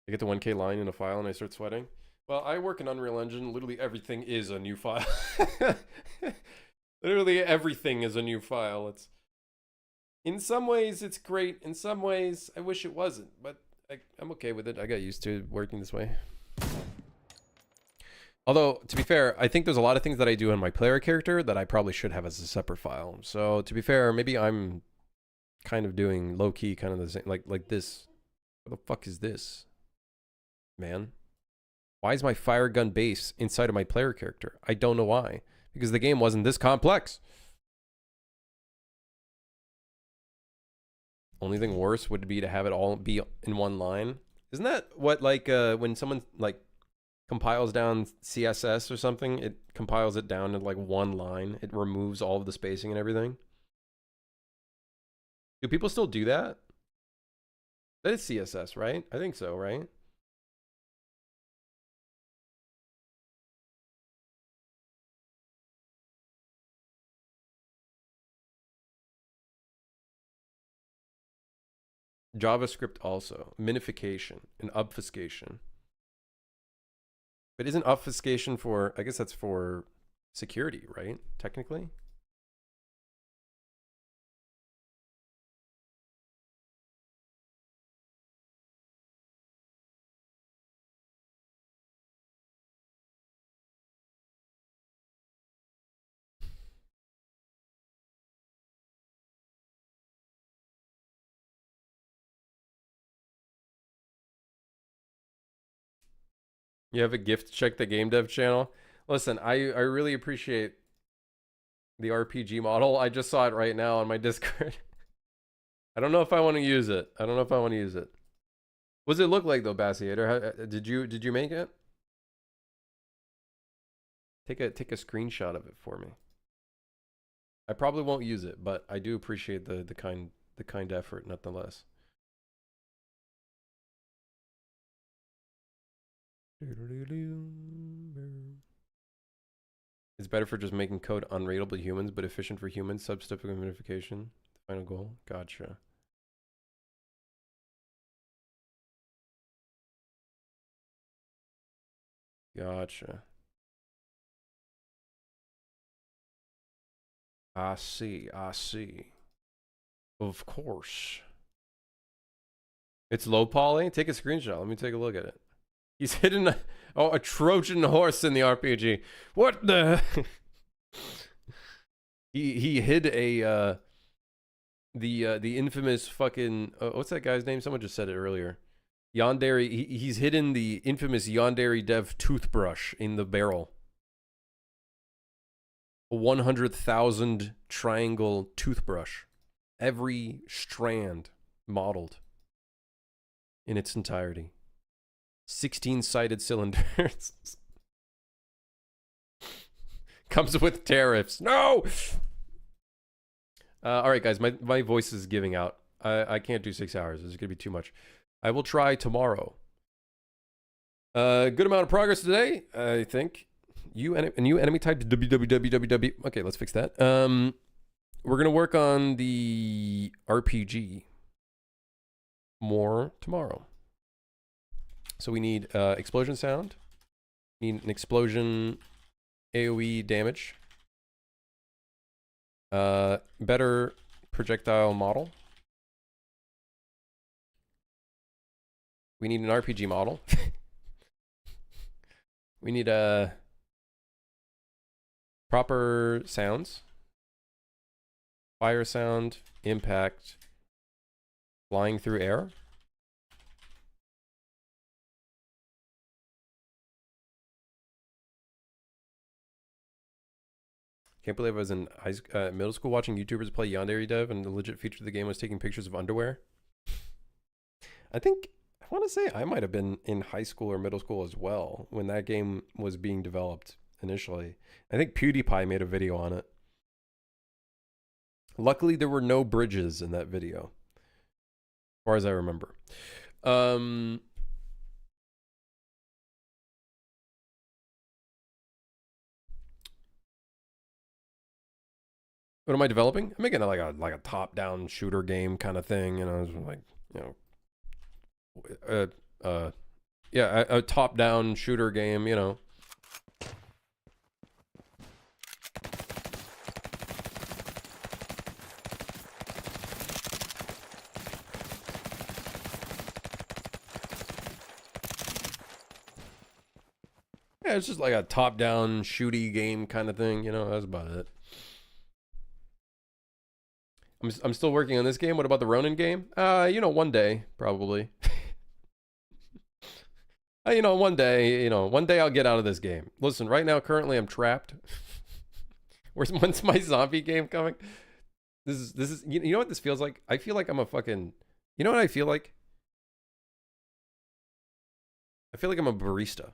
[SPEAKER 1] I get the 1K line in a file and I start sweating. Well, I work in Unreal Engine. Literally everything is a new file. Literally everything is a new file. It's in some ways it's great. In some ways I wish it wasn't, but I'm okay with it. I got used to working this way. Although, to be fair, I think there's a lot of things that I do in my player character that I probably should have as a separate file. So, to be fair, maybe I'm kind of doing low-key kind of the same, like this. What the fuck is this? Man, why is my fire gun base inside of my player character? I don't know why, because the game wasn't this complex. Only thing worse would be to have it all be in one line. Isn't that what, like, when someone like compiles down CSS or something, it compiles it down to like one line, it removes all of the spacing and everything? Do people still do that? That is CSS, right? I think so, right? JavaScript also. Minification and obfuscation. But isn't obfuscation for, I guess that's for security, right? Technically? You have a gift, check the game dev channel. Listen, I really appreciate the RPG model. I just saw it right now on my Discord. I don't know if I want to use it. I don't know if I want to use it. What does it look like though, Bassiator? Did you make it? Take a screenshot of it for me. I probably won't use it, but I do appreciate the kind effort nonetheless. It's better for just making code unreadable to humans, but efficient for humans. Substep minification. Final goal. Gotcha. Gotcha. I see. I see. Of course. It's low poly? Take a screenshot. Let me take a look at it. He's hidden a Trojan horse in the RPG. What the? he hid a the infamous fucking what's that guy's name? Someone just said it earlier. Yandere. He's hidden the infamous Yandere Dev toothbrush in the barrel. A 100,000 triangle toothbrush, every strand modeled in its entirety. 16-sided cylinders. Comes with tariffs. No! Alright, guys, my voice is giving out. I can't do 6 hours. This is going to be too much. I will try tomorrow. Good amount of progress today, I think. New enemy type www. Okay, let's fix that. We're going to work on the RPG more tomorrow. So we need explosion sound. We need an explosion AoE damage. Better projectile model. We need an RPG model. We need proper sounds. Fire sound, impact, Flying through air? Can't believe I was in middle school watching YouTubers play Yandere Dev and the legit feature of the game was taking pictures of underwear. I want to say I might have been in high school or middle school as well when that game was being developed initially. I think PewDiePie made a video on it. Luckily, there were no bridges in that video, as far as I remember. What am I developing? I'm making like a top-down shooter game kind of thing, and I was like, yeah, a top-down shooter game, you know. Yeah, it's just like a top-down shooty game kind of thing, you know. That's about it. I'm still working on this game. What about the Ronin game? One day, probably. One day I'll get out of this game. Listen, right now, currently I'm trapped. When's my zombie game coming? This is, you know what this feels like? I feel like I'm a fucking, you know what I feel like? I feel like I'm a barista.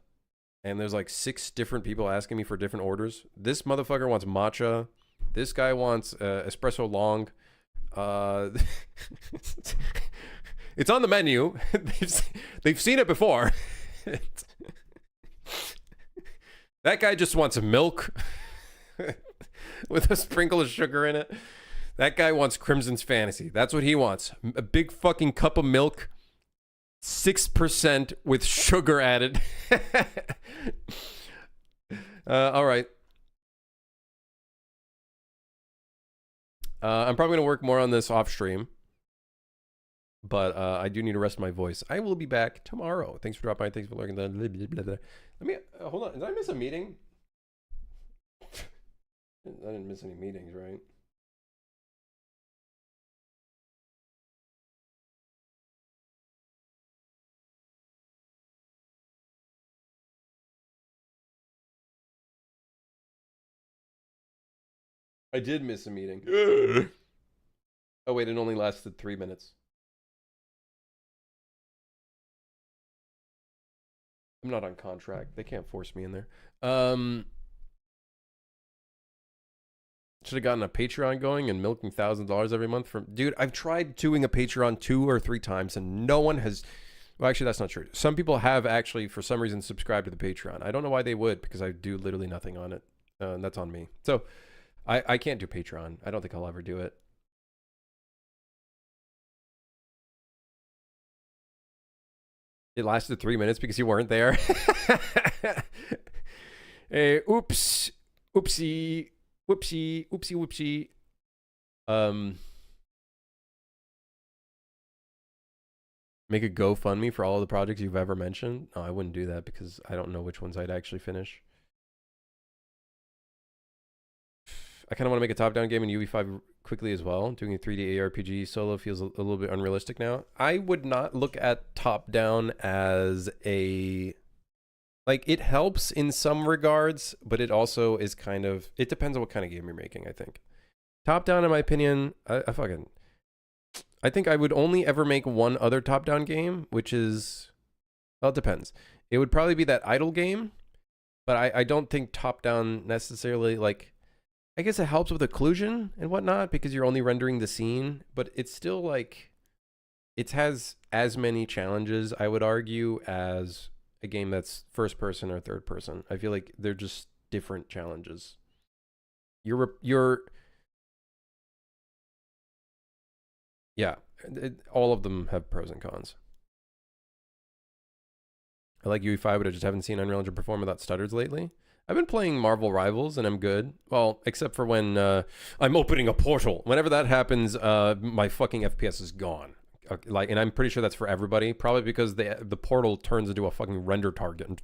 [SPEAKER 1] And there's like 6 different people asking me for different orders. This motherfucker wants matcha. This guy wants espresso long. It's on the menu. They've seen it before. That guy just wants milk with a sprinkle of sugar in it. That guy wants Crimson's Fantasy. That's what he wants. A big fucking cup of milk, 6% with sugar added. All right. I'm probably going to work more on this off stream, but I do need to rest my voice. I will be back tomorrow. Thanks for dropping by. Thanks for lurking. Let me hold on. Did I miss a meeting? I didn't miss any meetings, right? I did miss a meeting. Oh, wait, it only lasted 3 minutes. I'm not on contract. They can't force me in there. Should have gotten a Patreon going and milking $1,000 every month from... Dude, I've tried doing a Patreon 2 or 3 times and no one has... Well, actually, that's not true. Some people have actually, for some reason, subscribed to the Patreon. I don't know why they would, because I do literally nothing on it. And that's on me. So... I can't do Patreon. I don't think I'll ever do it. It lasted 3 minutes because you weren't there. Hey, oops. Oopsie. Whoopsie. Oopsie whoopsie. Make a GoFundMe for all of the projects you've ever mentioned? No, I wouldn't do that because I don't know which ones I'd actually finish. I kind of want to make a top-down game in UE5 quickly as well. Doing a 3D ARPG solo feels a little bit unrealistic now. I would not look at top-down as a... Like, it helps in some regards, but it also is kind of... It depends on what kind of game you're making, I think. Top-down, in my opinion, I think I would only ever make one other top-down game, which is... Well, it depends. It would probably be that Idle game, but I don't think top-down necessarily, like... I guess it helps with occlusion and whatnot because you're only rendering the scene, but it's still like, it has as many challenges, I would argue, as a game that's first person or third person. I feel like they're just different challenges. Yeah, all of them have pros and cons. I like UE5, but I just haven't seen Unreal Engine perform without stutters lately. I've been playing Marvel Rivals, and I'm good. Well, except for when I'm opening a portal. Whenever that happens, my fucking FPS is gone. And I'm pretty sure that's for everybody. Probably because the portal turns into a fucking render target.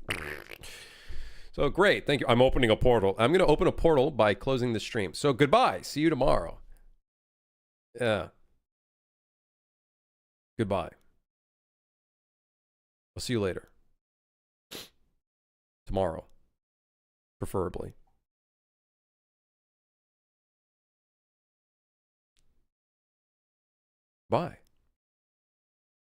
[SPEAKER 1] So great, thank you. I'm opening a portal. I'm going to open a portal by closing the stream. So goodbye. See you tomorrow. Yeah. Goodbye. I'll see you later. Tomorrow. Preferably. Bye.